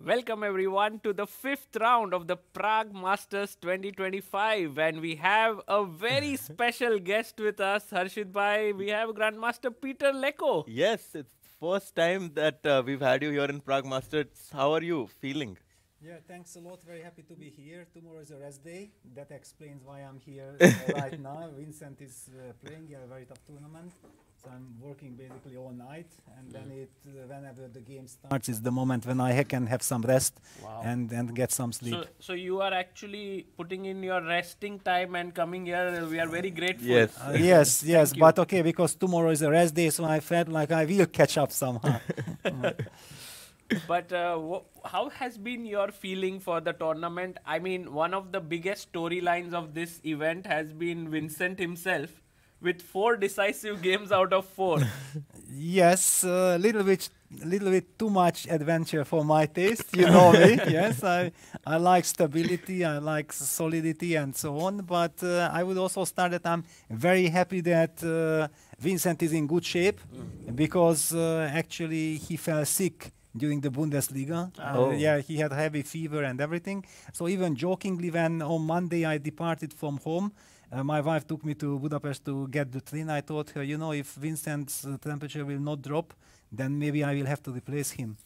Welcome everyone to the fifth round of the Prague Masters 2025, and we have a very special guest with us, Harshit Bhai. We have Grandmaster Peter Leko. Yes, it's first time that we've had you here in Prague Masters. How are you feeling? Yeah, thanks a lot. Very happy to be here. Tomorrow is a rest day. That explains why I'm here right now. Vincent is playing a very tough tournament. So I'm working basically all night, and then whenever the game starts is the moment when I can have some rest and get some sleep. So you are actually putting in your resting time and coming here. We are very grateful. Yes. Yes, but okay, because tomorrow is a rest day, so I felt like I will catch up somehow. But how has been your feeling for the tournament? I mean, one of the biggest storylines of this event has been Vincent himself, with 4 decisive games out of 4. Yes, a little bit too much adventure for my taste. You know me. Yes, I like stability, I like solidity, and so on. But I would also start that I'm very happy that Vincent is in good shape, because actually he fell sick during the Bundesliga. Yeah, he had heavy fever and everything. So even jokingly, when on Monday I departed from home, my wife took me to Budapest to get the train. I told her, if Vincent's temperature will not drop, then maybe I will have to replace him.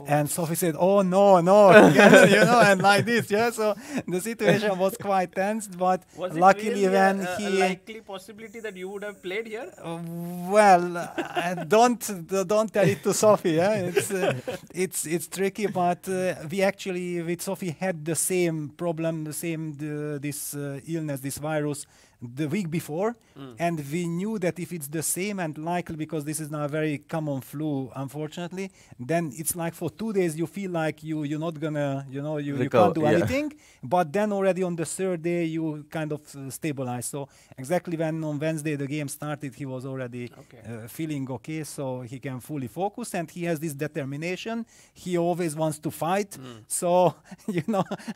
And Sophie said, oh, no, and like this, yeah. So the situation was quite tense, but was luckily it really when a likely possibility that you would have played here? Don't tell it to Sophie. Yeah, it's tricky, but we actually with Sophie had the same problem, this illness, this virus, the week before, and we knew that if it's the same and likely, because this is now a very common flu, unfortunately, then it's like for 2 days you feel like you're not gonna, you can't do anything, but then already on the 3rd day you kind of stabilize. So exactly when on Wednesday the game started, he was already feeling okay, so he can fully focus, and he has this determination. He always wants to fight. So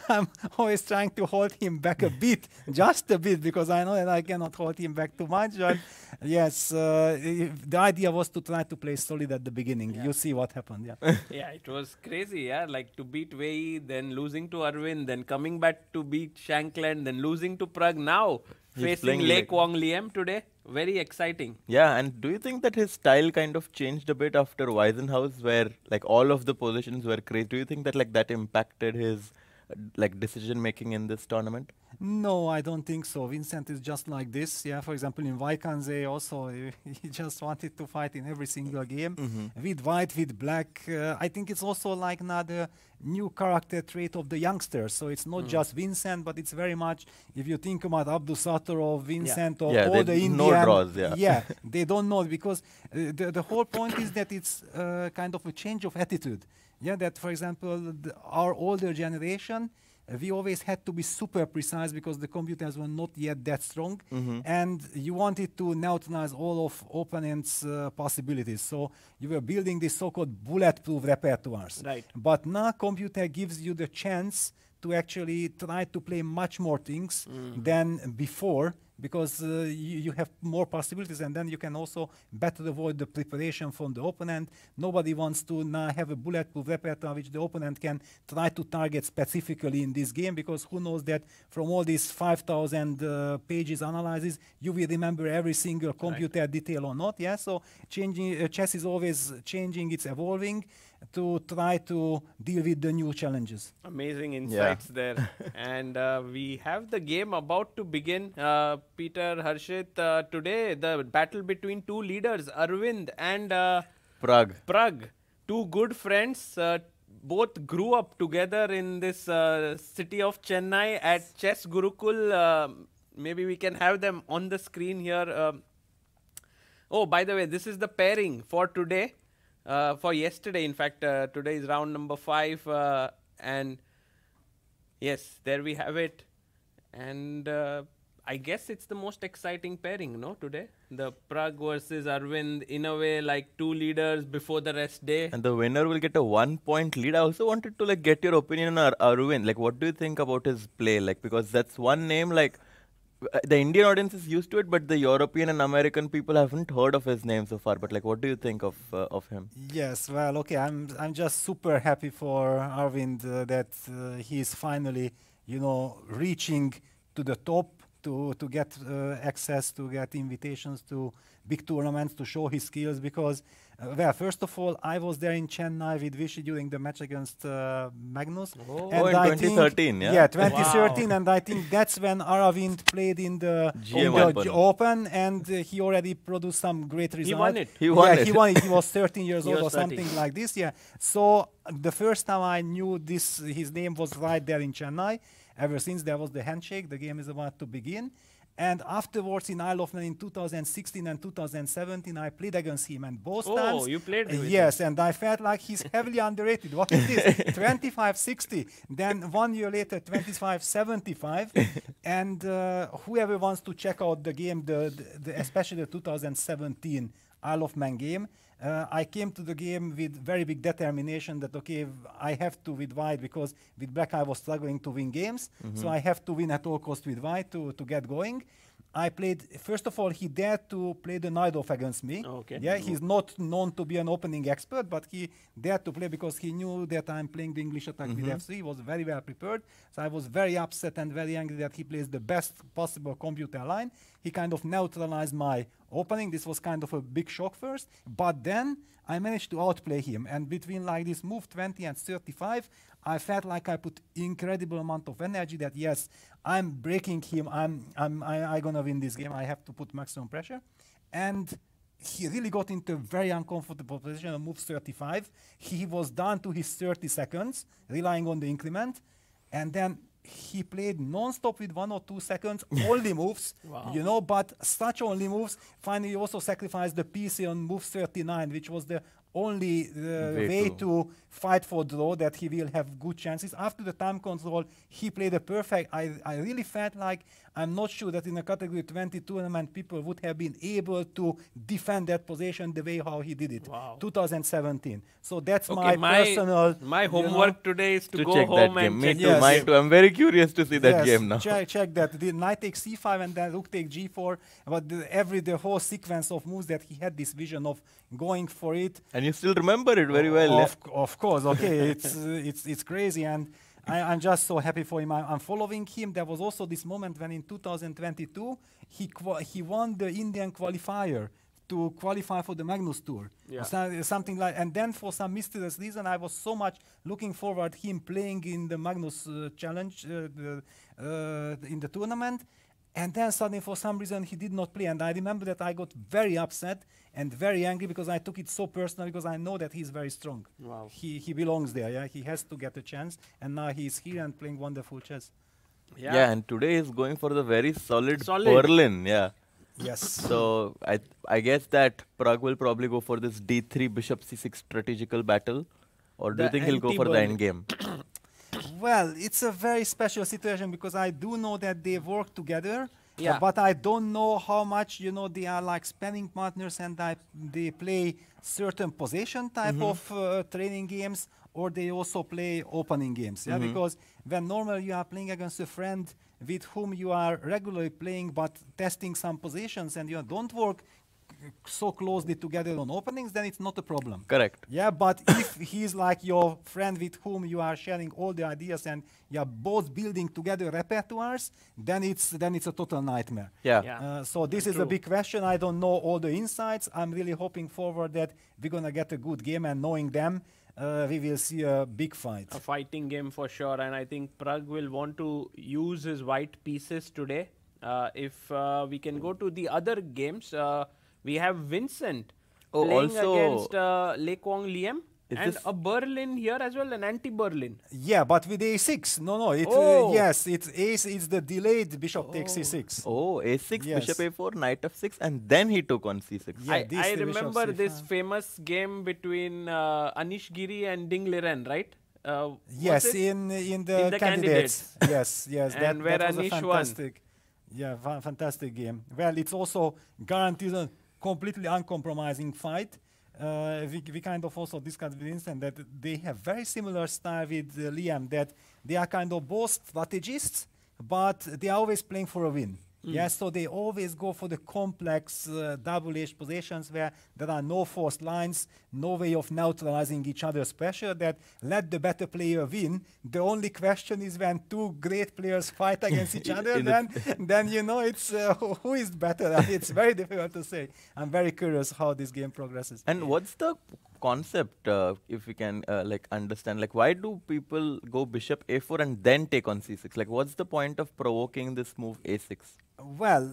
I'm always trying to hold him back a bit, just a bit, because I know that I cannot hold him back too much. But yes, the idea was to try to play solid at the beginning. You see what happened. Yeah, it was crazy. Yeah, like to beat Wei, then losing to Arvind, then coming back to beat Shankland, then losing to Prague. Now facing Lake Wong Liem today. Very exciting. Yeah, and do you think that his style kind of changed a bit after Weisenhaus, where like all of the positions were crazy? Do you think that that impacted his decision making in this tournament? No, I don't think so. Vincent is just like this. Yeah, for example, in Vaikanze also, he just wanted to fight in every single game. With white, with black. I think it's also like another new character trait of the youngsters. So it's not just Vincent, but it's very much, if you think about Abdul Sattorov, Vincent, or all the Indian. No draws, yeah, they don't know, because the whole point is that it's kind of a change of attitude. Yeah, that, for example, our older generation, we always had to be super precise because the computers were not yet that strong, and you wanted to neutralize all of opponents' possibilities. So you were building these so-called bulletproof repertoires. Right. But now computer gives you the chance to actually try to play much more things than before, because you have more possibilities, and then you can also better avoid the preparation from the opponent. Nobody wants to now have a bulletproof repertoire which the opponent can try to target specifically in this game, because who knows that from all these 5,000 pages analysis, you will remember every single computer detail or not. Yeah, so chess is always changing, it's evolving to try to deal with the new challenges. Amazing insights there. And we have the game about to begin. Peter, Harshit, today the battle between 2 leaders, Arvind and Prague. 2 good friends, both grew up together in this city of Chennai at Chess Gurukul. Maybe we can have them on the screen here. Oh, by the way, this is the pairing for today. For yesterday, in fact, today is round number 5, and yes, there we have it. And I guess it's the most exciting pairing, no, today? The Prague versus Arvind, in a way, like two leaders before the rest day. And the winner will get a 1-point lead. I also wanted to like get your opinion on Arvind. Like, what do you think about his play? Like, because that's one name. Like, the Indian audience is used to it, but the European and American people haven't heard of his name so far. But like, what do you think of him? Yes, well, okay, I'm just super happy for Arvind that he's finally, reaching to the top to get access, to get invitations to big tournaments, to show his skills. Because, well, first of all, I was there in Chennai with Vishy during the match against Magnus. Oh, And in I 2013, think, yeah? Yeah, 2013, Wow. and I think that's when Aravind played in the GM Open, and he already produced some great results. He won it. He won Yeah, it. he won it. He was 13 years He old or was 13. something like this, yeah. So the first time I knew his name was right there in Chennai. Ever since there was the handshake, the game is about to begin. And afterwards in Isle of Man in 2016 and 2017, I played against him, and both times. Oh, you played with him. Yes, and I felt like he's heavily underrated. What is this? 25-60. Then 1 year later, 25-75. And whoever wants to check out the game, especially the 2017 Isle of Man game, I came to the game with very big determination that, okay, I have to with white, because with black I was struggling to win games. So I have to win at all cost with white to get going. I played, first of all, he dared to play the knight off against me. Okay. Yeah, he's not known to be an opening expert, but he dared to play because he knew that I'm playing the English attack with f3. He was very well prepared. So I was very upset and very angry that he plays the best possible computer line. He kind of neutralized my opening. This was kind of a big shock first, but then I managed to outplay him. And between like this move 20 and 35, I felt like I put incredible amount of energy that yes, I'm breaking him. I'm gonna win this game. I have to put maximum pressure. And he really got into a very uncomfortable position on move 35. He was down to his 30 seconds, relying on the increment. And then he played non-stop with 1 or 2 seconds, only moves, Wow. but such only moves. Finally, he also sacrificed the PC on move 39, which was the only way to fight for draw, that he will have good chances. After the time control, he played a perfect. I really felt like, I'm not sure that in a category 20 tournament, people would have been able to defend that position the way how he did it. Wow. 2017. So that's Okay, my personal. My homework today is to go check home that game. and Me check too. the Yes. Mine game. too. I'm very curious to see that Yes, game now. check that. The knight takes c5 and then rook takes g4. But the whole sequence of moves that he had this vision of going for it. And you still remember it very well. Yeah? Of course, okay, it's crazy, and I'm just so happy for him. I'm following him. There was also this moment when in 2022 he won the Indian qualifier to qualify for the Magnus Tour, Yeah. or something like. And then for some mysterious reason, I was so much looking forward him playing in the Magnus Challenge in the tournament. And then suddenly, for some reason, he did not play. And I remember that I got very upset and very angry because I took it so personal, because I know that he's very strong. Wow. He belongs there. Yeah, he has to get a chance. And now he's here and playing wonderful chess. Yeah, and today is going for the very solid Solid. Berlin. Yeah. Yes. So I guess that Prague will probably go for this d3 bishop c6 strategical battle, or do you The think he'll go for the anti-Berlin. end game? Well, it's a very special situation because I do know that they work together. Yeah. But I don't know how much, they are like sparring partners, and they play certain possession type of training games, or they also play opening games. Yeah, because when normally you are playing against a friend with whom you are regularly playing but testing some positions, and you don't work so closely together on openings, then it's not a problem. Correct. Yeah, but if he's like your friend with whom you are sharing all the ideas and you're both building together repertoires, then it's a total nightmare. Yeah. Yeah. So this is a True. big question. I don't know all the insights. I'm really hoping forward that we're gonna get a good game, and knowing them, we will see a big fight. A fighting game for sure, and I think Prague will want to use his white pieces today. If we can go to the other games, we have Vincent Oh, playing also- against Leko Liam, Is and this- a Berlin here as well, an anti-Berlin. Yeah, but with a6. No. Oh. Yes, it's the delayed bishop takes c6. Oh, a6, Yes. bishop a4, knight f6, and then he took on c6. Yeah, I this the bishop remember c5. this famous game between Anish Giri and Ding Liren, right? Was Yes, it? in the the candidates. Yes, And where that was a Anish won. fantastic. Yeah, fantastic game. Well, it's also guarantees a completely uncompromising fight. We kind of also discussed with Vincent that they have very similar style with Liam, that they are kind of both strategists, but they are always playing for a win. Yeah, so they always go for the complex double-edged positions where there are no forced lines, no way of neutralizing each other's pressure, that let the better player win. The only question is when two great players fight against each other, then you know it's who is better. It's very difficult to say. I'm very curious how this game progresses. And what's the concept, if we can like understand, like why do people go bishop a4 and then take on c6? Like what's the point of provoking this move a6? Well,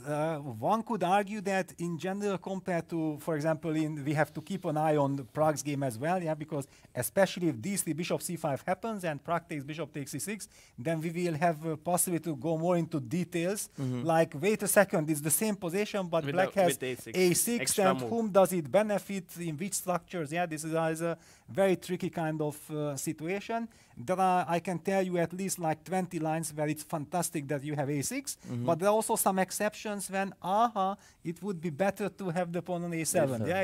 one could argue that in general, compared to, for example, we have to keep an eye on Prague's game as well, yeah, because especially if d3 bishop c5 happens and Prague takes bishop takes c6, then we will have a possibility to go more into details. Like, wait a second, it's the same position, but black has a6 and move. Whom does it benefit, in which structures? Yeah, this is a very tricky kind of situation. There are, I can tell you, at least like 20 lines where it's fantastic that you have a6, but there are also some exceptions when it would be better to have the pawn on a7. Yeah,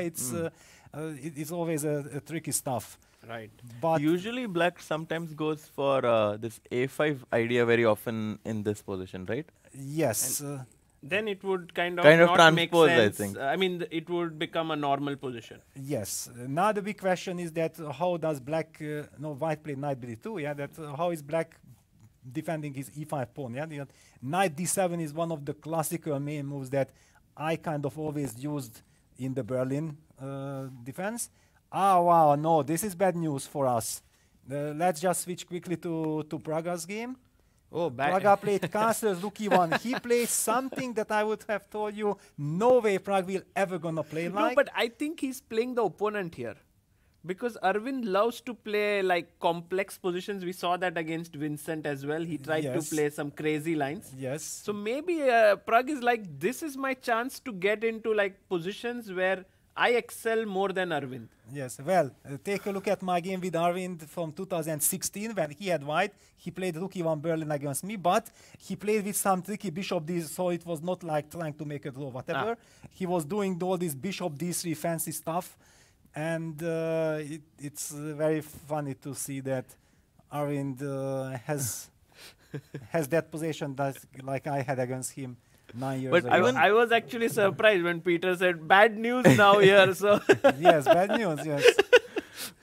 it's always a tricky stuff. Right. But usually black sometimes goes for this a5 idea very often in this position, right? Yes. Then it would kind of not make sense. I think. I mean, it would become a normal position. Yes. Now the big question is that how does black, white play knight b2? Yeah, that how is black defending his e5 pawn? Yeah, knight d7 is one of the classical main moves that I kind of always used in the Berlin defense. Wow, no, this is bad news for us. Let's just switch quickly to Praga's game. Oh, Praga played castles, rook e1. He plays something that I would have told you no way Prague will ever gonna play like. No, but I think he's playing the opponent here. Because Arvind loves to play like complex positions. We saw that against Vincent as well. He tried to play some crazy lines. Yes. So maybe Prague is like, this is my chance to get into like positions where I excel more than Arvind. Yes, well, take a look at my game with Arvind from 2016 when he had white. He played rook e1 Berlin against me, but he played with some tricky bishop d, so it was not like trying to make a draw, whatever. He was doing all this bishop d3 fancy stuff, and it's very funny to see that Arvind has that position that like I had against him 9 years ago. But I was actually surprised when Peter said, bad news now here. So yes, bad news, yes.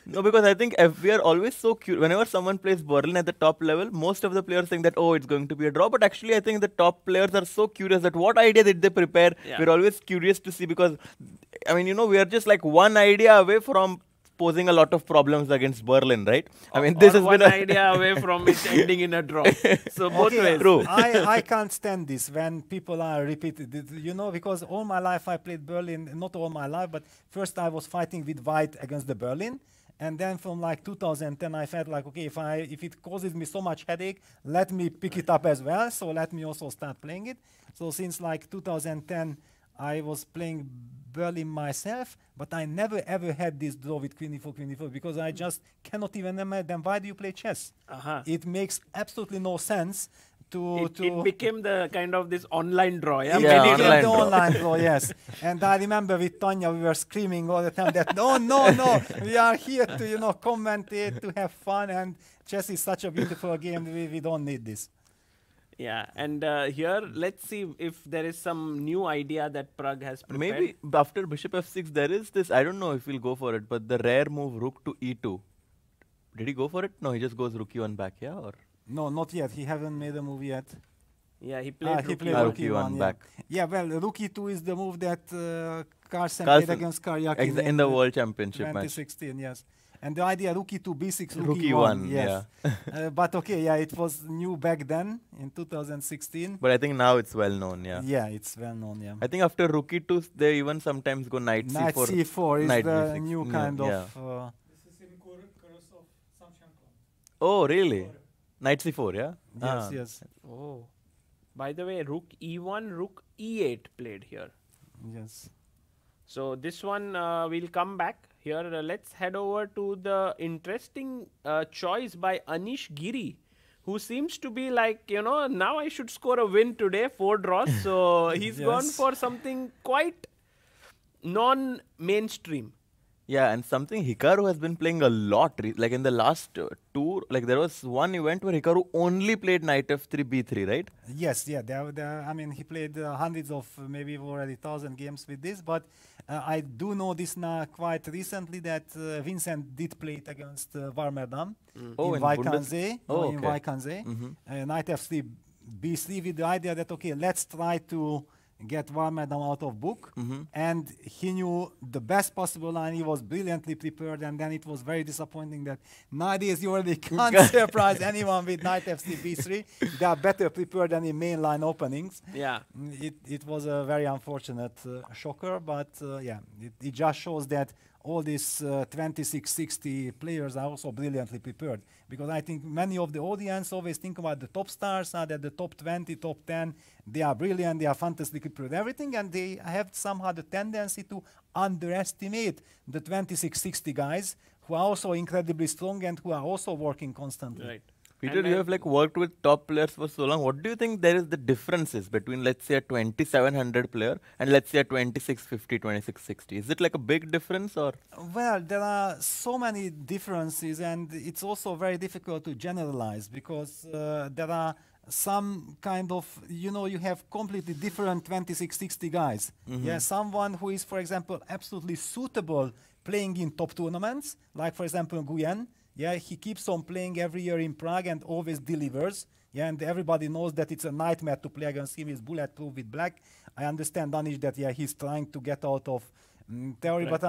No, because I think we are always so curious. Whenever someone plays Berlin at the top level, most of the players think that, oh, it's going to be a draw. But actually, I think the top players are so curious that what idea did they prepare? Yeah. We're always curious to see because, I mean, we are just like one idea away from posing a lot of problems against Berlin, right? I mean, this is one idea away from it ending in a draw. So both ways. True. I can't stand this when people are repeated. Because all my life I played Berlin, not all my life, but first I was fighting with white against the Berlin. And then from like 2010, I felt like, okay, if it causes me so much headache, let me pick it up as well. So let me also start playing it. So since like 2010, I was playing Berlin myself, but I never ever had this draw with queen e4 because I just cannot even imagine. Why do you play chess? It makes absolutely no sense. It became the kind of this online draw, yeah? Online draw, yes. And I remember with Tanya, we were screaming all the time that, no, we are here to, commentate, to have fun, and chess is such a beautiful game, we don't need this. Yeah, and here, let's see if there is some new idea that Prague has prepared. Maybe after bishop f6, there is this, I don't know if we'll go for it, but the rare move rook to e2. Did he go for it? No, he just goes rook e1 back, yeah? Or? No, not yet. He haven't made a move yet. Yeah, he played rook e1 back. Yeah, well, rook e2 is the move that Carlsen played against Karyakin in the World Championship 2016, yes. And the idea rook e2, b6, rook e1, yes. Yeah. But okay, yeah, it was new back then in 2016. But I think now it's well known, yeah. Yeah, it's well known, yeah. I think after rook e2, they even sometimes go knight c4. Knight c4 is knight the b6. new kind of... This is in chorus of Samchenko. Oh, really? Knight c4, yeah? Yes, yes. Oh. By the way, rook e1, rook e8 played here. Yes. So this one we'll come back. Here, let's head over to the interesting choice by Anish Giri, who seems to be like, now I should score a win today, 4 draws. So he's gone Yes. for something quite non-mainstream. Yeah, and something Hikaru has been playing a lot. Like in the last tour, like there was one event where Hikaru only played knight f3, b3, right? Yes, yeah. I mean, he played hundreds of, maybe already 1,000 games with this. But I do know this now quite recently that Vincent did play it against Warmerdam Oh, in in Vaikanze. Oh, In okay. Vaikanze. Knight f3, b3 with the idea that, okay, let's try to get Warmerdam out of book. And he knew the best possible line. He was brilliantly prepared. And then it was very disappointing that nowadays you already can't surprise anyone with knight f3, b3. They are better prepared than in mainline openings. Yeah. It was a very unfortunate shocker, but yeah, it just shows that all these 2660 players are also brilliantly prepared. Because I think many of the audience always think about the top stars, that the top 20, top 10, they are brilliant, they are fantastically prepared, everything, and they have somehow the tendency to underestimate the 2660 guys who are also incredibly strong and who are also working constantly. Right. Peter, And you I- have like worked with top players for so long. What do you think there is the differences between, let's say, a 2700 player and let's say a 2650, 2660? Is it like a big difference or? Well, there are so many differences, and it's also very difficult to generalize because there are some kind of, you have completely different 2660 guys. Yeah, someone who is, for example, absolutely suitable playing in top tournaments, like, for example, Nguyen. Yeah, he keeps on playing every year in Prague and always delivers. Yeah, and everybody knows that it's a nightmare to play against him. He's bulletproof with black. I understand, Danish, that he's trying to get out of theory, Right. but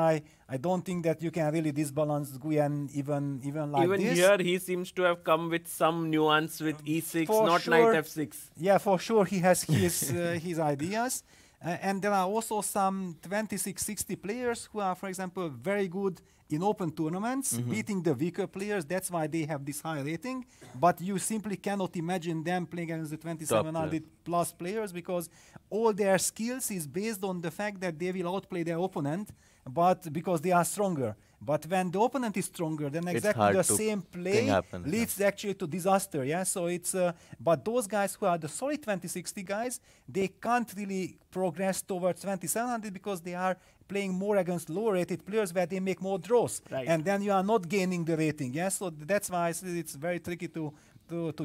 I don't think that you can really disbalance Nguyen even like Even this. here, he seems to have come with some nuance with e6, For not sure. knight f6. Yeah, for sure he has his his ideas. And there are also some 2660 players who are, for example, very good in open tournaments, beating the weaker players. That's why they have this high rating. But you simply cannot imagine them playing against the 2700 plus players because all their skills is based on the fact that they will outplay their opponent, but because they are stronger. But when the opponent is stronger, then exactly hard the to same thing play happens, leads actually to disaster. Yeah, so it's but those guys who are the solid 2060 guys, they can't really progress towards 2700 because they are playing more against lower rated players where they make more draws. Right. And then you are not gaining the rating. Yeah, so that's why it's very tricky to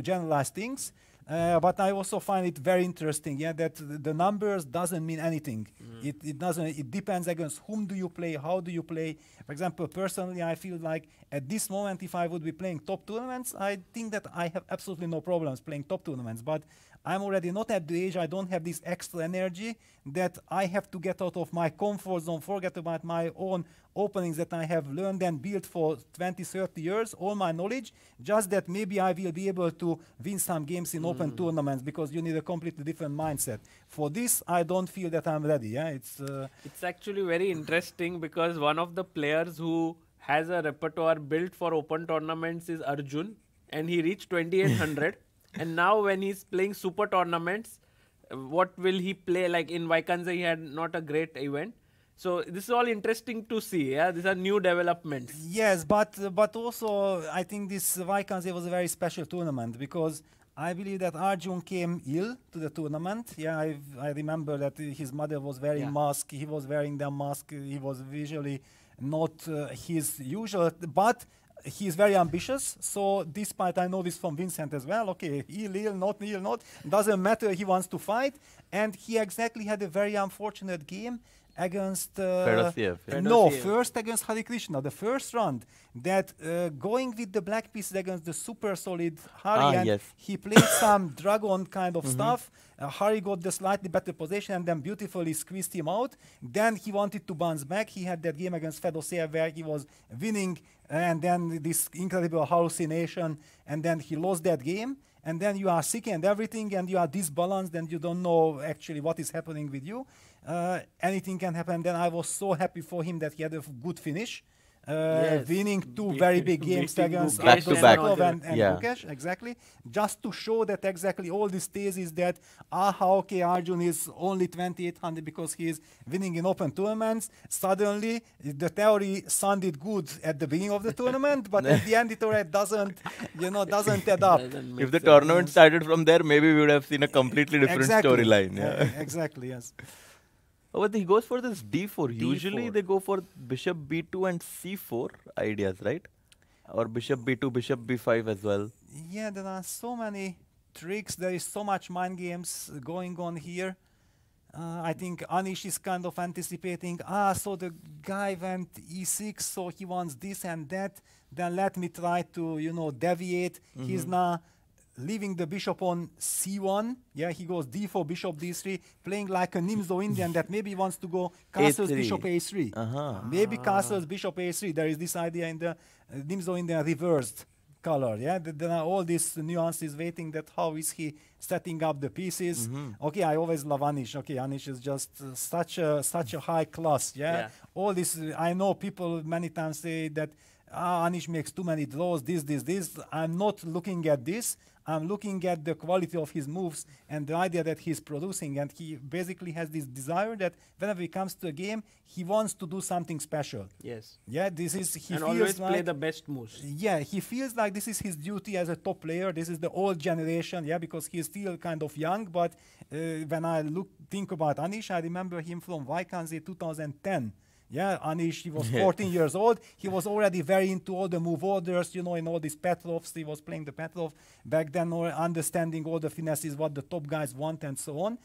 generalize things. But I also find it very interesting, that the numbers doesn't mean anything. It doesn't. It depends against whom do you play, how do you play. For example, personally, I feel like at this moment, if I would be playing top tournaments, I think that I have absolutely no problems playing top tournaments. But I'm already not at the age, I don't have this extra energy that I have to get out of my comfort zone, forget about my own openings that I have learned and built for 20, 30 years, all my knowledge, just that maybe I will be able to win some games in open tournaments because you need a completely different mindset. For this, I don't feel that I'm ready. Yeah, It's actually very interesting because one of the players who has a repertoire built for open tournaments is Arjun, and he reached 2800. And now when he's playing super tournaments, what will he play? Like in Vaikanze, he had not a great event. So this is all interesting to see. Yeah, these are new developments. Yes, but also I think this Vaikanze was a very special tournament because I believe that Arjun came ill to the tournament. Yeah, I remember that his mother was wearing mask. He was wearing the mask. He was visually not his usual, but he's very ambitious. So despite, I know this from Vincent as well. Okay, ill, not, doesn't matter. He wants to fight, and he exactly had a very unfortunate game against Fedosiev, yeah. no, Fedosiev. first against Hari Krishna, the first round, that going with the black pieces against the super solid Hari, and yes. he played some dragon kind of stuff. Hari got the slightly better position and then beautifully squeezed him out. Then he wanted to bounce back. He had that game against Fedosiev where he was winning, and then this incredible hallucination, and then he lost that game. And then you are sick and everything, and you are disbalanced, and you don't know actually what is happening with you. Anything can happen. Then I was so happy for him that he had a good finish. winning two very big games against Back to back. and Yeah. Gukesh, exactly. Just to show that exactly all these theses that, okay, Arjun is only 2800 because he is winning in open tournaments. Suddenly, the theory sounded good at the beginning of the tournament, but at the end it already doesn't add up. If the tournament started from there, maybe we would have seen a completely different Exactly. storyline. Yeah. Exactly, yes. Oh, but he goes for this d4. Usually D4. they go for bishop b2 and c4 ideas, right? Or bishop b2, bishop b5 as well. Yeah, there are so many tricks. There is so much mind games going on here. I think Anish is kind of anticipating, so the guy went e6, so he wants this and that. Then let me try to, deviate. He's now leaving the bishop on c1. Yeah, he goes d4, bishop d3, playing like a Nimzo Indian that maybe wants to go castles, A3. bishop a3. Maybe castles, bishop a3. There is this idea in the Nimzo Indian reversed color. Yeah, there are all these nuances waiting that how is he setting up the pieces. Okay, I always love Anish. Okay, Anish is just such a high class. Yeah, all this I know people many times say that Anish makes too many draws, this. I'm not looking at this. I'm looking at the quality of his moves and the idea that he's producing. And he basically has this desire that whenever he comes to a game, he wants to do something special. Yes. Yeah, he And feels always like play the best moves. yeah, he feels like this is his duty as a top player. This is the old generation, yeah, because he's still kind of young. But when I think about Anish, I remember him from Vaikanzi 2010. Yeah, Anish, he was 14 years old. He was already very into all the move orders, in all these Petrovs. He was playing the Petrov back then, or understanding all the finesses, what the top guys want, and so on.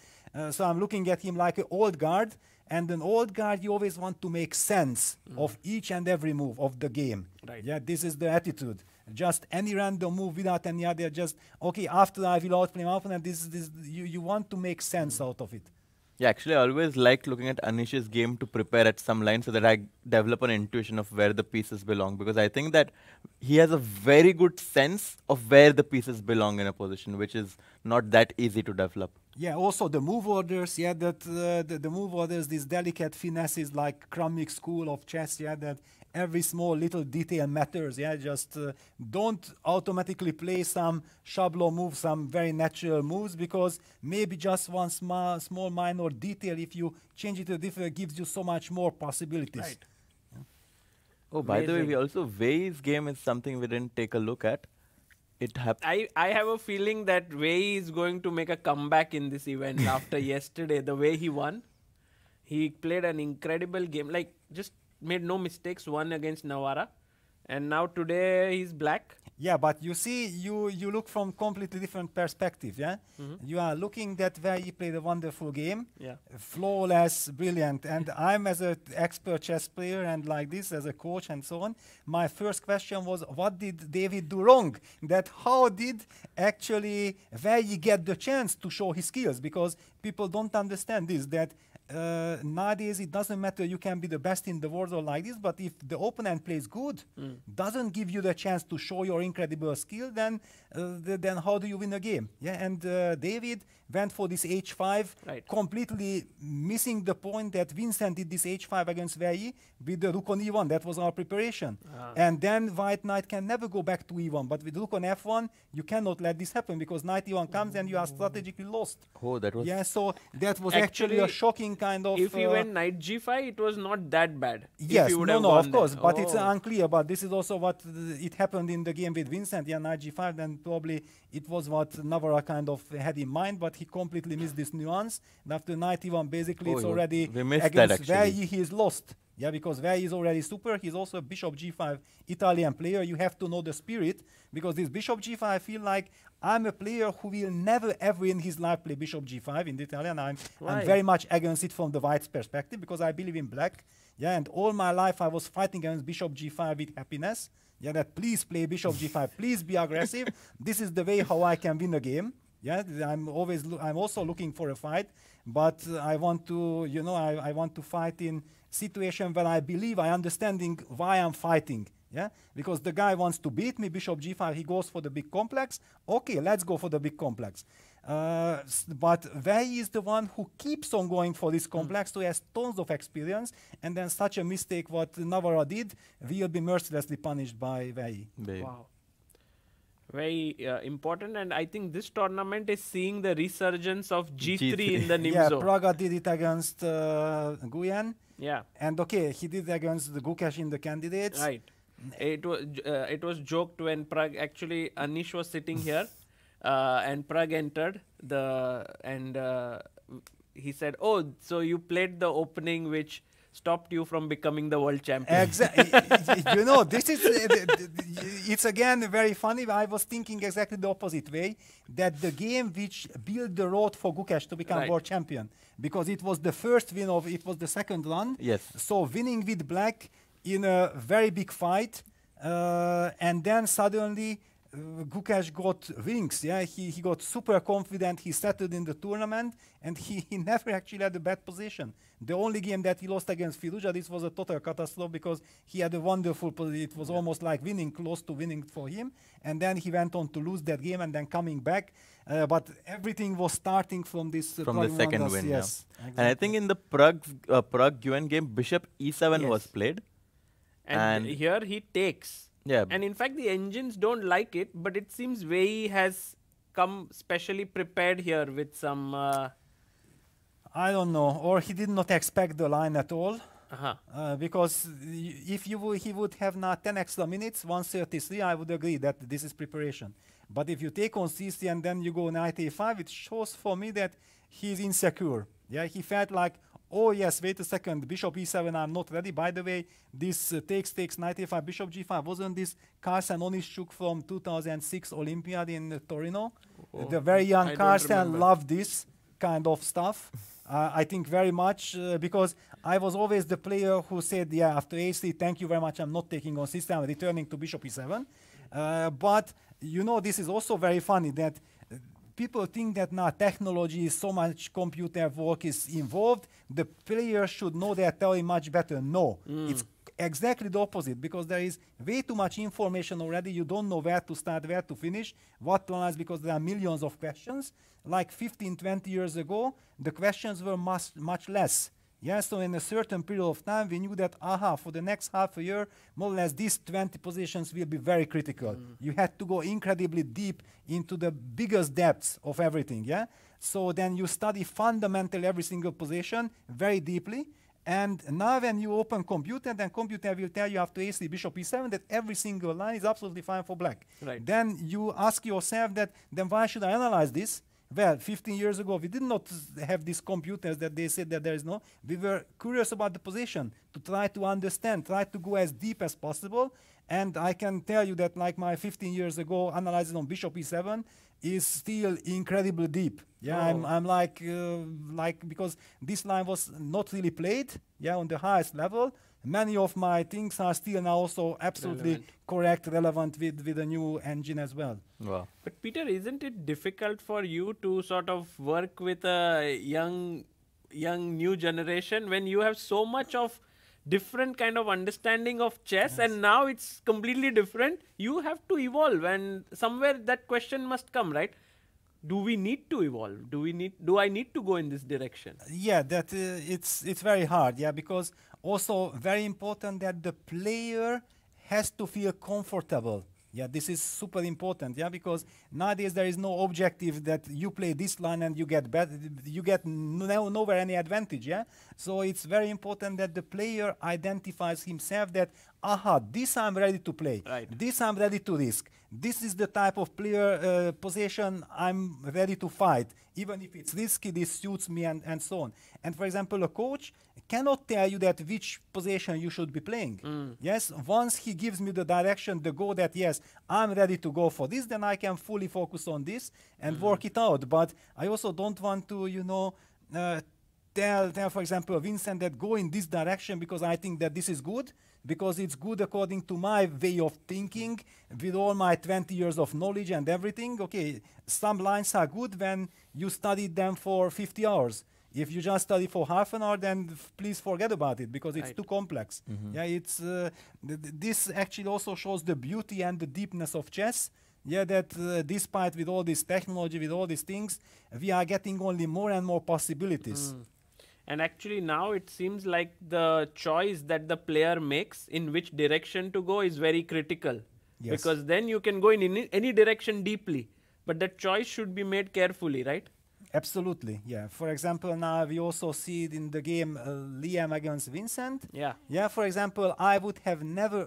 So I'm looking at him like an old guard. And an old guard, you always want to make sense of each and every move of the game. Right. Yeah, this is the attitude. Just any random move without any other, just, okay, after I will outplay my opponent, you want to make sense out of it. Yeah, actually, I always like looking at Anish's game to prepare at some line so that I develop an intuition of where the pieces belong. Because I think that he has a very good sense of where the pieces belong in a position, which is not that easy to develop. Yeah, also the move orders, yeah, that the move orders, these delicate finesses like Kramnik school of chess, yeah, that every small little detail matters, yeah, just don't automatically play some shablo moves, some very natural moves, because maybe just one small minor detail, if you change it to different, gives you so much more possibilities. Right. Oh, by the way, Amazing. we also Wei's game is something we didn't take a look at. It happened. I have a feeling that Wei is going to make a comeback in this event after yesterday. The way he won, he played an incredible game. Like, just made no mistakes, won against Nawara. And now today he's black. Yeah, but you see, you look from completely different perspective, yeah? You are looking that where he played a wonderful game, Yeah. flawless, brilliant. And I'm as an expert chess player and like this as a coach and so on, my first question was, what did David do wrong? That how did actually Veyi get the chance to show his skills? Because people don't understand this, that nowadays it doesn't matter, you can be the best in the world or like this, but if the opponent plays good, doesn't give you the chance to show your incredible skill, then how do you win a game? Yeah, and David went for this h5, Right. completely missing the point that Vincent did this h5 against Veyi with the rook on e1. That was our preparation. And then white knight can never go back to e1, but with rook on f1, you cannot let this happen, because knight e1 comes and you are strategically lost. Oh, that was... Yeah, so that was actually a Actually, shocking kind of... If he went knight g5, it was not that bad. Yes, if he would have no, won of course, that. but it's Oh. unclear. But this is also what it happened in the game with Vincent. Yeah, knight g5, then probably it was what Navarra kind of had in mind, but he completely missed this nuance. And after knight e1, basically Oh, it's he was- already we missed that against actually. Veyi, he is lost. Yeah, because Veyi is already super. He's also a bishop g5 Italian player. You have to know the spirit, because this bishop g5, I feel like I'm a player who will never ever in his life play bishop g5 in the Italian. I'm Why? very much against it from the white's perspective, because I believe in black. Yeah, and all my life I was fighting against bishop g5 with happiness. Yeah, that please play bishop g5, please be aggressive. This is the way how I can win a game. Yeah, I'm also looking for a fight, but I want to, I want to fight in situation where I believe I understanding why I'm fighting. Yeah, because the guy wants to beat me, bishop g5, he goes for the big complex. Okay, let's go for the big complex. But Wei is the one who keeps on going for this complex, who has tons of experience, and then such a mistake what Navarra did will be mercilessly punished by Wei. Wow. Very important, and I think this tournament is seeing the resurgence of G3 in the Yeah, Nimzo. Prague did it against Guyan. Yeah. And okay, he did it against the Gukesh in the candidates. Right. It was joked when Prague, actually Anish was sitting here and Prague entered he said, "Oh, so you played the opening which stopped you from becoming the world champion." Exactly. You know, this is it's again very funny. I was thinking exactly the opposite way, that the game which built the road for Gukesh to become world champion, because it was the first win it was the second one. Yes. So winning with black in a very big fight, and then suddenly Gukesh got wings. Yeah, he got super confident. He settled in the tournament, and he never actually had a bad position. The only game that he lost against Firuza, this was a total catastrophe because he had a wonderful position. It was almost like winning, close to winning for him. And then he went on to lose that game and then coming back. But everything was starting from this from the second win. Yes, yeah. Exactly. And I think in the Prague UN game, Bishop E7 was played. And here he takes. Yeah. And in fact, the engines don't like it, but it seems Wei has come specially prepared here with some... I don't know, or he did not expect the line at all. Because if he would have now 10 extra minutes, 133, I would agree that this is preparation. But if you take on CC and then you go knight a5, it shows for me that he's insecure. Yeah, he felt like, oh yes, wait a second, bishop e7, I'm not ready. By the way, this takes knight a5, bishop g5. Wasn't this Carsten Onischuk from 2006 Olympiad in Torino? The very young Carsten loved this kind of stuff. I think very much because I was always the player who said, yeah, after a3, thank you very much, I'm not taking on system, I'm returning to bishop e7. But, you know, this is also very funny that people think that now technology is so much computer work is involved. The player should know their theory much better. No, it's exactly the opposite, because there is way too much information already. You don't know where to start, where to finish, what to analyze, because there are millions of questions. Like 15, 20 years ago, the questions were much less. Yeah, so in a certain period of time, we knew that, for the next half a year, more or less these 20 positions will be very critical. You had to go incredibly deep into the biggest depths of everything, yeah? So then you study fundamentally every single position very deeply. And now when you open computer, then computer will tell you after a3, bishop e7, that every single line is absolutely fine for black. Right. Then you ask yourself that, then why should I analyze this? Well, 15 years ago, we did not have these computers that they said that there is no. We were curious about the position to try to understand, try to go as deep as possible. And I can tell you that, like my 15 years ago analyzing on bishop e7 is still incredibly deep. Yeah, I'm like because this line was not really played, yeah, on the highest level. Many of my things are still now also absolutely correct, relevant with the new engine as well. Wow. But Peter, isn't it difficult for you to sort of work with a young new generation when you have so much of different kind of understanding of chess, and now it's completely different? You have to evolve, and somewhere that question must come, right? Do we need to evolve? Do I need to go in this direction? Yeah, that it's very hard, yeah, because also very important that the player has to feel comfortable. Yeah, this is super important, yeah, because nowadays there is no objective that you play this line and you get better, you get nowhere any advantage, yeah. So it's very important that the player identifies himself that, this I'm ready to play, this I'm ready to risk, this is the type of player position I'm ready to fight, even if it's risky, this suits me, and so on. And for example, a coach cannot tell you that which position you should be playing. Yes, once he gives me the direction, the go that yes, I'm ready to go for this, then I can fully focus on this and work it out. But I also don't want to, you know, tell, for example, Vincent that go in this direction because I think that this is good, because it's good according to my way of thinking with all my 20 years of knowledge and everything. Okay, some lines are good when you studied them for 50 hours. If you just study for half an hour, then please forget about it, because it's too complex. Yeah, it's this actually also shows the beauty and the deepness of chess, Yeah, that despite with all this technology, with all these things, we are getting only more and more possibilities. And actually now it seems like the choice that the player makes in which direction to go is very critical. Yes. Because then you can go in any direction deeply. But that choice should be made carefully, right? Absolutely, yeah. For example, now we also see it in the game Liam against Vincent. Yeah. Yeah, for example, I would have never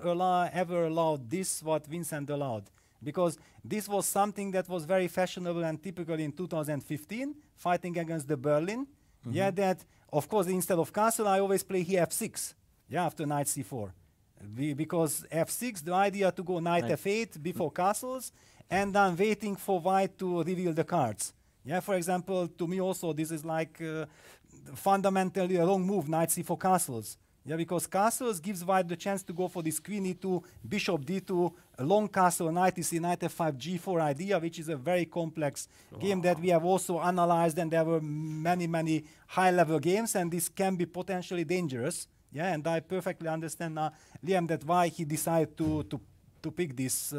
ever allowed this what Vincent allowed. Because this was something that was very fashionable and typical in 2015, fighting against the Berlin. Yeah, that, of course, instead of castle, I always play here f6, yeah, after knight c4. Because f6, the idea to go knight f8 before castles, and then waiting for white to reveal the cards. Yeah, for example, to me also, this is like fundamentally a wrong move, knight c4 castles. Yeah, because castles gives white the chance to go for this queen e2, bishop d2, a long castle, knight e3, knight f5, g4 idea, which is a very complex game that we have also analyzed, and there were many high-level games, and this can be potentially dangerous. Yeah, and I perfectly understand Liam that why he decided to pick this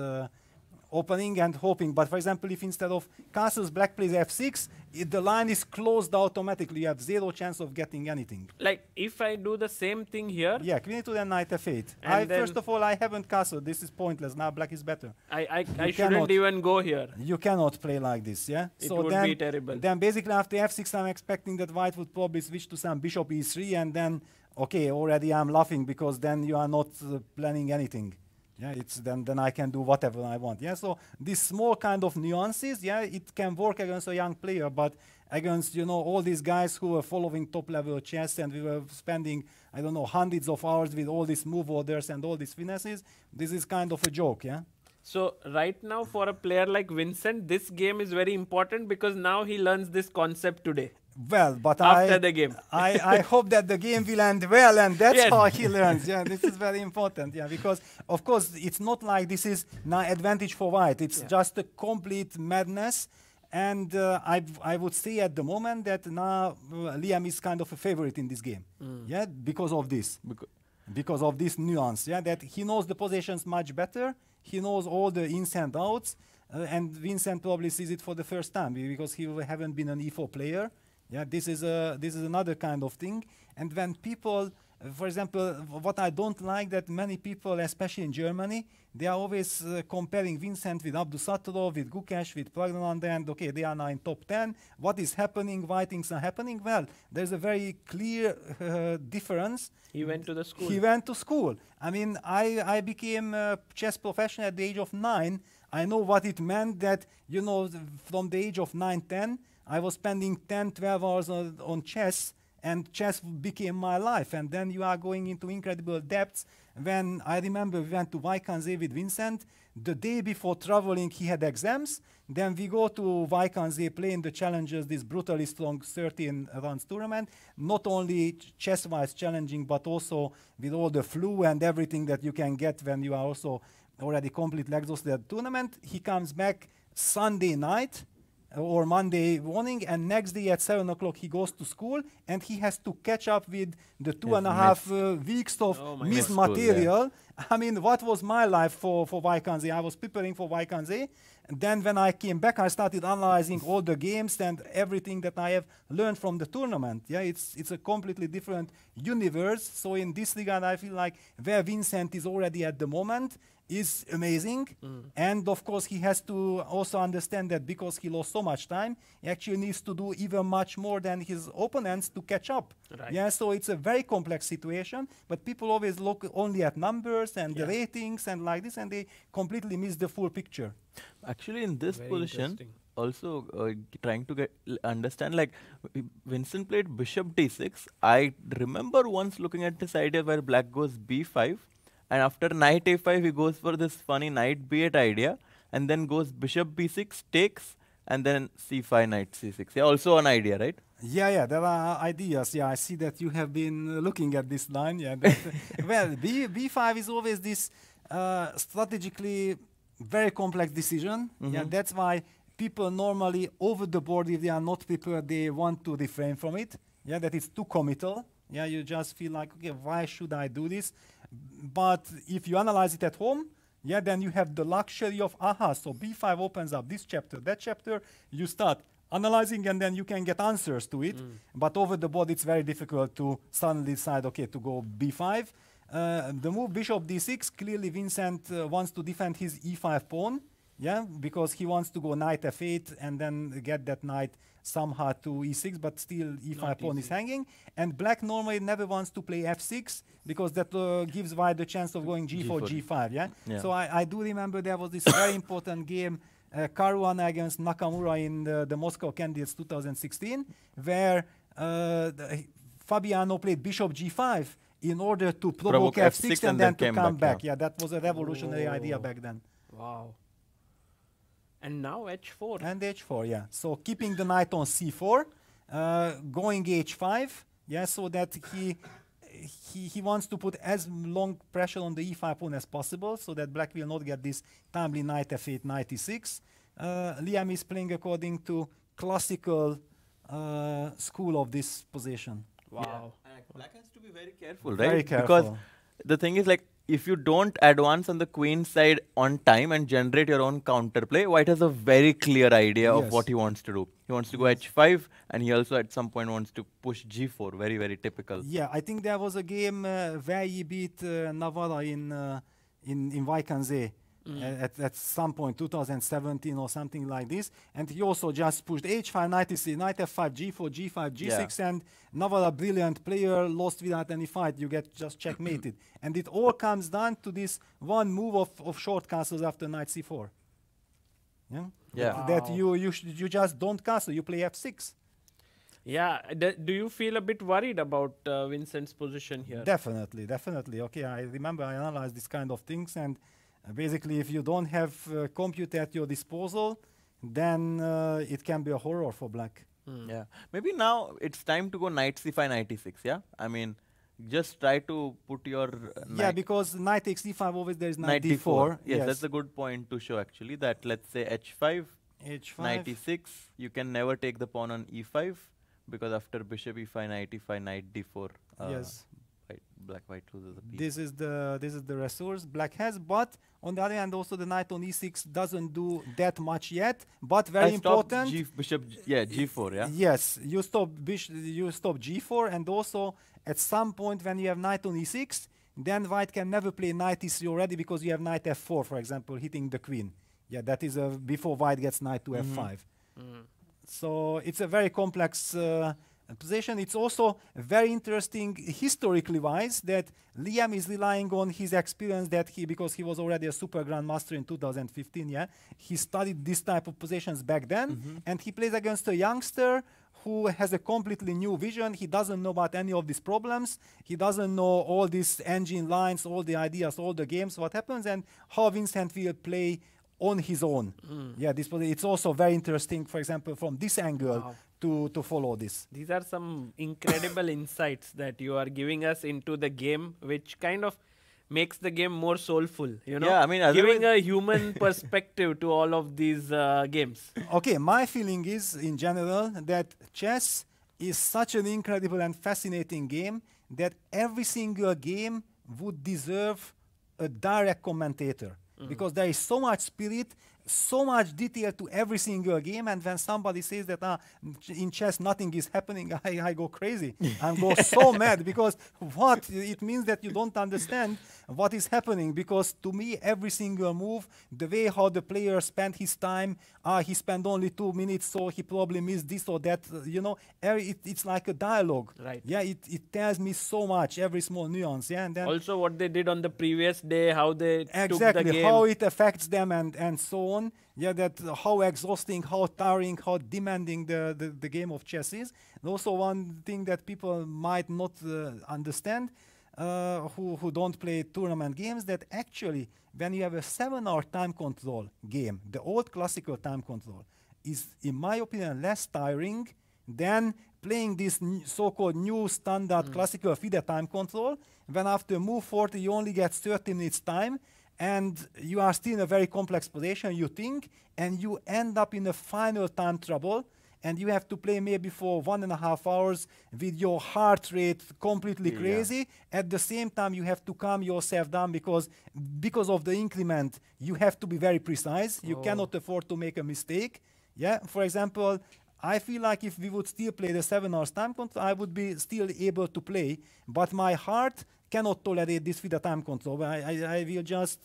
opening and hoping. But for example, if instead of castles black plays f6, the line is closed automatically. You have zero chance of getting anything. Like if I do the same thing here. Yeah, queen to then knight f8. First of all, I haven't castled. This is pointless. Now black is better. I shouldn't even go here. You cannot play like this, yeah? It would be terrible. Then basically after f6, I'm expecting that white would probably switch to some bishop e3, and then, okay, already I'm laughing because then you are not planning anything. Yeah, it's then I can do whatever I want. Yeah, so these small kind of nuances, yeah, it can work against a young player, but against, you know, all these guys who are following top level chess, and we were spending, I don't know, hundreds of hours with all these move orders and all these finesses, this is kind of a joke, yeah. So right now for a player like Vincent, this game is very important because now he learns this concept today. Well, but after the game, I hope that the game will end well, and that's how he learns. Yeah, this is very important. Yeah, because of course it's not like this is now advantage for white. It's just a complete madness, and I would say at the moment that now Liam is kind of a favorite in this game. Yeah, because of this, because of this nuance. Yeah, that he knows the positions much better. He knows all the ins and outs, and Vincent probably sees it for the first time because he haven't been an e4 player. Yeah, this is another kind of thing. And when people, for example, what I don't like that many people, especially in Germany, they are always comparing Vincent with Abdusattorov, with Gukesh, with Praggnanandhaa, and okay, they are now in top 10. What is happening? Why things are happening? Well, there's a very clear difference. He went to the school. He went to school. I mean, I became a chess professional at the age of 9. I know what it meant that, you know, from the age of 9, 10, I was spending 10, 12 hours on chess, and chess became my life. And then you are going into incredible depths. When I remember we went to Vaikanze with Vincent, the day before traveling he had exams. Then we go to Vaikanze, play in the challenges, this brutally strong 13 rounds tournament. Not only chess-wise challenging, but also with all the flu and everything that you can get when you are also already completely exhausted at the tournament. He comes back Sunday night, or Monday morning, and next day at 7 o'clock he goes to school, and he has to catch up with the 2.5 weeks of missed material. I mean, what was my life for Vaikanze? I was preparing for Vaikanze, and then when I came back, I started analyzing all the games and everything that I have learned from the tournament. Yeah, it's a completely different universe. So in this regard, I feel like where Vincent is already at the moment is amazing. And of course he has to also understand that because he lost so much time, he actually needs to do even much more than his opponents to catch up. Right. Yeah, so it's a very complex situation, but people always look only at numbers and the ratings and like this, and they completely miss the full picture. Actually, in this position, also trying to understand, like Vincent played bishop d6. I remember once looking at this idea where black goes b5, and after knight a5 he goes for this funny knight b8 idea, and then goes bishop b6 takes, and then c5 knight c6. Yeah, also an idea, right? Yeah, there are ideas. Yeah, I see that you have been looking at this line. Yeah, well, b5 is always this strategically very complex decision. Yeah, that's why people normally over the board, if they are not prepared, they want to refrain from it. Yeah, that is too committal. Yeah, you just feel like, okay, why should I do this? But if you analyze it at home, yeah, then you have the luxury of aha. So b5 opens up this chapter, that chapter. You start analyzing, and then you can get answers to it. But over the board, it's very difficult to suddenly decide, okay, to go b5. The move bishop d6, clearly Vincent wants to defend his e5 pawn, yeah, because he wants to go knight f8 and then get that knight somehow to e6, but still e5 pawn is hanging. And black normally never wants to play f6 because that gives white the chance of going g4, g5, yeah? So I do remember there was this very important game, Caruana against Nakamura in the Moscow Candidates 2016, where Fabiano played bishop g5 in order to provoke f6 and then to come back. Yeah, that was a revolutionary idea back then. Wow. And now h4. And h4, yeah. So keeping the knight on c4, going h5, yeah, so that he wants to put as long pressure on the e5 pawn as possible, so that black will not get this timely knight f8, knight e6. Liam is playing according to classical school of this position. Wow. Yeah. And black has to be very careful, right? Very careful. Because the thing is, like, if you don't advance on the queen side on time and generate your own counterplay, white has a very clear idea of what he wants to do. He wants to go h5, and he also at some point wants to push g4. Very, very typical. Yeah, I think there was a game where he beat Navarra in Vaikanze at some point, 2017 or something like this. And he also just pushed h5, knight e3, knight f5, g4, g5, g6, and Navarra, brilliant player, lost without any fight. You get just checkmated. And it all comes down to this one move of short castles after knight c4. Yeah? Yeah. That you just don't castle, you play f6. Yeah, do you feel a bit worried about Vincent's position here? Definitely, definitely. Okay, I remember I analyzed these kind of things, and basically if you don't have compute at your disposal, then it can be a horror for black. Yeah, maybe now it's time to go knight c5, knight e6, yeah? I mean, just try to put your yeah, because knight takes e5, always there is knight d4. Yes, that's a good point to show actually, that let's say h5, h5, knight e6, you can never take the pawn on e5, because after bishop e5, knight e5, knight d4, yes, white loses the piece. This is the resource black has, but on the other hand also the knight on e6 doesn't do that much yet, but very important. G4, yeah. Yes, you stop g4, and also at some point when you have knight on e6, then white can never play knight e3 already because you have knight f4, for example, hitting the queen. Yeah, that is before white gets knight to f5. So it's a very complex position. It's also very interesting historically wise that Liam is relying on his experience that because he was already a super grandmaster in 2015, yeah, he studied this type of positions back then, and he plays against a youngster who has a completely new vision. He doesn't know about any of these problems. He doesn't know all these engine lines, all the ideas, all the games, what happens, and how Vincent will play on his own. Yeah, it's also very interesting, for example, from this angle to follow this. These are some incredible insights that you are giving us into the game, which kind of makes the game more soulful, you know? Yeah, I mean, giving a human perspective to all of these games. Okay, my feeling is, in general, that chess is such an incredible and fascinating game that every single game would deserve a direct commentator. Because there is so much spirit, so much detail to every single game, and when somebody says that in chess nothing is happening, I go crazy. I go so mad, because it means that you don't understand what is happening, because to me every single move, the way how the player spent his time, he spent only 2 minutes, so he probably missed this or that, you know, it's like a dialogue. Right. Yeah, it tells me so much, every small nuance. Yeah, and then also what they did on the previous day, how they took the game. How it affects them and so on. Yeah, that how exhausting, how tiring, how demanding the game of chess is. And also one thing that people might not understand, who don't play tournament games, that actually when you have a 7-hour time control game, the old classical time control is, in my opinion, less tiring than playing this so-called new standard classical FIDE time control, when after move 40 you only get 30 minutes time, and you are still in a very complex position, you think, and you end up in a final time trouble, and you have to play maybe for 1.5 hours with your heart rate completely crazy. At the same time, you have to calm yourself down because of the increment, you have to be very precise. You cannot afford to make a mistake. Yeah, for example, I feel like if we would still play the 7 hours time control, I would be still able to play, but my heart cannot tolerate this with the time control. I will just,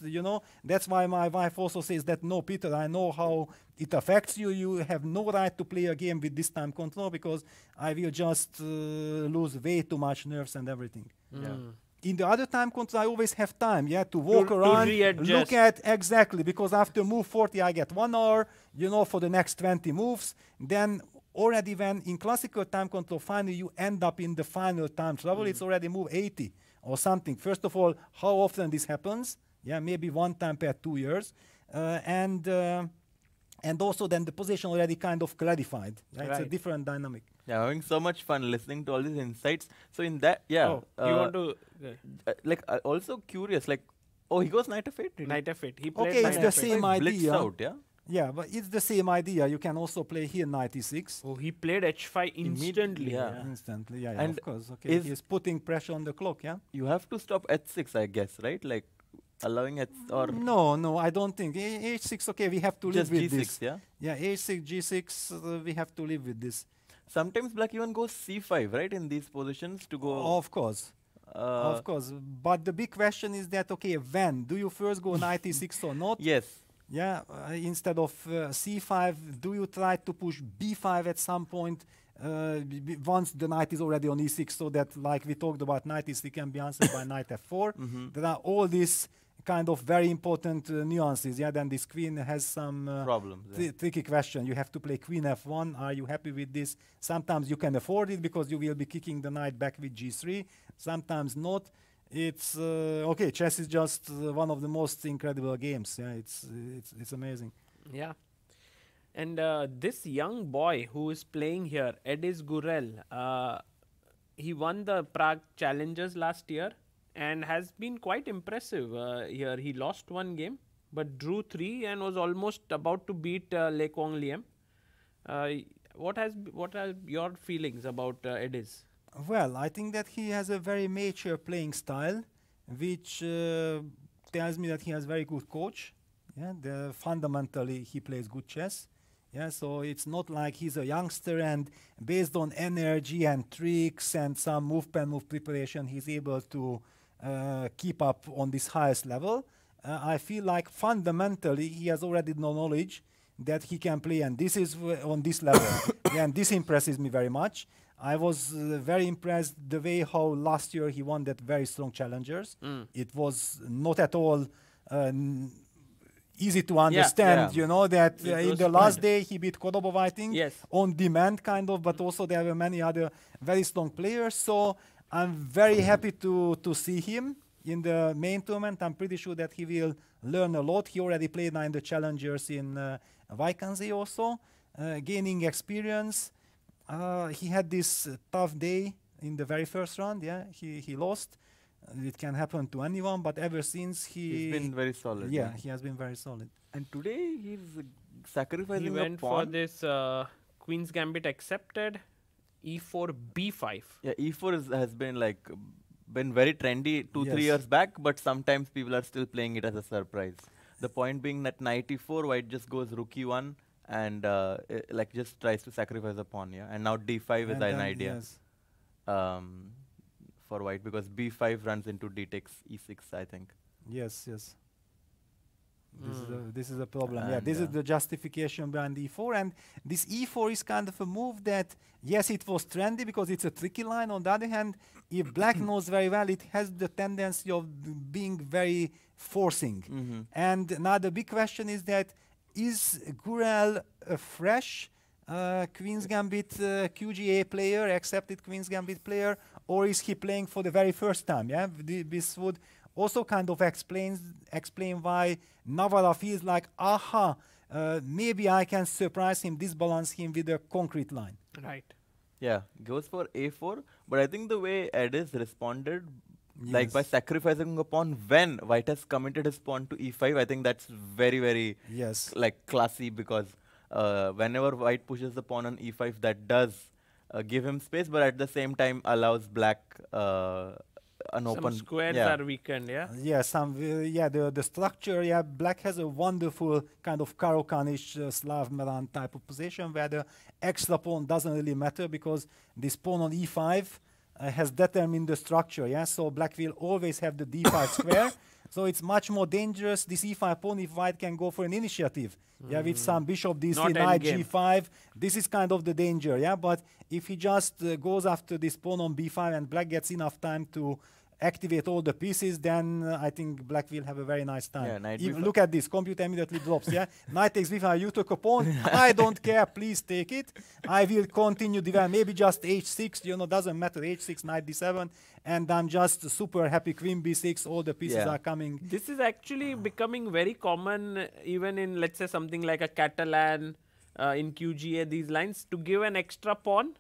that's why my wife also says that, no, Peter, I know how it affects you. You have no right to play a game with this time control because I will just lose way too much nerves and everything. In the other time control, I always have time, to walk around, look at, exactly, because after move 40, I get 1 hour, for the next 20 moves. Then already when in classical time control, finally you end up in the final time travel, it's already move 80 or something. First of all, how often this happens? Maybe 1 time per 2 years. And also then the position already kind of clarified. It's a different dynamic. Yeah, having so much fun listening to all these insights. So in that, you want to... also curious, he goes Knight of 8? Knight of 8. He played Okay, it's the same idea. Out, yeah, but it's the same idea. You can also play here Knight e6. Oh, he played h5 instantly. Instantly, and of course. Okay, he's putting pressure on the clock, You have to stop h6, I guess, right? Allowing it or... No, I don't think. h6, okay, we have to live with G6, this. Yeah, h6, g6, we have to live with this. Sometimes black even goes c5, right, in these positions to go... Of course. Of course. But the big question is that, okay, when? Do you first go knight e6 or not? Yes. Yeah, instead of c5, do you try to push b5 at some point once the knight is already on e6, so that, like we talked about, knight e6 can be answered by knight f4. There are all these kind of very important nuances. Then this queen has some problems. Tricky question. You have to play queen f1. Are you happy with this? Sometimes you can afford it because you will be kicking the knight back with g3. Sometimes not. It's okay. Chess is just one of the most incredible games. It's amazing. Yeah. And this young boy who is playing here, Edis Gurel, he won the Prague Challengers last year and has been quite impressive here. He lost 1 game but drew 3 and was almost about to beat Leko Liem. What are your feelings about Edis? Well, I think that he has a very mature playing style, which tells me that he has very good coach. Fundamentally, he plays good chess. So it's not like he's a youngster and based on energy and tricks and some move preparation, he's able to keep up on this highest level. I feel like fundamentally he has already the knowledge that he can play, and this is on this level. And this impresses me very much. I was very impressed the way how last year he won that very strong challengers. It was not at all easy to understand, that in the last day he beat Kodobov, I think, on demand kind of, but also there were many other very strong players. So I'm very happy to see him in the main tournament. I'm pretty sure that he will learn a lot. He already played now in the challengers in Vaikanzi also, gaining experience. He had this tough day in the very first round. He lost. It can happen to anyone, but ever since he's been very solid. He has been very solid. And today he's sacrificing. He went for this Queen's Gambit accepted, e4, b5. Yeah, e4 has been been very trendy 2-3 years back, but sometimes people are still playing it as a surprise. The point being that knight e4, white just goes rook e1 and just tries to sacrifice a pawn. And now d5 is an idea for white, because b5 runs into d takes e6, I think. Yes. This is a problem. This is the justification behind e4, and this e4 is kind of a move that, yes, it was trendy because it's a tricky line. On the other hand, if black knows very well, it has the tendency of being very forcing. And now the big question is that, is Gurel a fresh Queen's Gambit QGA player, accepted Queen's Gambit player, or is he playing for the very first time? This would also kind of explain why Navarra feels like, maybe I can surprise him, disbalance him with a concrete line. Right. Yeah, goes for a4, but I think the way Edis responded, by sacrificing a pawn when white has committed his pawn to e5, I think that's very, very classy, because whenever white pushes the pawn on e5, that does give him space, but at the same time allows black an Some open. squares Yeah. are weakened, yeah? The structure, black has a wonderful kind of Caro-Kann-ish Slav Meran type of position where the extra pawn doesn't really matter because this pawn on e5 has determined the structure, so black will always have the d5 square, so it's much more dangerous, this e5 pawn, if white can go for an initiative, with some bishop d3, Not knight endgame. g5, this is kind of the danger, but if he just goes after this pawn on b5 and black gets enough time to activate all the pieces, then I think black will have a very nice time. Yeah, knight Even b5. look at this, computer immediately drops, Knight takes b5, you took a pawn, I don't care, please take it. I will continue develop, maybe just h6, doesn't matter, h6, knight d7, and I'm just super happy, queen b6, all the pieces are coming. This is actually becoming very common even in, let's say, something like a Catalan, in QGA, these lines, to give an extra pawn.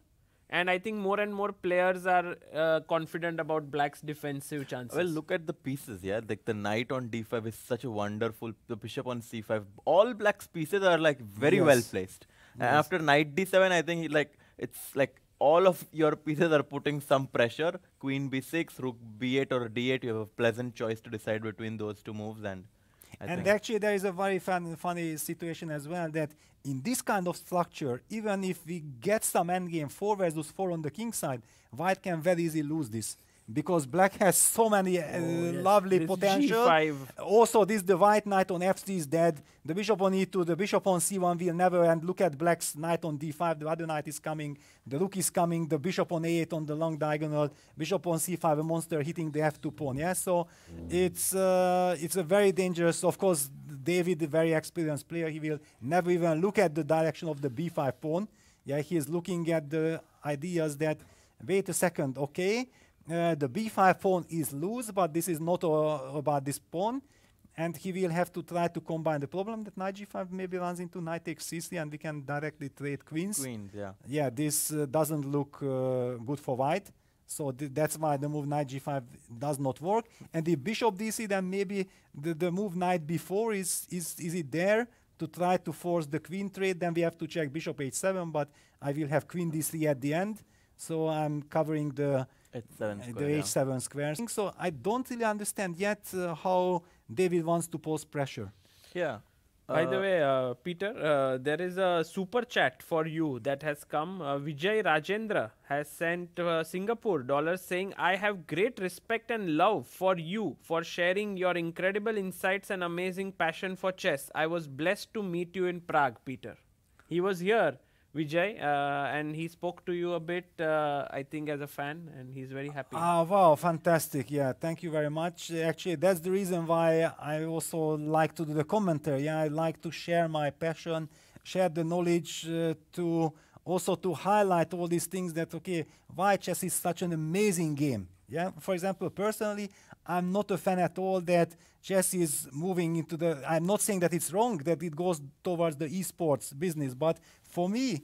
And I think more and more players are confident about black's defensive chances. Well, look at the pieces, like the knight on d5 is such a wonderful, the bishop on c5. All black's pieces are like very well placed. And after knight d7, I think it's like all of your pieces are putting some pressure. Queen b6, rook b8 or d8, you have a pleasant choice to decide between those two moves. And actually there is a very funny situation as well, that in this kind of structure, even if we get some endgame 4 versus 4 on the king side, white can very easily lose this. Because black has so many lovely This potential. G5. Also, the white knight on f3 is dead. The bishop on e2, the bishop on c1 will never end. Look at black's knight on d5. The other knight is coming. The rook is coming. The bishop on a8 on the long diagonal. Bishop on c5, a monster hitting the f2 pawn. So it's a very dangerous. Of course, David, a very experienced player, he will never even look at the direction of the b5 pawn. He is looking at the ideas that, wait a second, okay. The b5 pawn is loose, but this is not about this pawn, and he will have to try to combine the problem that knight g5 maybe runs into knight takes c3, and we can directly trade queens. This doesn't look good for white, so that's why the move knight g5 does not work. And the bishop dc, then maybe the move knight b4 is it there to try to force the queen trade? Then we have to check bishop h7, but I will have queen d3 at the end, so I'm covering the h7 square. So I don't really understand yet how David wants to pose pressure. By the way, Peter, there is a super chat for you that has come. Vijay Rajendra has sent Singapore dollars saying, I have great respect and love for you for sharing your incredible insights and amazing passion for chess. I was blessed to meet you in Prague, Peter. He was here, Vijay, and he spoke to you a bit, I think, as a fan, and he's very happy. Wow, fantastic. Thank you very much. Actually, that's the reason why I also like to do the commentary. I like to share my passion, share the knowledge, to also to highlight all these things that, why chess is such an amazing game. For example, personally, I'm not a fan at all that chess is moving into I'm not saying that it's wrong that it goes towards the esports business, but for me,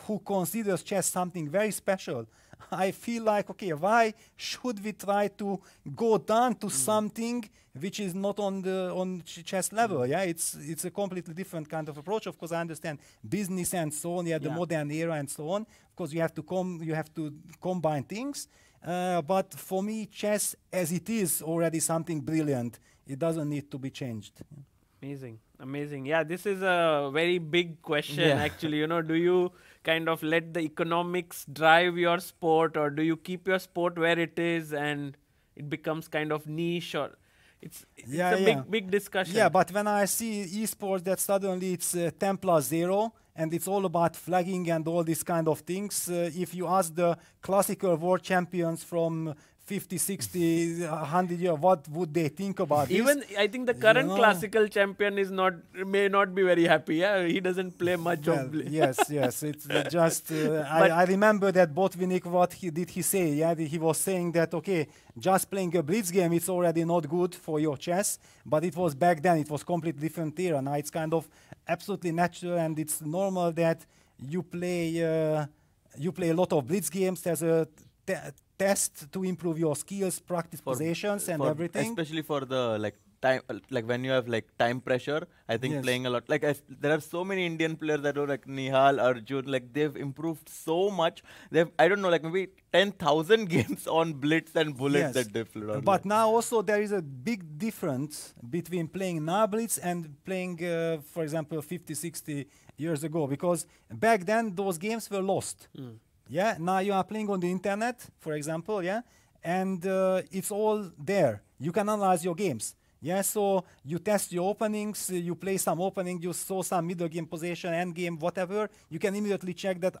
who considers chess something very special, I feel like, why should we try to go down to something which is not on chess level? It's a completely different kind of approach. Of course, I understand business and so on, the modern era and so on. Of course, you have to combine things. But for me, chess as it is already something brilliant. It doesn't need to be changed. Amazing. This is a very big question, actually. Do you kind of let the economics drive your sport, or do you keep your sport where it is and it becomes kind of niche? Or it's a big discussion. But when I see esports that suddenly it's 10 plus 0, and it's all about flagging and all these kind of things. If you ask the classical world champions from 50, 60, 100 years, what would they think about Even this? I think the current classical champion may not be very happy. He doesn't play much of Yes. It's just I remember that Botvinnik, what did he say? He was saying that just playing a blitz game, it's already not good for your chess. But it was back then. It was completely different era. Now it's kind of absolutely natural, and it's normal that you play a lot of blitz games. There's a test to improve your skills, practice positions and everything. Especially for the time, like when you have time pressure. I think playing a lot. There are so many Indian players that are like Nihal, Arjun. Like they've improved so much. I don't know, like maybe 10,000 games on Blitz and Bullets that they've played. But now also there is a big difference between playing now Blitz and playing, for example, 50, 60 years ago. Because back then those games were lost. Yeah, now you are playing on the internet, for example, and it's all there. You can analyze your games. Yeah, so you test your openings, you play some opening, you saw some middle game position, end game, whatever. You can immediately check that,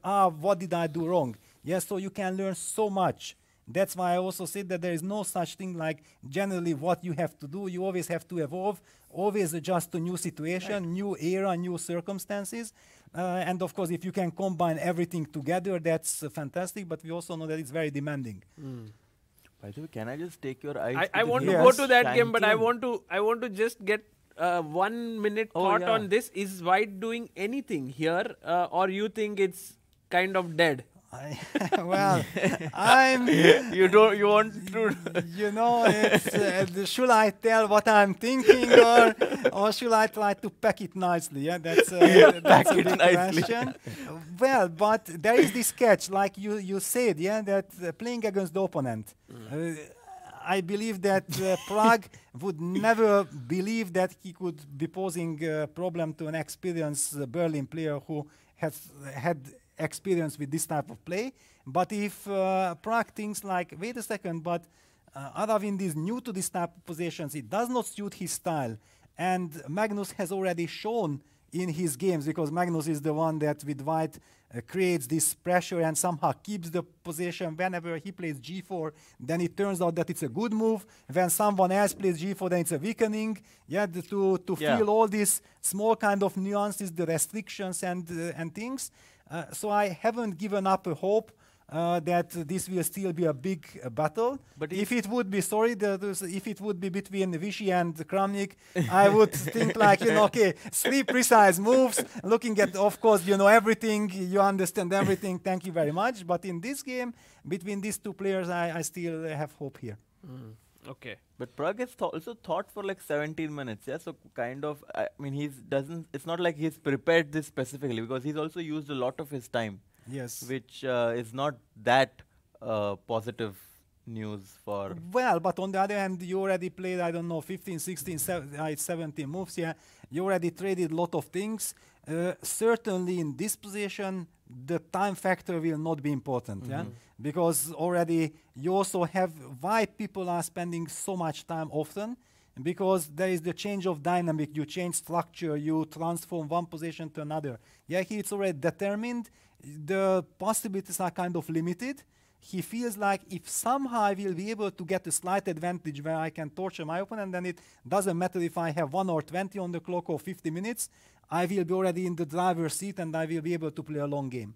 what did I do wrong? Yeah, so you can learn so much. That's why I also said that there is no such thing like generally what you have to do. You always have to evolve, always adjust to new situation, new era, new circumstances. And of course, if you can combine everything together, that's fantastic. But we also know that it's very demanding. By the way, can I just take your eyes? I want to go to that game, but I want to just get 1 minute thought on this. Is White doing anything here, or you think it's kind of dead? Well, You want to? You know, it's, should I tell what I'm thinking, or should I try to pack it nicely? Yeah, that's a big question. Well, but there is this catch, like you said, that playing against the opponent. I believe that Prague would never believe that he could be posing a problem to an experienced Berlin player who has had experience with this type of play. But if Prague thinks like, wait a second, but Aravind is new to this type of positions, it does not suit his style. And Magnus has already shown in his games, because Magnus is the one that with White creates this pressure and somehow keeps the position. Whenever he plays g4, then it turns out that it's a good move. When someone else plays g4, then it's a weakening. To feel all these small kind of nuances, the restrictions and things. So I haven't given up a hope that this will still be a big battle. But if it would be, if it would be between Vichy and Kramnik, I would think like, okay, 3 precise moves, looking at, of course, everything, you understand everything, thank you very much. But in this game, between these two players, I still have hope here. Okay. But Prague has also thought for like 17 minutes, so kind of, I mean, it's not like he's prepared this specifically, because he's also used a lot of his time. Yes. Which is not that positive news for... Well, but on the other hand, you already played, I don't know, 15, 16, 17 moves, You already traded a lot of things. Certainly in this position, the time factor will not be important, Because already you also have why people are spending so much time often, because there is the change of dynamic, you change structure, you transform one position to another. Here it's already determined. The possibilities are kind of limited. He feels like if somehow I will be able to get a slight advantage where I can torture my opponent, then it doesn't matter if I have 1 or 20 on the clock or 50 minutes, I will be already in the driver's seat and I will be able to play a long game.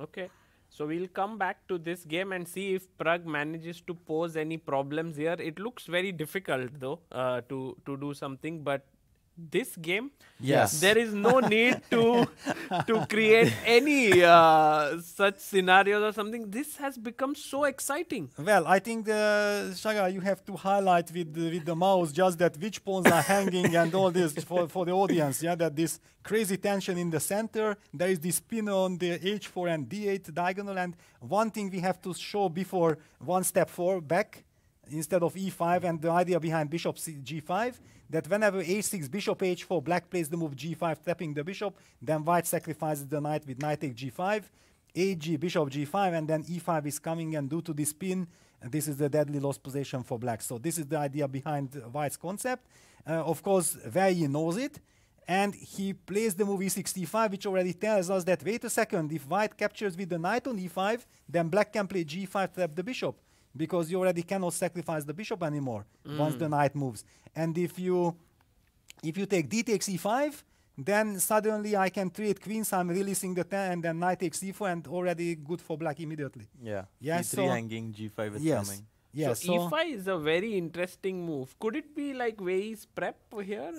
Okay. So we'll come back to this game and see if Prague manages to pose any problems here. It looks very difficult though to do something, but this game, there is no need to create any such scenarios or something. This has become so exciting. Well, I think, Sagar, you have to highlight with the mouse just that which pawns are hanging and all this for the audience, that this crazy tension in the center. There is this pin on the h4 and d8 diagonal, and one thing we have to show before one step back instead of e5, and the idea behind bishop g5, that whenever h6, bishop h4, black plays the move g5, tapping the bishop, then white sacrifices the knight with knight takes g5, hg, bishop g5, and then e5 is coming, and due to this pin, this is the deadly lost position for black. So this is the idea behind White's concept. Of course, Veyi knows it, and he plays the move e6, e5, which already tells us that, wait a second, if White captures with the knight on e5, then black can play g5 to tap the bishop, because you already cannot sacrifice the bishop anymore once the knight moves. And if you take d takes e5, then suddenly I can trade queens, I'm releasing the 10, and then knight takes e4, and already good for black immediately. c3 hanging, g5 is coming. So e5 is a very interesting move. Could it be like Wei's prep here?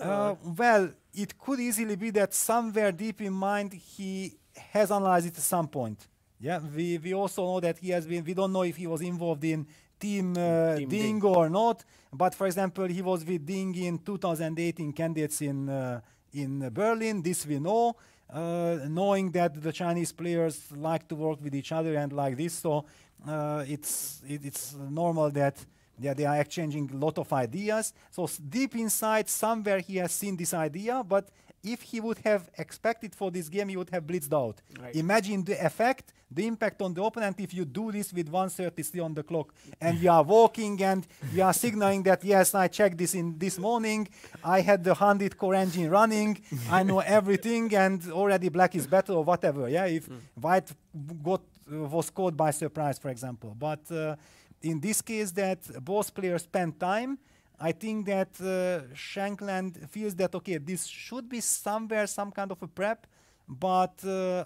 Well, it could easily be that somewhere deep in mind he has analyzed it at some point. Yeah, we also know that he has been. We don't know if he was involved in Team Team Ding Ding. or not. But for example, he was with Ding in 2018 candidates in Berlin. This we know, knowing that the Chinese players like to work with each other and like this. So it's normal that they are exchanging a lot of ideas. So deep inside, somewhere he has seen this idea, but if he would have expected for this game, he would have blitzed out. Right. Imagine the effect, the impact on the opponent if you do this with 1:33 on the clock and you are walking and you are signaling that, yes, I checked this in this morning, I had the 100 core engine running, I know everything, and already black is better or whatever. Yeah, if white was caught by surprise, for example. But in this case, that both players spend time, I think that Shankland feels that, okay, this should be somewhere, some kind of a prep, but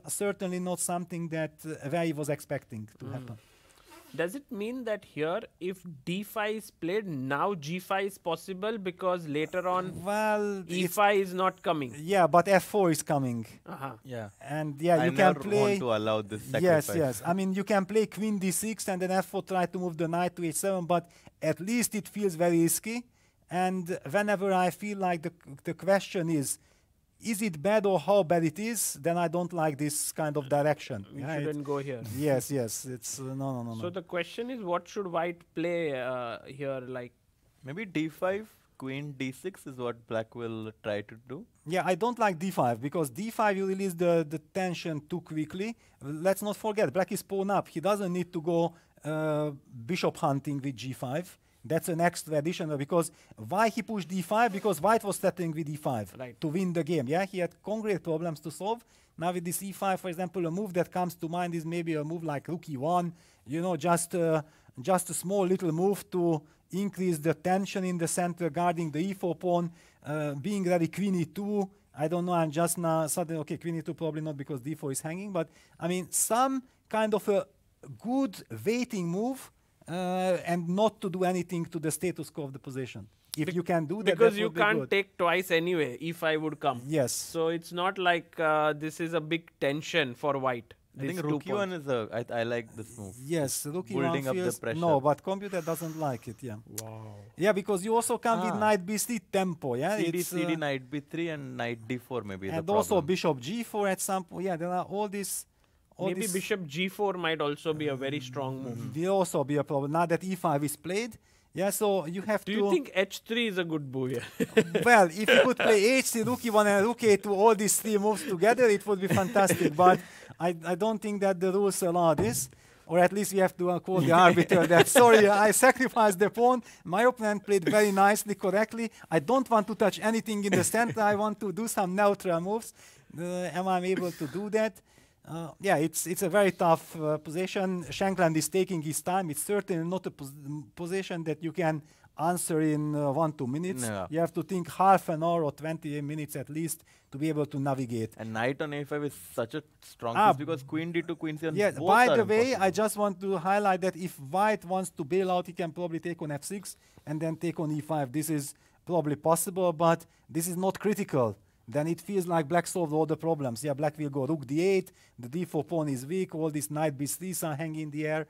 certainly not something that Rai was expecting to happen. Does it mean that here, if d5 is played, now g5 is possible because later on Well, e5 is not coming? yeah, but f4 is coming. Uh-huh. Yeah. And yeah, I you can never play. want to allow this Yes, sacrifice. yes. I mean, you can play queen d6 and then f4 try to move the knight to h7, but at least it feels very risky. And whenever I feel like the question is it bad or how bad it is, then I don't like this kind of direction. We Yeah, shouldn't go here. yes, yes. It's no. So the question is, what should white play here? Like, Maybe d5, queen d6 is what black will try to do. Yeah, I don't like d5 because d5 you release the tension too quickly. Let's not forget, black is pawn up. He doesn't need to go bishop hunting with g5. That's an extra additional, because why he pushed d5? Because white was threatening with e5 Right. to win the game. Yeah, he had concrete problems to solve. Now with this e5, for example, a move that comes to mind is maybe a move like rook e1. You know, just a small little move to increase the tension in the center, guarding the e4 pawn, being ready queen e2. I don't know, I'm just now suddenly, okay, queen e2 probably not because d4 is hanging, but I mean, some kind of a good waiting move, and not to do anything to the status quo of the position. If you can do that, because that you would be can't good. take twice anyway, e5 would come. Yes. So it's not like this is a big tension for white. I think These rook 2 points. e1 is I like this move. Yes, rook Building e1 up the feels pressure. no, but computer doesn't like it. Yeah. Wow. Yeah, because you also come with Ah. knight b3 tempo. Yeah, CD, it's, CD, knight b3 and knight d4 maybe is and the also problem. bishop g4 at some point. Yeah, there are all these. Maybe bishop g4 might also be a very strong move. Will also be a problem now that e5 is played. Yeah, so you have Do to. you think h3 is a good move here? Well, if you could play h3, rook e1 and rook a2, all these three moves together, it would be fantastic. But I don't think that the rules allow this. Or at least we have to call the arbiter that, sorry, I sacrificed the pawn. My opponent played very nicely, correctly. I don't want to touch anything in the center. I want to do some neutral moves. Am I able to do that? Yeah, it's a very tough position. Shankland is taking his time. It's certainly not a position that you can answer in 1-2 minutes. No. You have to think half an hour or 20 minutes at least to be able to navigate. And knight on a5 is such a strong Ah, piece because queen d2, queen c1 Yeah, both by are the way, impossible. I just want to highlight that if white wants to bail out, he can probably take on f6 and then take on e5. This is probably possible, but this is not critical. Then it feels like black solved all the problems. Yeah, black will go rook d8, the d4 pawn is weak, all these knight b3s are hanging in the air.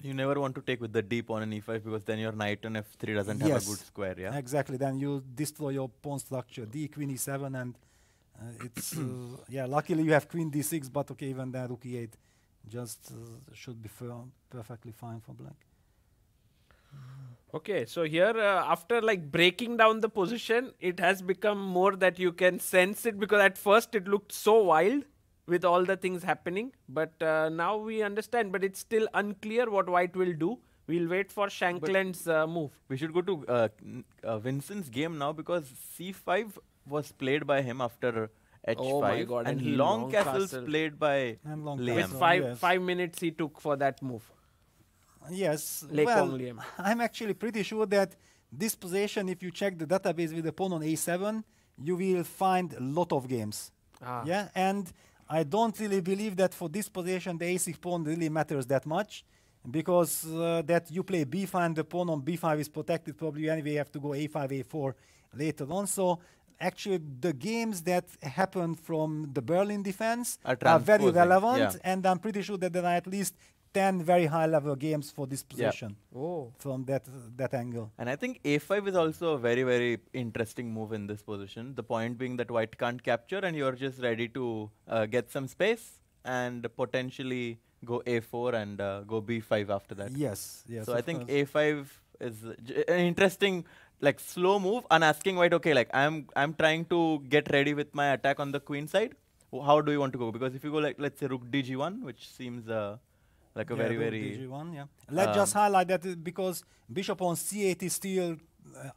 You never want to take with the d pawn and e5 because then your knight on f3 doesn't have Yes. a good square, yeah? Exactly, then you destroy your pawn structure. D, queen e7, and it's, yeah, luckily you have queen d6, but okay, even then rook e8 just should be perfectly fine for black. Okay, so here after like breaking down the position, it has become more that you can sense it, because at first it looked so wild with all the things happening, but now we understand, but it's still unclear what white will do. We'll wait for Shankland's move. We should go to Vincent's game now because c5 was played by him after h5 Oh my God, and and he long long castles castle. played by And long Liam. With castle. five yes. 5 minutes he took for that move. Yes, Leko well, Liam. I'm actually pretty sure that this position, if you check the database with the pawn on a7, you will find a lot of games. Ah. Yeah, and I don't really believe that for this position the a6 pawn really matters that much, because that you play b5 and the pawn on b5 is protected. Probably anyway you have to go a5, a4 later on. So actually the games that happen from the Berlin defense Are are very transposing, relevant, yeah. and I'm pretty sure that there are at least 10 very high-level games for this Yeah. position Oh. from that angle. And I think a5 is also a very, very interesting move in this position. The point being that white can't capture and you're just ready to get some space and potentially go a4 and go b5 after that. Yes, yes. So I of think course. a5 is an interesting, like, slow move and asking white, okay, like I'm trying to get ready with my attack on the queen side. How do you want to go? Because if you go like, let's say rook dg1, which seems like a very, rook very dg1, yeah. Let's just highlight that because bishop on c8 is still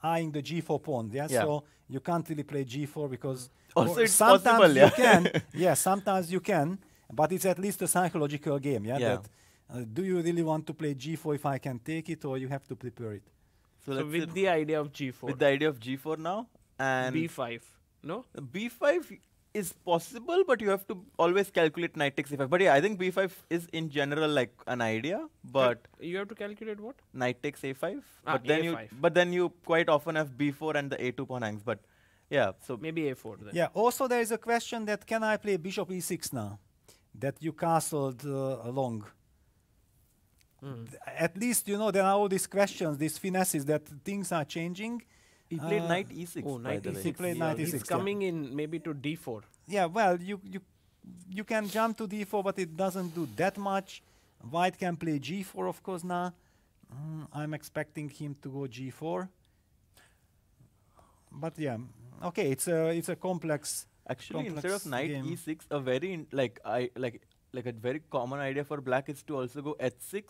eyeing the g4 pawn, yeah? Yeah. So you can't really play g4 because Also it's sometimes possible, you yeah. can, yeah, sometimes you can, but it's at least a psychological game, yeah? Yeah. That, do you really want to play g4 if I can take it, or you have to prepare it? So let's with say the idea of g4, with the idea of g4 now and b5, no? b5 is possible, but you have to always calculate knight takes a5. But yeah, I think b5 is in general like an idea, but You have to calculate what? knight takes a5. Ah, But then you quite often have b4 and the a2 pawn hangs. But yeah, so Maybe a4 then. Yeah, also there is a question that can I play bishop e6 now? That you castled along. At least, you know, there are all these questions, these finesses that things are changing. he played knight e6. Oh, by knight the way. e6. He played Yeah, knight he's e6, yeah. coming in maybe to d4. Yeah, well, you can jump to d4, but it doesn't do that much. White can play g4, of course, now. I'm expecting him to go g4. But yeah, okay, it's a complex. Actually, instead complex of knight game. e6, a very like a very common idea for black is to also go h6,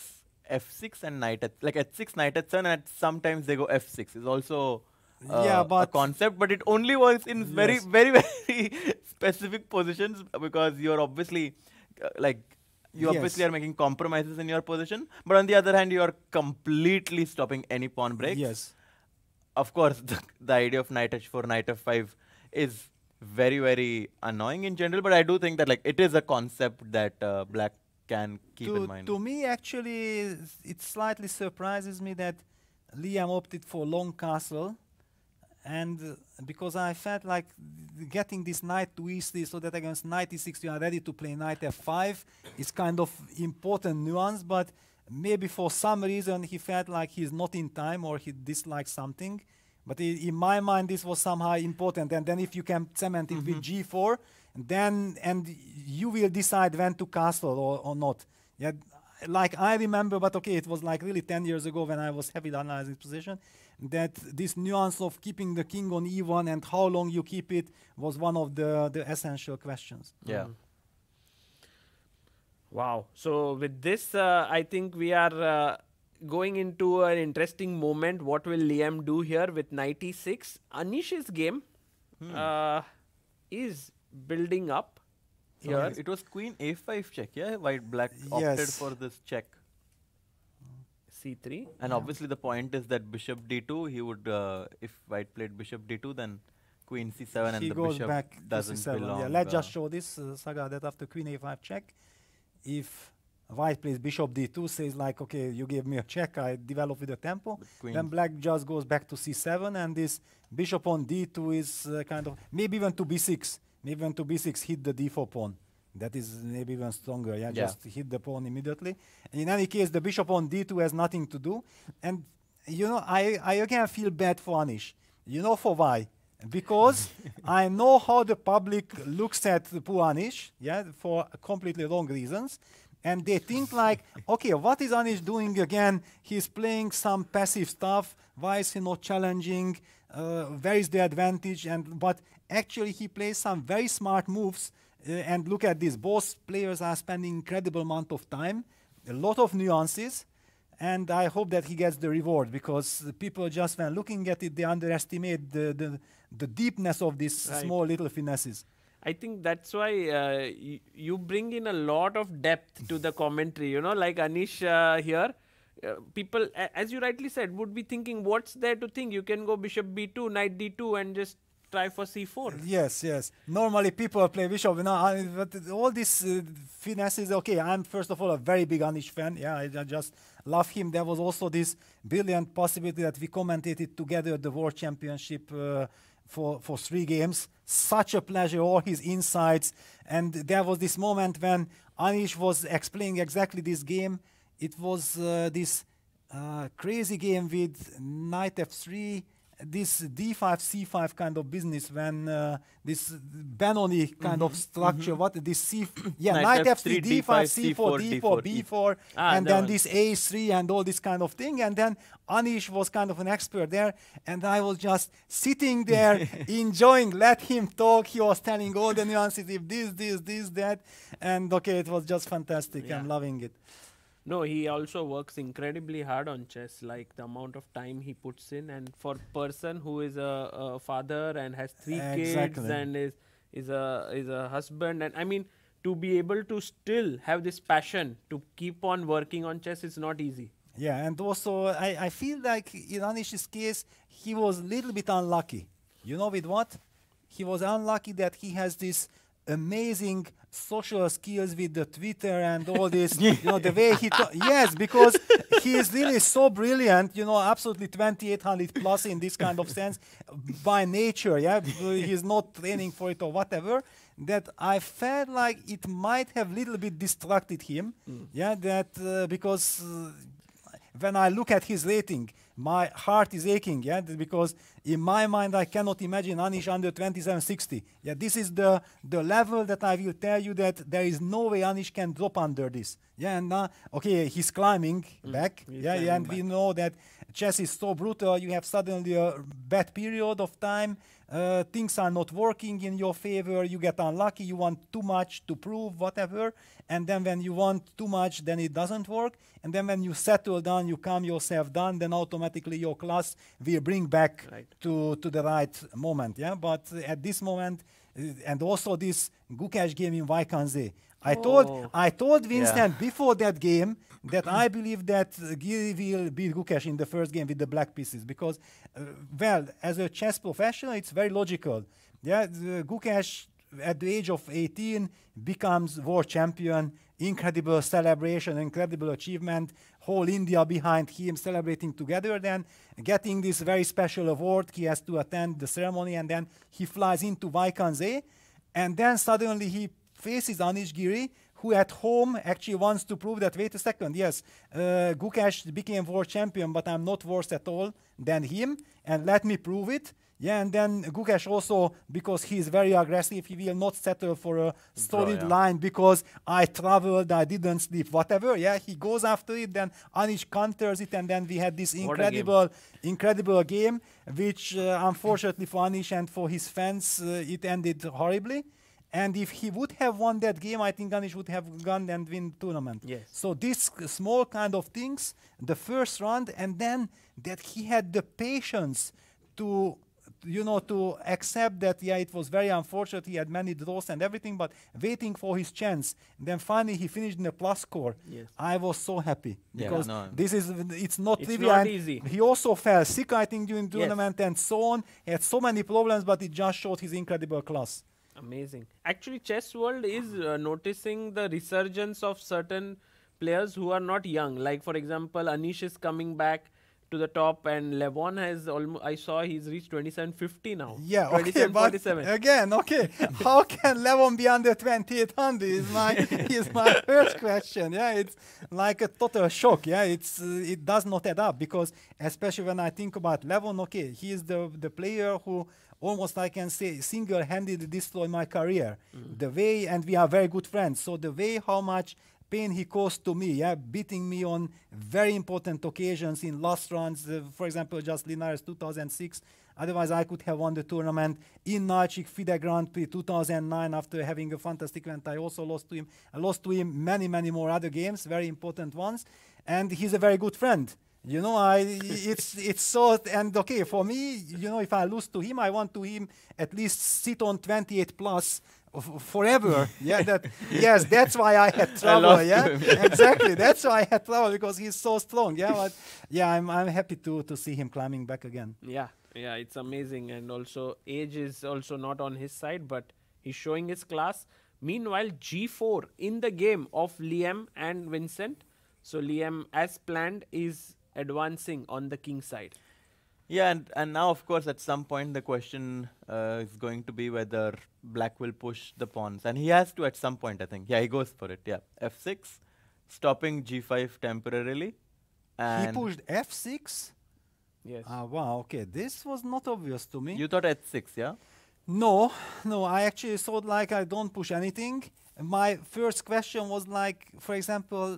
f6, and knight like h6, knight h7, and sometimes they go f6. Is also Yeah, a but concept, but it only works in very, Yes. very, very specific positions because you're obviously like you Yes. obviously are making compromises in your position, but on the other hand, you are completely stopping any pawn breaks. yes. Of course, the idea of knight h4, knight f5 is very, very annoying in general, but I do think that like it is a concept that black can keep in mind. To me, actually, it slightly surprises me that Liam opted for long castle, and because I felt like getting this knight to e3 so that against knight e6 you are ready to play knight f5 is kind of important nuance, but maybe for some reason he felt like he's not in time or he dislikes something. But in my mind, this was somehow important. And then if you can cement it with g4, then and you will decide when to castle or not. Yeah, like I remember, but okay, it was like really 10 years ago when I was heavily analyzing position, that this nuance of keeping the king on e1 and how long you keep it was one of the essential questions. Yeah. Wow. So with this, I think we are going into an interesting moment. What will Liam do here with knight e6? Anish's game is building up here. It was queen a5 check, yeah? White black opted Yes. for this check. c3. And obviously the point is that bishop d2, he would, if white played bishop d2, then queen c7 and He the goes bishop back to doesn't c7. belong. Yeah, let's just show this, Saga, that after queen a5 check, if white plays bishop d2, says like, okay, you gave me a check, I develop with the tempo, then black just goes back to c7, and this bishop on d2 is kind of, maybe even to b6, hit the d4 pawn. That is maybe even stronger, yeah, just hit the pawn immediately. And in any case, the bishop on d2 has nothing to do. And, you know, I again feel bad for Anish. You know for why? Because I know how the public looks at poor Anish, yeah, for completely wrong reasons. And they think like, okay, what is Anish doing again? He's playing some passive stuff. Why is he not challenging? Where is the advantage? But actually, he plays some very smart moves. And look at this. Both players are spending incredible amount of time, a lot of nuances. And I hope that he gets the reward, because the people just when looking at it, they underestimate the deepness of these small little finesses. I think that's why you bring in a lot of depth to the commentary, you know, like Anish here. People, as you rightly said, would be thinking, what's there to think? You can go bishop b2, knight d2 and just try for c4. Yes, yes. Normally people play bishop. You know, but all these finesses, okay, I'm first of all a very big Anish fan. Yeah, I just love him. There was also this brilliant possibility that we commentated together the World Championship for 3 games. Such a pleasure, all his insights. And there was this moment when Anish was explaining exactly this game. It was this crazy game with knight f3, this d5 c5 kind of business, when this Benoni kind of structure, what this c, knight f3 d5 c4 d4 b4, and then this a3 and all this kind of thing. And then Anish was kind of an expert there, and I was just sitting there enjoying, let him talk. He was telling all the nuances, if this that, and okay, it was just fantastic. I'm loving it. No, he also works incredibly hard on chess, like the amount of time he puts in. And for person who is a father and has 3 kids and is a husband, and I mean, to be able to still have this passion to keep on working on chess is not easy. Yeah, and also I feel like in Anish's case, he was a little bit unlucky. You know with what? He was unlucky that he has this amazing social skills with the Twitter and all this, you know, the way he yes, because he is really so brilliant, you know, absolutely 2800 plus in this kind of sense by nature, yeah, he's not training for it or whatever, that I felt like it might have little bit distracted him, yeah, that because when I look at his rating, my heart is aching, yeah, because in my mind I cannot imagine Anish under 2760. Yeah, this is the level that I will tell you that there is no way Anish can drop under this. Yeah, and okay, he's climbing back. Yeah, and we know that chess is so brutal. You have suddenly a bad period of time. Things are not working in your favor. You get unlucky. You want too much to prove, whatever. And then when you want too much, then it doesn't work. And then when you settle down, you calm yourself down, then automatically your class will bring back to the right moment. Yeah, but at this moment, and also this Gukesh game in Vaikanze, I told Vincent before that game that I believe that Giri will beat Gukesh in the first game with the black pieces, because, well, as a chess professional, it's very logical. Yeah, Gukesh at the age of 18 becomes world champion, incredible celebration, incredible achievement, whole India behind him celebrating together, then getting this very special award. He has to attend the ceremony, and then he flies into Vaikanze, and then suddenly he faces Anish Giri, who at home actually wants to prove that, wait a second, yes, Gukesh became world champion, but I'm not worse at all than him, and let me prove it. Yeah, and then Gukesh also, because he's very aggressive, he will not settle for a solid line because I traveled, I didn't sleep, whatever. Yeah, he goes after it, then Anish counters it, and then we had this incredible game, which unfortunately for Anish and for his fans, it ended horribly. And if he would have won that game, I think Anish would have gone and win the tournament. Yes. So this small kind of things, the first round, and then that he had the patience to, you know, to accept that, yeah, it was very unfortunate, he had many draws and everything, but waiting for his chance. And then finally he finished in a plus score. Yes. I was so happy, because it's not it's trivial. not easy. He also fell sick, I think, during the tournament and so on. He had so many problems, but it just showed his incredible class. Amazing. Actually, chess world is noticing the resurgence of certain players who are not young. Like, for example, Anish is coming back to the top, and Levon has almost, I saw he's reached 2750 now. Yeah, okay, but again, okay, how can Levon be under 2800 is my first question. Yeah, it's like a total shock. Yeah, it does not add up, because especially when I think about Levon, okay, he is the player who almost, I can say, single-handedly destroyed my career. The way, and we are very good friends, so the way how much pain he caused to me, yeah, beating me on very important occasions in last rounds, for example, just Linares 2006. Otherwise, I could have won the tournament. In Nalchik FIDE Grand Prix 2009, after having a fantastic event, I also lost to him. I lost to him many more other games, very important ones. And he's a very good friend. You know, it's so, and okay, for me, you know, if I lose to him, I want to him at least sit on 28 plus forever. Yeah, yes, that's why I had trouble. Yeah, exactly. That's why I had trouble, because he's so strong. Yeah, but yeah, I'm happy to see him climbing back again. Yeah, it's amazing, and also age is also not on his side, but he's showing his class. Meanwhile, G4 in the game of Liam and Vincent. So Liam, as planned, is advancing on the king side. Yeah, and now of course at some point the question is going to be whether black will push the pawns, and he has to at some point, I think. Yeah, he goes for it. Yeah, f6, stopping g5 temporarily, He and pushed f6. Yes. Wow. Okay, this was not obvious to me. you thought h6, yeah? No, no. I actually thought like I don't push anything. My first question was like, for example,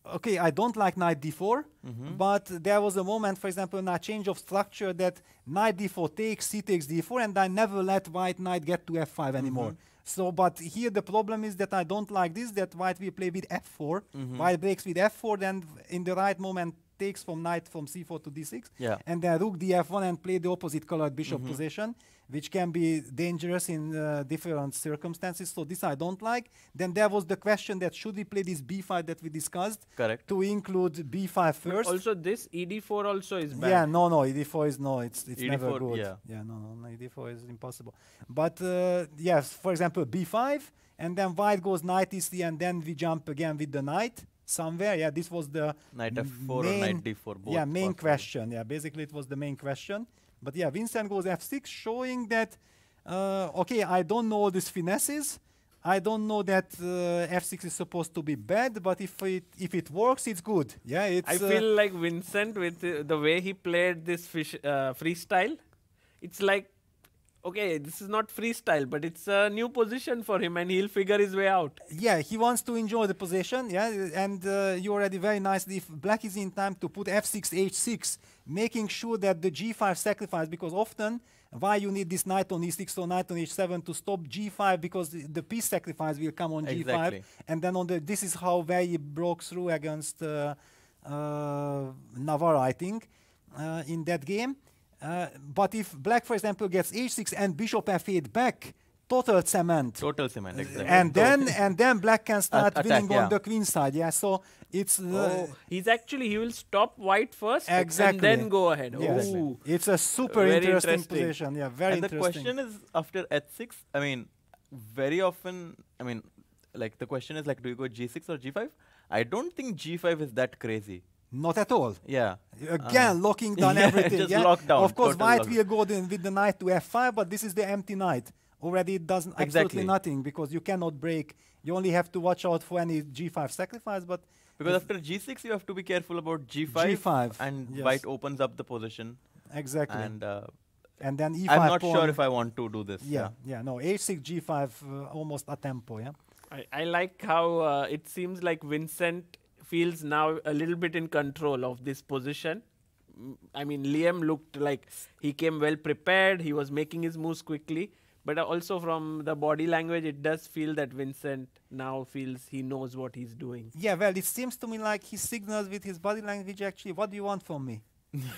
okay, I don't like knight d4, but there was a moment, for example, in a change of structure that knight d4 takes, c takes d4, and I never let white knight get to f5 anymore. So, but here the problem is that I don't like this, that white will play with f4, white breaks with f4, then in the right moment takes from knight from c4 to d6, Yeah. and then rook df1 and play the opposite colored bishop position, which can be dangerous in different circumstances. So this I don't like. Then there was the question that should we play this b5 that we discussed, Correct. to include b5 first. Also, this ed4 also is bad. Yeah, no, ed4 is no, it's never ED4, good. yeah. No, ed4 is impossible. But yes, for example, b5, and then white goes knight e3, and then we jump again with the knight somewhere. Yeah, this was the Knight f4 or main, knight d4, both yeah, main possible. question. Yeah, basically it was the main question. But yeah, Vincent goes f6, showing that okay, I don't know all these finesses. I don't know that f6 is supposed to be bad, but if it works, it's good. Yeah, it's. I feel like Vincent with the way he played this freestyle. It's like, okay, this is not freestyle, but it's a new position for him, and he'll figure his way out. Yeah, he wants to enjoy the position. Yeah, and you already very nicely. If black is in time to put f6, h6, making sure that the g5 sacrifice, because often why you need this knight on e6 or knight on h7 to stop g5, because the piece sacrifice will come on Exactly. g5, and then on the this is how he broke through against Navarro, I think, in that game. But if black, for example, gets h6 and bishop f8 back, total cement. Total cement, exactly. And then black can start Attack, winning yeah. on the queen side. Yeah, so it's He will stop white first exactly. and then go ahead. Yes. Ooh. It's a super Very interesting interesting. position. Yeah, very And the interesting. question is, after h6, I mean, very often, I mean, like the question is like, do you go g6 or g5? I don't think g5 is that crazy. Not at all. Yeah. Again, locking down yeah, everything. just yeah? lock down, Of course, total white lock. will go then with the knight to f5, but this is the empty knight. Already it does absolutely Exactly. nothing, because you cannot break. You only have to watch out for any g5 sacrifice, but Because after g6, you have to be careful about g5. G5, And yes. white opens up the position. exactly. And then e5 I'm not pawn. sure if I want to do this. Yeah, no, h6, g5, almost a tempo, yeah. I like how it seems like Vincent feels now a little bit in control of this position. I mean, Liam looked like he came well prepared. He was making his moves quickly. But also from the body language, it does feel that Vincent now feels he knows what he's doing. Yeah, well, it seems to me like he signals with his body language actually, what do you want from me?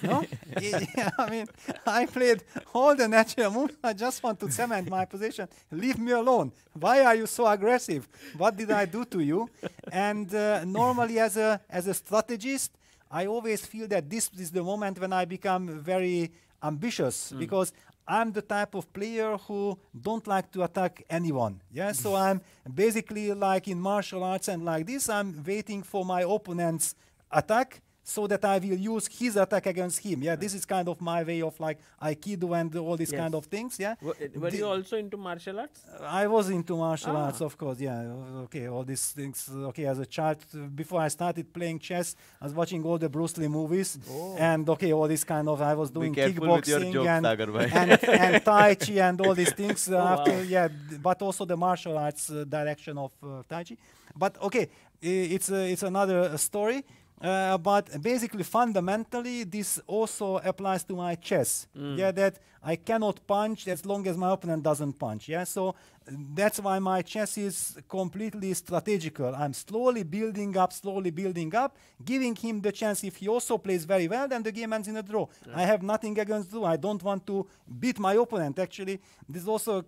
No? Yeah, I mean, I played all the natural moves. I just want to cement my position. Leave me alone. Why are you so aggressive? What did I do to you? And normally as a strategist, I always feel that this is the moment when I become very ambitious, because I'm the type of player who don't like to attack anyone. Yeah, so I'm basically like in martial arts and like this, I'm waiting for my opponent's attack so that I will use his attack against him. Yeah, this is kind of my way of like Aikido and all these Yes. kind of things. Yeah, Were you also into martial arts? I was into martial arts, of course. Yeah, okay, all these things. Okay, as a child, before I started playing chess, I was watching all the Bruce Lee movies, and okay, all this kind of. I was doing Be careful with your kickboxing jokes, and, Sagar bhai. and Tai Chi and all these things. After, wow. yeah, but also the martial arts direction of Tai Chi. But okay, it's another story. But basically, fundamentally, this also applies to my chess. Yeah, that I cannot punch as long as my opponent doesn't punch. Yeah, so that's why my chess is completely strategical. I'm slowly building up, giving him the chance. If he also plays very well, then the game ends in a draw. I have nothing against draw. I don't want to beat my opponent. Actually, this is also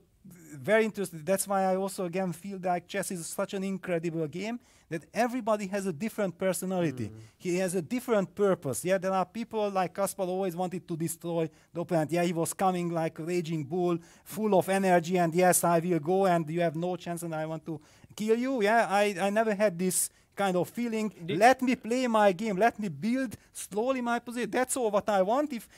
very interesting. That's why I also again feel that chess is such an incredible game, that everybody has a different personality. He has a different purpose. Yeah, there are people like Kaspar always wanted to destroy the opponent. Yeah, he was coming like a raging bull, full of energy, and yes, I will go, and you have no chance, and I want to kill you. Yeah, I never had this kind of feeling. Let me play my game. Let me build slowly my position. That's all what I want. If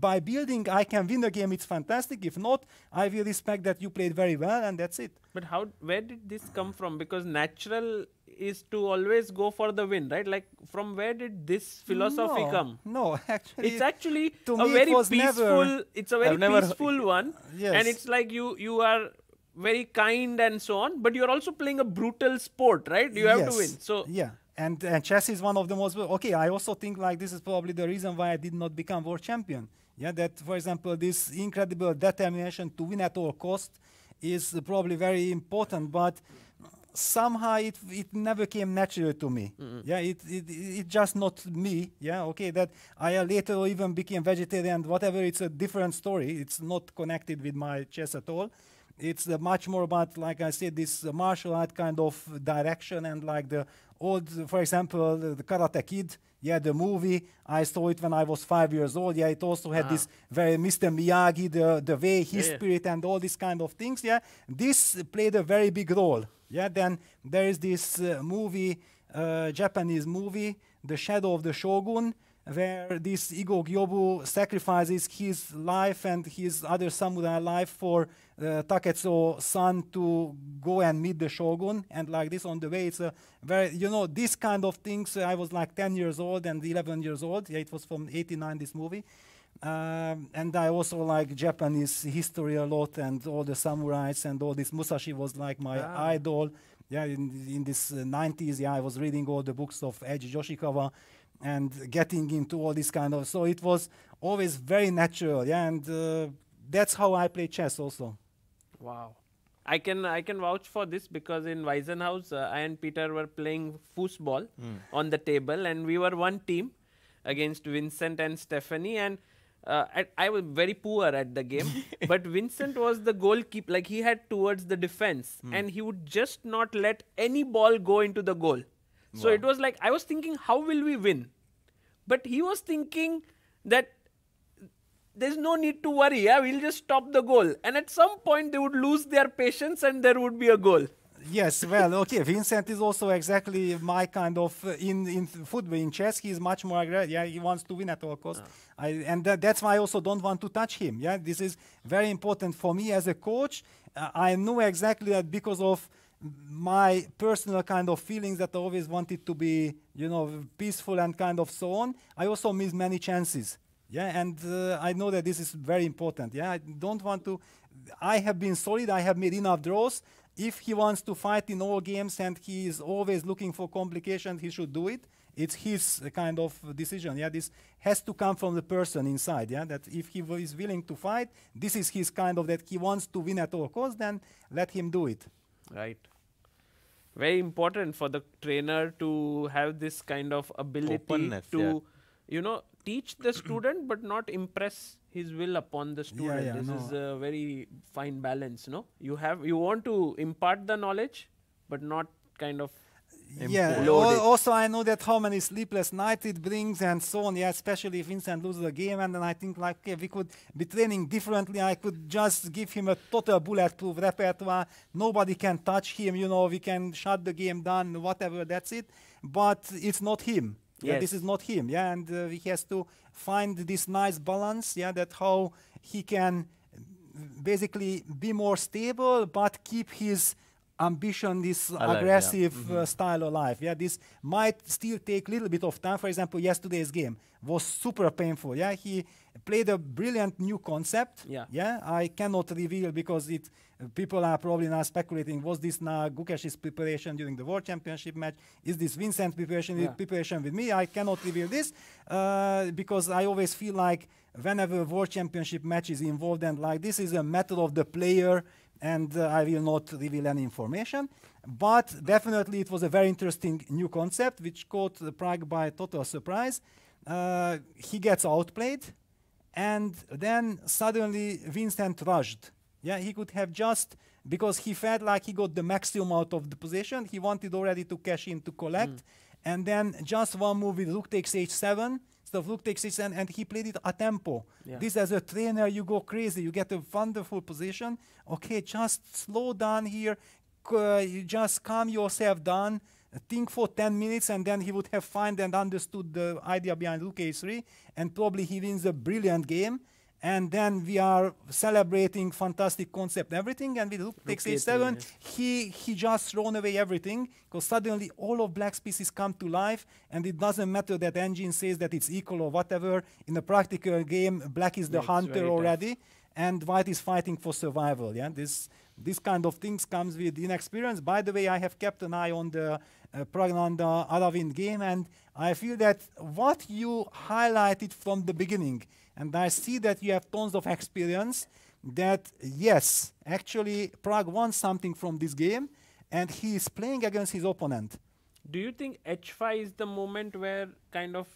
by building I can win the game, it's fantastic. If not, I will respect that you played very well, and that's it. But where did this come from? Because natural is to always go for the win, right? Like, from where did this philosophy come? No, actually, It's actually to a me very it was peaceful. It's a very never peaceful one, Yes. and it's like you are very kind and so on. But you're also playing a brutal sport, right? You have to win. So yeah, and chess is one of the most. Okay, I also think like this is probably the reason why I did not become world champion. Yeah, that for example, this incredible determination to win at all cost is probably very important, but somehow it never came natural to me. Yeah, it just not me. Yeah, okay, that I later even became vegetarian, whatever. It's a different story. It's not connected with my chess at all. It's much more about, like I said, this martial art kind of direction, and like the old, for example, the Karate Kid. Yeah, the movie, I saw it when I was 5 years old. Yeah, it also had this very Mr. Miyagi, the way, his spirit, and all these kind of things. Yeah, this played a very big role. Yeah, then there is this movie, Japanese movie, The Shadow of the Shogun, where this Igo Gyobu sacrifices his life and his other samurai life for Taketsu's son to go and meet the shogun, and like this on the way. It's a very, this kind of things. I was like 10 years old and 11 years old. Yeah, it was from '89, this movie. And I also like Japanese history a lot, and all the samurais and all this. Musashi was like my idol. Yeah, in this 90s, yeah, I was reading all the books of Eiji Yoshikawa and getting into all this kind of. So it was always very natural. Yeah, and that's how I play chess also. wow, I can vouch for this, because in Waisenhaus, I and Peter were playing foosball on the table, and we were one team against Vincent and Stephanie, and I was very poor at the game, but Vincent was the goalkeeper. Like, he had towards the defense, and he would just not let any ball go into the goal. So it was like, I was thinking, how will we win? But he was thinking that there's no need to worry, yeah, we'll just stop the goal. And at some point, they would lose their patience and there would be a goal. Yes, well, okay, Vincent is also exactly my kind of, in football, in chess, he's much more aggressive. Yeah, he wants to win at all costs. And that's why I also don't want to touch him. Yeah, this is very important for me as a coach. I know exactly that because of my personal kind of feelings that I always wanted to be, peaceful and kind of so on. I also miss many chances. Yeah, and I know that this is very important. Yeah, I don't want to. I have been solid. I have made enough draws. If he wants to fight in all games and he is always looking for complications, he should do it. It's his kind of decision. Yeah, this has to come from the person inside. Yeah, that if he is willing to fight, this is his kind of, that he wants to win at all costs, then let him do it. Right. Very important for the trainer to have this kind of ability Openness, to, teach the student, but not impress his will upon the student. This is a very fine balance, no? You want to impart the knowledge, but not kind of. Yeah, also I know that how many sleepless nights it brings and so on. Yeah, especially if Vincent loses the game, and then I think like, okay, we could be training differently. I could just give him a total bulletproof repertoire. Nobody can touch him. We can shut the game down, whatever. That's it. But it's not him. Yes. Yeah, this is not him. Yeah, and he has to find this nice balance. Yeah, that how he can basically be more stable, but keep his ambition, this aggressive style of life. Yeah, this might still take a little bit of time. For example, yesterday's game was super painful. Yeah, he played a brilliant new concept. Yeah, I cannot reveal because people are probably now speculating, was this now Gukesh's preparation during the World Championship match? Is this Vincent's preparation with me? I cannot reveal this because I always feel like whenever World Championship match is involved, and like this is a matter of the player, and I will not reveal any information. But definitely it was a very interesting new concept which caught Prague by total surprise. He gets outplayed, and then suddenly Vincent rushed. Yeah, he could have just, because he felt like he got the maximum out of the position, he wanted already to cash in to collect, and then just one move with rook takes h7, so rook takes h7, and he played it a tempo. Yeah. This, as a trainer, you go crazy, you get a wonderful position. Okay, just slow down here, you just calm yourself down, think for 10 minutes, and then he would have found and understood the idea behind rook a3, and probably he wins a brilliant game. And then we are celebrating fantastic concept, everything, and with rook takes a7, he just thrown away everything, because suddenly all of black's pieces come to life, and it doesn't matter that engine says that it's equal or whatever. In a practical game, black is the hunter already, and white is fighting for survival. Yeah, this kind of things comes with inexperience. By the way, I have kept an eye on the Pragnanda Aravind game, and I feel that what you highlighted from the beginning, and I see that you have tons of experience, that yes, actually Prague wants something from this game, and he is playing against his opponent. Do you think h5 is the moment where kind of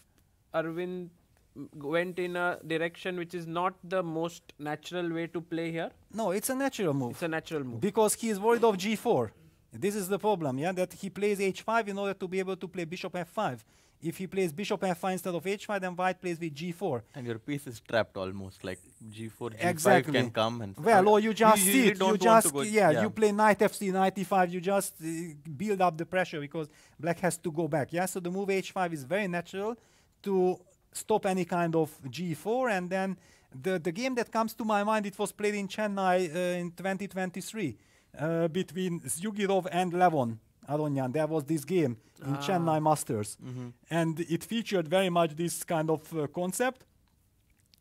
Arvind went in a direction which is not the most natural way to play here? No, it's a natural move. It's a natural move. Because he is worried of g4. This is the problem, yeah, that he plays h5 in order to be able to play bishop f5. If he plays bishop f5 instead of h5, then white plays with g4. And your piece is trapped almost, like g4, g5 exactly. can come. And well, or you just sit, you just, yeah, you play knight f3, knight e5, you just build up the pressure because black has to go back. Yeah, so the move h5 is very natural to stop any kind of g4, and then the game that comes to my mind, it was played in Chennai in 2023 between Zyugirov and Levon Aronyan. There was this game in Chennai Masters, and it featured very much this kind of concept.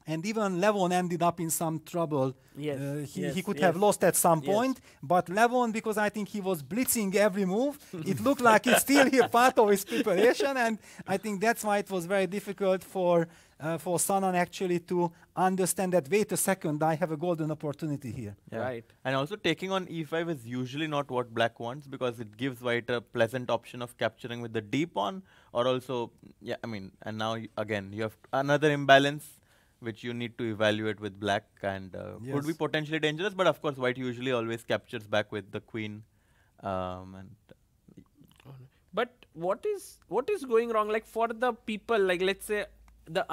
And even Levon ended up in some trouble. Yes, he could have lost at some point, but Levon, because I think he was blitzing every move, it looked like it's still here part of his preparation, and I think that's why it was very difficult for Sanan actually to understand that, wait a second, I have a golden opportunity here. Yeah. Right. And also taking on e5 is usually not what black wants, because it gives white a pleasant option of capturing with the d pawn, or also, yeah, I mean, and now again, you have another imbalance which you need to evaluate with black, and could be potentially dangerous, but of course white usually always captures back with the queen. But what is going wrong? Like for the people, like let's say the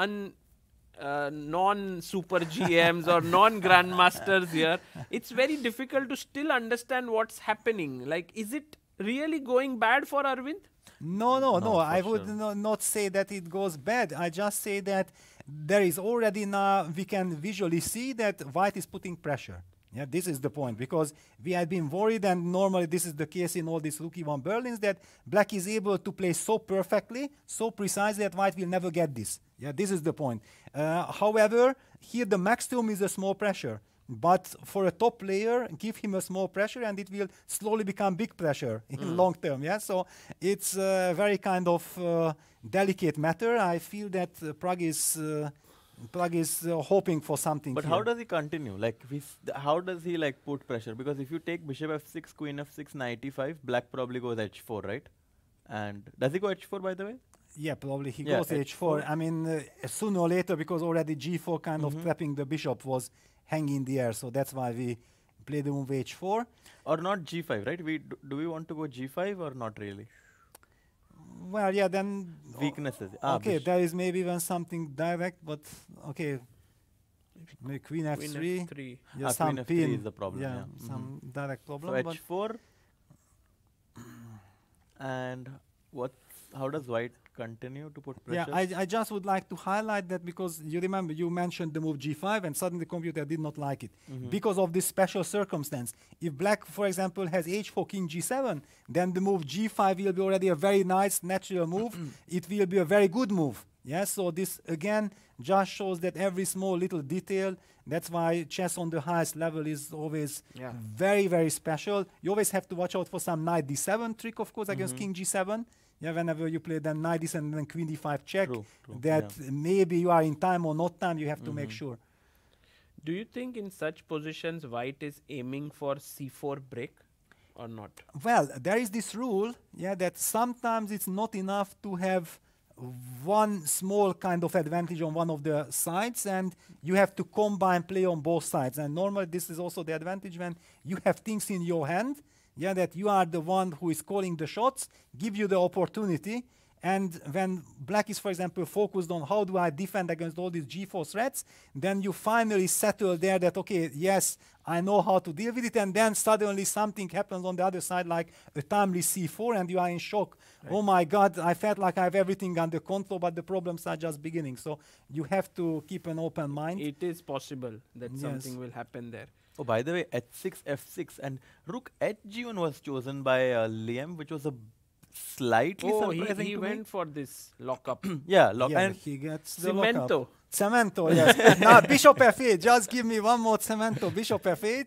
non-super GMs or non-grandmasters here, it's very difficult to still understand what's happening. Like, is it really going bad for Arvind? No. I would not say that it goes bad. I just say that there is already now, we can visually see that white is putting pressure. Yeah, this is the point, because we had been worried, and normally this is the case in all these rook e1 Berlins, that black is able to play so perfectly, so precisely, that white will never get this. Yeah, this is the point. However, here the maximum is a small pressure. But for a top player, give him a small pressure, and it will slowly become big pressure in long term. Yeah, so it's a very kind of delicate matter. I feel that Prague is hoping for something. But here. how does he continue? Like, how does he like put pressure? Because if you take bishop f6, queen f6, knight e5, black probably goes h4, right? And does he go h4, by the way? Yeah, probably he goes h4. I mean, sooner or later, because already g4 kind of trapping the bishop was hanging in the air, so that's why we play the move h4. Or not g5, right? Do we want to go g5 or not really? Well, yeah, then weaknesses. Okay, there is maybe even something direct, but okay. Maybe queen f3. F3. Yeah, queen f3 is the problem. Yeah, some direct problem. So h4. And how does white continue to put pressure? Yeah, I just would like to highlight that, because you remember you mentioned the move g5, and suddenly the computer did not like it because of this special circumstance. If black, for example, has h4, king g7, then the move g5 will be already a very nice natural move. It will be a very good move. Yeah, so this again just shows that every small little detail, that's why chess on the highest level is always very, very special. You always have to watch out for some knight d7 trick, of course, against king g7. Yeah, whenever you play then knight d7 and then queen d5 check, true, that maybe you are in time or not time, you have to make sure. Do you think in such positions white is aiming for c4 break or not? Well, there is this rule, yeah, that sometimes it's not enough to have one small kind of advantage on one of the sides, and you have to combine play on both sides. And normally this is also the advantage when you have things in your hand, yeah, that you are the one who is calling the shots, give you the opportunity, And when black is, for example, focused on how do I defend against all these g4 threats, then you finally settle there that, okay, yes, I know how to deal with it, and then suddenly something happens on the other side, like a timely c4, and you are in shock. Right. Oh my God, I felt like I have everything under control, but the problems are just beginning. So you have to keep an open mind. It is possible that something will happen there. Oh, by the way, h6, f6, and rook h1 was chosen by Liam, which was a slightly surprising. He went for this lockup. Yeah, and he gets the Cemento. Cemento, yes. Now bishop f8. Just give me one more cemento. Bishop f8.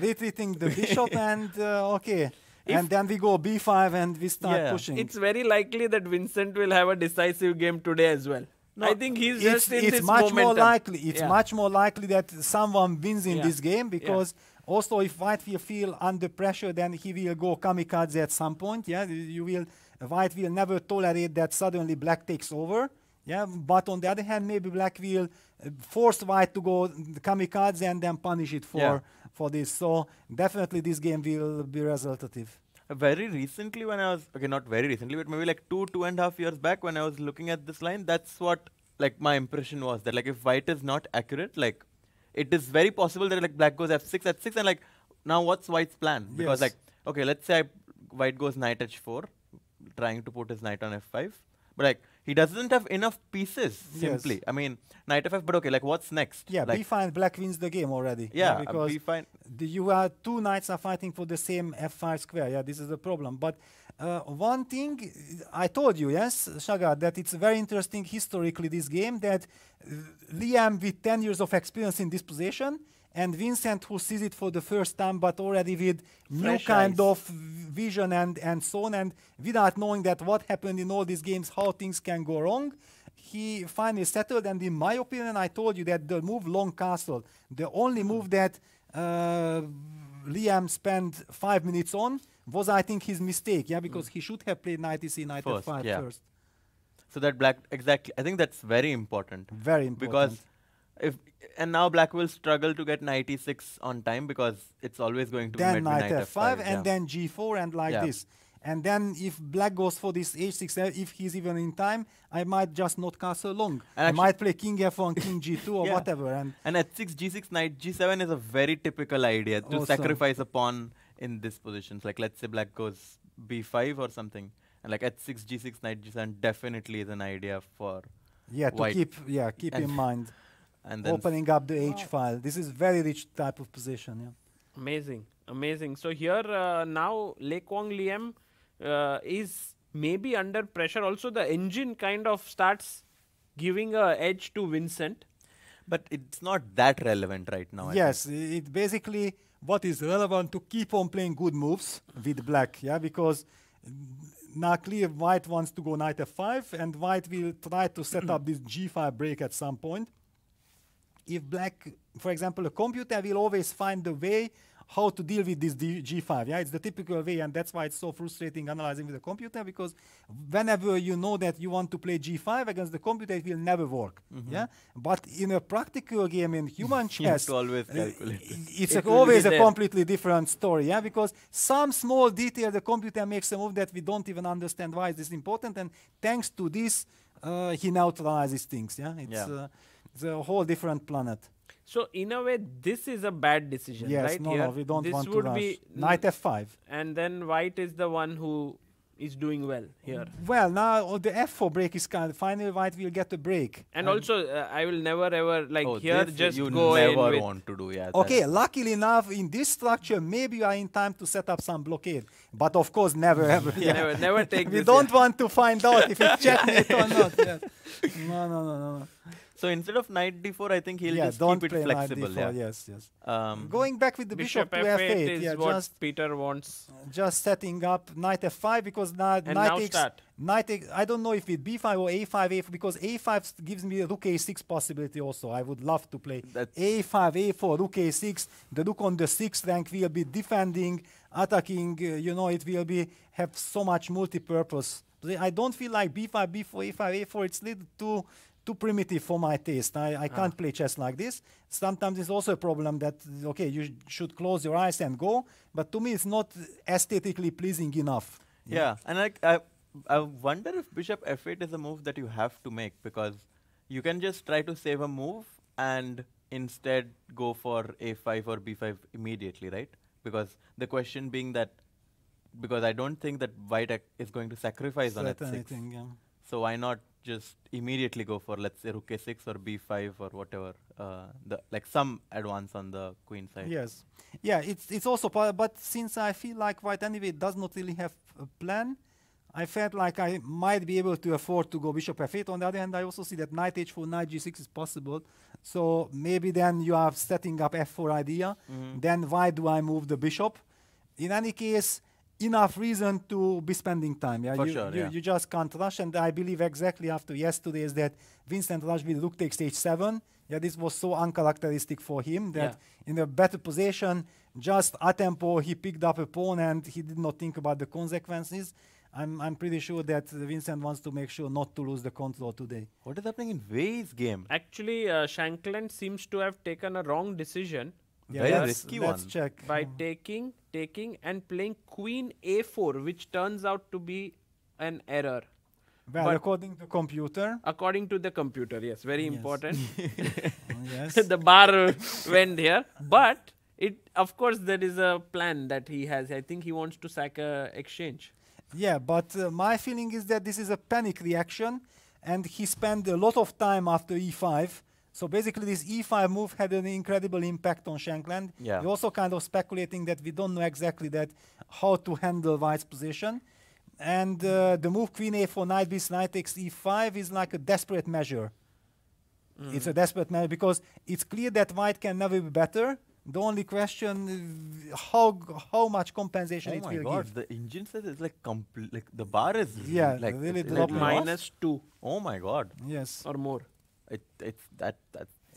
Retreating the bishop and okay. And then we go b5 and we start pushing. It's very likely that Vincent will have a decisive game today as well. No, I think he's just in this much momentum. More likely. It's much more likely that someone wins in this game because also if White will feel under pressure, then he will go kamikaze at some point. Yeah, White will never tolerate that suddenly Black takes over. Yeah, but on the other hand, maybe Black will force White to go kamikaze and then punish it for this. So definitely this game will be resultative. Very recently when I was, not very recently, but maybe like 2.5 years back when I was looking at this line, that's what like my impression was that like if White is not accurate, like it is very possible that like Black goes f6 at 6 and like now what's White's plan? Because like, okay, let's say White goes knight h4, trying to put his knight on f5, but like he doesn't have enough pieces simply. I mean, knight f5, but okay, like what's next? Yeah, like b5, Black wins the game already. Yeah, because b5. You are two knights are fighting for the same f5 square. Yeah, this is the problem. But one thing I told you, yes, Sagar, that it's very interesting historically this game that Liam with 10 years of experience in this position and Vincent who sees it for the first time but already with new kind of vision and so on, and without knowing that what happened in all these games, how things can go wrong, he finally settled. And in my opinion, I told you that the move long castle, the only move that Liam spent 5 minutes on was, I think, his mistake, because he should have played knight e3, knight f5 first. So that Black, exactly, I think that's very important. Very important. Because and now Black will struggle to get knight e6 on time because it's always going to then be met knight with f5 and then g4 and like this. And then if Black goes for this h6, if he's even in time, I might just not castle long. And I might play king f1, king g2 or whatever. And at 6, g6, knight g7 is a very typical idea to sacrifice a pawn in this position. Like let's say Black goes b5 or something. And like at 6, g6, knight g7 definitely is an idea for White. To keep in mind. And then opening up the h file. This is very rich type of position. Yeah. Amazing, amazing. So here now Leko Liam is maybe under pressure. Also, the engine kind of starts giving a edge to Vincent. But it's not that relevant right now. Yes, it basically what is relevant to keep on playing good moves with Black. Yeah, because now clear White wants to go knight f5 and White will try to set up this g5 break at some point. If Black, for example, a computer will always find the way how to deal with this g5. Yeah, it's the typical way, and that's why it's so frustrating analyzing with the computer, because whenever you know that you want to play g5 against the computer, it will never work. Yeah, but in a practical game in human chess, you have to always calculate it's always a completely different story. Yeah, because some small detail the computer makes a move that we don't even understand why is this important, and thanks to this, he neutralizes things. Yeah, it's a whole different planet. So in a way, this is a bad decision, right? No, we don't want to rush. Knight f5. And then White is the one who is doing well here. Well, now the f4 break is kind of finally White will get a break. And also, I will never ever here just you go never in with want to do. Yeah. Okay, luckily enough in this structure, maybe you are in time to set up some blockade. But of course, never ever. Never take. We don't want to find out if it's checkmate or not. Yes. No. So instead of knight d4, I think he'll just keep it flexible. D4, yes. Going back with the bishop to f8 is what Peter wants. Just setting up knight f5 because knight I don't know if it's b5 or a5, because a5 gives me a rook a6 possibility also. I would love to play a5, a4, rook a6. The rook on the 6th rank will be defending, attacking. It will be have so much multi-purpose. I don't feel like b5, b4, a5, a4. It's a little too primitive for my taste. I can't play chess like this. Sometimes it's also a problem that, okay, you should close your eyes and go, but to me it's not aesthetically pleasing enough. Yeah, and I wonder if bishop f8 is a move that you have to make, because you can just try to save a move and instead go for a5 or b5 immediately, right? Because the question being that, because I don't think that white is going to sacrifice on Threaten h6. anything, yeah. So why not just immediately go for, let's say, rook a6 or b5 or whatever, like some advance on the queen side. Yes. Yeah, it's also but since I feel like white anyway does not really have a plan, I felt like I might be able to afford to go bishop f8. On the other hand, I also see that knight h4, knight g6 is possible. So maybe then you are setting up f4 idea. Then why do I move the bishop? In any case, enough reason to be spending time. Yeah, you just can't rush. And I believe exactly after yesterday's that Vincent rushed with rook takes h7. Yeah, this was so uncharacteristic for him that in a better position, just a tempo, he picked up a pawn and he did not think about the consequences. I'm pretty sure that Vincent wants to make sure not to lose the control today. What is happening in Wei's game? Actually, Shankland seems to have taken a wrong decision. Yeah, Very let's risky let's one. check. By taking and playing queen a4, which turns out to be an error. Well, but according to computer. According to the computer, yes, very Yes. important. Yes. The bar went here. But, of course, there is a plan that he has. I think he wants to sack a exchange. Yeah, but my feeling is that this is a panic reaction, and he spent a lot of time after e5. So basically, this e5 move had an incredible impact on Shankland. Yeah. We're also kind of speculating that we don't know exactly that how to handle white's position. And the move queen a4, knight b, knight takes e5 is like a desperate measure. It's a desperate measure because it's clear that white can never be better. The only question, how much compensation it will give. Oh my god, the engine says it's like the bar is like really it's dropping off. -2 Oh my god. Yes. Oh. or more. It's that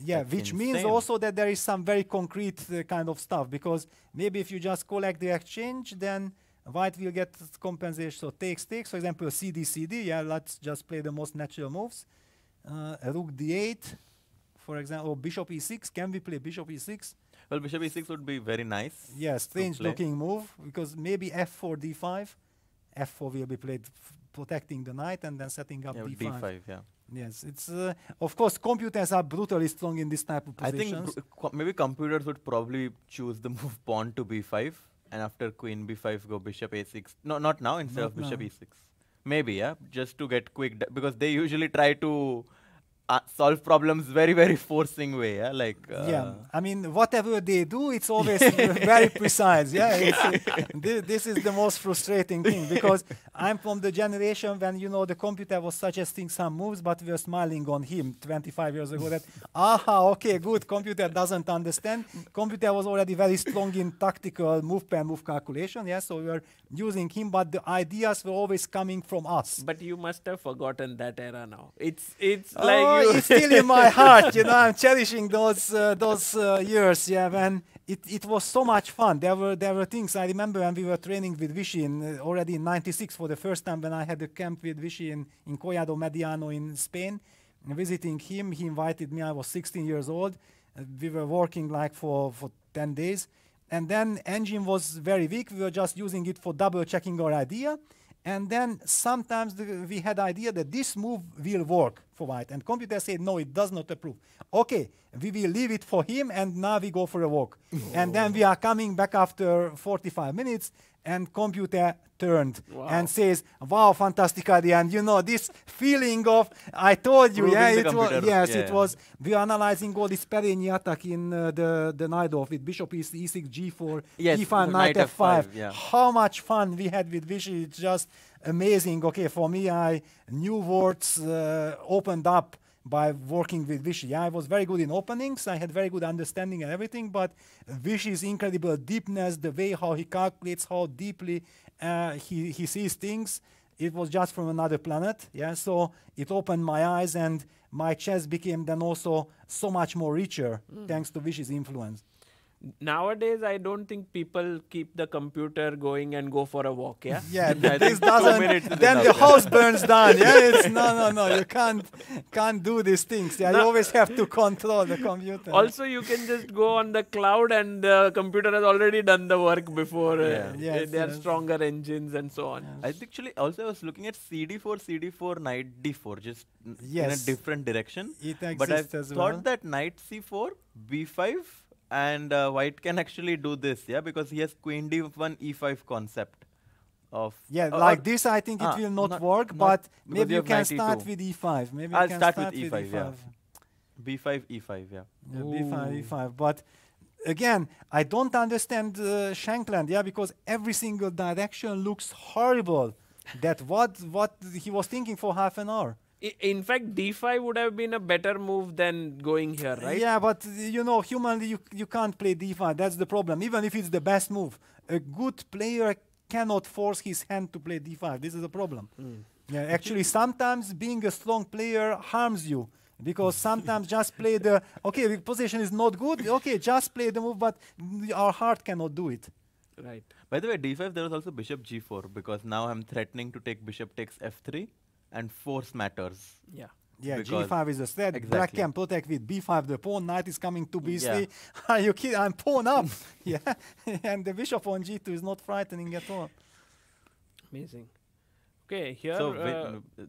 Yeah, that's which means insane. also that there is some very concrete kind of stuff, because maybe if you just collect the exchange, then white will get compensation. So takes, for example, CD, yeah, let's just play the most natural moves. Rook d8, for example, or bishop e6. Can we play bishop e6? Well, bishop e6 would be very nice. Yes, strange looking move, because maybe f4, d5. f4 will be played protecting the knight and then setting up d5. d5, yeah. Yes, it's of course computers are brutally strong in this type of I positions. think maybe computers would probably choose the move pawn to b5, and after queen b5 go bishop a6. No, not now, instead of bishop e6. Maybe, yeah, just to get quick, because they usually try to solve problems very forcing way, yeah, like yeah, I mean, whatever they do, it's always very precise. Yeah, this is the most frustrating thing, because I'm from the generation when, you know, the computer was suggesting some moves, but we were smiling on him 25 years ago that, okay, good, computer doesn't understand. Computer was already very strong in tactical move per move calculation, yeah, so we were using him, but the ideas were always coming from us. But you must have forgotten that era now. It's like it's still in my heart, you know. I'm cherishing those years, yeah, when it was so much fun. There were things I remember when we were training with Vichy already in '96 for the first time, when I had a camp with Vichy in Collado Mediano in Spain, visiting him. He invited me. I was 16 years old. We were working like for 10 days, and then engine was very weak. We were just using it for double checking our idea. And then sometimes we had idea that this move will work for white, and computer said no, it does not approve. Okay, we will leave it for him, and now we go for a walk. And then we are coming back after 45 minutes, and computer turned and says, "Wow, fantastic idea!" And you know this feeling of I told you, proving it was it was. We are analyzing all this Perigny attack in the Najdorf with bishop e6, g4, e5, knight f5. Yeah. How much fun we had with Vichy! It's just amazing. Okay, for me, new words opened up by working with Vichy. Yeah, I was very good in openings. I had very good understanding and everything, but Vichy's incredible deepness, the way how he calculates, how deeply he sees things, it was just from another planet. Yeah, so it opened my eyes, and my chess became then also so much more richer thanks to Vichy's influence. Nowadays, I don't think people keep the computer going and go for a walk. Yeah. Yeah, I this think 2 doesn't. minutes is Then the enough, yeah. house burns down. Yeah, it's no. You can't do these things. Yeah, you No. always have to control the computer. Also, you can just go on the cloud and the computer has already done the work before. Yeah. Yes, There are yes. stronger engines and so on. I actually also was looking at CD4, knight D4, just in a Yes. different direction. It But I exists as thought well. that knight C4, B5, and white can actually do this, yeah, because he has queen D1, E5 concept of. Yeah, or- like or- this, I think it will not work. not- But because maybe you you have can knight start E2. with E5. Maybe I'll you can start start with with E5, yeah. B5, E5, yeah. Yeah, B5, Ooh. E5. But again, I don't understand Shankland, yeah, because every single direction looks horrible. That what he was thinking for half an hour. In fact, D5 would have been a better move than going here, right? Yeah, but you know, humanly, you can't play D5. That's the problem. Even if it's the best move, a good player cannot force his hand to play D5. This is a problem. Yeah, actually, sometimes being a strong player harms you. Because sometimes just play the, okay, the position is not good, okay, just play the move, but our heart cannot do it. Right. By the way, D5, there was also bishop G4, because now I'm threatening to take bishop takes F3, and force matters. Yeah. Yeah, Because G5 is a threat. Black exactly. can protect with B5, the pawn, knight is coming to B3. Yeah. Are you kidding? I'm pawn up. Yeah, and the bishop on G2 is not frightening at all. Amazing. Okay, here.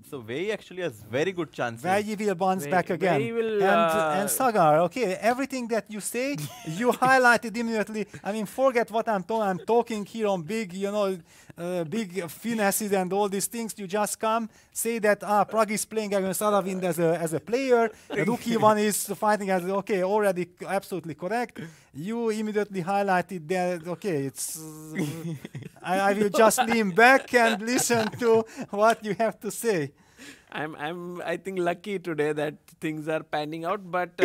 So Wei actually has very good chances. Vaji will bounce back again. Wei will, and Sagar, okay, everything that you say, you highlighted immediately. I mean, forget what I'm talking. I'm talking here on big, you know, big finesses and all these things. You just come, say that Prague is playing against Aravind as a player. The rookie one is fighting as okay, already absolutely correct. You immediately highlighted that. Okay, it's. I will just lean back and listen to what you have to say. I think lucky today that things are panning out, but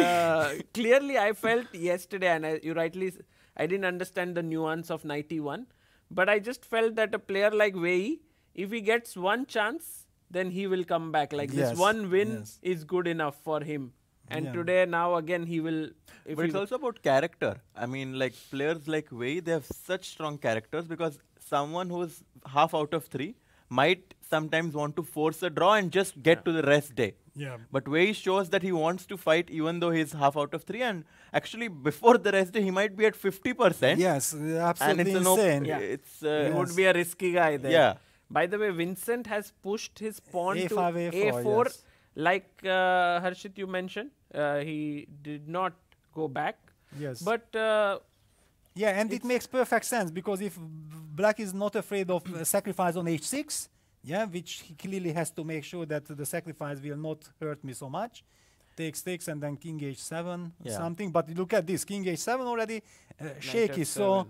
clearly I felt yesterday, and you rightly, I didn't understand the nuance of 91, but I just felt that a player like Wei, if he gets one chance, then he will come back. Like Yes, this one win yes. is good enough for him. And Yeah. today, now again, he will. If But he it's also about character. I mean, like players like Wei, they have such strong characters, because someone who's half out of 3 might sometimes want to force a draw and just get to the rest day. Yeah. But Wei shows that he wants to fight even though he's half out of 3, and actually before the rest day he might be at 50%. Yes, and absolutely it's insane. Yeah. It's He would Yes. be a risky guy there. yeah. By the way, Vincent has pushed his pawn A5, to A4, A4, yes. like Harshit you mentioned. He did not go back. Yes. But Yeah, and it It's- makes perfect sense, because if black is not afraid of sacrifice on h6, yeah, which he clearly has to make sure that the sacrifice will not hurt me so much. Takes and then king h7 Yeah. something. But look at this, king h7 already shaky. So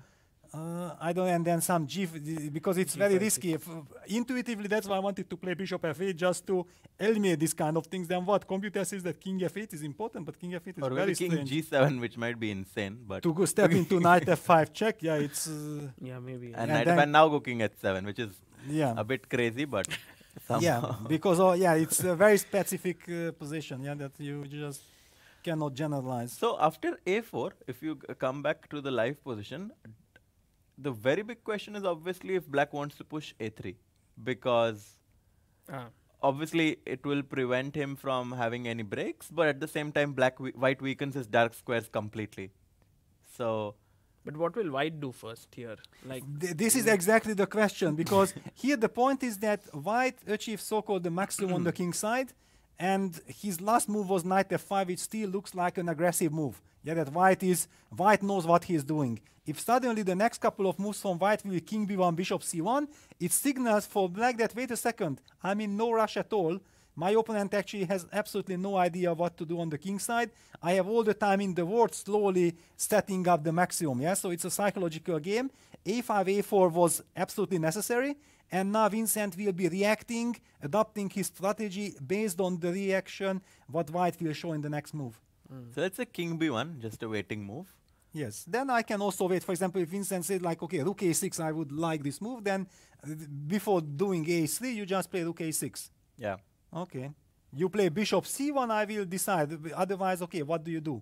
I don't, and then some because it's very G5, risky. Intuitively, that's why I wanted to play bishop f8, just to eliminate this kind of things. Then what? Computer says that king f8 is important, but king f8 is Or very maybe king strange. G7, which might be insane. But To go step into knight f5 check, yeah, it's yeah, maybe. and and knight then- f, and now go king h7, which is yeah. a bit crazy, but somehow. Yeah, because it's a very specific position, yeah, that you just cannot generalize. So after a4, if you come back to the live position, the very big question is obviously if black wants to push a3, because obviously it will prevent him from having any breaks, but at the same time white weakens his dark squares completely. So But what will white do first here? Like This is exactly the question, because here the point is that white achieves so-called the maximum on the king side, and his last move was knight f5, which still looks like an aggressive move. Yeah, that white knows what he is doing. If suddenly the next couple of moves from white will be king b1, bishop c1, it signals for black that, wait a second, I'm in no rush at all. My opponent actually has absolutely no idea what to do on the king side. I have all the time in the world slowly setting up the maximum. Yeah, so it's a psychological game. A5, A4 was absolutely necessary. And now Vincent will be reacting, adopting his strategy based on the reaction what white will show in the next move. so that's a king b1, just a waiting move. Yes. Then I can also wait. For example, if Vincent said like, okay, rook a6, I would like this move, then before doing a3, you just play rook a6. Yeah. Okay. You play bishop c1, I will decide. Otherwise, okay, what do you do?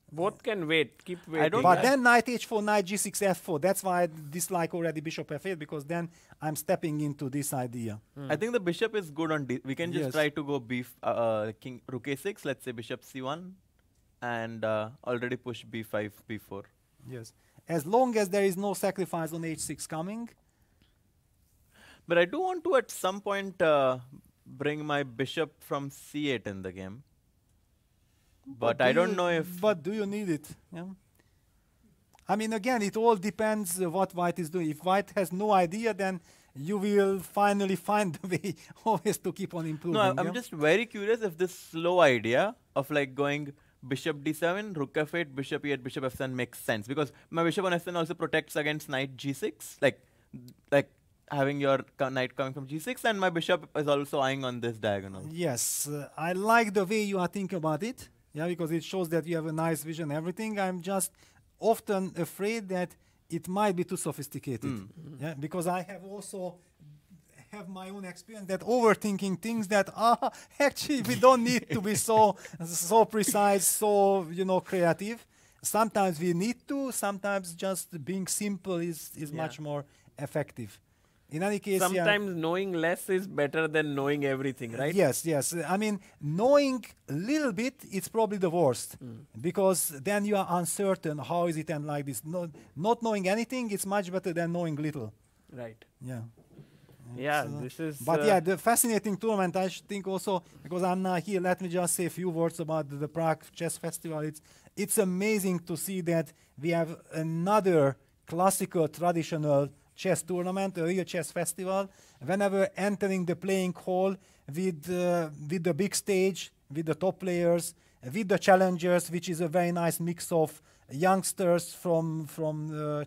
Both can wait. Keep waiting. don't- But then knight h4, knight g6, f4. That's why I dislike already bishop f8, because then I'm stepping into this idea. I think the bishop is good on we can just Yes. try to go king rook a6, let's say bishop c1, and already push b5, b4. Yes. As long as there is no sacrifice on h6 coming. But I do want to at some point bring my bishop from c8 in the game. But I don't know if... But do you need it? Yeah. I mean, again, it all depends what white is doing. If white has no idea, then you will finally find the way always to keep on improving. No, I'm yeah? just very curious if this slow idea of like going bishop d7, rook f8, bishop e8, bishop f7 makes sense. Because my bishop on f7 also protects against knight g6. Like having your knight coming from g6, and my bishop is also eyeing on this diagonal. Yes, I like the way you are thinking about it. Yeah, because it shows that you have a nice vision and everything. I'm just often afraid that it might be too sophisticated. Yeah, because I have also have my own experience that overthinking things that actually we don't need to be so precise, so creative. Sometimes we need to. Sometimes just being simple is much more effective. In any case, sometimes knowing less is better than knowing everything, right? Yes, yes. I mean, knowing a little bit, it's probably the worst, because then you are uncertain. How is it and like this? Not knowing anything, it's much better than knowing little. Right. Yeah. Yeah, this is... But yeah, the fascinating tournament, I think also, because I'm now here, let me just say a few words about the Prague Chess Festival. It's amazing to see that we have another classical, traditional chess tournament, a real chess festival. Whenever entering the playing hall with the big stage, with the top players, with the challengers, which is a very nice mix of youngsters from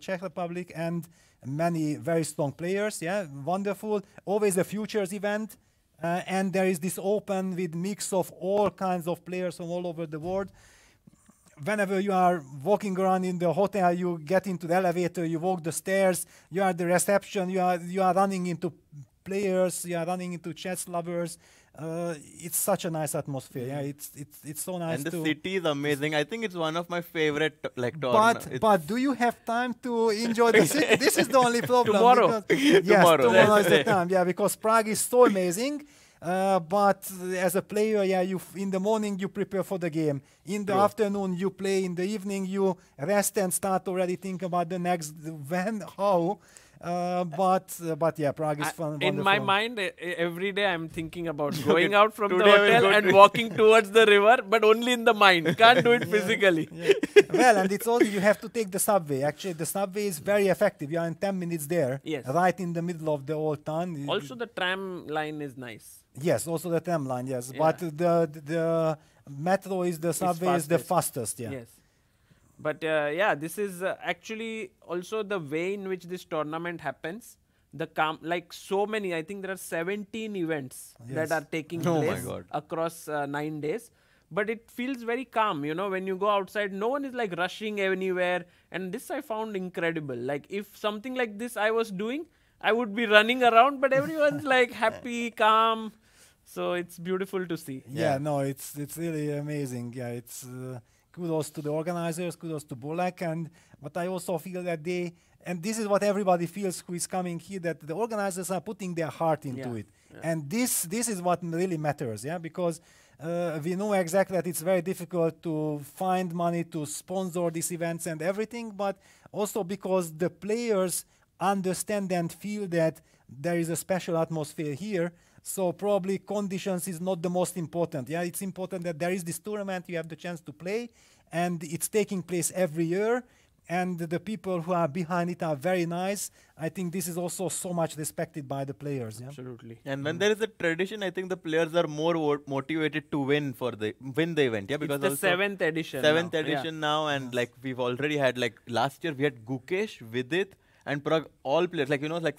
Czech Republic and many very strong players. Yeah, wonderful. Always a futures event, and there is this open with mix of all kinds of players from all over the world. Whenever you are walking around in the hotel, you get into the elevator, you walk the stairs, you are at the reception, you are running into players, you are running into chess lovers. It's such a nice atmosphere. Yeah, it's so nice. And the city is amazing. I think it's one of my favorite But do you have time to enjoy the city? This is the only problem. Tomorrow. Yes, Tomorrow. tomorrow is the time. Yeah, because Prague is so amazing. But as a player, yeah, in the morning you prepare for the game. In the afternoon you play. In the evening you rest and start already think about the next when, how. But yeah, Prague is fun. In my mind, every day I'm thinking about going out from the Today I will hotel go and to- walking towards the river, but only in the mind. Can't do it physically. Yeah. Well, and it's also you have to take the subway. Actually, the subway is very effective. You are in 10 minutes there, Yes. right in the middle of the old town. Also, the tram line is nice. Yes, also the tram line. Yes, Yeah. but the metro is the subway is the fastest. Yeah. Yes. But yeah, this is actually also the way in which this tournament happens. Like so many, I think there are 17 events that are taking Oh my place God. across 9 days. But it feels very calm, when you go outside, no one is like rushing anywhere. And this I found incredible. Like if something like this I was doing, I would be running around, but everyone's like happy, calm. So it's beautiful to see. Yeah, no, it's really amazing. Yeah, it's kudos to the organizers, kudos to Bolek, but I also feel that and this is what everybody feels who is coming here, that the organizers are putting their heart into it. Yeah. And this is what really matters, yeah, because we know exactly that it's very difficult to find money to sponsor these events and everything, but also because the players understand and feel that there is a special atmosphere here. So probably conditions is not the most important. Yeah, it's important that there is this tournament, you have the chance to play, and it's taking place every year. And the people who are behind it are very nice. I think this is also so much respected by the players. Yeah? Absolutely. And when there is a tradition, I think the players are more motivated to win the event. Yeah, because it's the 7th edition. Seventh now. edition now, and like we've already had last year we had Gukesh, Vidit, and Prague, all players.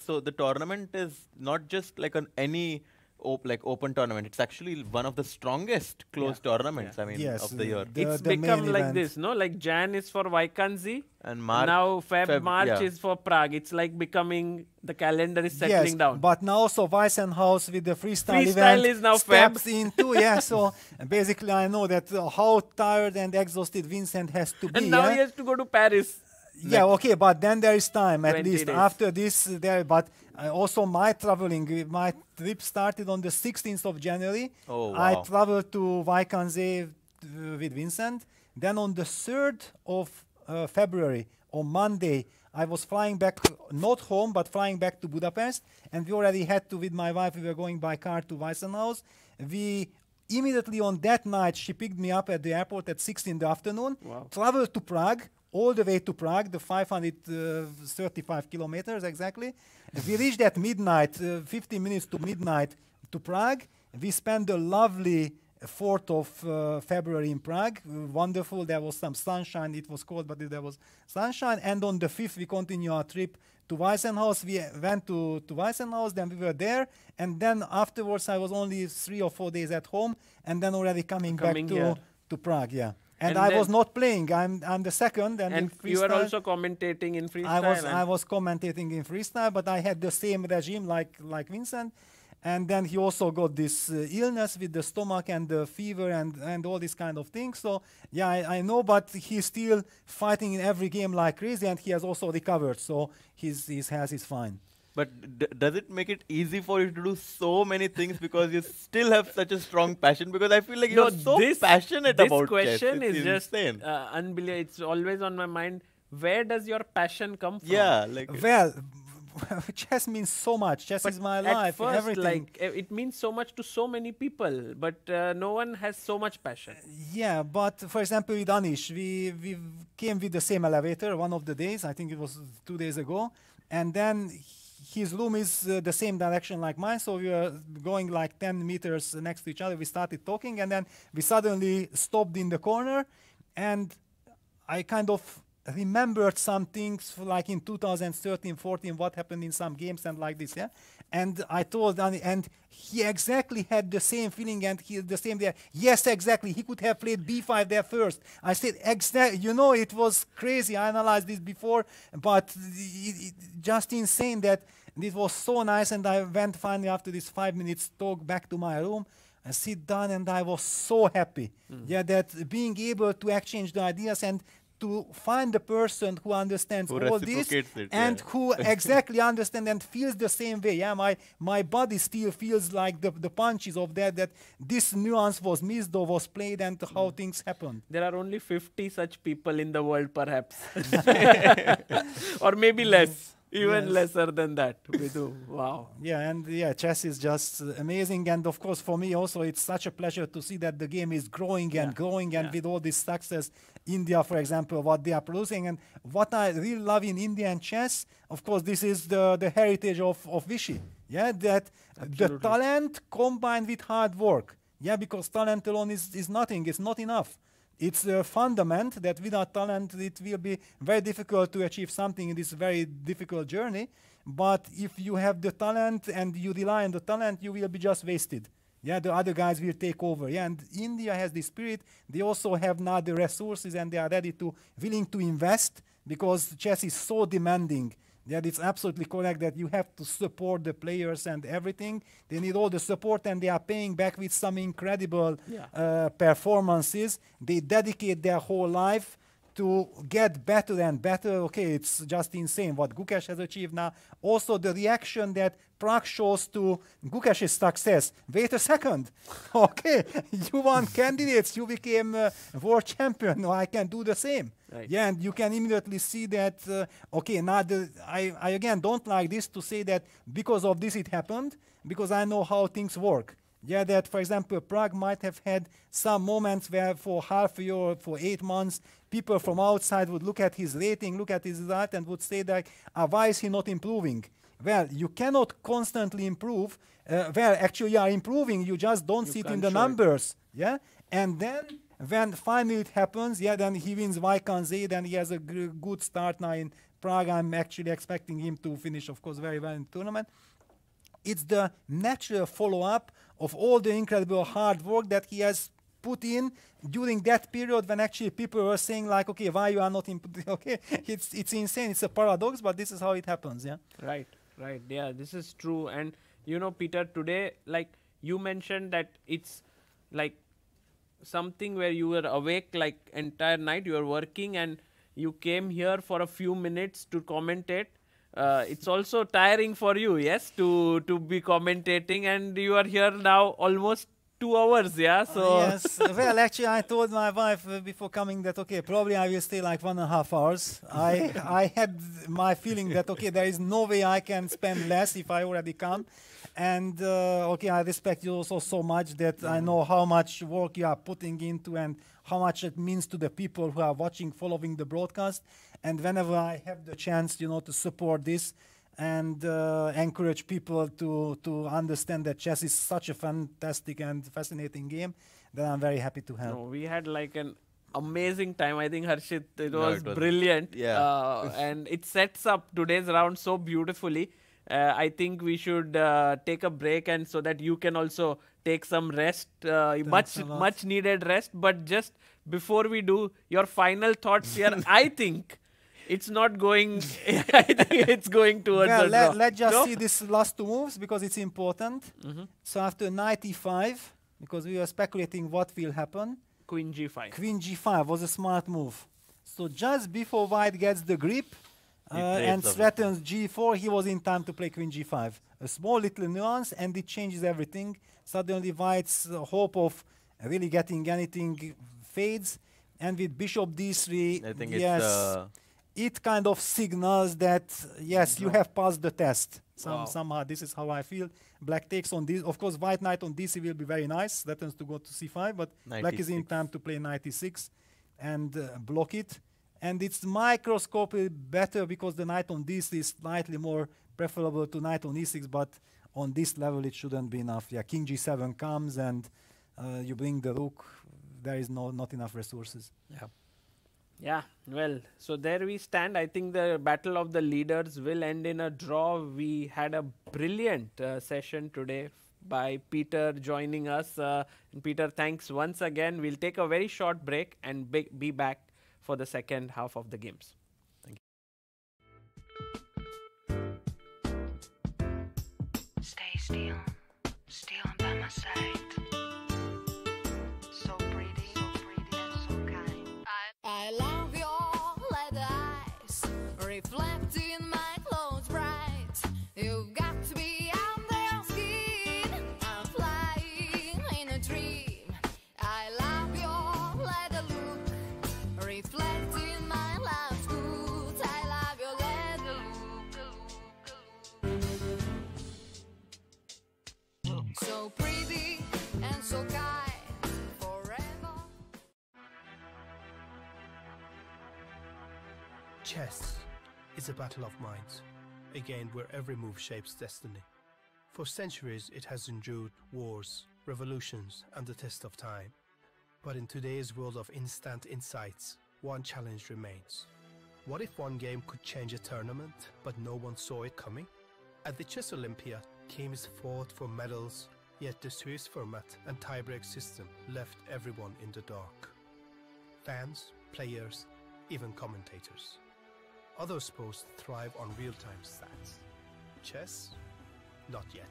So the tournament is not just like any open tournament. It's actually one of the strongest closed tournaments. I mean, Yes, of the year. It's the become main like event. this, no? Like Jan is for Vaikanzi. And Now March yeah. is for Prague. It's like becoming, the calendar is settling down. But now also Weissenhaus with the freestyle Freestyle event is now steps into, so basically I know that how tired and exhausted Vincent has to be. And now he has to go to Paris. Yeah, okay, but then there is time at 20 least days. after this. But also my traveling, my trip started on the 16th of January. Oh, wow. I traveled to Vaikanze with Vincent. Then on the 3rd of February, on Monday, I was flying back, not home, but flying back to Budapest. And we already had to, with my wife, we were going by car to Weissenhaus. We immediately on that night, she picked me up at the airport at 6 in the afternoon, traveled to Prague, all the way to Prague, the 535 kilometers exactly. We reached at midnight, 15 minutes to midnight to Prague. We spent a lovely 4th of February in Prague. Wonderful. There was some sunshine. It was cold, but there was sunshine. And on the 5th, we continued our trip to Weissenhaus. We went to Weissenhaus, then we were there. And then afterwards, I was only 3 or 4 days at home. And then already coming back to Prague, And I was not playing. I'm the second. And you were also commentating in freestyle. I was commentating in freestyle, but I had the same regime like Vincent. And then he also got this illness with the stomach and the fever and all these kind of things. So, yeah, I know, but he's still fighting in every game like crazy, and he has also recovered. So his health is fine. But does it make it easy for you to do so many things because you still have such a strong passion? Because I feel like you're so passionate about this question chess. is just insane. Unbelievable. It's always on my mind. Where does your passion come from? Yeah, well, chess means so much. Chess is my life. First, everything. It means so much to so many people, but no one has so much passion. Yeah, but for example, with Anish, we came with the same elevator one of the days. I think it was 2 days ago, and then his room is the same direction like mine, so we were going like 10 meters next to each other. We started talking, and then we suddenly stopped in the corner, and I kind of remembered some things like in 2013-14 what happened in some games and like this, and I told Ani, and he exactly had the same feeling, and he the same there. Yes, exactly, he could have played b5 there first. I said, exactly, it was crazy. I analyzed this before, but just insane that it was so nice. And I went finally after this 5 minutes talk back to my room and sit down, and I was so happy that being able to exchange the ideas and to find the person who understands all this and who exactly understands and feels the same way. My body still feels like the punches of that this nuance was missed or was played and how things happened. There are only 50 such people in the world, perhaps. Or maybe less. Even lesser than that we do. Wow. Yeah, and chess is just amazing. And of course, for me also, it's such a pleasure to see that the game is growing and growing. And with all this success, India, for example, what they are producing. And what I really love in Indian chess, of course, this is the heritage of Vichy. Yeah, that the talent combined with hard work. Yeah, because talent alone is nothing. It's not enough. It's a fundament that without talent, it will be very difficult to achieve something in this very difficult journey. But if you have the talent and you rely on the talent, you will be just wasted. Yeah, the other guys will take over. Yeah, and India has this spirit. They also have now the resources, and they are willing to invest, because chess is so demanding. That it's absolutely correct that you have to support the players and everything. They need all the support, and they are paying back with some incredible performances. They dedicate their whole life to get better and better. Okay, it's just insane what Gukesh has achieved now. Also, the reaction that Prague shows to Gukesh's success. Wait a second. Okay, you won candidates. You became world champion. No, I can do the same. Right. Yeah, and you can immediately see that, okay, now I again don't like this to say that because of this it happened, because I know how things work. Yeah, that, for example, Prague might have had some moments where for half a year or for 8 months, people from outside would look at his rating, look at his result, and would say that, why is he not improving? Well, you cannot constantly improve. Well, actually, you are improving. You just don't see it in the numbers. Yeah, and then when finally it happens, then he wins Vaikanze, then he has a good start now in Prague. I'm actually expecting him to finish, of course, very well in the tournament. It's the natural follow-up of all the incredible hard work that he has put in during that period when actually people were saying like, okay, why you are not in, okay, it's insane, it's a paradox, but this is how it happens, yeah. Right, yeah, this is true. And you know, Peter, today, like you mentioned that it's like something where you were awake like entire night, you were working and you came here for a few minutes to commentate. It's also tiring for you, yes, to be commentating, and you are here now almost 2 hours, yeah? So yes, well, actually, I told my wife before coming that, okay, probably I will stay like 1.5 hours. I had my feeling that, okay, there is no way I can spend less if I already come. And, okay, I respect you also so much that I know how much work you are putting into and how much it means to the people who are watching, following the broadcast. And whenever I have the chance, you know, to support this and encourage people to understand that chess is such a fantastic and fascinating game, then I'm very happy to help. No, we had like an amazing time. I think, Harshit, it was brilliant. Yeah. And it sets up today's round so beautifully. I think we should take a break, and so that you can also take some rest, much needed rest. But just before we do, your final thoughts here. I think it's not going. I think it's going towards well, a draw. Let's just see these last 2 moves because it's important. So after knight e5, because we were speculating what will happen, Queen g5. Queen g5 was a smart move. So just before white gets the grip and threatens g4, he was in time to play Queen g5. A small little nuance, and it changes everything. Suddenly white's hope of really getting anything fades, and with bishop d3, I think yes, it kind of signals that, yes, you have passed the test. Somehow, this is how I feel. Black takes on this. Of course, white knight on dc will be very nice. That tends to go to c5, but black is in time to play knight e6 and block it. And it's microscopically better because the knight on dc is slightly more preferable to knight on e6, but on this level it shouldn't be enough. Yeah, king g7 comes and you bring the rook. There is not enough resources. Yeah. Yeah, well, so there we stand. I think the battle of the leaders will end in a draw. We had a brilliant session today by Peter joining us. And Peter, thanks once again. We'll take a very short break and be back for the second half of the games. Thank you. Stay still by my side. So pretty and so kind. I love your leather eyes, reflecting my clothes bright. You've got to be under your skin. I'm flying in a dream. I love your leather look, reflecting my love's good. I love your leather look. So pretty and so kind. Forever. Chess is a battle of minds, a game where every move shapes destiny. For centuries it has endured wars, revolutions and the test of time. But in today's world of instant insights, one challenge remains. What if one game could change a tournament, but no one saw it coming? At the Chess Olympia, teams fought for medals, yet the Swiss format and tiebreak system left everyone in the dark. Fans, players, even commentators. Other sports thrive on real-time stats. Chess? Not yet.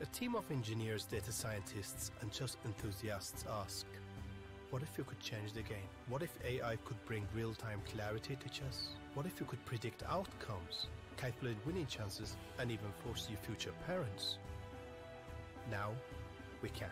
A team of engineers, data scientists, and chess enthusiasts ask, what if you could change the game? What if AI could bring real-time clarity to chess? What if you could predict outcomes, calculate winning chances, and even foresee future parents? Now, we can.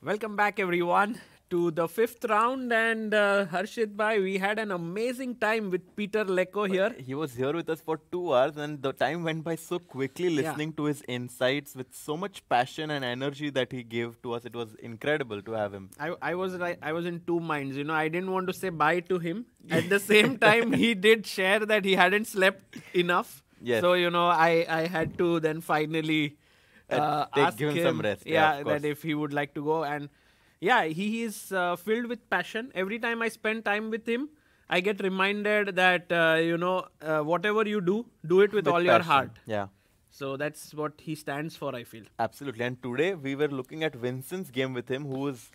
Welcome back, everyone, to the 5th round, and Harshit bhai, we had an amazing time with Peter Leko here. He was here with us for 2 hours, and the time went by so quickly listening to his insights with so much passion and energy that he gave to us. It was incredible to have him. I was in two minds. You know, I didn't want to say bye to him. At the same time, he did share that he hadn't slept enough. Yes. So, you know, I had to then finally ask give him some rest. Yeah, that if he would like to go. And yeah, he is filled with passion. Every time I spend time with him, I get reminded that, whatever you do it with all your passion. heart. Yeah. So that's what he stands for, I feel. Absolutely. And today we were looking at Vincent's game with him, who is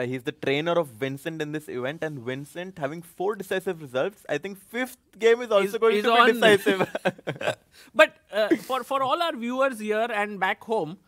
he's the trainer of Vincent in this event, and Vincent having 4 decisive results. I think 5th game is also going to be decisive. But for all our viewers here and back home,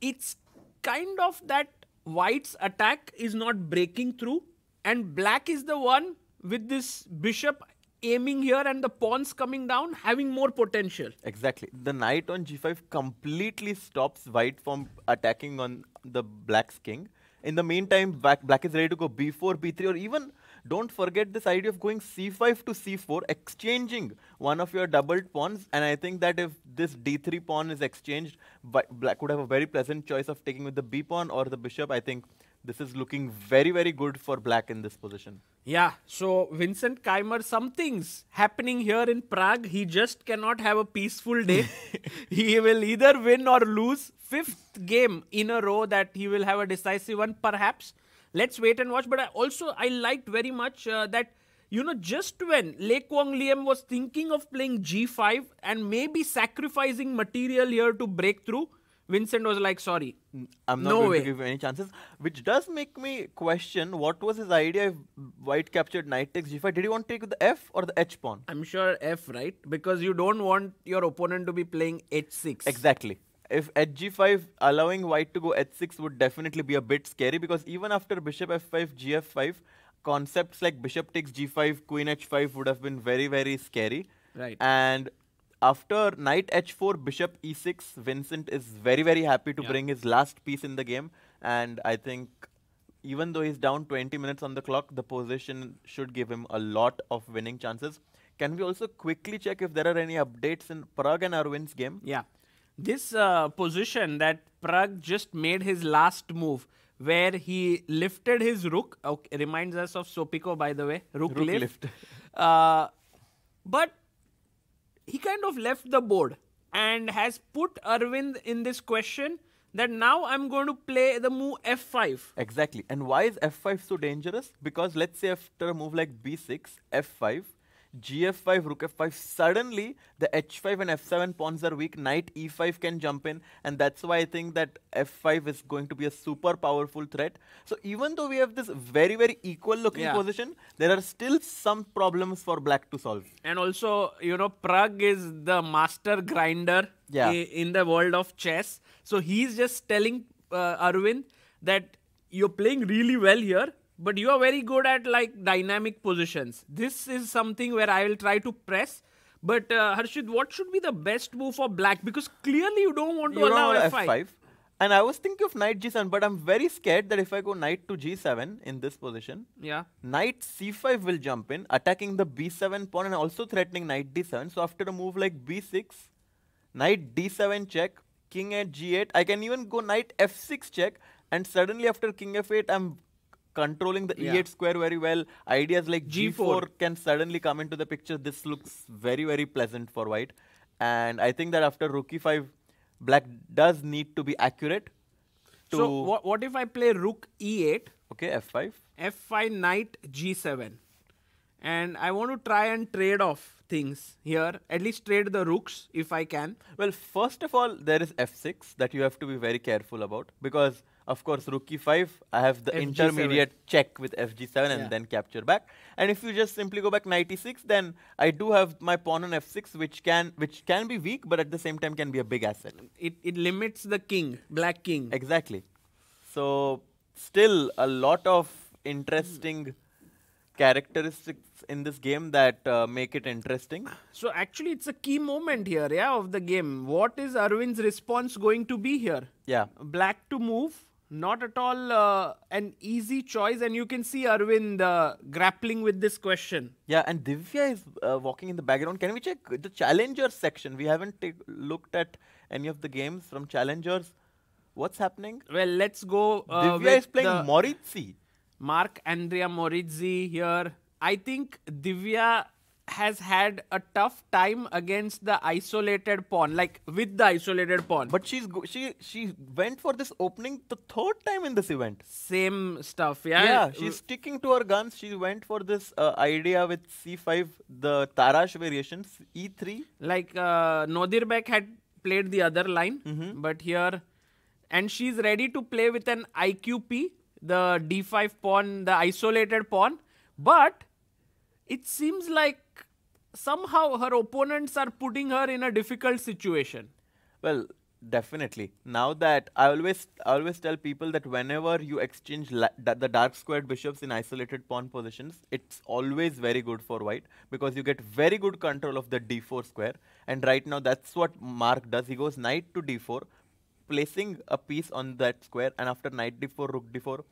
it's kind of that White's attack is not breaking through, and Black is the one with this bishop aiming here and the pawns coming down, having more potential. Exactly. The knight on g5 completely stops White from attacking on the Black's king. In the meantime, Black is ready to go b4, b3, or even don't forget this idea of going c5 to c4, exchanging one of your doubled pawns. And I think that if this d3 pawn is exchanged, Black would have a very pleasant choice of taking with the b pawn or the bishop. I think this is looking very, very good for Black in this position. Yeah, so Vincent Keimer, something's happening here in Prague. He just cannot have a peaceful day. He will either win or lose. 5th game in a row that he will have a decisive one, perhaps. Let's wait and watch. But I liked very much that, just when Lek Kwong Liam was thinking of playing g5 and maybe sacrificing material here to break through, Vincent was like, sorry, I'm not going to give you any chances. Which does make me question what was his idea if White captured knight takes g5. Did he want to take with the f or the h pawn? I'm sure f, right? Because you don't want your opponent to be playing h6. Exactly. If at g5, allowing White to go h6 would definitely be a bit scary, because even after bishop f5, gf5, concepts like bishop takes g5, queen h5 would have been very, very scary. Right. And after knight h4, bishop e6, Vincent is very, very happy to bring his last piece in the game. And I think even though he's down 20 minutes on the clock, the position should give him a lot of winning chances. Can we also quickly check if there are any updates in Prague and Arvind's game? Yeah. This position that Prague just made his last move, where he lifted his rook, reminds us of Sopiko, by the way, rook lift. But he kind of left the board and has put Arvind in this question that now I'm going to play the move f5. Exactly. And why is f5 so dangerous? Because let's say after a move like b6, f5, gf5, rook f5, suddenly the h5 and f7 pawns are weak, knight e5 can jump in, and that's why I think that f5 is going to be a super powerful threat. So even though we have this very, very equal looking position, there are still some problems for Black to solve. And also, Prague is the master grinder in the world of chess. So he's just telling Arvind that you're playing really well here, but you are very good at dynamic positions. This is something where I will try to press. But Harshit, what should be the best move for Black? Because clearly you don't want to allow f5. And I was thinking of knight g7, but I'm very scared that if I go knight to g7 in this position, knight c5 will jump in, attacking the b7 pawn and also threatening knight d7. So after a move like b6, knight d7 check, king at g8, I can even go knight f6 check, and suddenly after king f8, I'm controlling the e8 square very well. Ideas like g4 can suddenly come into the picture. This looks very, very pleasant for White. And I think that after rook e5, Black does need to be accurate. So what if I play rook e8? Okay, f5. f5, knight g7. And I want to try and trade off things here. At least trade the rooks if I can. Well, first of all, there is f6 that you have to be very careful about, because of course, rook e5, I have the FG7. intermediate check with fg7 and then capture back. And if you just simply go back knight e6, then I do have my pawn on f6, which can be weak, but at the same time can be a big asset. It limits the king, Black king. Exactly. So still a lot of interesting characteristics in this game that make it interesting. So actually it's a key moment here of the game. What is Arvind's response going to be here? Yeah. Black to move, not at all an easy choice, and you can see Arvind grappling with this question. Yeah, and Divya is walking in the background. Can we check the challengers section? We haven't looked at any of the games from challengers. What's happening? Well, let's go. Divya is playing Moritzi. Mark Andrea Moritzi here. I think Divya has had a tough time against the isolated pawn, like with the isolated pawn. But she went for this opening the third time in this event. Same stuff, yeah. Yeah, she's sticking to her guns. She went for this idea with c5, the Tarash variations, e3. Like Nodirbek had played the other line, but here, and she's ready to play with an IQP, the d5 pawn, the isolated pawn, but it seems like somehow her opponents are putting her in a difficult situation. Well, definitely. Now that I always tell people that whenever you exchange the dark squared bishops in isolated pawn positions, it's always very good for white because you get very good control of the d4 square. And right now that's what Mark does. He goes knight to d4, placing a piece on that square, and after knight d4, rook d4,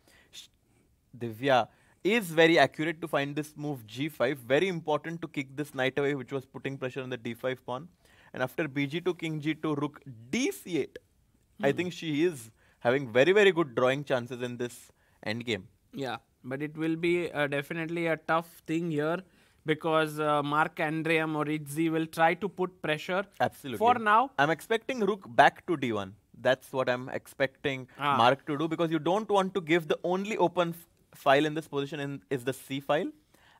Divya is very accurate to find this move g5. Very important to kick this knight away, which was putting pressure on the d5 pawn. And after bg2, king g2, rook dc8, I think she is having very, very good drawing chances in this endgame. Yeah, but it will be definitely a tough thing here because Mark Andrea Moritzi will try to put pressure. Absolutely. For now, I'm expecting rook back to d1. That's what I'm expecting Mark to do, because you don't want to give the only open file in this position is the c file,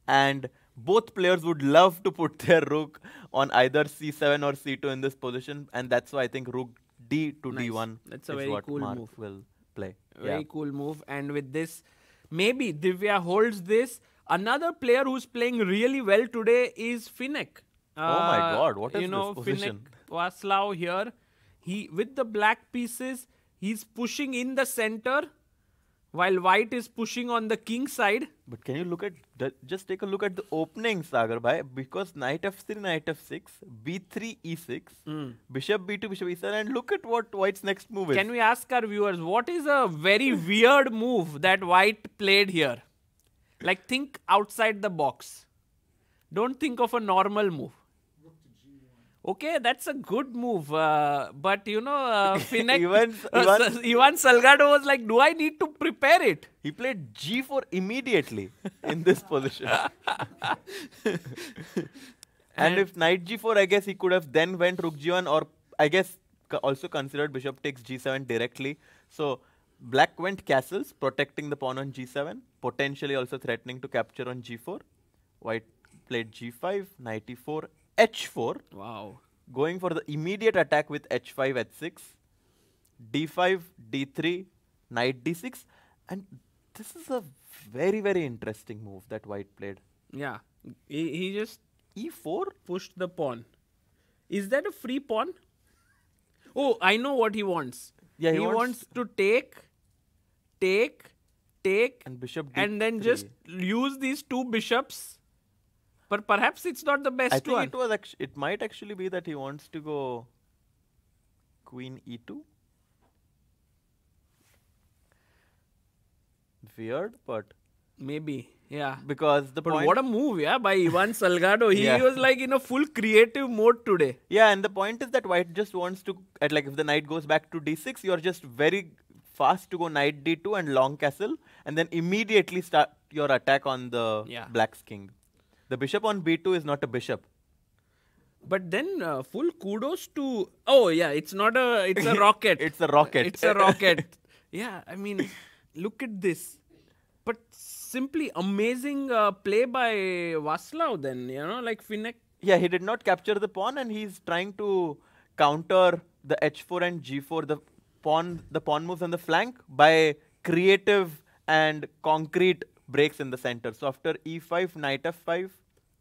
and both players would love to put their rook on either c7 or c2 in this position, and that's why I think rook d to d1 that's a is very what cool Mark move. will play. Very cool move. And with this, maybe Divya holds this. Another player who's playing really well today is Finek. Oh my God, what is this position? Finek Václav here. He, with the black pieces, he's pushing in the center while white is pushing on the king side. But can you look at just take a look at the opening, Sagar bhai, because knight f3, knight f6, b3, e6, bishop b2, bishop e7, and look at what white's next move is. Can we ask our viewers, what is a very weird move that white played here? Like, think outside the box. Don't think of a normal move. Okay, that's a good move. But, you know, Finek, Ivan Salgado was like, do I need to prepare it? He played g4 immediately in this position. And if knight g4, I guess he could have then went rook g1, or I guess also considered bishop takes g7 directly. So black went castles, protecting the pawn on g7, potentially also threatening to capture on g4. White played g5, knight e4, h4. Wow. Going for the immediate attack with h5, h6, d5, d3, knight d6. And this is a very, very interesting move that white played. Yeah. He just e4 pushed the pawn. Is that a free pawn? Oh, I know what he wants. Yeah, he wants to take, and bishop d3. and then just use these two bishops. But perhaps it's not the best one. I think it might actually be that he wants to go queen e2. Weird, but maybe, yeah. Because the point, what a move, yeah, by Ivan Salgado. He was like in a full creative mode today. Yeah, and the point is that white just wants to, like if the knight goes back to d6, you're just very fast to go knight d2 and long castle, and then immediately start your attack on the black's king. The bishop on b2 is not a bishop. But then full kudos to... Oh, yeah, it's not a... It's a rocket. It's a rocket. It's a rocket. Yeah, I mean, look at this. But simply amazing play by Václav then, you know, like Finek. Yeah, he did not capture the pawn, and he's trying to counter the h4 and g4, the pawn moves on the flank, by creative and concrete breaks in the center. So after e5, knight f5,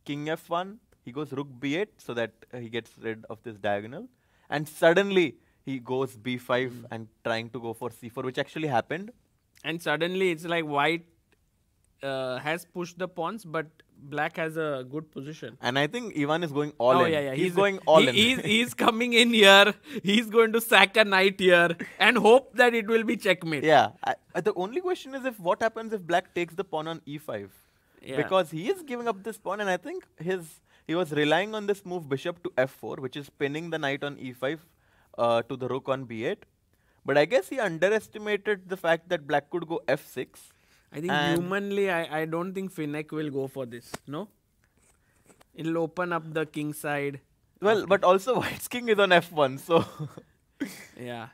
king f1, he goes rook b8 so that he gets rid of this diagonal. And suddenly he goes b5 and trying to go for c4, which actually happened. And suddenly it's like white has pushed the pawns, but black has a good position. And I think Ivan is going all in. Yeah. He's going all in. He's coming in here. He's going to sack a knight here and hope that it will be checkmate. Yeah. The only question is what happens if black takes the pawn on e5? Yeah. Because he is giving up this pawn, and I think he was relying on this move bishop to f4, which is pinning the knight on e5 to the rook on b8. But I guess he underestimated the fact that black could go f6. I think humanly, I don't think Finnick will go for this. No? It'll open up the king side. Well, but also white's king is on f1, so... Yeah.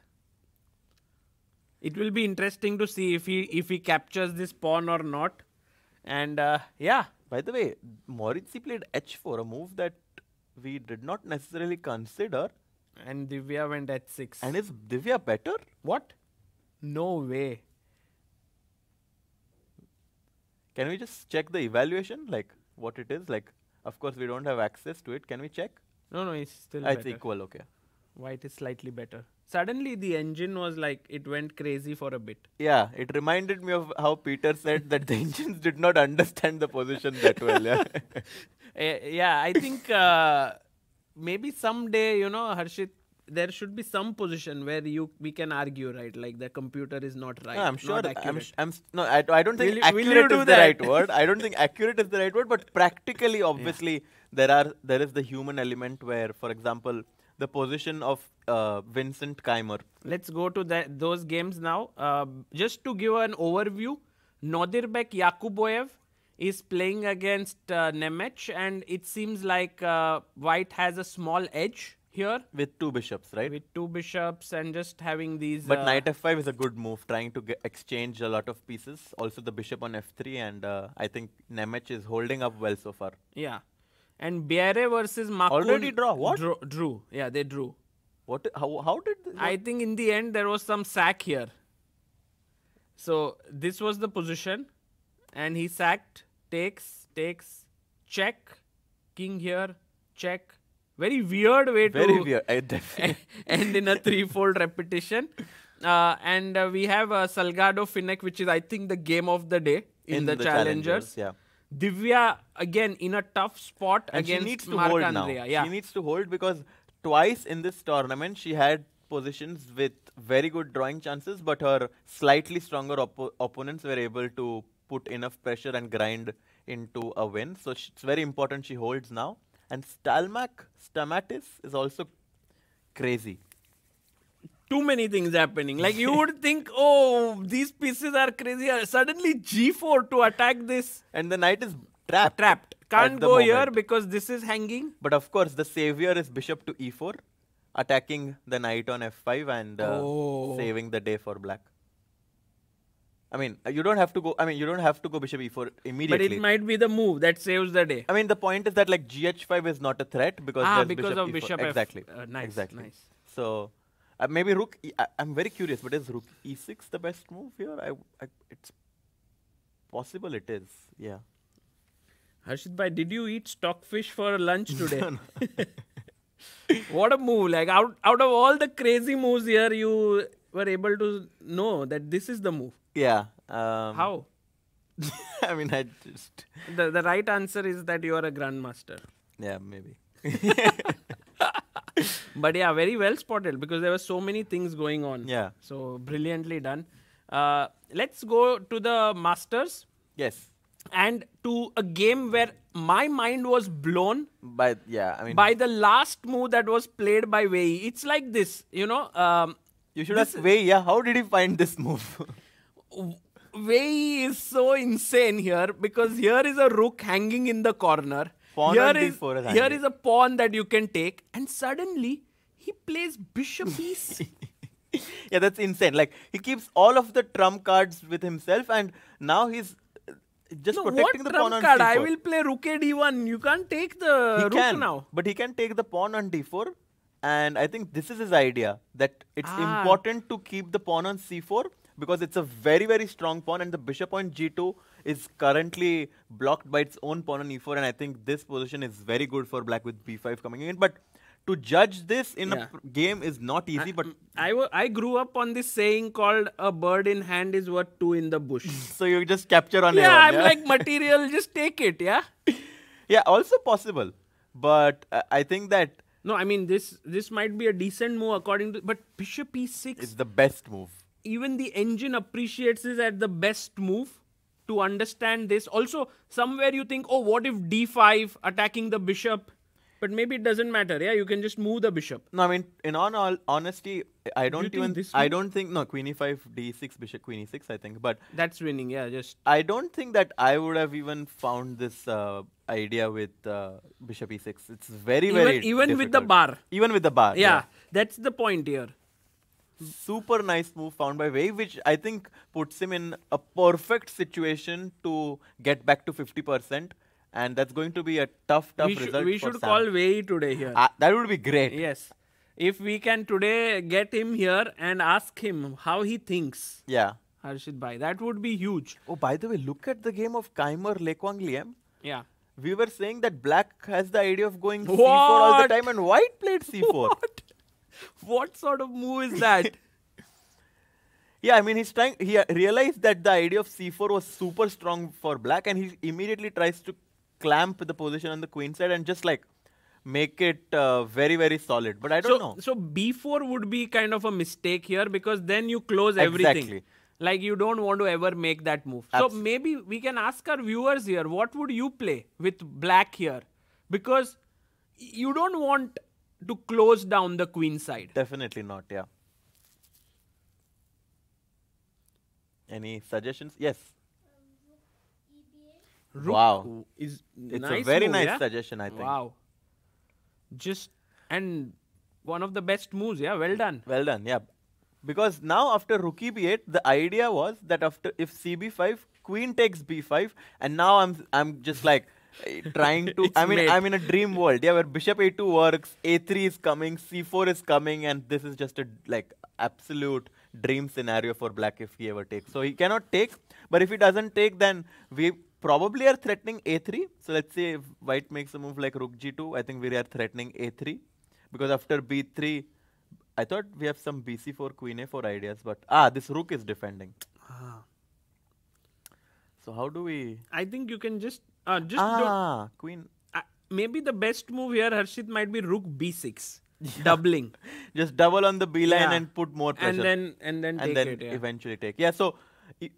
It will be interesting to see if he captures this pawn or not. And yeah. By the way, Moritzi played h4, a move that we did not necessarily consider. And Divya went h6. And is Divya better? What? No way. Can we just check the evaluation, like what it is? Like, of course, we don't have access to it. Can we check? No, it's still It's better. equal, okay. White is slightly better. Suddenly, the engine was like, it went crazy for a bit. Yeah, it reminded me of how Peter said that the engines did not understand the position that well. Yeah, Yeah, I think maybe someday, Harshit, there should be some position where we can argue, right? Like the computer is not right. No, I'm sure. not accurate. I don't think Will accurate you do is the that? right word. I don't think accurate is the right word. But practically, obviously, there is the human element where, for example, the position of Vincent Keimer. Let's go to those games now. Just to give an overview, Nodirbek Yakuboyev is playing against Nemec, and it seems like White has a small edge here. With two bishops, right? With two bishops and just having these... But knight f5 is a good move, trying to exchange a lot of pieces. Also the bishop on f3, and I think Nemec is holding up well so far. Yeah. And Biere versus Makun... Already draw, what? Drew. Yeah, they drew. What? How did this? I think in the end there was some sack here. So this was the position. And he sacked, takes, check, king here, check. Very weird way Very to weird. Definitely. end in a threefold repetition. And we have Salgado Finnick, which is I think the game of the day in the challengers. Yeah. Divya again in a tough spot And against she needs to Mark hold Andrea. now. Yeah. She needs to hold because twice in this tournament she had positions with very good drawing chances, but her slightly stronger opponents were able to put enough pressure and grind into a win. So it's very important she holds now. And Stamatis is also crazy. Too many things happening. Like you would think, oh, these pieces are crazy. Suddenly G4 to attack this. And the knight is trapped. Can't go here because this is hanging. But of course, the savior is bishop to e4, attacking the knight on f5 and saving the day for black. I mean, you don't have to go. I mean, you don't have to go bishop e4 immediately. But it might be the move that saves the day. I mean, the point is that like gh5 is not a threat because there's because of e4. bishop exactly. Nice. Exactly. Nice. So maybe rook. I'm very curious, but is rook e6 the best move here? It's possible. It is. Yeah. Harshit bhai, did you eat stockfish for lunch today? What a move! Like out of all the crazy moves here, you were able to know that this is the move. Yeah. How? I mean, I just... The right answer is that you are a grandmaster. Yeah, maybe. But yeah, very well spotted because there were so many things going on. Yeah. So brilliantly done. Let's go to the Masters. Yes. And to a game where my mind was blown by the last move that was played by Wei. It's like this, you know. You should ask Wei, yeah, how did he find this move? Wei is so insane here because here is a rook hanging in the corner. Pawn Here on is d4 here is a pawn that you can take, and suddenly he plays bishop e6. Yeah, that's insane. Like he keeps all of the trump cards with himself, and now he's just protecting the pawn on card? d4. I will play rook a d1. You can't take the rook now. But he can take the pawn on d4. And I think this is his idea, that it's important to keep the pawn on c4 because it's a very, very strong pawn, and the bishop on g2 is currently blocked by its own pawn on e4, and I think this position is very good for black with b5 coming in. But to judge this in Yeah. a game is not easy, but I grew up on this saying called "a bird in hand is worth two in the bush." so you just capture on Yeah, A1, I'm like material, just take it. Yeah. yeah, also possible, but I think that No, I mean this might be a decent move according to, but bishop e6. it's the best move. Even the engine appreciates this as the best move to understand this. Also, somewhere you think, oh, what if d5 attacking the bishop? But maybe it doesn't matter. Yeah, you can just move the bishop. No, I mean, in all honesty, I don't think even. this I move- don't think no queen e5, d6, bishop queen e6. I think, but That's winning. Yeah, just I don't think that I would have even found this idea with bishop e6. It's very even with the difficult. bar. Even with the bar. Yeah, that's the point here. Super nice move found by Wei, which I think puts him in a perfect situation to get back to 50%, and that's going to be a tough result. We for should Sam. call Wei today here. That would be great. Yes. If we can today get him here and ask him how he thinks, Yeah. Harshit Bhai, that would be huge. Oh, by the way, look at the game of Keimer Leko Liam. Yeah. We were saying that black has the idea of going c4 all the What? time, and white played c4. What sort of move is that? Yeah, I mean, he's trying. He realized that the idea of c4 was super strong for black, and he immediately tries to clamp the position on the queen side and just like make it very, very solid. But I don't know. So b4 would be kind of a mistake here because then you close everything. Exactly. Like you don't want to ever make that move. So maybe we can ask our viewers here, what would you play with black here? Because you don't want to close down the queen side. Definitely not. Yeah. Any suggestions? Yes. Rook Wow. is It's nice a very move, nice yeah? suggestion, I think. Wow. Just and one of the best moves, yeah. Well done. Well done, yeah. Because now after rook b8, the idea was that after if cb5, queen takes b5, and now I'm just like trying to. It's I mean, made. I'm in a dream world, yeah, where bishop a2 works, a3 is coming, c4 is coming, and this is just a like absolute dream scenario for black if he ever takes. So he cannot take, but if he doesn't take, then we probably are threatening a3. So let's say if white makes a move like rook g2, I think we are threatening a3, because after b3. I thought we have some bc4, queen a4 ideas, but this rook is defending. So how do we? I think you can just Queen. maybe the best move here, Harshit, might be rook b6, doubling, Just double on the b line Yeah. and put more pressure, and then take it. Yeah. eventually take. Yeah. So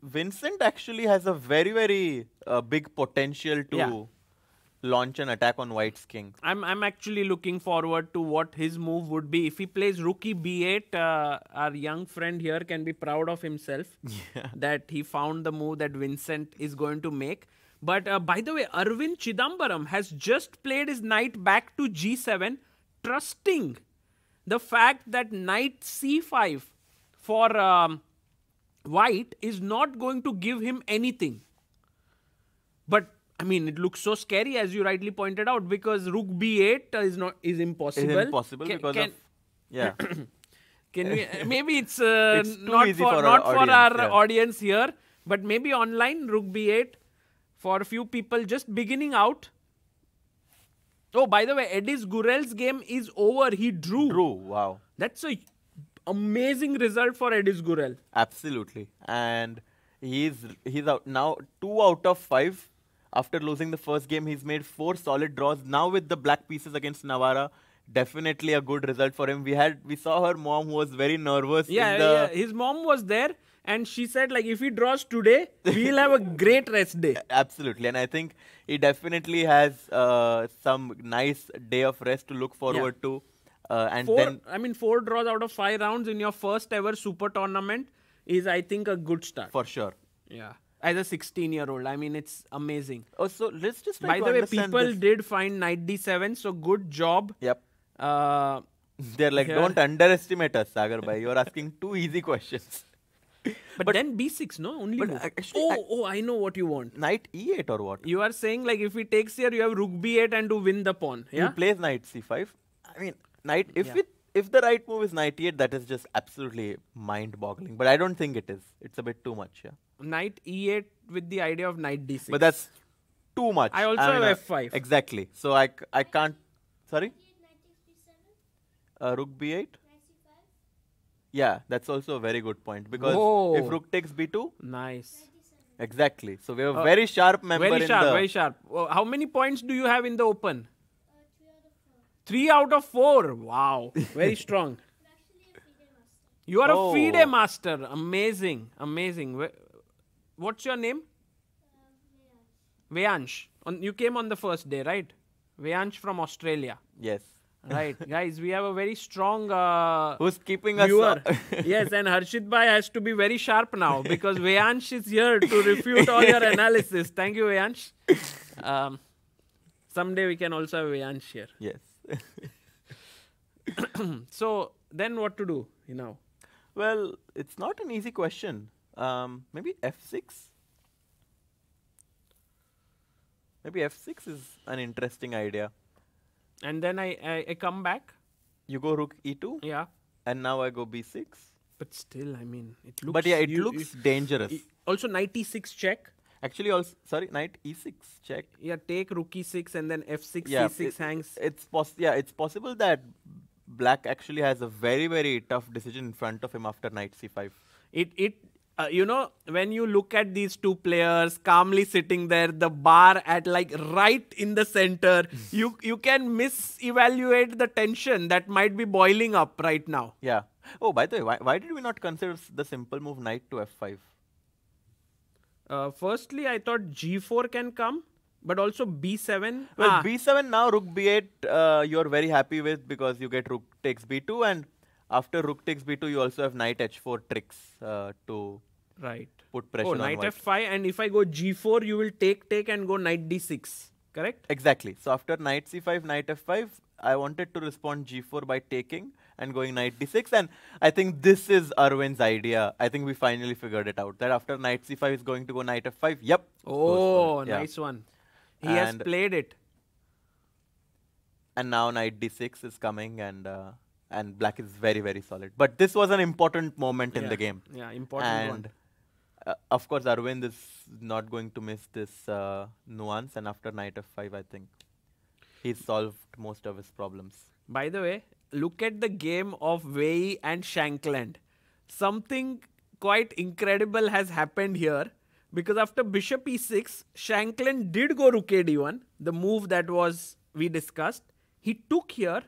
Vincent actually has a very very big potential to Yeah. launch an attack on White's king. I'm actually looking forward to what his move would be. If he plays rookie b8, our young friend here can be proud of himself that he found the move that Vincent is going to make. But by the way, Arvind Chidambaram has just played his knight back to g7, trusting the fact that knight c5 for White is not going to give him anything. But I mean, it looks so scary as you rightly pointed out, because rook b8 is impossible. It's impossible because of yeah. Can we? Maybe it's, It's too not easy for for not our for audience, our yeah. audience here, but maybe online rook b8 for a few people just beginning out. Oh, by the way, Edis Gurel's game is over. He drew. Wow. That's a amazing result for Edis Gurel. Absolutely. And he's out now 2 out of 5. After losing the first game, he's made 4 solid draws. Now with the black pieces against Navarra, definitely a good result for him. We saw her mom who was very nervous. Yeah. His mom was there and she said, like, if he draws today, we'll have a great rest day. Absolutely. And I think he definitely has some nice day of rest to look forward to. And 4 draws out of 5 rounds in your first ever super tournament is, I think, a good start. For sure. Yeah. As a 16-year-old, I mean, it's amazing. Oh, so let's just try By to the way, understand people this. did find knight d7, so good job. Yep. They're like, Here. don't underestimate us, Sagar bhai. You're asking 2 easy questions. But then b6, no? Only but move. actually, I know what you want. Knight e8 or what? You are saying, like, if he takes here, you have rook b8 and to win the pawn. Yeah? He plays knight c5. I mean, knight. If the right move is knight e8, that is just absolutely mind-boggling. But I don't think it is. It's a bit too much. Yeah. Knight e8 with the idea of knight d6. But that's too much. I also mean, have f5. Exactly. So I can't. Sorry. Rook b8. Yeah, that's also a very good point because Whoa. if rook takes b2, Nice. exactly. So we have a very sharp member Very in sharp, the. very sharp. How many points do you have in the open? 3 out of 4. Wow. Very strong. You are a FIDE master. Amazing. Amazing. What's your name? Veyansh. You came on the first day, right? Veyansh from Australia. Yes. Right. Guys, we have a very strong Who's keeping us viewer. Yes, and Harshit Bhai has to be very sharp now because Veyansh is here to refute all your analysis. Thank you, Veyansh. Someday we can also have Veyansh here. Yes. So, then what to do now? Well, it's not an easy question. Maybe f6? Maybe f6 is an interesting idea. And then I come back. You go rook e2. Yeah. And now I go b6. But still, I mean, it looks... But yeah, it looks dangerous. Also, knight e6 check. Actually, also, sorry, knight e6 check. Yeah, take rook e6 and then f6, Yeah, c6 hangs. It's possible that black actually has a very, very tough decision in front of him after knight c5. You know, when you look at these two players calmly sitting there, the bar at like right in the center, you can misevaluate the tension that might be boiling up right now. Yeah. Oh, by the way, why did we not consider the simple move knight to f5? Firstly, I thought g4 can come, but also b7. Well, b7 now, rook b8 you're very happy with because you get rook takes b2, and after rook takes b2 you also have knight h4 tricks to put pressure on knight white. f5, and if I go g4 you will take and go knight d6, correct? Exactly. So after knight c5, knight f5, I wanted to respond g4 by taking and going knight d6, and I think this is Arvind's idea. I think we finally figured it out, that after knight c5 is going to go knight f5. Yep. Oh, yeah. Nice one. He has played it. And now knight d6 is coming, and black is very, very solid. But this was an important moment in the game. Yeah, important one. Of course, Arvind is not going to miss this nuance, and after knight f5, I think he's solved most of his problems. By the way, look at the game of Wei and Shankland. Something quite incredible has happened here, because after bishop e6, Shankland did go rook a d1, the move that we discussed. He took here,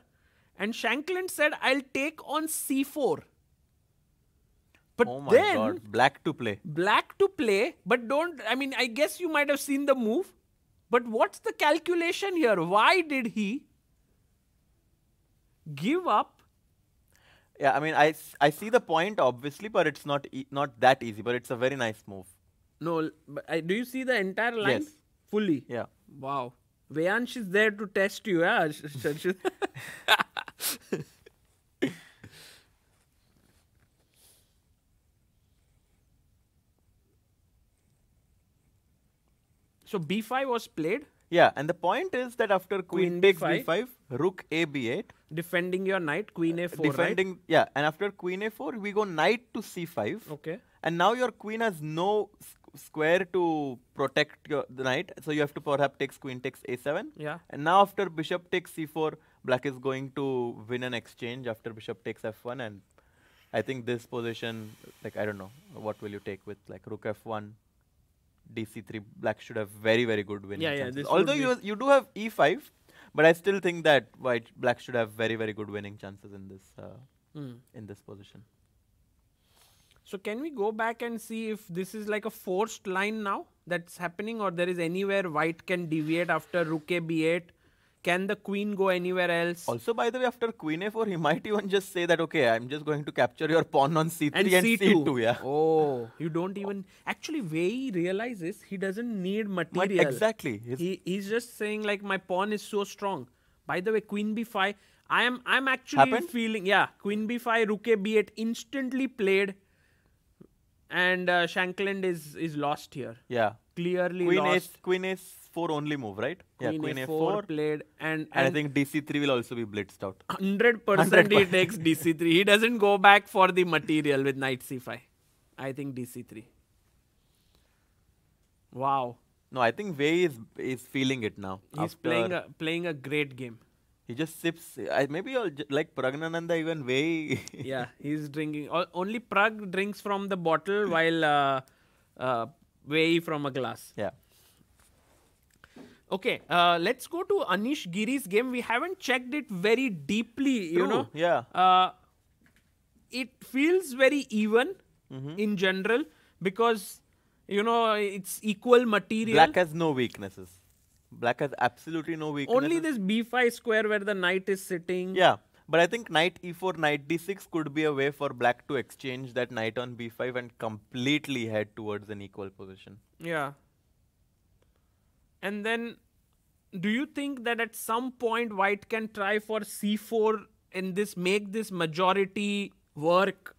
and Shankland said, I'll take on c4. But oh my then, God, black to play. Black to play, but I guess you might have seen the move. But what's the calculation here? Why did he give up? Yeah, I mean, I see the point, obviously, but it's not that easy, but it's a very nice move. No, but do you see the entire line? Yes. Fully? Yeah. Wow. Veyansh is there to test you, yeah? So b5 was played. Yeah, and the point is that after queen takes b5, rook a b8. Defending your knight, queen a4, right? Yeah, and after queen a4, we go knight to c5. Okay. And now your queen has no square to protect the knight, so you have to perhaps take queen takes a7. Yeah. And now after bishop takes c4, black is going to win an exchange after bishop takes f1, and I think this position, like, I don't know, what will you take with like rook f1, dc3, black should have very, very good winning chances. Although you do have e5, but I still think that black should have very, very good winning chances in this position. So can we go back and see if this is like a forced line now that's happening, or there is anywhere white can deviate after rook a b8? Can the queen go anywhere else? Also, by the way, after queen a4, he might even just say that, okay, I'm just going to capture your pawn on c3 and c2. Yeah. Oh, you don't even... Actually, Wei realizes he doesn't need material. Exactly. He's just saying like, my pawn is so strong. By the way, queen b5, I'm actually feeling... Yeah, queen b5, rook a b8 instantly played. And Shankland is lost here. Yeah. Clearly lost. Queen a4 only move, right? Queen a4 played. And I think dc3 will also be blitzed out. 100% he takes dc3. He doesn't go back for the material with knight c5. I think dc3. Wow. No, I think Wei is feeling it now. He's playing a great game. He just sips. Maybe like Pragnananda even way. Yeah, he's drinking. Only Prague drinks from the bottle while Wei from a glass. Yeah. Okay, let's go to Anish Giri's game. We haven't checked it very deeply, you True, know. yeah. It feels very even Mm-hmm. in general because, you know, it's equal material. Black has no weaknesses. Black has absolutely no weaknesses. Only this b5 square where the knight is sitting. Yeah, but I think knight e4, knight d6 could be a way for black to exchange that knight on b5 and completely head towards an equal position. Yeah. And then, do you think that at some point white can try for c4 and make this majority work?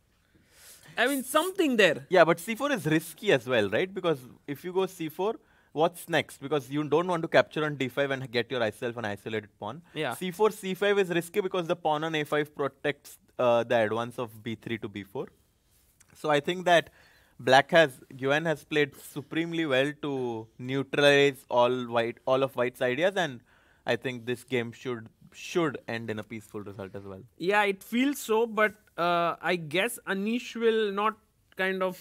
I mean, something there. Yeah, but c4 is risky as well, right? Because if you go c4, what's next? Because you don't want to capture on d5 and get yourself an isolated pawn. Yeah. c4, c5 is risky because the pawn on a5 protects the advance of b3 to b4. So I think that Yuan has played supremely well to neutralize all of white's ideas, and I think this game should end in a peaceful result as well. Yeah, it feels so, but I guess Anish will not kind of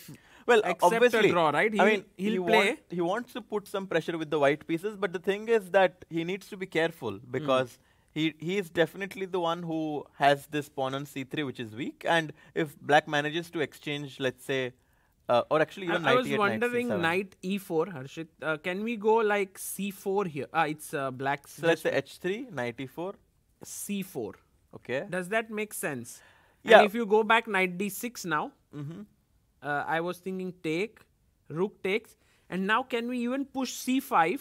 accept obviously, a draw, right? He'll play. He wants to put some pressure with the white pieces, but the thing is that he needs to be careful because he is definitely the one who has this pawn on c3, which is weak, and if black manages to exchange, let's say, or actually even I was knight e8, wondering knight knight e4, Harshit. Can we go like c4 here? It's black. c7. So let's say h3, knight e4, c4. okay. Does that make sense? Yeah. And if you go back knight d6 now, Mm-hmm. I was thinking take, rook takes, and now can we even push c5,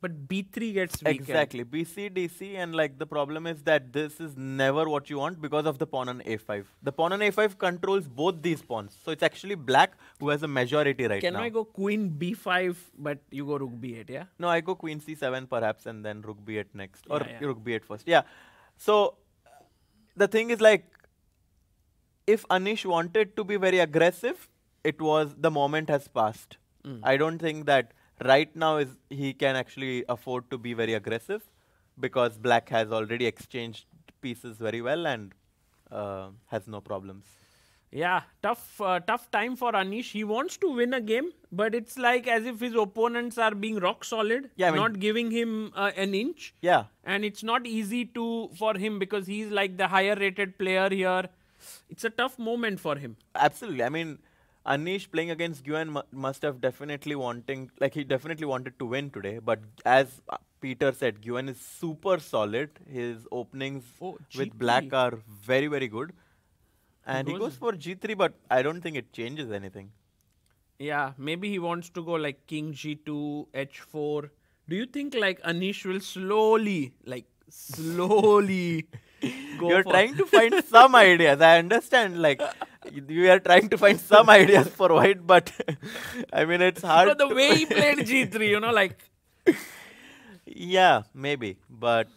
but b3 gets weakened. Exactly, bc, dc, and like the problem is that this is never what you want because of the pawn on a5. The pawn on a5 controls both these pawns, so it's actually black who has a majority right now. Can I go queen b5, but you go rook b8, yeah? No, I go queen c7 perhaps and then rook b8 next, or Yeah. rook b8 first. Yeah, so the thing is like, if Anish wanted to be very aggressive, the moment has passed. I don't think that right now he can actually afford to be very aggressive because black has already exchanged pieces very well and has no problems. Yeah, tough time for Anish. He wants to win a game, but it's like as if his opponents are being rock solid, Yeah, I mean, not giving him an inch. Yeah, And it's not easy for him because he's like the higher rated player here. It's a tough moment for him. absolutely. I mean, Anish playing against Yuan must have definitely he definitely wanted to win today. But as Peter said, Yuan is super solid. His openings with black G3. are very, very good. And he goes- goes for g3, but I don't think it changes anything. Yeah, maybe he wants to go like king g2, h4. Do you think like Anish will slowly go You're for trying to find some ideas. I understand, like, you are trying to find some ideas for white, but I mean, it's hard. But the way he played g3, you know, like Yeah, maybe, but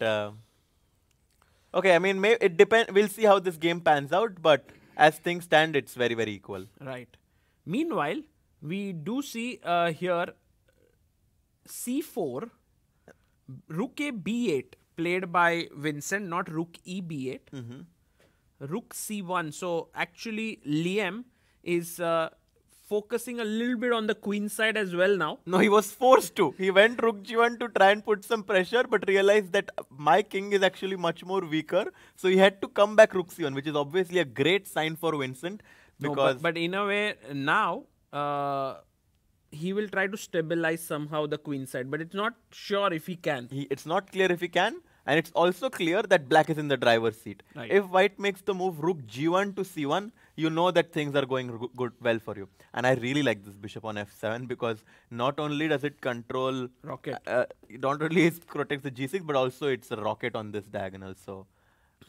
okay. I mean, it depends. We'll see how this game pans out. But as things stand, it's very, very equal. right. Meanwhile, we do see here c4, rook a b8 played by Vincent, not rook e b8. Rook c1. So actually, Liam is focusing a little bit on the queen side as well now. No, he was forced to. He went rook g1 to try and put some pressure, but realized that my king is actually much more weaker. So he had to come back rook c1, which is obviously a great sign for Vincent. Because but in a way, now he will try to stabilize somehow the queen side, but it's not sure if he can. it's not clear if he can. And it's also clear that black is in the driver's seat. Right. If white makes the move rook g1 to c1, you know that things are going well for you. And I really like this bishop on f7 because not only does it control Rocket. not only it protects the g6, but also it's a rocket on this diagonal. So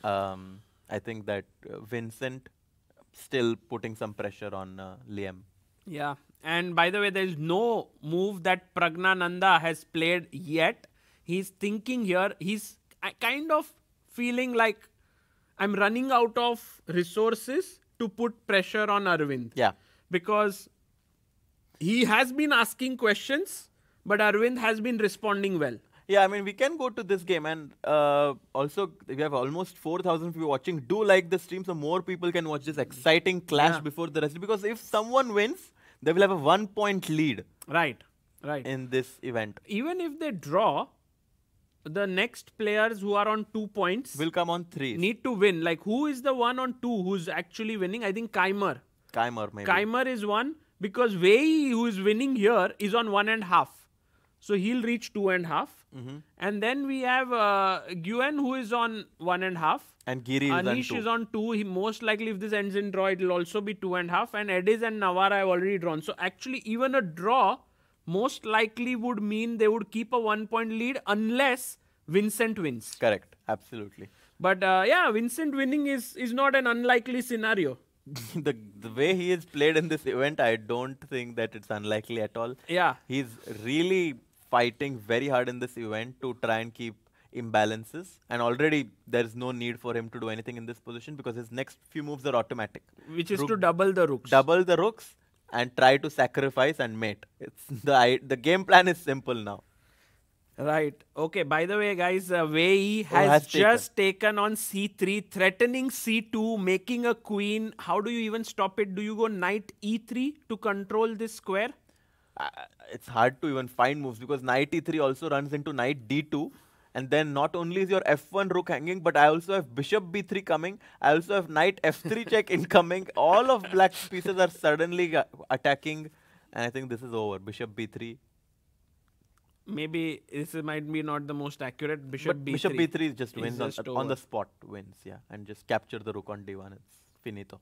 I think that Vincent still putting some pressure on Liam. Yeah. And by the way, there is no move that Pragnananda has played yet. He's thinking here, he's kind of feeling like I'm running out of resources to put pressure on Arvind. Yeah. Because he has been asking questions, but Arvind has been responding well. Yeah, I mean, we can go to this game, and also we have almost 4,000 people watching. Do like the stream so more people can watch this exciting clash before the rest. Because if someone wins, they will have a 1-point lead Right. in this event. Even if they draw, the next players who are on 2 points Will come on 3. need to win. Like, who is the one on 2 who's actually winning? I think Keimer. Keimer, maybe. Keimer is one because Wei, who is winning here, is on 1.5. So he'll reach 2.5. And then we have Guen, who is on 1.5. And Giri is on 2. Anish is on 2. He most likely, if this ends in draw, it will also be 2.5. And Ediz and Navarra have already drawn. So actually, even a draw most likely would mean they would keep a 1-point lead unless Vincent wins. Correct. Absolutely. But yeah, Vincent winning is not an unlikely scenario. the way he is played in this event, I don't think that it's unlikely at all. Yeah. He's really fighting very hard in this event to try and keep imbalances, and already there's no need for him to do anything in this position because his next few moves are automatic. Which is to double the rooks. Double the rooks and try to sacrifice and mate. It's the game plan is simple now. Right. Okay, by the way, guys, Wei has just taken on c3, threatening c2, making a queen. How do you even stop it? Do you go knight e3 to control this square? It's hard to even find moves because knight e3 also runs into knight d2. And then not only is your f1 rook hanging, but I also have bishop b3 coming. I also have knight f3 check incoming. All of black's pieces are suddenly attacking. And I think this is over. Bishop b3. Maybe this might be not the most accurate. Bishop But b3. bishop b3 just wins just on the spot. Wins, yeah. And just capture the rook on d1. It's finito.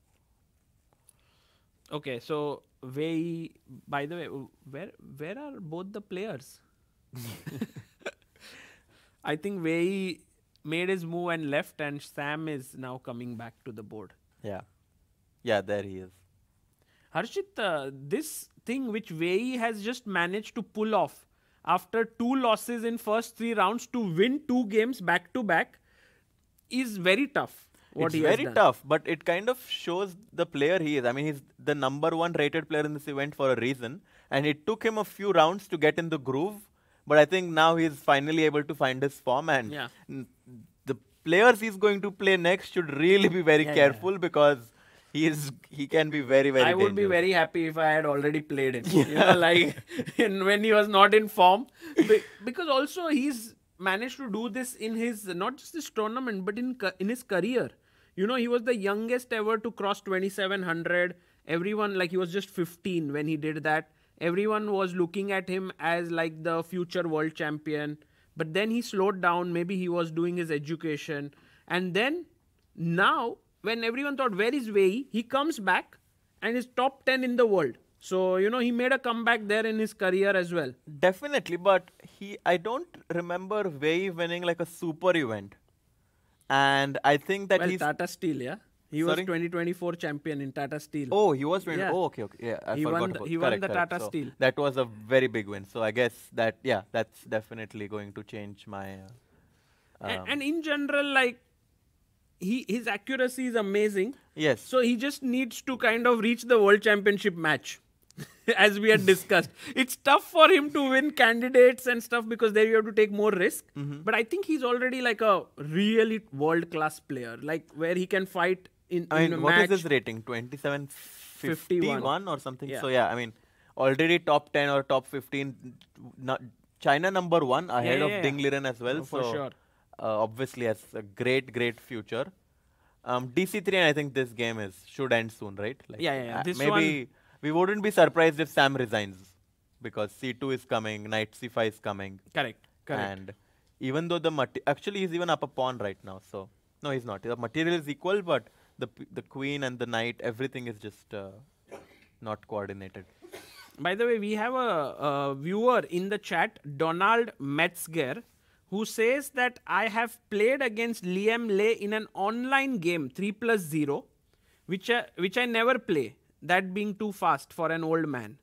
Okay, so Wei, by the way, where are both the players? I think Wei made his move and left, and Sam is now coming back to the board. Yeah. Yeah, there he is. Harshit, this thing which Wei has just managed to pull off after 2 losses in first 3 rounds to win 2 games back to back is very tough. It's very tough, but it kind of shows the player he is. I mean, he's the #1 rated player in this event for a reason. And it took him a few rounds to get in the groove. But I think now he's finally able to find his form. And the players he's going to play next should really be very careful because he can be very, very dangerous. I would be very happy if I had already played him. You know, like when he was not in form. Because also he's managed to do this in his, not just this tournament, but in his career. You know, he was the youngest ever to cross 2,700. Everyone, like he was just 15 when he did that. Everyone was looking at him as like the future world champion. But then he slowed down. Maybe he was doing his education. And then now, when everyone thought, where is Wei? He comes back and is top 10 in the world. So, you know, he made a comeback there in his career as well. Definitely, but I don't remember Wei winning like a super event. And I think that he's... Tata Steel, yeah? He was 2024 champion in Tata Steel. Oh, he was 20. Yeah. Oh, okay. Yeah, He won the Tata So Steel. that was a very big win. So I guess that, that's definitely going to change my... and in general, like, his accuracy is amazing. Yes. So he just needs to kind of reach the world championship match. As we had discussed. It's tough for him to win candidates and stuff because there you have to take more risk. But I think he's already like a really world-class player. Like where he can fight in a match. What is his rating? 2751 or something? Yeah. So yeah, I mean, already top 10 or top 15. China #1 ahead of Ding Liren as well. For sure. Obviously has a great future. DC3, and I think this game should end soon, right? Like, This maybe we wouldn't be surprised if Sam resigns because C2 is coming, Knight C5 is coming. Correct. And even though actually he's even up a pawn right now. So no, he's not. The material is equal, but the queen and the knight, everything is just not coordinated. By the way, we have a viewer in the chat, Donald Metzger, who says that I have played against Liam Lay in an online game 3+0, which I never play, that being too fast for an old man.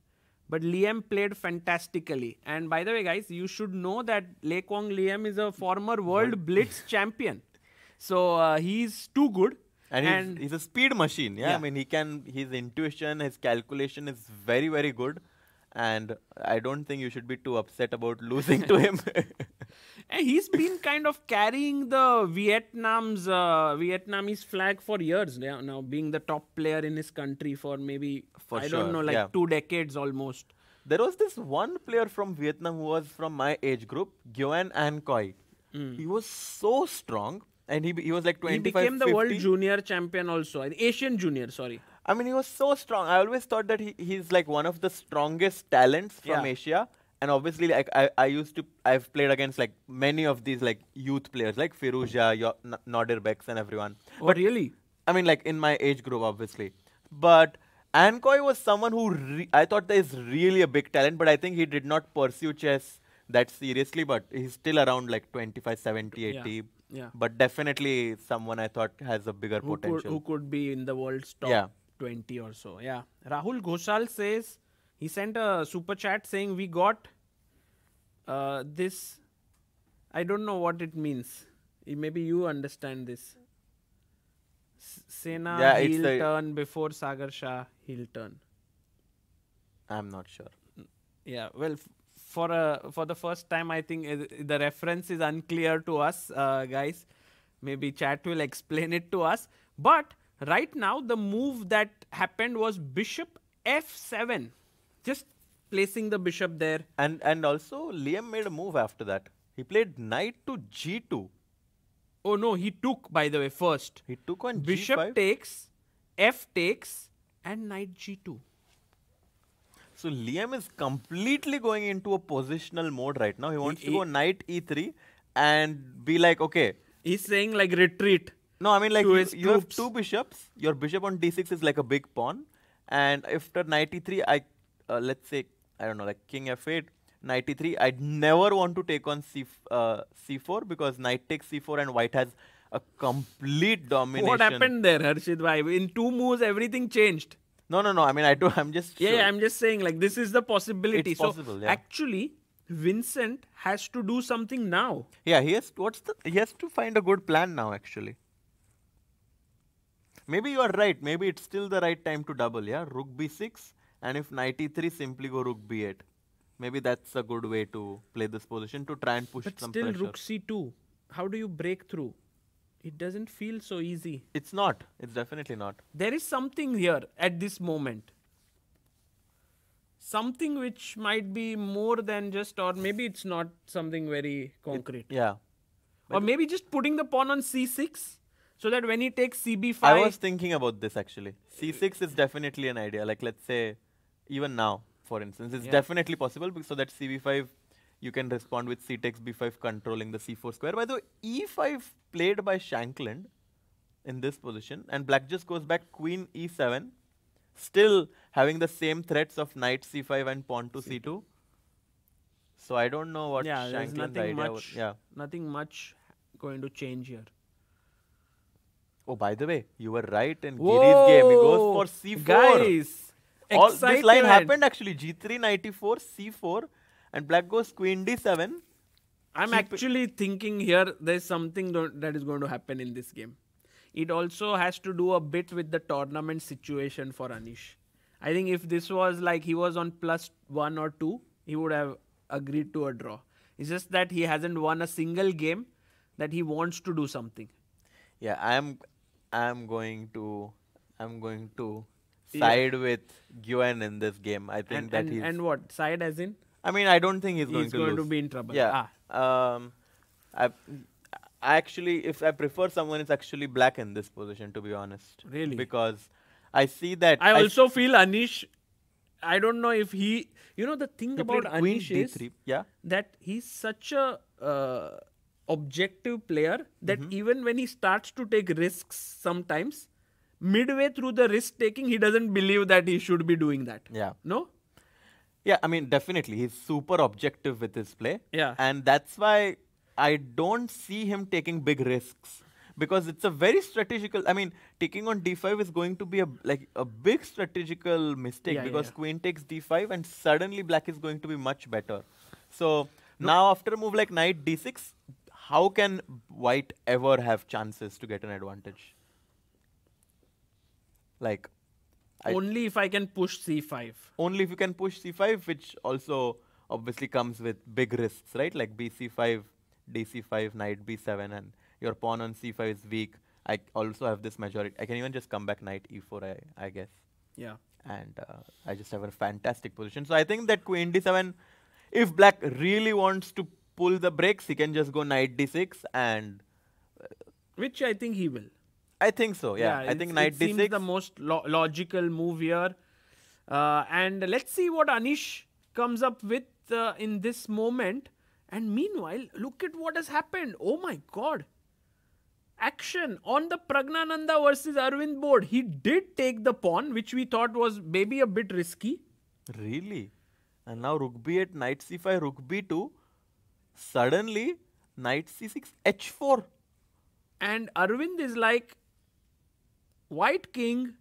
But Liam played fantastically. And by the way, guys, you should know that Leko Liam is a former World Blitz champion. So he's too good. And he's a speed machine. Yeah, I mean, his intuition, his calculation is very, very good. And I don't think you should be too upset about losing to him. And he's been kind of carrying the Vietnamese flag for years now, being the top player in his country for maybe, For I sure, don't know, like yeah. 2 decades almost. There was this one player from Vietnam who was from my age group, Nguyen An Coi. He was so strong, and he was like He 25, became the 50. world junior champion also. Asian junior, sorry. I mean, he was so strong. I always thought that he's like one of the strongest talents from Yeah. Asia. And obviously, like I've played against like many of these like youth players, like Firuja, Nadir Beks, and everyone. Oh, really? I mean, like in my age group, obviously. But Ankoi was someone who I thought there is really a big talent, but I think he did not pursue chess that seriously. But he's still around like 25, 70, 80. Yeah. But definitely someone I thought has a bigger potential. Who could be in the world's top Yeah. 20 or so. Yeah. Rahul Ghoshal says, he sent a super chat saying, we got this. I don't know what it means. Maybe you understand this. Sena Yeah, it's heel the- turn before Sagar Shah heel turn. I'm not sure. Yeah, well, for the first time, I think the reference is unclear to us, guys. Maybe chat will explain it to us. But right now, the move that happened was bishop f7. Just placing the bishop there. And also Liam made a move after that. He played knight to g2. Oh no, he took, by the way, first. He took on Bishop g5. takes, f takes, and knight g2. So Liam is completely going into a positional mode right now. He wants to go knight e3 and be like, okay. He's saying like retreat. No, I mean like to his you have troops. 2 bishops. Your bishop on d6 is like a big pawn. And after knight e3, let's say, I don't know, like king f8, knight e3. I'd never want to take on c4 because knight takes c4 and white has a complete domination. What happened there, Harshit bhai? In 2 moves, everything changed. No. I mean, I'm just. Yeah, I'm just saying, like, this is the possibility. It's so possible, yeah. actually, Vincent has to do something now. Yeah, he has to find a good plan now, actually. Maybe you are right. Maybe it's still the right time to double, yeah? Rook b6, and if knight e3, simply go rook b8. Maybe that's a good way to play this position to try and push But some still, pressure. rook c2. How do you break through? It doesn't feel so easy. It's not. It's definitely not. There is something here at this moment. Something which might be more than just, or maybe it's not something very concrete. Yeah. Or maybe just putting the pawn on c6 so that when he takes cb5. I was thinking about this, actually. c6 is definitely an idea. Like, let's say, even now, for instance, it's definitely possible so that cb5, you can respond with c takes b5 controlling the c4 square. By the way, e5 played by Shankland in this position, and black just goes back queen e7, still having the same threats of knight c5 and pawn to c2. So I don't know what there's Shankland's nothing idea much, was. Yeah. nothing much going to change here. Oh, by the way, you were right in Giri's game. He goes for c4. Guys, This line excitement. happened actually. g3, knight e4, c4, and black goes queen d7. I'm actually thinking here there's something that is going to happen in this game. It also has to do a bit with the tournament situation for Anish. I think if this was like he was on +1 or 2, he would have agreed to a draw. It's just that he hasn't won a single game, that he wants to do something. Yeah, I'm going to side with Nguyen in this game. I think that he's. And what? Side as in? I mean, I don't think he's going to lose. He's going to be in trouble. Yeah. I actually, if I prefer someone, it's actually black in this position, to be honest. Really? Because I see that. I also feel Anish, I don't know if he, the thing he about played queen Anish is d3. Yeah. that he's such a objective player that even when he starts to take risks sometimes, midway through the risk taking, he doesn't believe that he should be doing that. Yeah. No? Yeah, I mean, definitely. He's super objective with his play. Yeah. And that's why I don't see him taking big risks. Because it's a very strategical... I mean, taking on d5 is going to be a big strategical mistake. Because queen takes d5 and suddenly black is going to be much better. So, now after a move like knight d6, how can white ever have chances to get an advantage? Like... Only if I can push c5. Only if you can push c5, which also obviously comes with big risks, right? Like bc5, dc5, knight b7, and your pawn on c5 is weak. I also have this majority. I can even just come back knight e4, I guess. Yeah. And I just have a fantastic position. So I think that queen d7, if black really wants to pull the brakes, he can just go knight d6 and... Which I think he will. I think so, yeah. I think knight it d6. seems the most logical move here. And let's see what Anish comes up with in this moment. And meanwhile, look at what has happened. Oh my God. Action on the Pragnananda versus Arvind board. He did take the pawn, which we thought was maybe a bit risky. Really? And now rook b8, knight c5, rook b2. Suddenly, knight c6, h4. And Arvind is like, White King,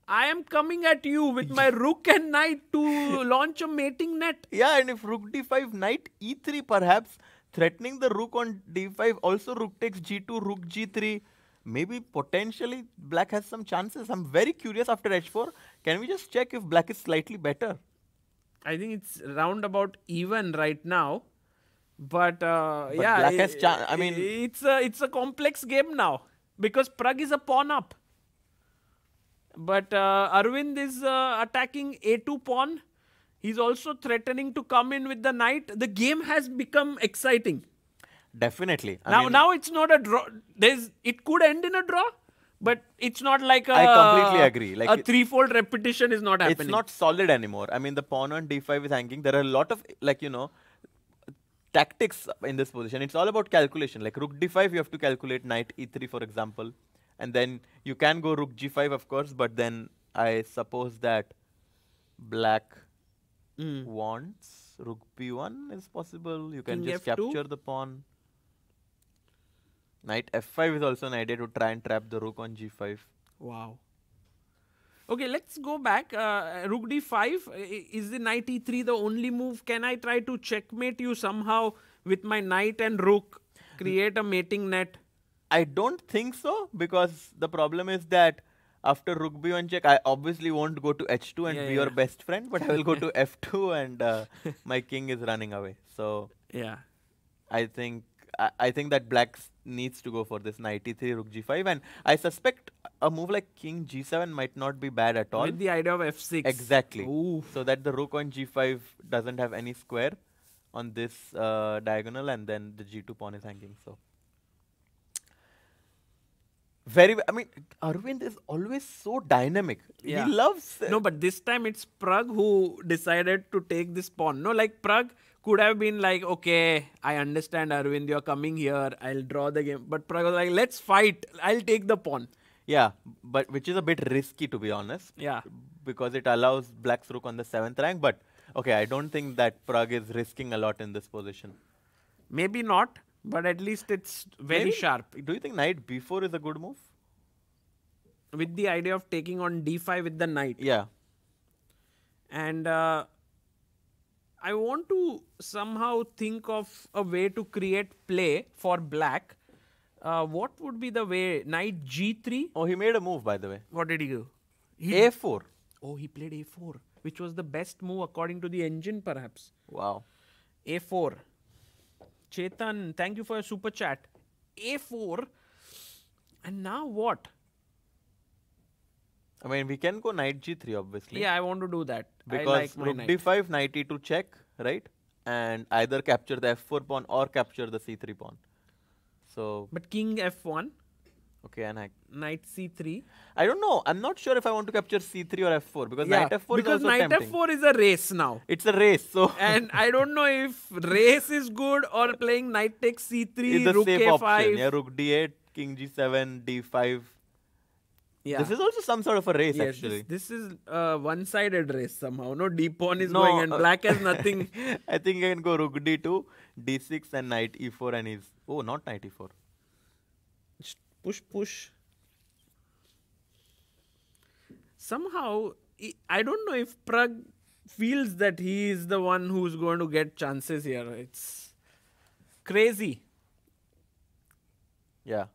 I am coming at you with my rook and knight to launch a mating net. Yeah, and if rook d5, knight e3 perhaps, threatening the rook on d5, also rook takes g2, rook g3. Maybe potentially black has some chances. I'm very curious after h4. Can we just check if black is slightly better? I think it's roundabout even right now. But yeah, black has I mean, it's a complex game now because Prague is a pawn up. But Arvind is attacking a2 pawn. He's also threatening to come in with the knight. The game has become exciting. Definitely. Now it's not a draw. It could end in a draw, but it's not like I completely agree. Like a threefold repetition is not happening. It's not solid anymore. I mean, the pawn on d5 is hanging. There are a lot of, like, tactics in this position. It's all about calculation. Like rook d5, you have to calculate knight e3, for example. And then you can go rook g5, of course, but then I suppose that black wants rook b1 is possible. You can King just f2. capture the pawn. Knight f5 is also an idea to try and trap the rook on g5. Wow. Okay, let's go back. Rook d5. Is the knight e3 the only move? Can I try to checkmate you somehow with my knight and rook? Create a mating net? I don't think so, because the problem is that after rook b1 check, I obviously won't go to h2 and be your best friend, but I will go to f2 and my king is running away. So yeah, I think that black needs to go for this knight e3, rook g5, and I suspect a move like king g7 might not be bad at all. with the idea of f6. Exactly. Ooh. So that the rook on g5 doesn't have any square on this diagonal, and then the g2 pawn is hanging. So I mean, Arvind is always so dynamic. Yeah. He loves... No, but this time it's Prague who decided to take this pawn. No, like Prague could have been like, okay, I understand Arvind, you're coming here, I'll draw the game. But Prague was like, let's fight, I'll take the pawn. Yeah, but which is a bit risky, to be honest. Yeah. Because it allows black's rook on the 7th rank. But okay, I don't think that Prague is risking a lot in this position. Maybe not. But at least it's very sharp. Do you think knight b4 is a good move? With the idea of taking on d5 with the knight. Yeah. And I want to somehow think of a way to create play for black. What would be the way? Knight g3? Oh, he made a move, by the way. What did he do? a4. Oh, he played a4, which was the best move according to the engine, perhaps. Wow. a4. Chetan, thank you for your super chat. a4. And now what? I mean, we can go knight g3, obviously. Yeah, I want to do that. Because I like my rook knight. d5, knight e2 check, right? And either capture the f4 pawn or capture the c3 pawn. So... But king f1. Okay, and knight c3. I don't know. I'm not sure if I want to capture c3 or f4, because knight f4 because is also knight tempting. f4 is a race now. It's a race, so... And I don't know if race is good or playing knight takes c3, it's the rook safe a5. option. Yeah, rook d8, king g7, d5. Yeah. This is also some sort of a race, Yes, actually. this is a one-sided race somehow. No, d pawn is going and black has nothing. I think I can go rook d2, d6 and knight e4 and he's... Oh, not knight e4. Just push. Somehow, I don't know if Prague feels that he is the one who's going to get chances here. It's crazy. Yeah.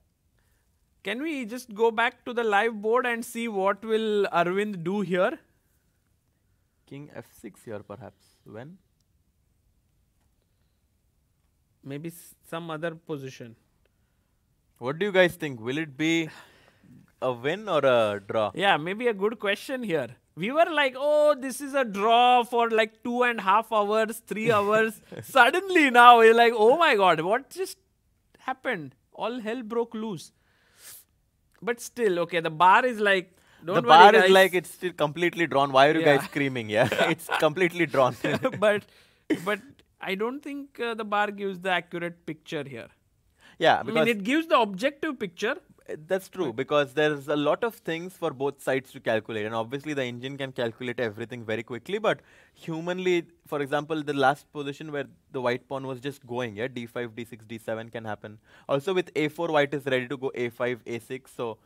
Can we just go back to the live board and see what will Arvind do here? King f6 here, perhaps. When? Maybe some other position. What do you guys think? Will it be a win or a draw? Yeah, maybe a good question here. We were like, oh, this is a draw for like 2.5 hours, 3 hours. Suddenly now we're like, oh my God, what just happened? All hell broke loose. But still, okay, the bar is like, don't The worry, bar is guys. like it's still completely drawn. Why are you Yeah. guys screaming? Yeah, it's completely drawn. but I don't think the bar gives the accurate picture here. Yeah, I because mean, it gives the objective picture. that's true, because there's a lot of things for both sides to calculate, and obviously the engine can calculate everything very quickly, but humanly, for example, the last position where the white pawn was just going, yeah, d5, d6, d7 can happen. Also with a4, white is ready to go a5, a6, so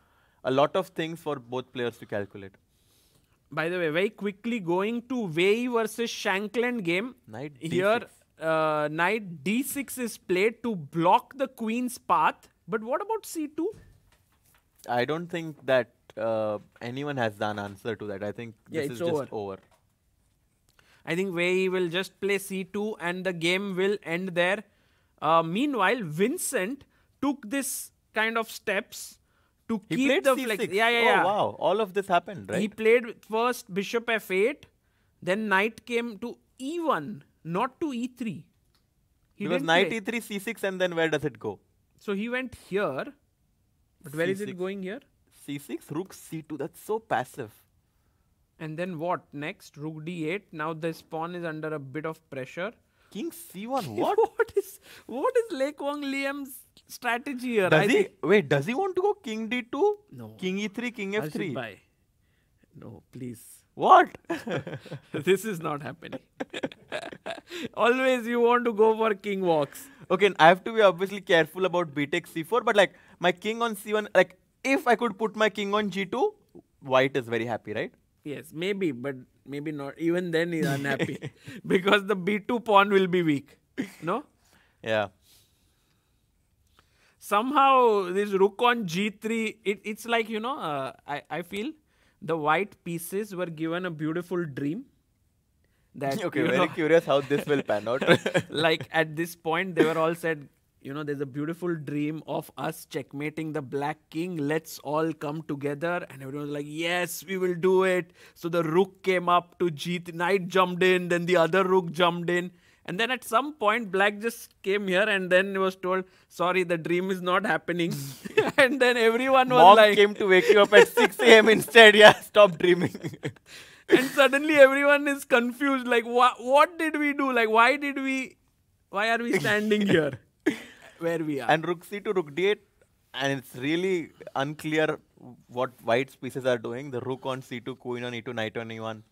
a lot of things for both players to calculate. By the way, very quickly going to Wei versus Shankland game. Knight Here, d6. knight d6 is played to block the queen's path. But what about c2? I don't think that anyone has an answer to that. I think Yeah, this it's is just over. I think Wei will just play c2 and the game will end there. Meanwhile, Vincent took this kind of steps to He keep played the c6. flex. Yeah. Oh, wow. All of this happened, right? He played first bishop f8, then knight came to e1, not to e3. Because didn't knight play. e3, c6, and then where does it go? So he went here. But where is C6. it going here? c6, rook c2. That's so passive. And then what next? Rook d8. Now this pawn is under a bit of pressure. King c1. What? what is Leko Liam's strategy here? Does he want to go king d2? No. King e3, king Harshit f3. bhai. No, please. What? This is not happening. Always you want to go for king walks. Okay, I have to be obviously careful about b takes c4, but like my king on c1, like if I could put my king on g2, white is very happy, right? Yes, maybe, but maybe not. Even then he's unhappy. Because the b2 pawn will be weak. No? Yeah. Somehow this rook on g3, it's like, I feel the white pieces were given a beautiful dream. That, Okay, very curious how this will pan out. like at this point, they were all said, there's a beautiful dream of us checkmating the black king. Let's all come together. And everyone was like, yes, we will do it. So the rook came up to g3, knight jumped in, then the other rook jumped in. And then at some point, black just came here and then was told, sorry, the dream is not happening. And then everyone was Mom like... came to wake you up at 6 a.m. instead. Yeah, stop dreaming. And suddenly everyone is confused. Like, what did we do? Like, why are we standing here? Where we are. And rook c2, rook d8. And it's really unclear what white's pieces are doing. The rook on c2, queen on e2, knight on e1.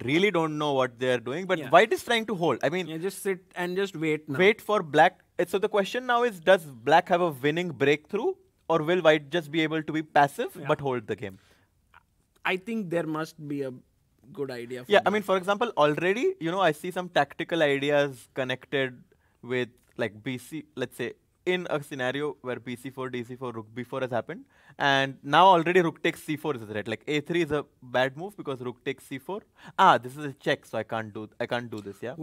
Really don't know what they're doing. But white is trying to hold. I mean, just sit and just wait now. Wait for black. So the question now is, does black have a winning breakthrough? Or will white just be able to be passive but hold the game? I think there must be a good idea. For I mean, for example, already, I see some tactical ideas connected with like BC, let's say, in a scenario where bc4, dc4, rook b4 has happened. And now already rook takes c4 is right. Like a3 is a bad move because rook takes c4. This is a check, so I can't do this, yeah?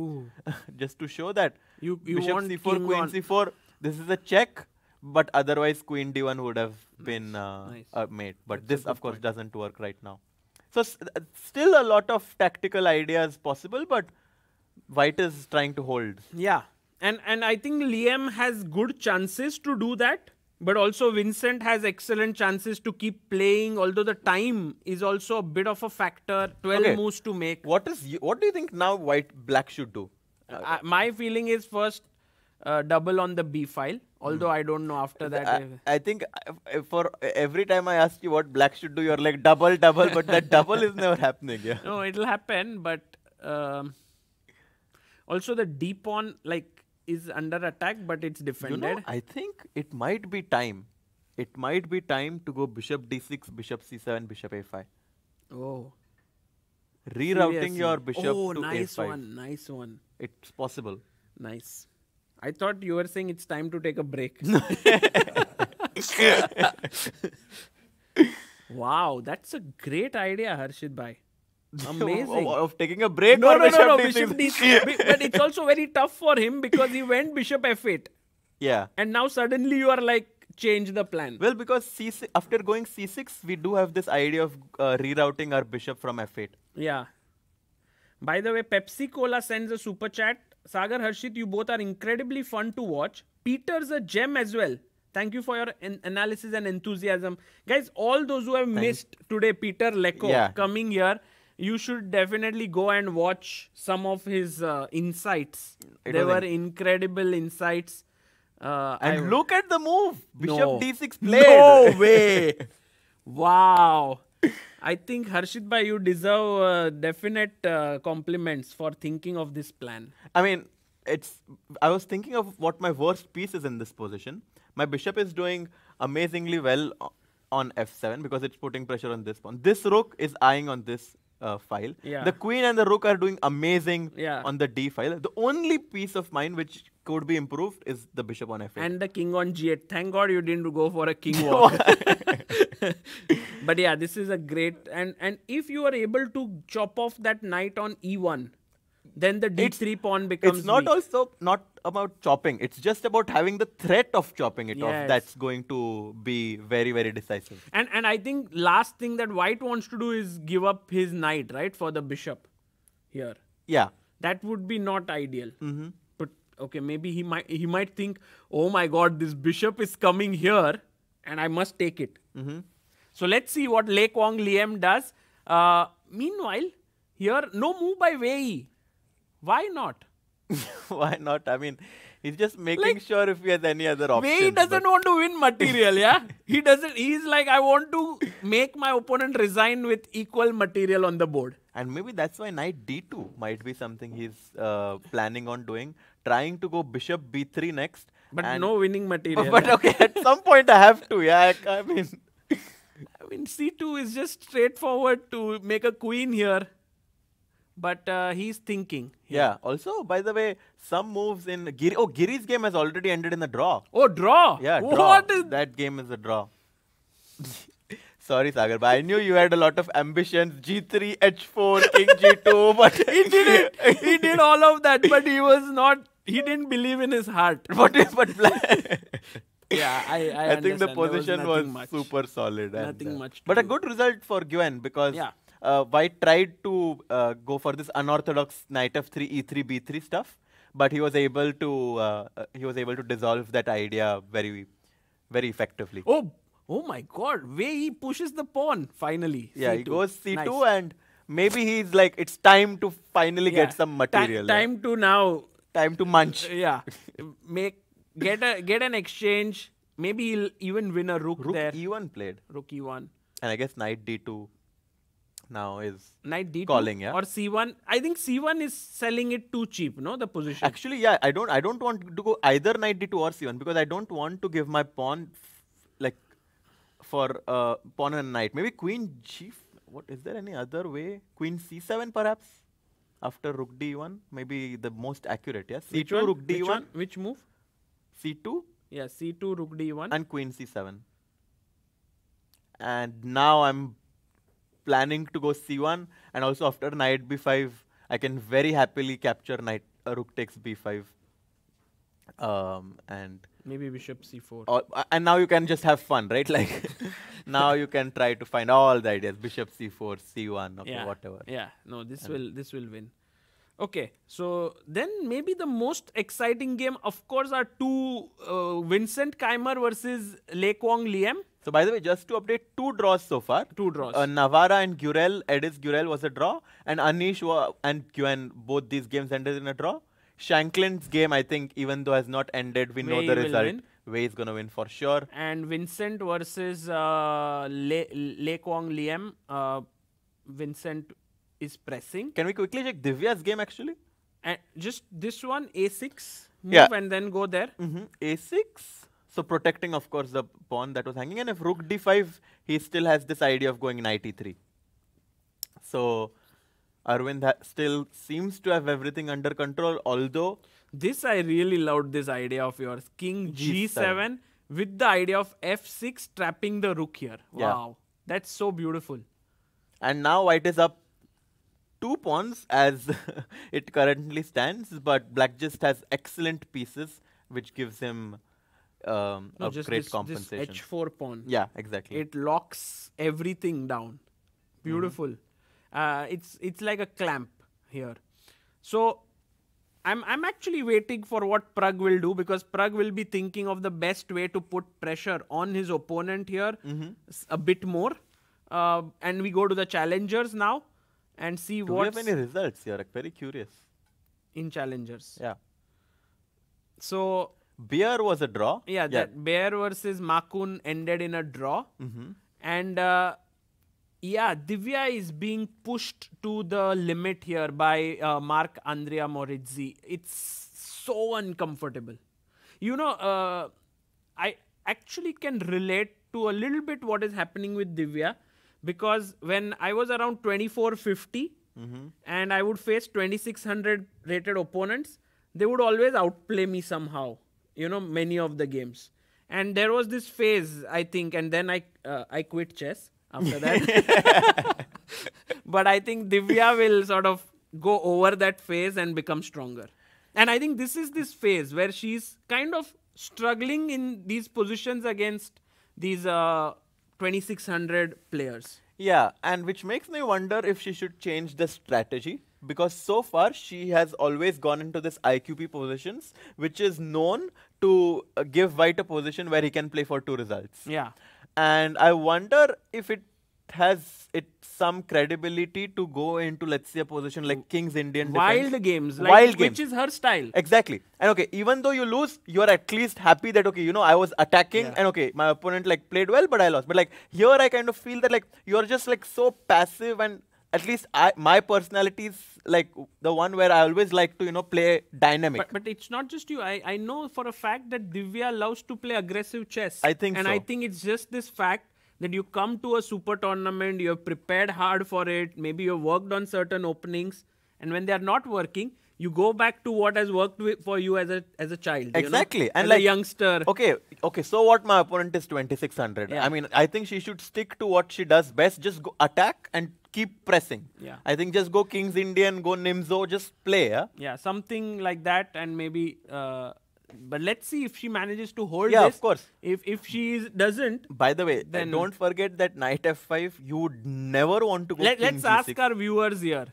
Just to show that you bishop want c4, queen c4, this is a check, but otherwise queen d1 would have been made. But this, of course, doesn't work right now. So still a lot of tactical ideas possible, but white is trying to hold. Yeah. And I think Liam has good chances to do that. But also Vincent has excellent chances to keep playing, although the time is also a bit of a factor. 12 moves to make. What do you think now black should do? My feeling is first double on the B file. Although I don't know after that. I think for every time I ask you what black should do, you're like double, but that double is never happening. Yeah. No, it'll happen, but also the D pawn is under attack, but it's defended. I think it might be time. It might be time to go bishop d6, bishop c7, bishop a5. Oh. Rerouting your bishop to nice a5. Nice one. It's possible. Nice. I thought you were saying it's time to take a break. Wow, that's a great idea, Harshit bhai. Amazing. of taking a break No, or no, no, no. Bishop Bishop D6? D6. But it's also very tough for him because he went Bishop F8. Yeah. And now suddenly you are like, change the plan. Well, because C6, after going C6, we do have this idea of rerouting our bishop from F8. Yeah. By the way, Pepsi Cola sends a super chat. Sagar, Harshit, you both are incredibly fun to watch. Peter's a gem as well. Thank you for your analysis and enthusiasm. Guys, all those who have missed today, Peter Leko coming here, you should definitely go and watch some of his insights. They were incredible insights. And look at the move. Bishop D6 played. No way. Wow. I think Harshit bhai, you deserve definite compliments for thinking of this plan. I mean, I was thinking of what my worst piece is in this position. My bishop is doing amazingly well on F7 because it's putting pressure on this pawn. This rook is eyeing on this file. Yeah. The queen and the rook are doing amazing Yeah. on the D file. The only piece of mine which could be improved is the bishop on F8. And the king on G8. Thank God you didn't go for a king walk. But yeah, this is a great... And if you are able to chop off that knight on E1, then the D3 pawn becomes It's not weak. also not about chopping. It's just about having the threat of chopping it off. Yes. That's going to be very, very decisive. And I think last thing that white wants to do is give up his knight, right? For the bishop here. Yeah. That would be not ideal. But okay, maybe he might think, oh my God, this bishop is coming here and I must take it. So let's see what Lei Kwong Liem does. Meanwhile, here, no move by Wei. Why not? Why not? I mean, he's just making sure if he has any other options. Wei doesn't want to win material, yeah? He doesn't. He's like, I want to make my opponent resign with equal material on the board. And maybe that's why knight D2 might be something he's planning on doing. Trying to go bishop B3 next. But no winning material. But okay, at some point I have to, yeah. I mean, C2 is just straightforward to make a queen here. But he's thinking. Yeah. Also, by the way, some moves in Giri. Oh, Giri's game has already ended in a draw. Oh, draw? Yeah, draw. What is that game is a draw. Sorry, Sagar, but I knew you had a lot of ambitions. G3, H4, King G2, but he did it. He did all of that, but he was not. He didn't believe in his heart. Yeah, I think the position was super solid. Nothing much. But a good result for Guen because White tried to go for this unorthodox knight f3, e3, b3 stuff, but he was able to dissolve that idea very, very effectively. Oh my God! Way he pushes the pawn finally. Yeah, C2. he goes C2 nice. And maybe he's like, it's time to finally get some material. Time to munch. Yeah, get an exchange. Maybe he'll even win a rook there. E1 played. Rook E1. And I guess knight D2 now is knight D2 calling, yeah. Or C1. I think C1 is selling it too cheap, no? The position. Actually, yeah, I don't want to go either knight D2 or C1 because I don't want to give my pawn for pawn and knight. Maybe queen G. What is there any other way? Queen C7 perhaps after rook D1. Maybe the most accurate. Yeah. C2 rook D1. Which move? C2. Yeah, C2 rook D1 and queen C7. And now I'm planning to go C1 and also after knight B5 I can very happily capture rook takes B5. And maybe bishop C4. And now you can just have fun, right? Like now you can try to find all the ideas. Bishop C4, C1, okay, whatever. Yeah, no, this will win. Okay, so then maybe the most exciting game, of course, are two Vincent Keimer versus Lei Kwong Liem. So by the way, just to update, 2 draws so far. 2 draws. Navarra and Gurel, Edis Gurel was a draw, and Anish and Guen, both these games ended in a draw. Shanklin's game, I think, even though has not ended, we know the result. Wei is going to win for sure. And Vincent versus Lei Kwong Liem. Vincent is pressing. Can we quickly check Divya's game actually? And just this one, A6 move and then go there. A6. So protecting, of course, the pawn that was hanging. And if rook D5, he still has this idea of going knight E3. So Arvind still seems to have everything under control, although... This, I really loved this idea of yours. King G7 with the idea of F6 trapping the rook here. Wow. That's so beautiful. And now white is up 2 pawns as it currently stands, but black just has excellent pieces, which gives him a just great this compensation. H4 pawn. Yeah, exactly. It locks everything down. Beautiful. It's like a clamp here. So I'm actually waiting for what Prague will do, because Prague will be thinking of the best way to put pressure on his opponent here a bit more. And we go to the challengers now and see Do we what's have any results here? Very curious. in challengers. Yeah. So Beer was a draw. yeah, that Bear versus Makun ended in a draw. And yeah, Divya is being pushed to the limit here by Mark Andrea Morizzi. It's so uncomfortable. You know, I actually can relate to a little bit what is happening with Divya, because when I was around 2450 and I would face 2600 rated opponents, they would always outplay me somehow, you know, many of the games. And there was this phase, I think, and then I quit chess after that. But I think Divya will sort of go over that phase and become stronger. And I think this is this phase where she's kind of struggling in these positions against these 2600 players. Yeah, and which makes me wonder if she should change the strategy, because so far she has always gone into this IQP positions, which is known to give white a position where he can play for 2 results. Yeah. And I wonder if it has some credibility to go into, let's say, a position like King's Indian Wild defense. games, like, Wild which games. is her style. Exactly. And okay, even though you lose, you are at least happy that, okay, you know, I was attacking Yeah. and okay, my opponent like played well, but I lost. But like here I kind of feel that like you're just like so passive, and at least my personality is like the one where I always like to, you know, play dynamic. But it's not just you. I know for a fact that Divya loves to play aggressive chess. I think and so. I think it's just this fact that you come to a super tournament, you have prepared hard for it, maybe you've worked on certain openings, and when they are not working, you go back to what has worked for you as a child. Exactly. You know? And as like a youngster. Okay, so what, my opponent is 2600. Yeah. I mean, I think she should stick to what she does best. Just go attack and keep pressing. Yeah. I think just go King's Indian, go Nimzo, just play. Yeah? Yeah, something like that, and maybe. But let's see if she manages to hold Yeah, this. of course. If she doesn't. By the way, then don't forget that knight f5, you would never want to go king Let's g6. ask our viewers here.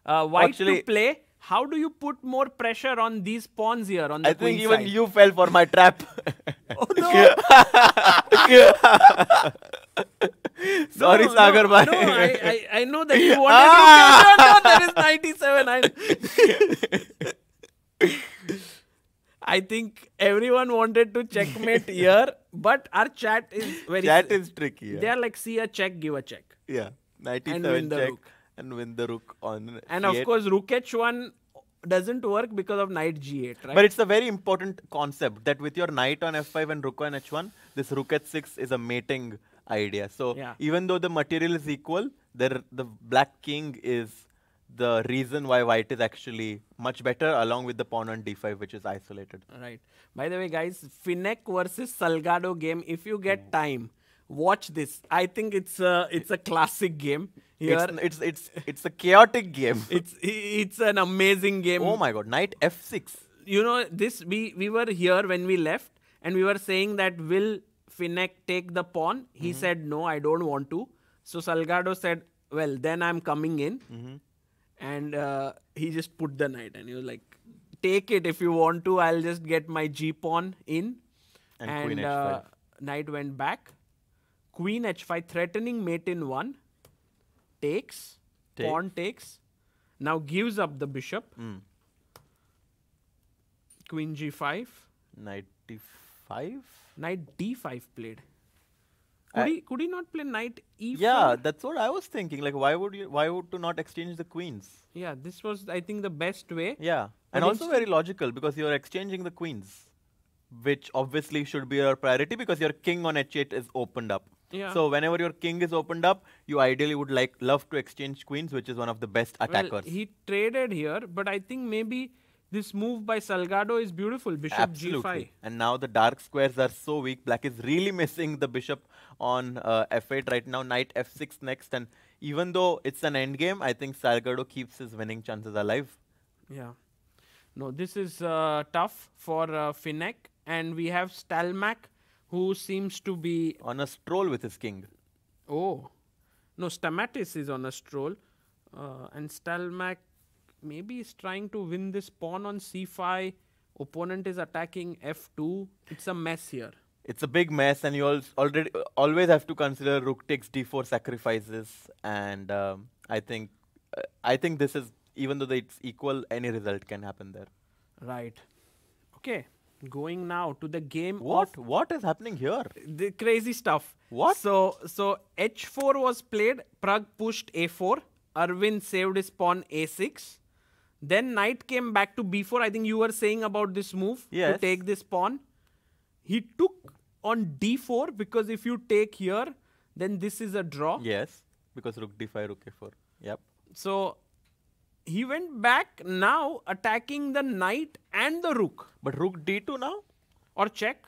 White Actually, to play. How do you put more pressure on these pawns here on the I think queen even side? you fell for my trap. Oh no! Sorry, no, Sagar no, bhai. No, I know that you wanted to. No, that is 97. I think everyone wanted to checkmate here, but our chat is very. Chat is tricky. Yeah. They are like, see a check, give a check. Yeah. 97 And win the check rook. and win the rook on And c8. of course, rook h1 doesn't work because of knight g8, right? But it's a very important concept that with your knight on f5 and rook on h1, this rook h6 is a mating idea. So Yeah. even though the material is equal, the black king is the reason why white is actually much better, along with the pawn on d5, which is isolated. Right. By the way, guys, Finec versus Salgado game. If you get time, watch this. I think it's a classic game. Here, It's a chaotic game. it's an amazing game. Oh my god, knight f6. You know, this we were here when we left, and we were saying that will Finec take the pawn? He said no, I don't want to. So Salgado said, well, then I'm coming in, and he just put the knight, and he was like, take it if you want to. I'll just get my g pawn in, And queen h5. Knight went back. Queen h5, threatening mate in 1. Takes. Take. Pawn takes. Now gives up the bishop. Queen g5. Knight d5. Knight d5 played. I- Could he not play knight e4? Yeah, that's what I was thinking. Like, why would to not exchange the queens? Yeah, this was, I think, the best way. Yeah, But and also instead- very logical because you're exchanging the queens, which obviously should be your priority because your king on h8 is opened up. Yeah. So whenever your king is opened up, you ideally would love to exchange queens, which is one of the best attackers. Well, he traded here, but I think maybe this move by Salgado is beautiful. Bishop Absolutely. g5. And now the dark squares are so weak. Black is really missing the bishop on f8 right now. Knight f6 next, and even though it's an end game, I think Salgado keeps his winning chances alive. Yeah. No, this is tough for Finnek, and we have Stalmack, who seems to be On a stroll with his king. oh no, Stamatis is on a stroll, and Stalmack maybe is trying to win this pawn on c5. Opponent is attacking f2. It's a mess here. It's a big mess, and you always have to consider rook takes d4 sacrifices, and I think this is, even though it's equal, any result can happen there. Right. Okay. Going now to the game. What is happening here? The crazy stuff. What? So h4 was played. Prague pushed a4. Arvind saved his pawn a6. Then knight came back to b4. I think you were saying about this move Yes. to take this pawn. He took on d4 because if you take here, then this is a draw. Yes, because rook d5, rook a4. Yep. So he went back now attacking the knight and the rook. But rook d2 now? Or check.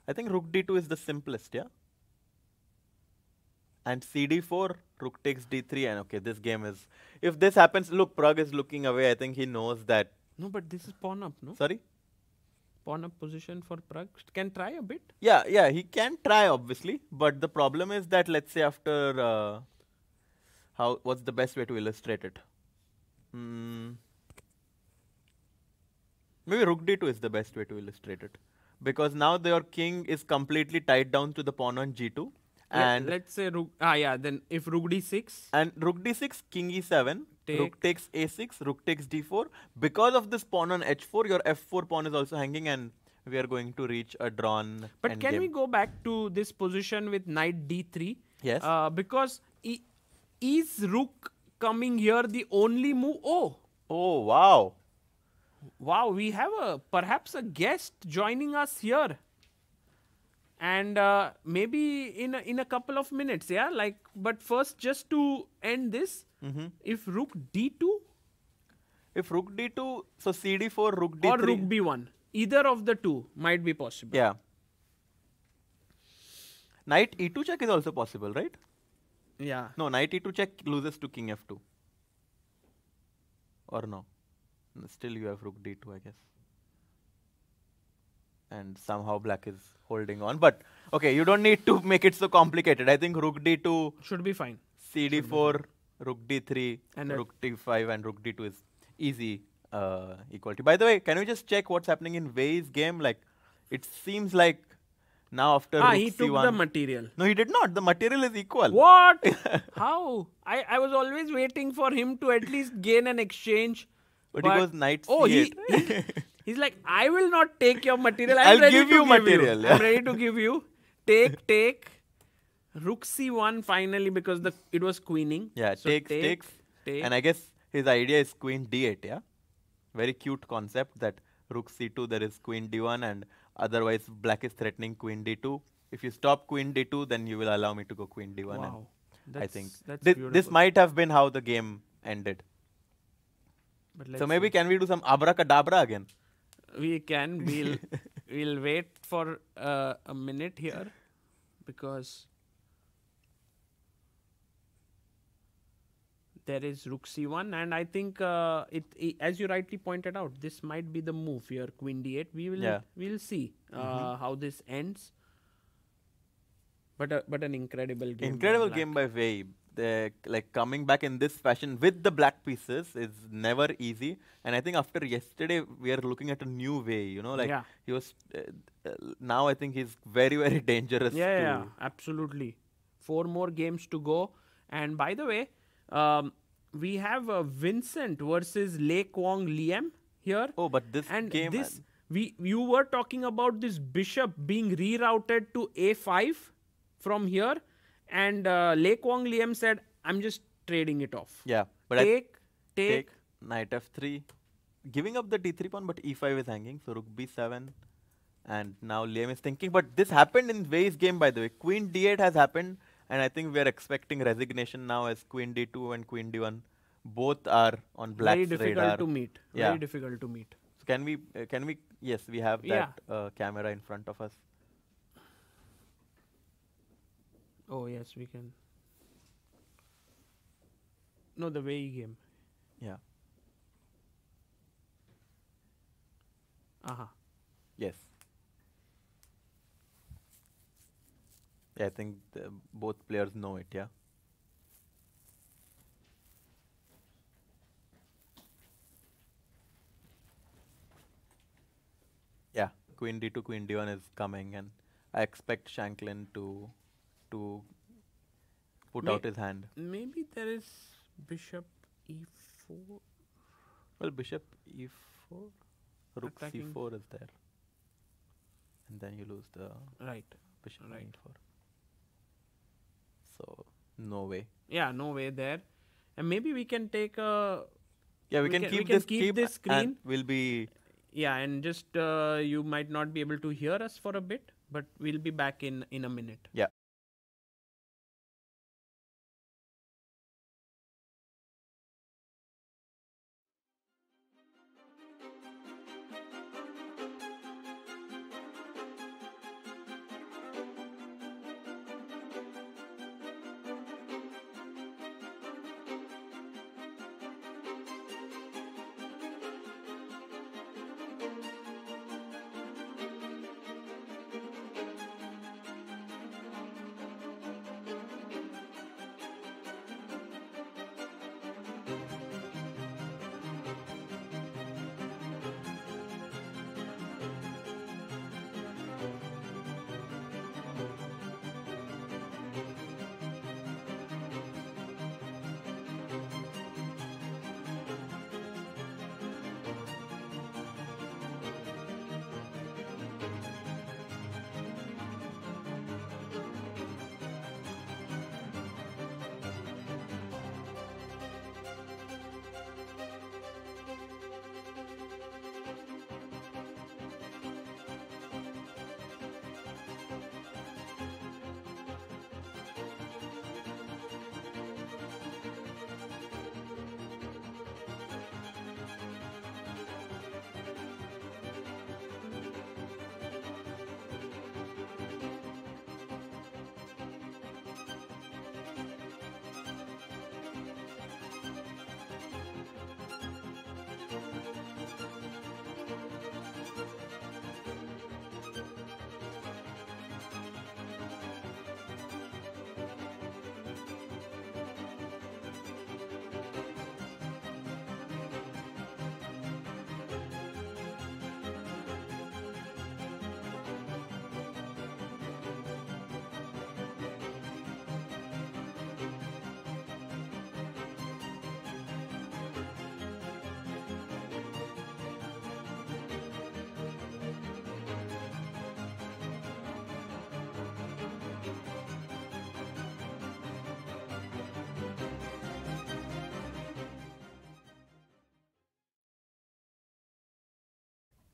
I think rook d2 is the simplest, yeah? And cd4, rook takes d3, and okay, this game is... If this happens, look, Prague is looking away. I think he knows that... No, but this is pawn up, no? Sorry? Pawn up position for Prague. Can try a bit. Yeah, he can try, obviously. But the problem is that, let's say after... what's the best way to illustrate it? Maybe rook d2 is the best way to illustrate it. Because now your king is completely tied down to the pawn on g2. And let's say rook... then if rook d6... And rook d6, king e7, rook takes a6, rook takes d4. Because of this pawn on h4, your f4 pawn is also hanging, and we are going to reach a drawn But can we go back to this position with knight d3? Yes. Because is rook coming here the only move? Oh, wow. Wow, we have perhaps a guest joining us here. And maybe in a couple of minutes, yeah? But first, just to end this, if rook d2... If rook d2, so cd4, rook d3... Or rook b1. Either of the two might be possible. Yeah. Knight e2 check is also possible, right? Yeah. No, knight e2 check loses to king f2. Or no? Still you have rook d2, I guess. And somehow black is holding on. But, okay, you don't need to make it so complicated. I think rook d2... Should be fine. cd4, rook d3, and rook d5, and rook d2 is easy equality. By the way, can you just check what's happening in Wei's game? Like, it seems like now after rook he took c1... the material. No, he did not. The material is equal. What? How? I was always waiting for him to at least gain an exchange. But he goes knight oh, c8. He's like, I will not take your material. I'll give you material. I'm ready to give you. Take. Rook c1 finally because it was queening. Yeah, so takes. And I guess his idea is queen d8, yeah? Very cute concept that rook c2, there is queen d1, and otherwise black is threatening queen d2. If you stop queen d2, then you will allow me to go queen d1. Wow. I think that's this might have been how the game ended. But So maybe can we do some abracadabra again? We can. We'll wait for a minute here because there is rook c1, and I think as you rightly pointed out, this might be the move here. Queen d8. We'll see how this ends. But an incredible game. Incredible game by Wei. Like coming back in this fashion with the black pieces is never easy. And I think after yesterday, we are looking at a new Wei. You know, like he was. Now I think he's very, very dangerous. Yeah, absolutely. 4 more games to go. And by the way, we have Vincent versus Leko Liam here. Oh, but this game. You were talking about this bishop being rerouted to a5 from here. And Leko Liam said, I'm just trading it off. Yeah. But take. Knight f3. Giving up the d3 pawn, but e5 is hanging. So rook b7. And now Liam is thinking. But this happened in Wei's game, by the way. Queen d8 has happened. And I think we are expecting resignation now as queen d2 and queen d1. Both are on black's radar. Very difficult to meet. Yeah. Very difficult to meet. So can we, yes, we have that camera in front of us. Oh, yes, we can. No, the Wei game. Yeah. Yes. Yeah, I think both players know it, yeah. Yeah, Queen D2, Queen D1 is coming, and I expect Shanklin to put out his hand. Maybe there is Bishop E4. Well, Bishop E4, Rook Attacking. C4 is there, and then you lose the Right. Bishop on Right. E4. So no way. Yeah, no way there. And maybe we can take a... Yeah, we can keep this screen. and we'll be... Yeah, and just you might not be able to hear us for a bit, but we'll be back in a minute. Yeah.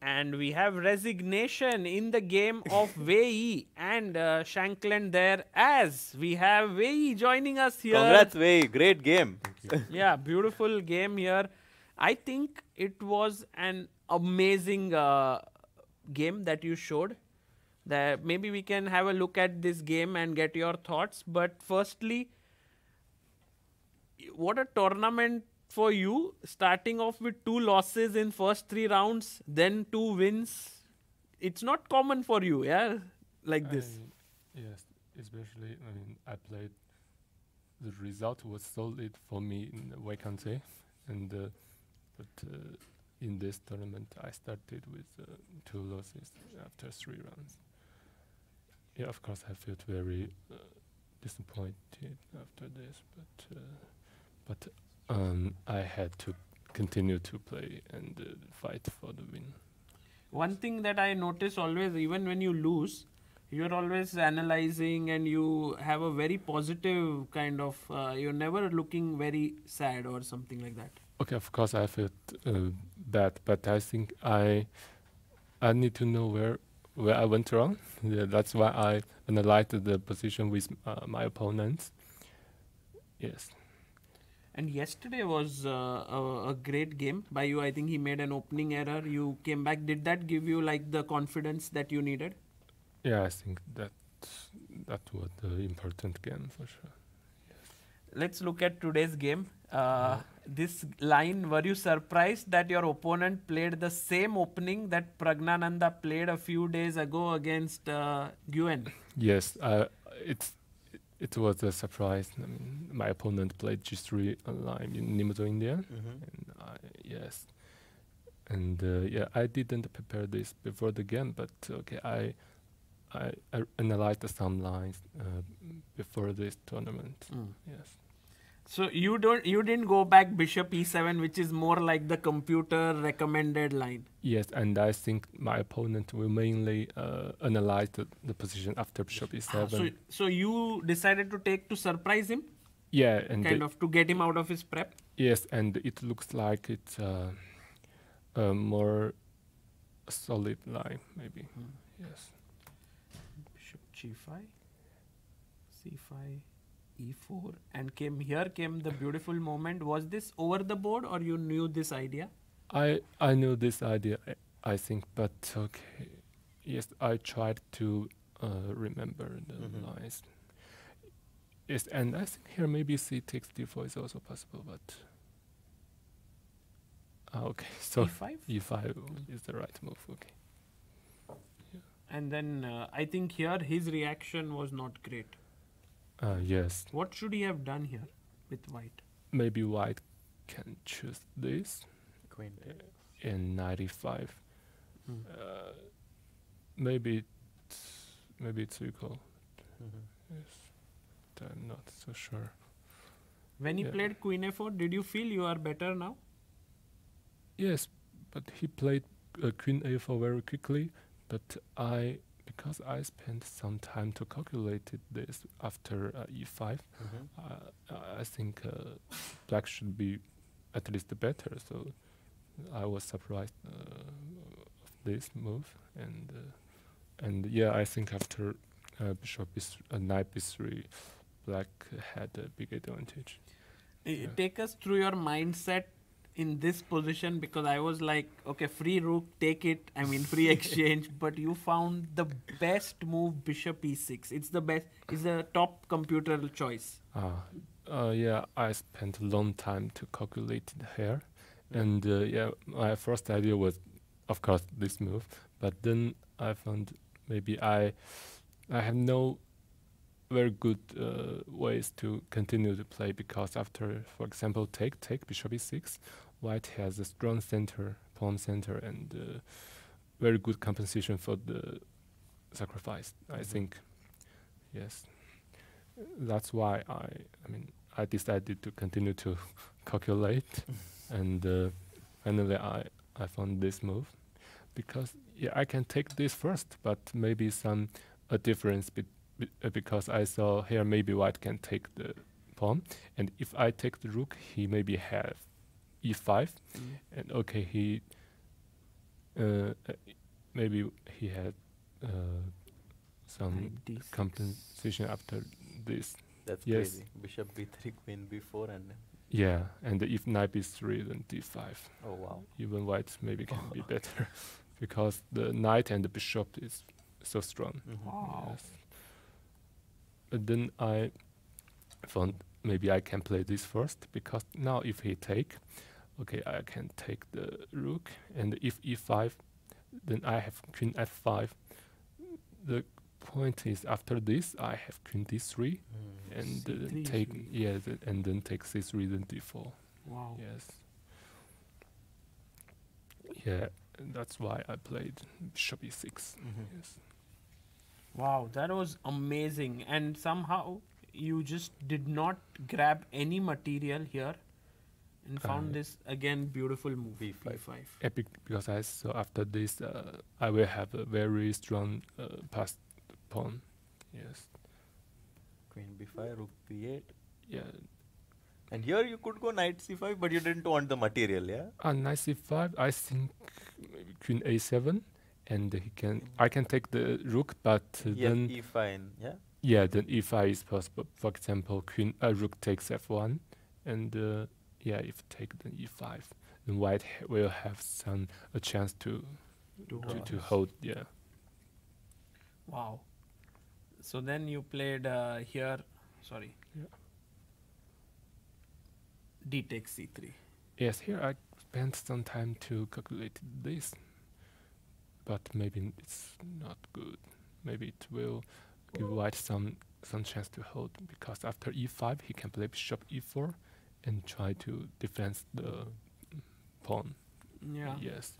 And we have resignation in the game of Wei and Shankland there, as we have Wei joining us here. Congrats, Wei. Great game. Yeah, beautiful game here. I think it was an amazing game that you showed. That maybe we can have a look at this game and get your thoughts. But firstly, what a tournament for you, starting off with 2 losses in first 3 rounds, then 2 wins. It's not common for you, yeah, like this. Yes, especially I played. The result was solid for me in the Wakante, and but in this tournament I started with 2 losses after 3 rounds. Yeah, of course I felt very disappointed after this, but I had to continue to play and fight for the win. One thing that I notice always, even when you lose, you're always analyzing and you have a very positive kind of, you're never looking very sad or something like that. Okay, of course I felt bad, but I think I need to know where I went wrong. Yeah, that's why I analyzed the position with my opponents. Yes. And yesterday was a great game by you. I think he made an opening error. You came back. Did that give you like the confidence that you needed? Yeah, I think that was the important game for sure. Let's look at today's game. This line, were you surprised that your opponent played the same opening that Pragnananda played a few days ago against Guen? Yes, it was a surprise. I mean, my opponent played G3 online in Nimzo, India, and yes, and yeah, I didn't prepare this before the game, but okay, I analyzed some lines before this tournament. Yes. So you didn't go back Bishop E7, which is more like the computer recommended line. Yes, and I think my opponent will mainly analyze the position after Bishop E7. So you decided to take to surprise him, Yeah, and kind of to get him out of his prep. yes, and it looks like it's a more solid line, maybe. Yes. Bishop G5, C5, E4, and came the beautiful moment. Was this over the board, or you knew this idea? I knew this idea, I think, but okay. Yes, I tried to remember the lines. Yes, and I think here maybe C takes D4 is also possible, but okay, so E5? E5 is the right move. Okay. And then I think here his reaction was not great. Yes, What should he have done here with white? maybe white can choose this Queen. in 95. Maybe it's equal. Yes, but I'm not so sure. When he Yeah. played Queen A4, did you feel you are better now? Yes, but he played Queen A4 very quickly. But because I spent some time to calculate this after E5, I think black should be at least better. So I was surprised of this move, and yeah, I think after Bishop Knight B3, black had a big advantage. Yeah. Take us through your mindset in this position, because I was like, okay, free rook, take it. I mean, free exchange. But you found the best move, Bishop E6. It's the best. It's the top computer choice. Yeah, I spent a long time to calculate it here, and yeah, my first idea was, of course, this move. But then I found maybe I have no very good ways to continue to play, because after, for example, take Bishop E6, white has a strong center, pawn center, and very good compensation for the sacrifice. I think, yes, that's why I decided to continue to calculate, and finally I found this move, because yeah, I can take this first, but maybe some a difference because I saw here maybe white can take the pawn, and if I take the rook, he maybe have E5, and okay, he maybe he had some Knight D6. compensation after this. That's Yes. crazy. Bishop B3, Queen B4, and then Yeah, and if knight B3, then D5. oh wow. Even white maybe can be better, because the knight and the bishop is so strong. Wow. Yes. But then I found maybe I can play this first, because now if he take, okay, I can take the rook, and if E5, then I have Queen F5. The point is, after this I have Queen D3, and C3 take three. and then take C3, then D4. Wow. Yes. Yeah, and that's why I played Bishop E6. Yes. Wow, that was amazing. And somehow you just did not grab any material here and found this again beautiful move. B5. Epic, because I saw after this I will have a very strong passed pawn. Yes. Queen B5, Rook B8. Yeah. And here you could go Knight C5, but you didn't want the material, yeah? On Knight C5, I think maybe Queen A7, and I can take the rook, but Yes, then E5, yeah? yeah, then E5 is possible. For example, rook takes F1, and yeah, if take then E5, then white will have a chance to hold. Yeah. Wow. So then you played here, sorry. Yeah. D takes C3. Yes, here I spent some time to calculate this, but maybe it's not good. Maybe it will give white some chance to hold, because after e5 he can play bishop e4 and try to defend the pawn. Yeah. Yes.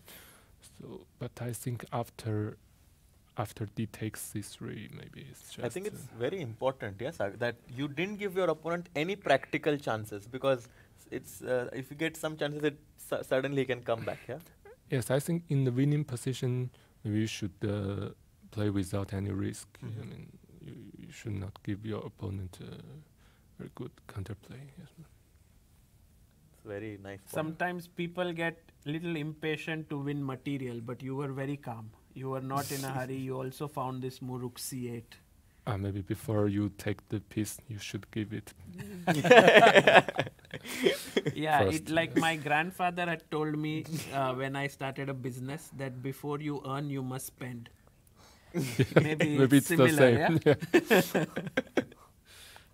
So, but I think after d takes c3, maybe it's just. I think it's very important, yes, that you didn't give your opponent any practical chances, because it's if you get some chances, it suddenly he can come back. Yeah. Yes, I think in the winning position, maybe you should play without any risk. I mean, you should not give your opponent a very good counterplay. Yes. It's very nice. Sometimes people get little impatient to win material, but you were very calm. You were not in a hurry. You also found this Rook c8. Maybe before you take the piece, you should give it. Yeah, First, it like my grandfather had told me when I started a business that before you earn, you must spend. Maybe it's the similar, same. yeah?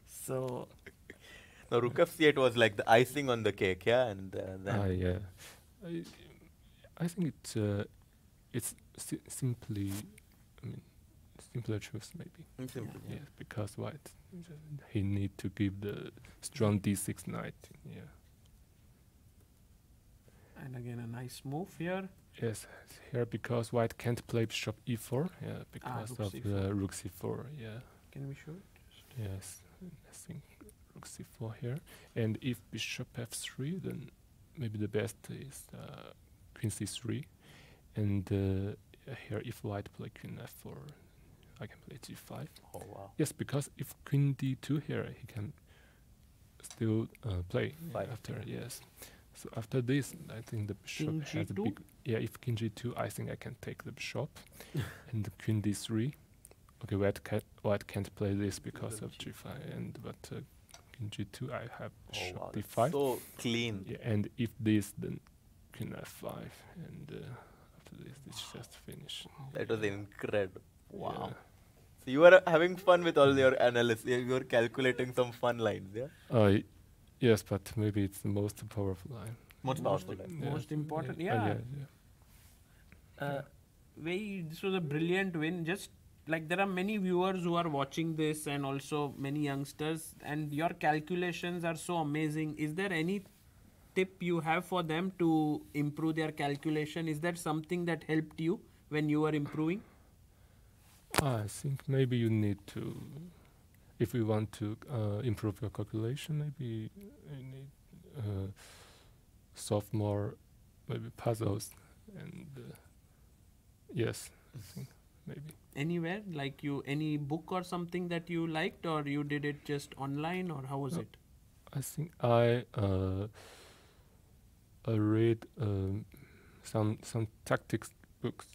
So, No, Rook f c8 was like the icing on the cake, yeah, and then Yeah. I think it's simply, I mean, simpler choice maybe. simple. Yeah, because white, he need to give the strong d6 knight. Yeah. and again a nice move here. Yes, here because white can't play bishop e4. Yeah, because rook of c4. the rook c4. Yeah. Can we show it? Yes, I think rook c4 here, and if bishop f3, then maybe the best is queen c3, and here if white play queen f4, I can play g5. Oh wow. Yes, because if queen d2 here, he can still play Five. after. Yes, so after this, I think the bishop King has a g2? big. Yeah, if king g2, I think I can take the bishop, and the queen d3. Okay, white can't play this because of g5, and but king g2, I have Oh bishop wow. d5. That's so clean. Yeah, and if this, then queen f5, and after this, it's just finish. That was incredible. Wow. Yeah. So you were having fun with all your analysis. You were calculating some fun lines, yeah? Yes, but maybe it's the most powerful line. Most powerful line. Yeah. Most important, Yeah. This was a brilliant win. Just like there are many viewers who are watching this and also many youngsters, and your calculations are so amazing. Is there any tip you have for them to improve their calculation? Is there something that helped you when you were improving? I think maybe you need to, if you want to improve your calculation, maybe you need solve more maybe puzzles, and yes, I think maybe. Anywhere, like any book or something that you liked, or you did it just online, or how was No. it? I think I read some tactics books.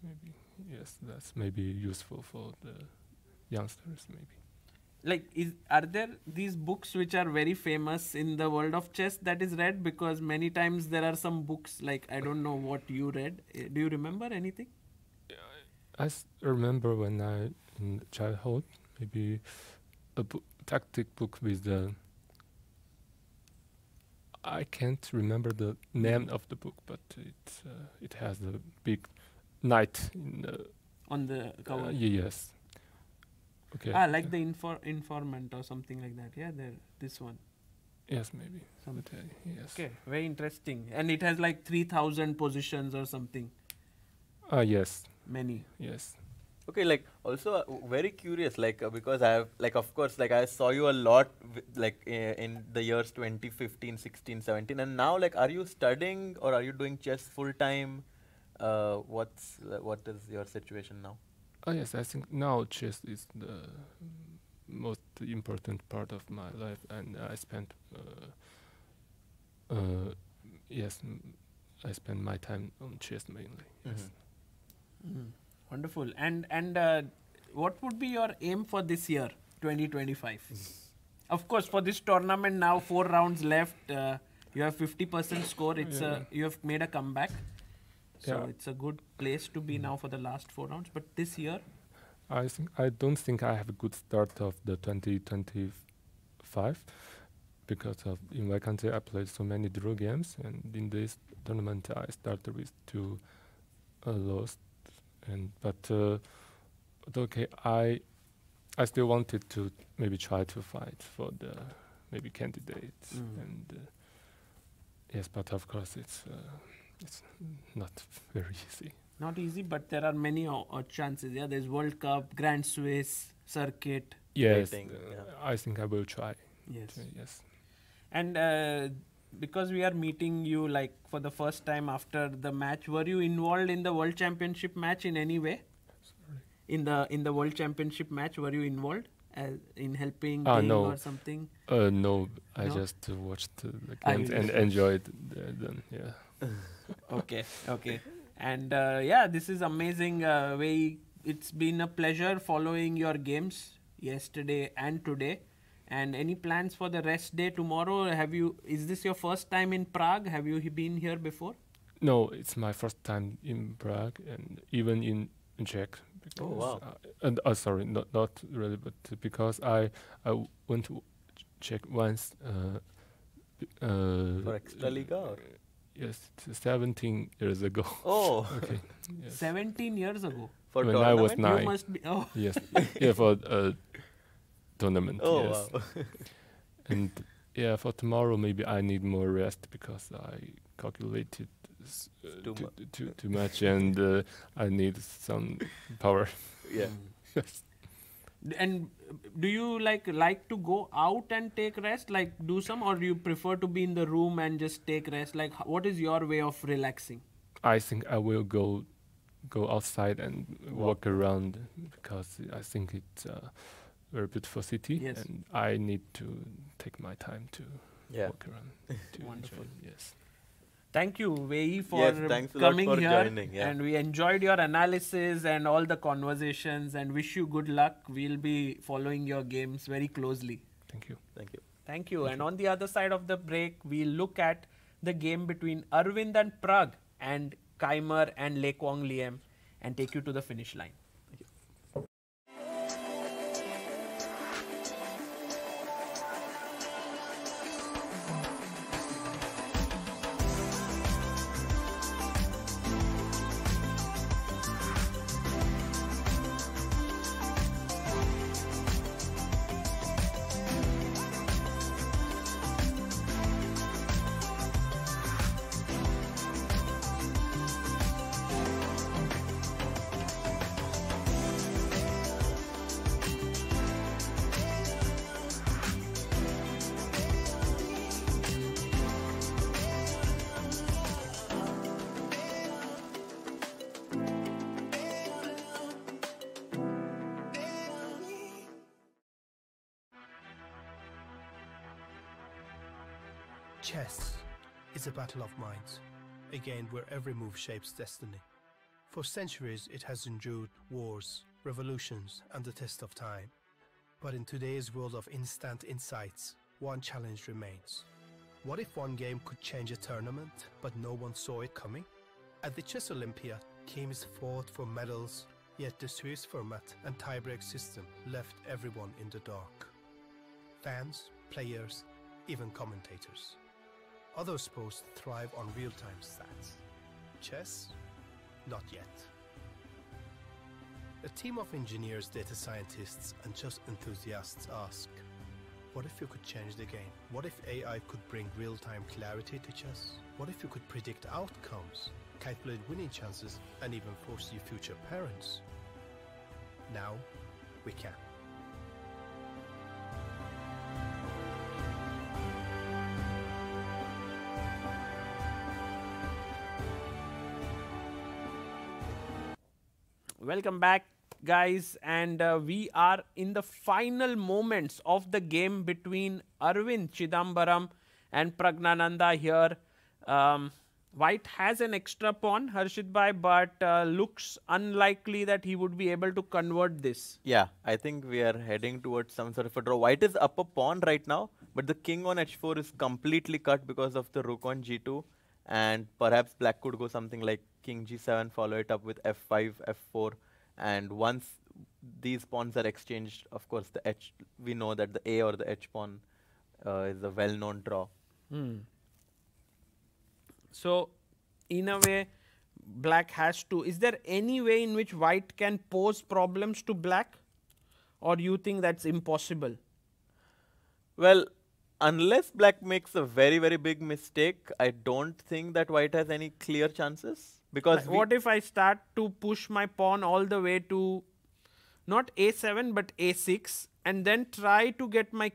Maybe yes, that's maybe useful for the youngsters. Maybe. Like, are there these books which are very famous in the world of chess that is read? Because many times there are some books, like I don't know what you read. Do you remember anything? I remember when I in childhood, maybe a tactic book with the. I can't remember the name of the book, but it has a big knight in the. On the cover. Yes. Okay. Like the informant or something like that. Yeah, this one. Yes, maybe. Something. Yes. Okay, very interesting. And it has like 3,000 positions or something. Yes. Many. Yes. Okay, like also very curious, like because I have, like of course, like I saw you a lot, like in the years 2015, 16, 17, and now like are you studying or are you doing chess full time? What is your situation now? Yes, I think now chess is the most important part of my life, and I spent I spend my time on chess mainly. Yes. Wonderful. And what would be your aim for this year, 2025? Of course, for this tournament now, 4 rounds left. You have 50% score. It's you have made a comeback. So it's a good place to be now for the last 4 rounds. But this year, I don't think I have a good start of the 2025, because of in my country I played so many draw games, and in this tournament I started with 2 lost, but okay, I still wanted to maybe try to fight for the maybe candidates, and yes, but of course it's not very easy. Not easy, but there are many chances. Yeah, there's World Cup, Grand Swiss circuit. Yes, Waiting, I think I will try. Yes. Yes. And because we are meeting you like for the first time after the match, were you involved in the World Championship match in any way? Sorry. In the World Championship match, were you involved in helping Ah, team no. or something? No, I No? just watched the Ah, games you and just enjoyed them. Yeah. Okay. And yeah, this is amazing. It's been a pleasure following your games yesterday and today. And any plans for the rest day tomorrow? Is this your first time in Prague? Have you been here before? No, it's my first time in Prague and even in Czech. Because, wow. Sorry, not really, but because I went to Czech once. For Extraliga? Or? Yes, 17 years ago. Oh, Okay. Yes. 17 years ago. for When I was tournament? 9. You must be. Oh, Yes. Yeah, for tournament. Oh, yes. wow. And yeah, for tomorrow maybe I need more rest because I calculated too much, and I need some power. Yeah. Yes. and do you like to go out and take rest, like do some, or do you prefer to be in the room and just take rest? Like, what is your way of relaxing? I think I will go outside and walk around because I think it's a very beautiful city, Yes. and I need to take my time to Yeah. walk around. To Wonderful. enjoy. Yes. Thank you, Wei, for Yes, thanks a lot coming for here. joining, yeah. And we enjoyed your analysis and all the conversations, and wish you good luck. We'll be following your games very closely. Thank you. Thank you. Thank you. And on the other side of the break, we'll look at the game between Arvind and Prague and Kaimer and Leko Liem and take you to the finish line. Chess is a battle of minds, a game where every move shapes destiny. For centuries, it has endured wars, revolutions, and the test of time. But in today's world of instant insights, one challenge remains. What if one game could change a tournament, but no one saw it coming? At the Chess Olympiad, teams fought for medals, yet the Swiss format and tiebreak system left everyone in the dark. Fans, players, even commentators. Other sports thrive on real-time stats. Chess? Not yet. A team of engineers, data scientists, and chess enthusiasts ask, what if you could change the game? What if AI could bring real-time clarity to chess? What if you could predict outcomes, calculate winning chances, and even foresee future parents? Now, we can. Welcome back, guys, and we are in the final moments of the game between Arvind Chidambaram and Pragnananda here. White has an extra pawn, Harshit Bhai, but looks unlikely that he would be able to convert this. Yeah, I think we are heading towards some sort of a draw. White is up a pawn right now, but the king on h4 is completely cut because of the rook on g2. And perhaps black could go something like king g7, follow it up with f5, f4. And once these pawns are exchanged, of course, we know that the a or the h pawn is a well-known draw. So, in a way, black has to. Is there any way in which white can pose problems to black, or you think that's impossible? Well, unless black makes a very, very big mistake, I don't think that white has any clear chances. Because Like, what if I start to push my pawn all the way to not a7 but a6 and then try to get my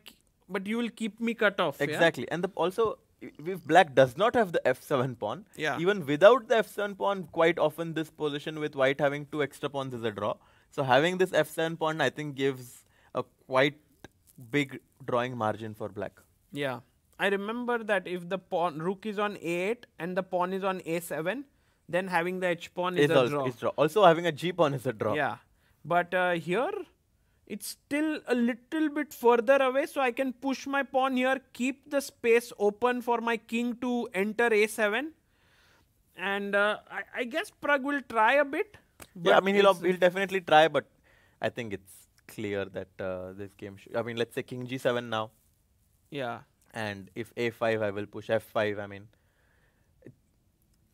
but you will keep me cut off. exactly, and also if black does not have the f7 pawn, Yeah. even without the f7 pawn, quite often this position with white having 2 extra pawns is a draw. So having this f7 pawn, I think, gives a quite big drawing margin for black. Yeah. I remember that if the pawn rook is on a8 and the pawn is on a7, then having the h pawn is a draw. Is draw. Also having a g pawn is a draw. Yeah. But here it's still a little bit further away, so I can push my pawn here, keep the space open for my king to enter a7. And I guess Prague will try a bit. Yeah, I mean, he'll definitely try, but I think it's clear that this game I mean, let's say king g7 now. Yeah. And if a5, I will push f5. I mean,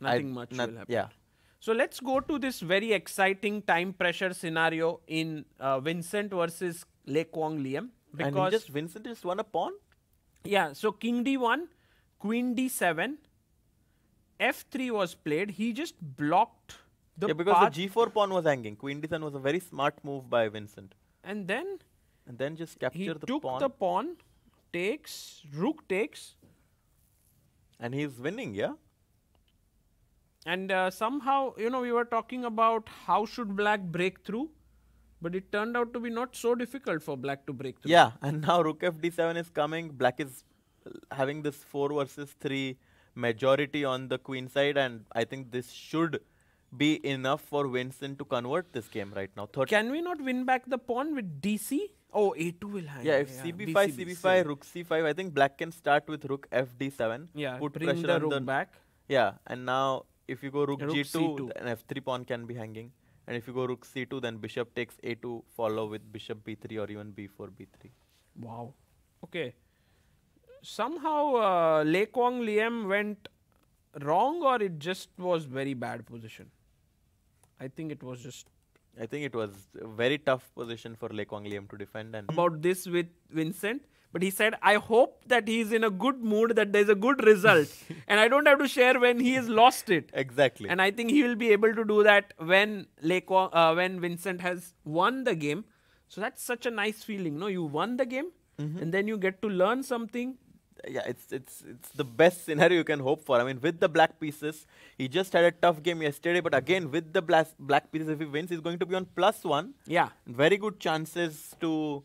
nothing much will happen. Yeah. So let's go to this very exciting time pressure scenario in Vincent versus Leko Liam. Because and Vincent just won a pawn? Yeah, so king d1, queen d7, f3 was played. He just blocked the yeah, because path. the g4 pawn was hanging. Queen d7 was a very smart move by Vincent. And then just capture the pawn. He took the pawn, takes, rook takes. And he's winning, yeah? And somehow, you know, we were talking about how should black break through, but it turned out to be not so difficult for black to break through. Yeah, and now rook fd7 is coming. Black is having this 4 versus 3 majority on the queen side, and I think this should be enough for Vincent to convert this game right now. Can we not win back the pawn with dc? Oh, a2 will hang. Yeah, if cb5, cb5, rook c5, I think black can start with rook fd7. Yeah, put bring pressure the on rook back. Yeah, and now if you go rook g2, c2. then f3 pawn can be hanging. And if you go rook c2, then bishop takes a2, follow with bishop b3 or even b4, b3. Wow. Okay. Somehow Leko Liam went wrong, or it just was very bad position? I think it was a very tough position for Leko Liam to defend. And about this with Vincent, but he said, I hope that he is in a good mood, that there's a good result, and I don't have to share when he has lost it. Exactly. And I think he will be able to do that when when Vincent has won the game. So that's such a nice feeling, no? You won the game, and then you get to learn something. Yeah, it's the best scenario you can hope for. I mean, with the black pieces, he just had a tough game yesterday, but again, with the black pieces, if he wins, he's going to be on +1. Yeah. Very good chances to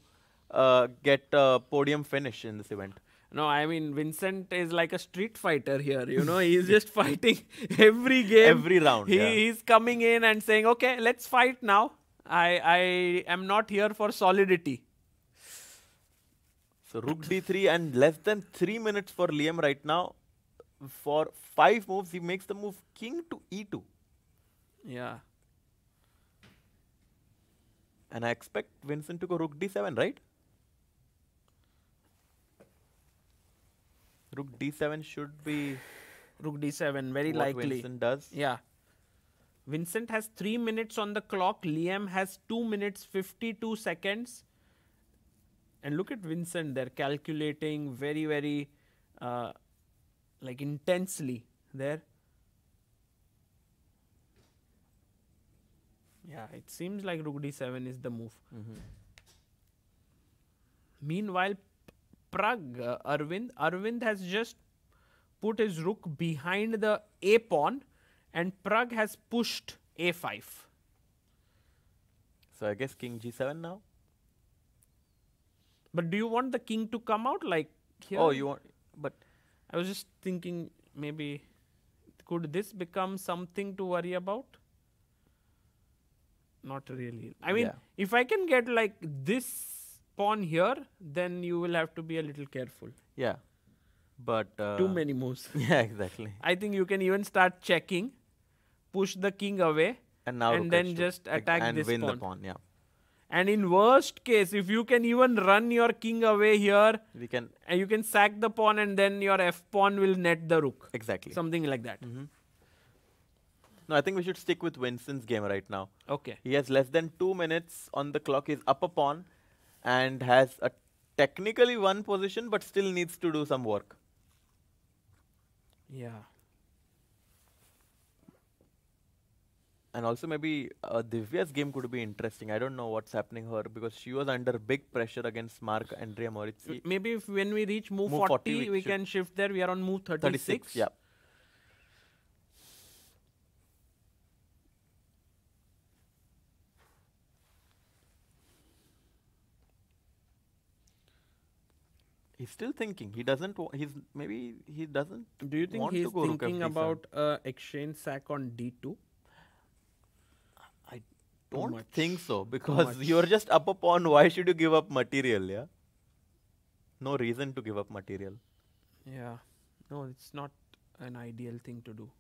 get a podium finish in this event. No, I mean, Vincent is like a street fighter here, you know. He's just fighting every game. Every round, He's coming in and saying, okay, let's fight now. I am not here for solidity. So rook d3 and less than 3 minutes for Liam right now. For 5 moves, he makes the move king to e2. Yeah. And I expect Vincent to go rook d7, right? Rook d7 should be Rook d7, very what likely. Vincent does. Yeah. Vincent has 3 minutes on the clock. Liam has 2 minutes 52 seconds. And look at Vincent there, calculating very, very like intensely there. Yeah, it seems like rook d7 is the move. Meanwhile, Prague, Arvind has just put his rook behind the a pawn, and Prague has pushed a5. So I guess king g7 now. But do you want the king to come out like here? Oh, you want, but I was just thinking, maybe could this become something to worry about? Not really. I mean, if I can get like this pawn here, then you will have to be a little careful. Yeah, but too many moves. Yeah, exactly. I think you can even start checking, push the king away, and now and then just attack and this win pawn. the pawn. Yeah. And in worst case, if you can even run your king away here, We can and you can sack the pawn and then your f pawn will net the rook. exactly. Something like that. No, I think we should stick with Vincent's game right now. Okay. He has less than 2 minutes on the clock. He's up a pawn and has a technically one position, but still needs to do some work. Yeah. And also maybe Divya's game could be interesting. I don't know what's happening her because she was under big pressure against Mark Andrea Morizzi. Maybe if when we reach move, Move 40, 40 we can shift there. We are on move 36. Yeah. He's still thinking. He doesn't. Maybe he doesn't. Do you think want he's to go rook thinking F7. about exchange sack on d2? I don't much. think so because much. you're just up a pawn. Why should you give up material? Yeah. No reason to give up material. Yeah. No, it's not an ideal thing to do.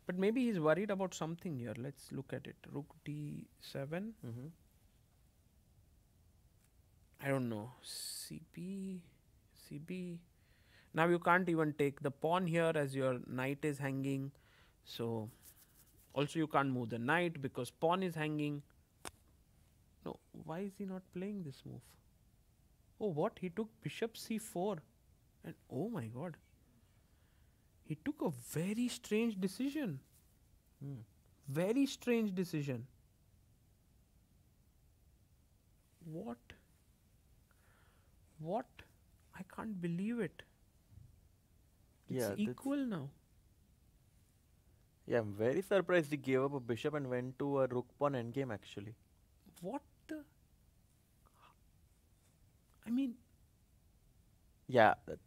But maybe he's worried about something here. Let's look at it. Rook d7. I don't know. CB. Now you can't even take the pawn here as your knight is hanging. So also you can't move the knight because pawn is hanging. No, why is he not playing this move? Oh, what? He took bishop c4. And oh my god. He took a very strange decision. Very strange decision. What? What? I can't believe it. It's Yeah, that's- equal now. Yeah, I'm very surprised he gave up a bishop and went to a rook pawn endgame actually. What the? I mean, Yeah, that's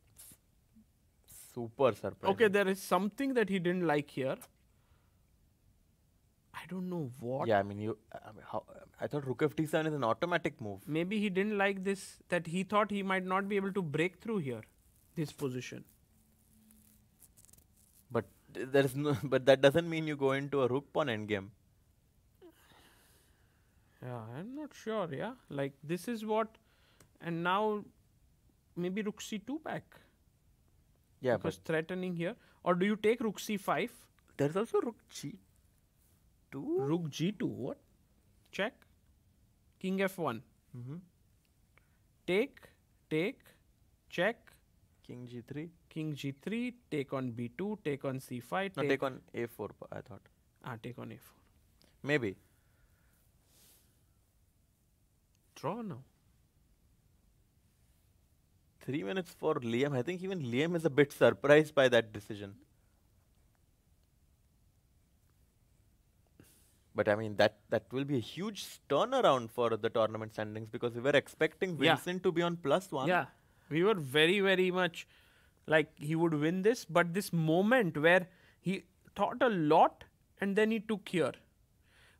super surprising. okay, there is something that he didn't like here. I don't know what. Yeah, I mean, I thought rook f7 is an automatic move. Maybe he didn't like this, that he thought he might not be able to break through here, this position. But there's no. But that doesn't mean you go into a rook pawn endgame. Yeah, I'm not sure, yeah. Like, this is what, and now maybe rook c2 back. Yeah, Because threatening here. Or do you take rook c5? but there's also rook g2. Rook g2, what? Check. King f1. Take, check. King g3. King g3, take on b2, take on c5. No, take on a4. I thought Take on a4. maybe. Draw now. 3 minutes for Liam. I think even Liam is a bit surprised by that decision. But I mean, that will be a huge turnaround for the tournament standings because we were expecting Yeah. Vincent to be on +1. Yeah, we were very, very much like he would win this, but this moment where he thought a lot and then he took here.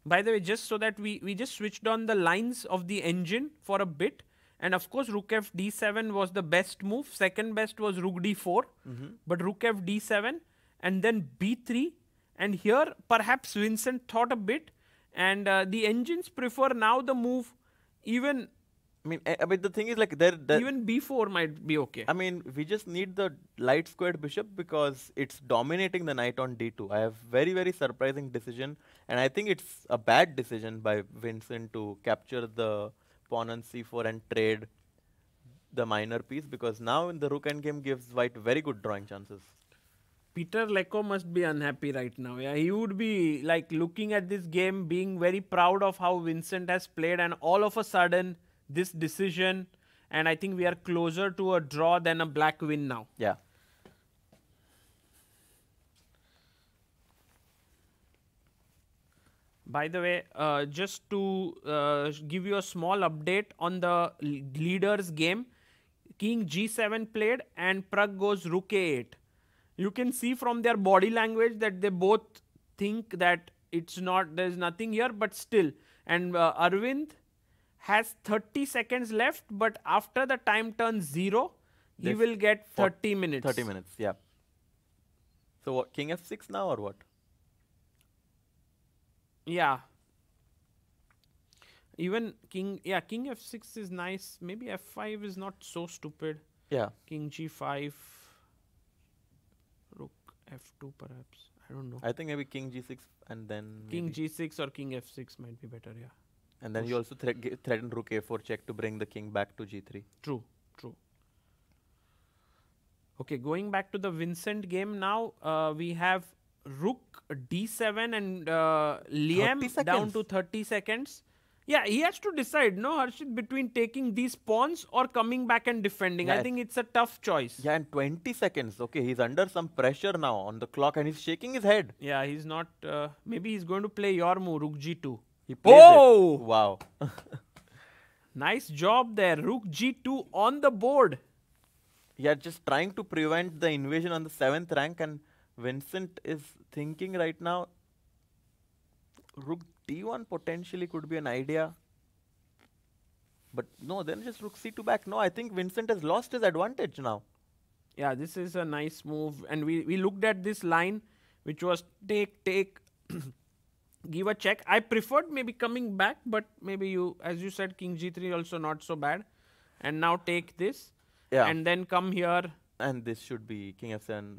By the way, just so that we just switched on the lines of the engine for a bit, and of course rook f d7 was the best move. Second best was rook d4, but rook f d7 and then b3, and here perhaps Vincent thought a bit, and the engines prefer now the move even. I mean, the thing is like Even b4 might be okay. I mean, we just need the light squared bishop because it's dominating the knight on d2. I have very, very surprising decision, and I think it's a bad decision by Vincent to capture the pawn on c4 and trade the minor piece because now in the rook endgame gives white very good drawing chances. Peter Leko must be unhappy right now. Yeah, he would be like looking at this game, being very proud of how Vincent has played, and all of a sudden this decision, and I think we are closer to a draw than a black win now. Yeah. By the way, just to give you a small update on the leaders game, King G7 played and Prague goes Rook A8. You can see from their body language that they both think that it's not, there's nothing here, but still. And Arvind has 30 seconds left, but after the time turns 0, he This will get 30 minutes. 30 minutes, yeah. So what, king f6 now or what? Yeah. Even king f6 is nice. Maybe f5 is not so stupid. Yeah. King g5, rook f2 perhaps. I don't know. I think maybe king g6 and then King maybe- g6 or king f6 might be better, yeah. and then you also threaten rook a4 check to bring the king back to g3. True. Okay, going back to the Vincent game now, we have rook d7 and Liam 30 down seconds. to 30 seconds. Yeah, he has to decide, no, Harshit, between taking these pawns or coming back and defending. I Yes. think it's a tough choice. Yeah, and 20 seconds. Okay, he's under some pressure now on the clock and he's shaking his head. Yeah, he's not. Maybe he's going to play your move, rook g2. He plays Oh! it. Wow. Nice job there. Rook g2 on the board. Yeah, just trying to prevent the invasion on the 7th rank, and Vincent is thinking right now rook d1 potentially could be an idea. But no, then just rook c2 back. No, I think Vincent has lost his advantage now. Yeah, this is a nice move. And we looked at this line, which was take, give a check. I preferred maybe coming back, but maybe you, as you said, king g3 also not so bad. And now take this. Yeah. And then come here. And this should be king f7,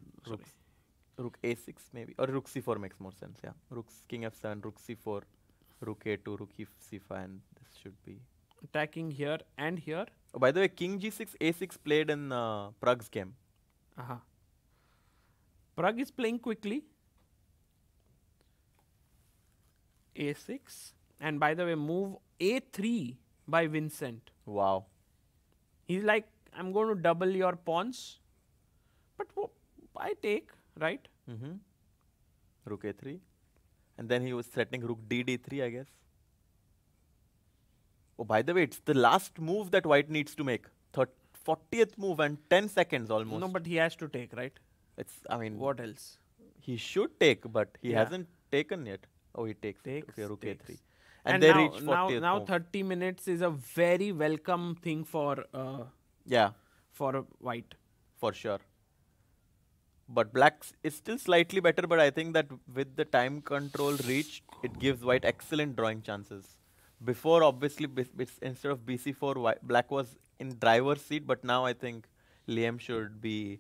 rook a6 maybe, or rook c4 makes more sense. Yeah, king f7, rook c4, rook a2, rook c5, and this should be Attacking here and here. Oh, by the way, king g6, a6 played in Prague's game. Prague is playing quickly. a6. And by the way, move a3 by Vincent. Wow. He's like, I'm going to double your pawns. But I take, right? Rook a3. And then he was threatening rook d3, I guess. Oh, by the way, it's the last move that white needs to make. 40th move and 10 seconds almost. No, but he has to take, right? I mean, What else? he should take, but he Yeah. hasn't taken yet. Oh, he takes. Okay, rook Takes. a3. And they now, reach 40th now move. 30 minutes is a very welcome thing for Yeah, white. for sure. But black is still slightly better, but I think that with the time control reached, it gives white excellent drawing chances. Before, obviously, instead of bc4, black was in driver's seat, but now I think Liam should be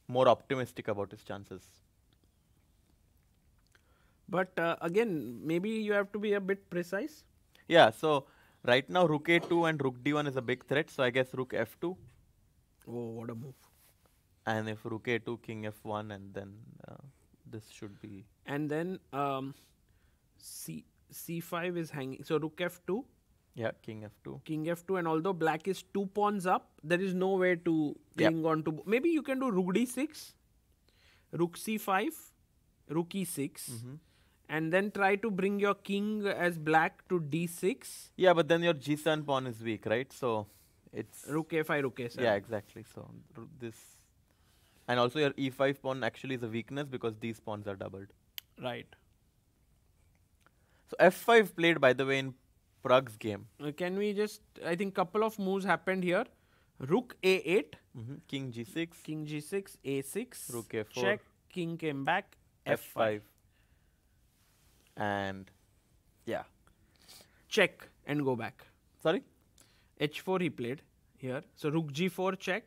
more optimistic about his chances. But again, maybe you have to be a bit precise. Yeah, so right now rook a2 and rook d1 is a big threat, so I guess rook f2. Oh, what a move. And if rook a2, king f1, and then this should be... And then c5 is hanging. So rook f2. Yeah, king f2. King f2, and although black is 2 pawns up, there is no way to cling on to... Maybe you can do rook d6, rook c5, rook e6, and then try to bring your king as black to d6. Yeah, but then your g7 pawn is weak, right? So it's... Rook a5, rook a7. Yeah, exactly. So this... And also your e5 pawn actually is a weakness because these pawns are doubled. Right. So f5 played, by the way, in Prague's game. Can we just... I think couple of moves happened here. Rook a8. King g6. King g6, a6. Rook a4. Check. King came back. f5. And... Yeah. Check and go back. Sorry? h4 he played here. So rook g4 check.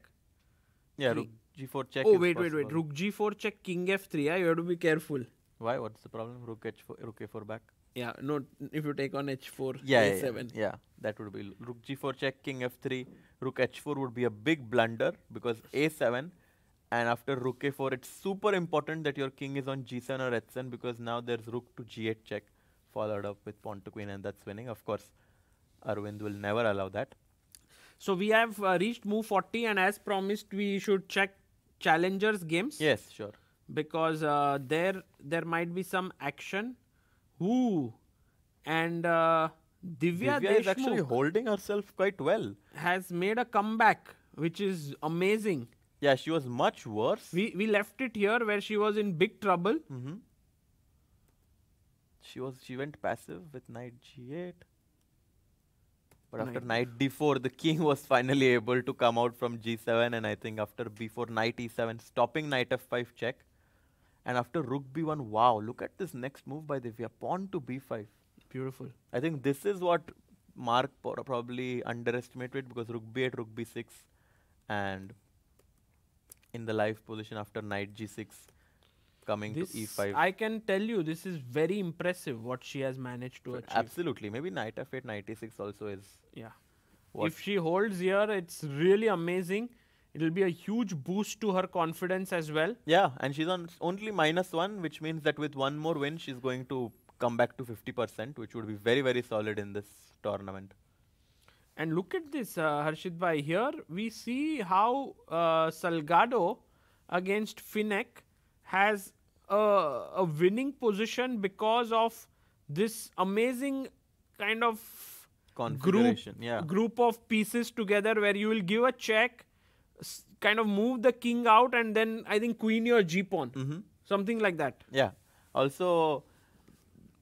Yeah, rook g4 check. Oh, is wait. possible. Rook g4 check, king f3. Yeah, you have to be careful. Why? What's the problem? Rook h4, rook a4 back. Yeah, no, if you take on h4, Yeah, a7. yeah, that would be rook g4 check, king f3, rook h4 would be a big blunder because a7, and after rook a4, it's super important that your king is on g7 or h7 because now there's rook to g8 check followed up with pawn to queen, and that's winning. Of course, Arvind will never allow that. So we have reached move 40, and as promised, we should check challengers games. Yes, sure. Because there might be some action. Ooh. And Divya is actually Deshmukh holding herself quite well. has made a comeback, which is amazing. Yeah, she was much worse. We left it here where she was in big trouble. She went passive with knight g8. But after knight d4, the king was finally able to come out from g7, and I think after b4, knight e7, stopping knight f5 check. And after rook b1, wow, look at this next move by Divya. Pawn to b5. Beautiful. I think this is what Mark probably underestimated, because rook b8, rook b6, and in the live position after knight g6 coming to e5. I can tell you, this is very impressive what she has managed to achieve. Absolutely. Maybe knight f8, knight e6 also is. Yeah. What? If she holds here, it's really amazing. It'll be a huge boost to her confidence as well. Yeah, and she's on only -1, which means that with one more win, she's going to come back to 50%, which would be very, very solid in this tournament. And look at this, Harshit bhai. Here we see how Salgado against Finek has a winning position because of this amazing kind of Configuration, group of pieces together, where you will give a check, kind of move the king out, and then I think queen your g-pawn. Something like that. Yeah. Also,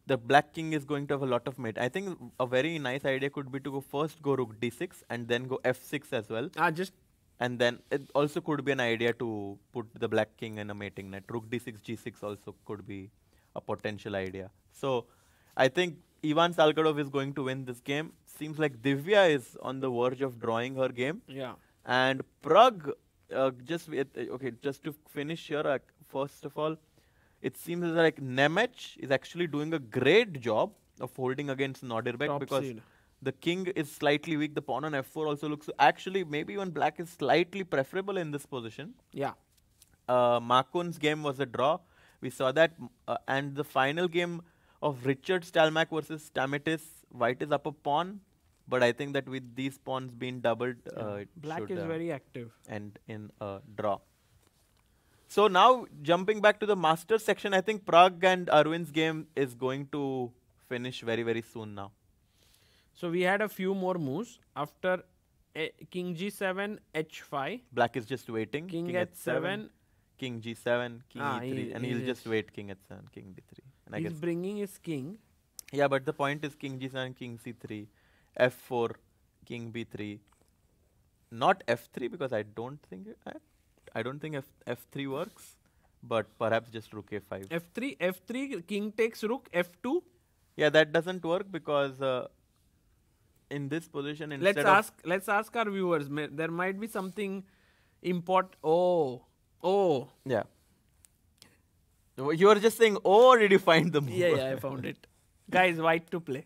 the black king is going to have a lot of mate. I think a very nice idea could be to go first go rook d6 and then go f6 as well. And then it also could be an idea to put the black king in a mating net. Rook d6, g6 also could be a potential idea. So I think Ivan Salgadov is going to win this game. Seems like Divya is on the verge of drawing her game. Yeah. And Prague, just to finish here, first of all, it seems like Nemec is actually doing a great job of holding against Nordirbek, because the king is slightly weak. The pawn on f4 also looks, actually maybe even black is slightly preferable in this position. Yeah. Makun's game was a draw. We saw that. And the final game of Richard Stalmack versus Stamitis, white is up a pawn. But I think that with these pawns being doubled, black is very active. And in a draw. So now, jumping back to the Masters section, I think Prague and Arvin's game is going to finish very, very soon now. So we had a few more moves. After king g7, h5. Black is just waiting. King h7. King g7, king e3. And he'll just wait king h7, king d3. And he's bringing his king. Yeah, but the point is king g7, king c3, f4, king b3. Not f3, because I don't think f3 works, but perhaps just rook a5. f3, king takes rook, f2. Yeah, that doesn't work, because in this position, instead let's ask our viewers. There might be something important. Oh. Yeah. You were just saying, or did you find the move? Yeah, I found it. Guys, white to play.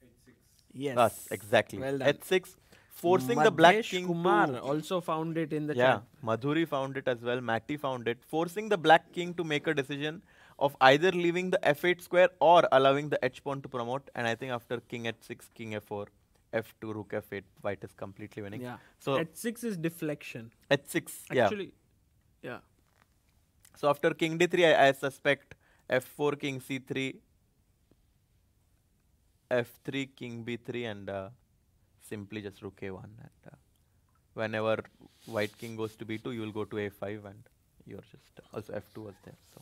h6. Yes. Exactly. Well done. h6. Forcing the black king Kumar also found it in the chat. Yeah, Madhuri found it as well. Matty found it. Forcing the black king to make a decision of either leaving the f8 square or allowing the h-pawn to promote. And I think after king h6, king f4, f2, rook f8, white is completely winning. Yeah. So h6 is deflection. h6, Actually, yeah. So after king d3, I suspect f4, king c3, f3, king b3, and simply just rook a1. And whenever white king goes to b2, you will go to a5, and you're just also f2 was there. So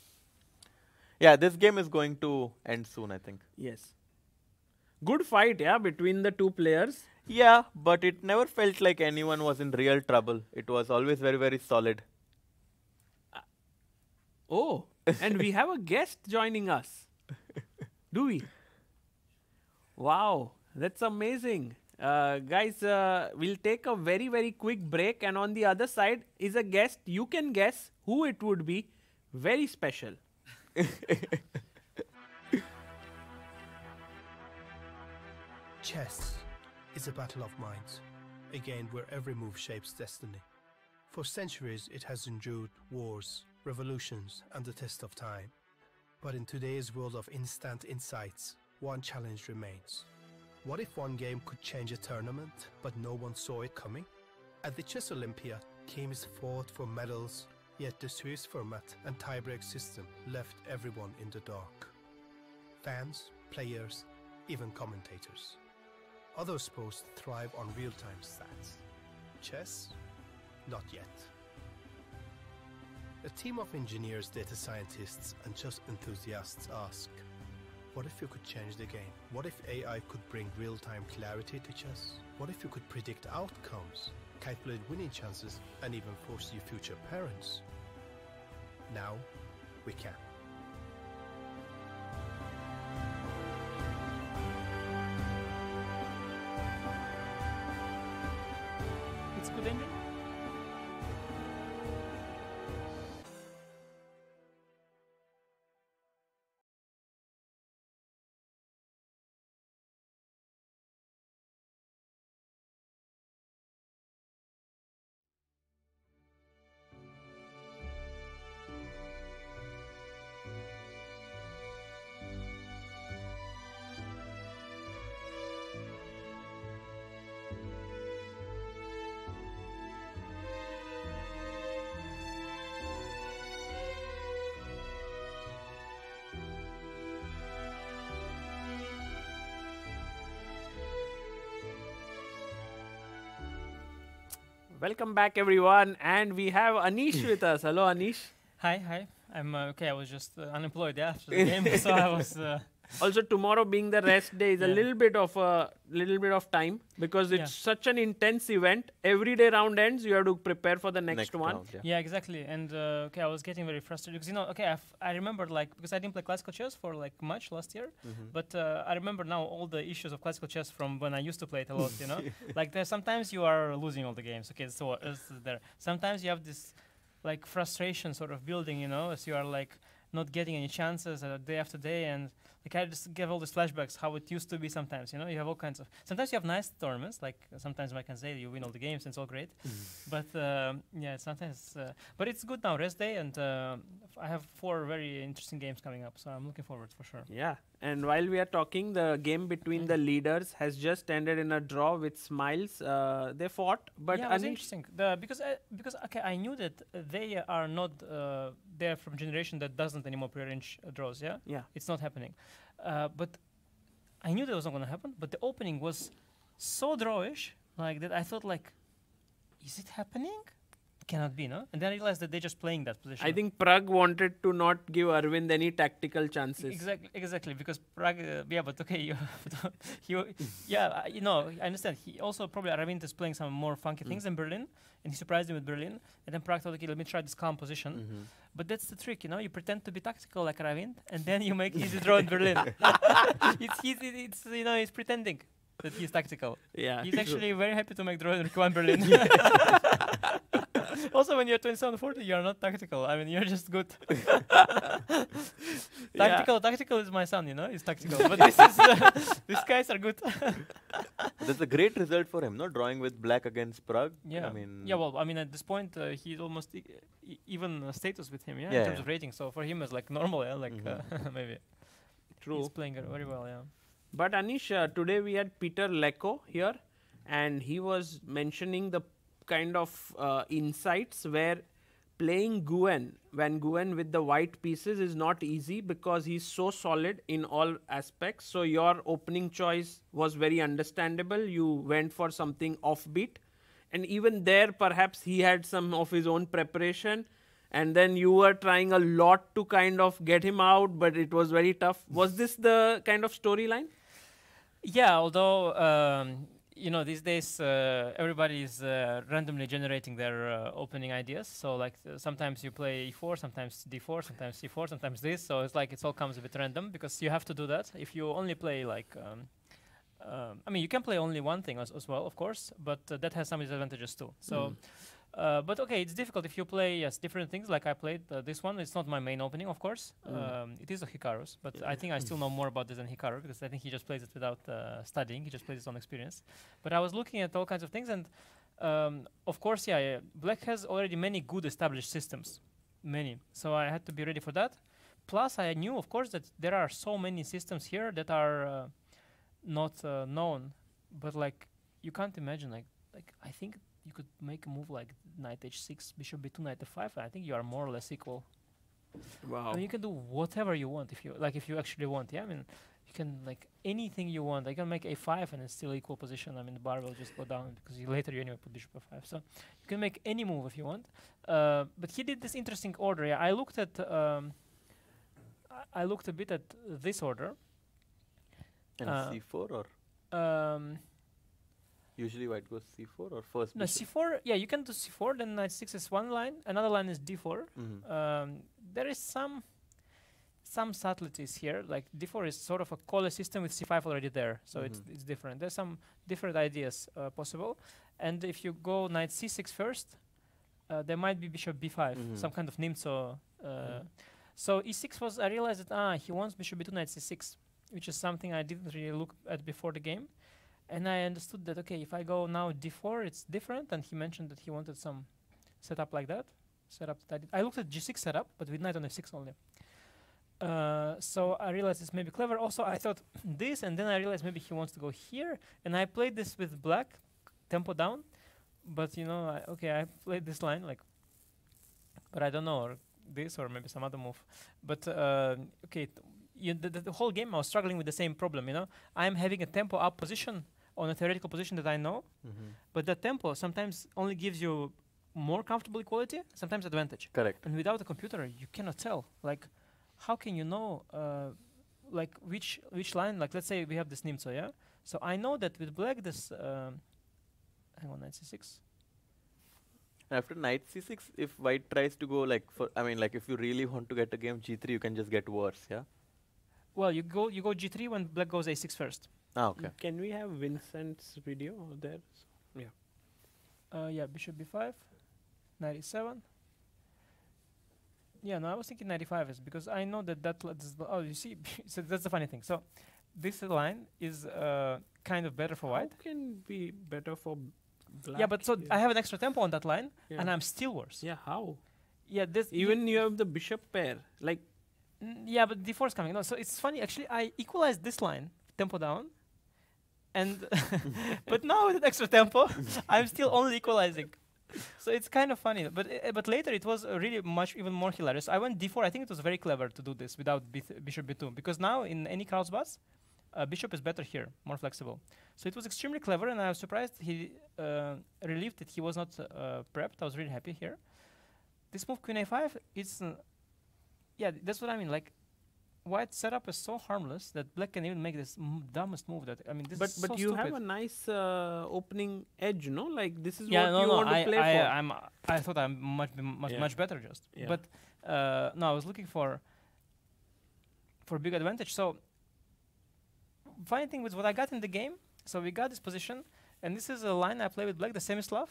yeah, this game is going to end soon, I think. Yes. Good fight, yeah, between the two players. Yeah, but it never felt like anyone was in real trouble. It was always very, very solid. Oh, and we have a guest joining us. Do we? Wow, that's amazing. Guys, we'll take a very, very quick break, and on the other side is a guest. You can guess who it would be. Very special. Chess is a battle of minds, a game where every move shapes destiny. For centuries, it has endured wars, revolutions, and the test of time. But in today's world of instant insights, one challenge remains. What if one game could change a tournament, but no one saw it coming? At the Chess Olympia, teams fought for medals, yet the Swiss format and tiebreak system left everyone in the dark. Fans, players, even commentators. Other sports thrive on real-time stats. Chess? Not yet. A team of engineers, data scientists, and chess enthusiasts ask, what if you could change the game? What if AI could bring real-time clarity to chess? What if you could predict outcomes, calculate winning chances, and even foresee future parents? Now, we can. It's good engine. Welcome back, everyone, and we have Anish with us. Hello, Anish. Hi. I'm okay. I was just unemployed after the game, so I was. Also, tomorrow being the rest day is a Yeah. little bit of time because it's Yeah. such an intense event. Every day round ends, you have to prepare for the next one. round, Yeah, exactly. And okay, I was getting very frustrated because okay, I remembered like because I didn't play classical chess for like much last year, but I remember now all the issues of classical chess from when I used to play it a lot. Like there's sometimes you are losing all the games. Okay, so there. Sometimes you have this like frustration sort of building. As you are like not getting any chances day after day and. Like I just give all these flashbacks how it used to be sometimes, you have all kinds of. Sometimes you have nice tournaments, like sometimes I can say you win all the games and it's all great, but yeah, sometimes. But it's good now, rest day, and I have 4 very interesting games coming up, so I'm looking forward for sure. Yeah, and while we are talking, the game between the leaders has just ended in a draw with smiles. They fought, but yeah, it was Anish, interesting. Because okay, I knew that they are not they're from generation that doesn't anymore prearrange draws. Yeah, it's not happening. But I knew that was not going to happen. But the opening was so drawish, like that. I thought, like, is it happening? Cannot be, no? And then I realized that they're just playing that position. I think Prague wanted to not give Arvind any tactical chances. Exactly, because Prague, yeah, but okay, I understand. He also probably Arvind is playing some more funky things than Berlin, and he surprised him with Berlin. And then Prague thought, okay, let me try this calm position. But that's the trick, you pretend to be tactical like Arvind, and then you make easy draw in Berlin. He's pretending that he's tactical. Yeah, he's actually very happy to make draw in Rikuan Berlin. Also, when you're 27-40, you're not tactical. I mean, you're just good. Tactical is my son, He's tactical. But these guys are good. That's a great result for him, no? Drawing with black against Prague. Yeah. I mean, at this point, he's almost even status with him, in terms of rating. So for him, it's like normal, maybe. True. He's playing very well, yeah. But Anish, today we had Peter Leko here, and he was mentioning the kind of insights where playing Van Guen with the white pieces is not easy because he's so solid in all aspects. So your opening choice was very understandable. You went for something offbeat, and even there perhaps he had some of his own preparation, and then you were trying a lot to kind of get him out, but it was very tough. Was this the kind of storyline? Yeah, although these days everybody is randomly generating their opening ideas. So like sometimes you play e4, sometimes d4, sometimes c4, sometimes this. So it's like it all comes a bit random because you have to do that. If you only play like, you can play only one thing as well, of course, but that has some disadvantages too. So. But okay, it's difficult if you play different things like I played this one. It's not my main opening, of course. It is a Hikaru's, but I think I still know more about this than Hikaru because I think he just plays it without studying. He just plays it on experience. But I was looking at all kinds of things, and of course, Black has already many good established systems, many. So I had to be ready for that. Plus, I knew, of course, that there are so many systems here that are not known, but like you can't imagine. Like I think. You could make a move like knight h6, bishop b2, knight f5. I think you are more or less equal. Wow. I mean, you can do whatever you want if you actually want. Yeah, I mean, you can like anything you want. I can make a5 and it's still equal position. I mean, the bar will just go down because later you anyway put bishop f5. So you can make any move if you want. But he did this interesting order. Yeah, I looked a bit at this order. And c4 or? Usually white goes c4 or first No, bishop? c4, yeah, you can do c4, then knight 6 is one line, another line is d4. There is some some subtleties here. Like d4 is sort of a caller system with c5 already there, so it's different. There's some different ideas possible. And if you go knight c6 first, there might be bishop b5, some kind of nimzo. So e6 was, I realized that he wants bishop b2 knight c6, which is something I didn't really look at before the game. And I understood that, okay, if I go now d4, it's different. And he mentioned that he wanted some setup like that. Setup that I looked at g6 setup, but with knight on f6 only. So I realized this may be clever. Also, I thought this, and then I realized maybe he wants to go here. And I played this with black, tempo down. But, you know, I played this line, like, but I don't know, or this, or maybe some other move. But, okay, the whole game I was struggling with the same problem, you know. I'm having a tempo up position on a theoretical position that I know, but the tempo sometimes only gives you more comfortable equality, sometimes advantage. Correct. And without a computer, you cannot tell. Like, how can you know, like, which line? Like, let's say we have this nimzo, yeah? So I know that with black, this, hang on, knight c6. After knight c6, if white tries to go like like if you really want to get a game g3, you can just get worse, yeah? Well, you go g3 when black goes a6 first. Ah, okay. Can we have Vincent's video there? Yeah, bishop b5, knight e7. Yeah, no, I was thinking 95 is because I know that oh, you see, so that's the funny thing. So this line is kind of better for white. How can be better for black? Yeah, but so I have an extra tempo on that line, and I'm still worse. Yeah, how? Yeah, this even you have the bishop pair, like. Yeah, but d4 is coming. No, so it's funny. Actually, I equalized this line, tempo down, and but now with extra tempo, I'm still only equalizing. So it's kind of funny. But later it was really even more hilarious. I went d4. I think it was very clever to do this without bishop b2, because now in any Karlsbad, bishop is better here, more flexible. So it was extremely clever, and I was surprised he relieved that he was not prepped. I was really happy here. This move queen a5, it's yeah, that's what I mean. Like, white setup is so harmless that black can even make this dumbest move. That I mean, this is so but you stupid. have a nice opening edge, no? Like this is yeah, what you want to play for. I thought I'm much better just. Yeah. But no, I was looking for big advantage. So funny thing was what I got in the game. So we got this position, and this is a line I play with black, the Semislav,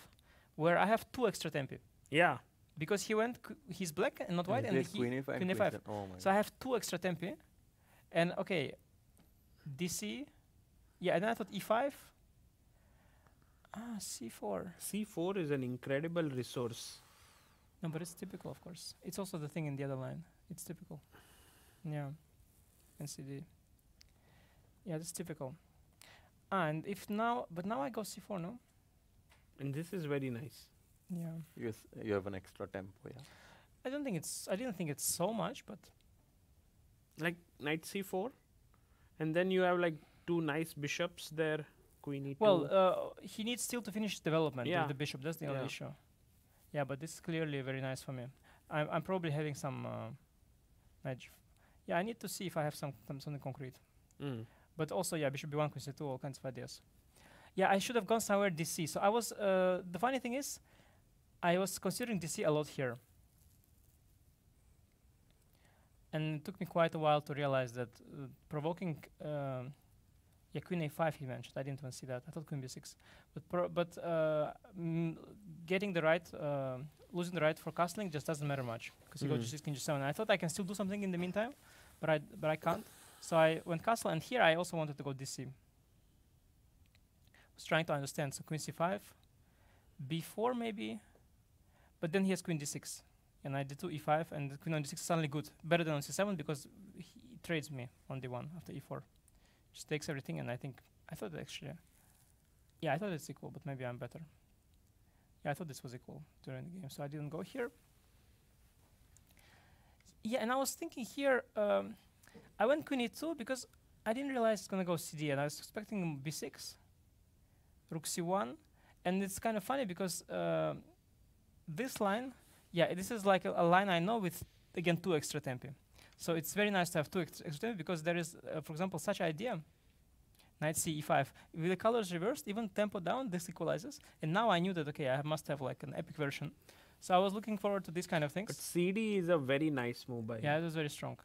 where I have 2 extra tempi. Yeah. Because he went, he's black and not white, and he queen a5. queen a5. Oh my so I have 2 extra tempi, and okay, DC, yeah, and then I thought e5, c4. C4 is an incredible resource. No, but it's typical, of course. It's also the thing in the other line. It's typical. Yeah, and CD. Yeah, that's typical. And if now, but now I go c4, no? And this is very nice. Yeah. Yes, you have an extra tempo, yeah. I didn't think it's so much, but Like knight c4, and then you have like 2 nice bishops there, queen e2. well, he needs still to finish his development Yeah. with the bishop. That's the only Yeah. issue. Yeah, but this is clearly very nice for me. I'm probably having some knight. Yeah, I need to see if I have something concrete. But also, yeah, bishop b1, queen c2, all kinds of ideas. Yeah, I should have gone somewhere dc. So I was. The funny thing is, I was considering dc a lot here. And it took me quite a while to realize that provoking, yeah, queen a5 he mentioned. I didn't even see that. I thought queen b6. But getting the right, losing the right for castling just doesn't matter much because you go g6, king g7. I thought I can still do something in the meantime, but I can't. So I went castle, and here I also wanted to go dc. Was trying to understand. So queen c5, b4 maybe, but then he has queen d6. And I d2, e5, and the queen on d6 is suddenly good. Better than on c7 because he trades me on d1 after e4. Just takes everything, and I thought actually, yeah, I thought it's equal, but maybe I'm better. Yeah, I thought this was equal during the game, so I didn't go here. Yeah, and I was thinking here, I went queen e2 because I didn't realize it's gonna go cd, and I was expecting b6, rook c1, and it's kind of funny because this line, yeah, this is like a line I know with, again, 2 extra tempi. So it's very nice to have 2 extra tempi because there is, for example, such idea, knight c, e5. With the colors reversed, even tempo down, this equalizes. And now I knew that, okay, I must have like an epic version. So I was looking forward to these kind of things. But CD is a very nice move by him. Yeah, it was very strong.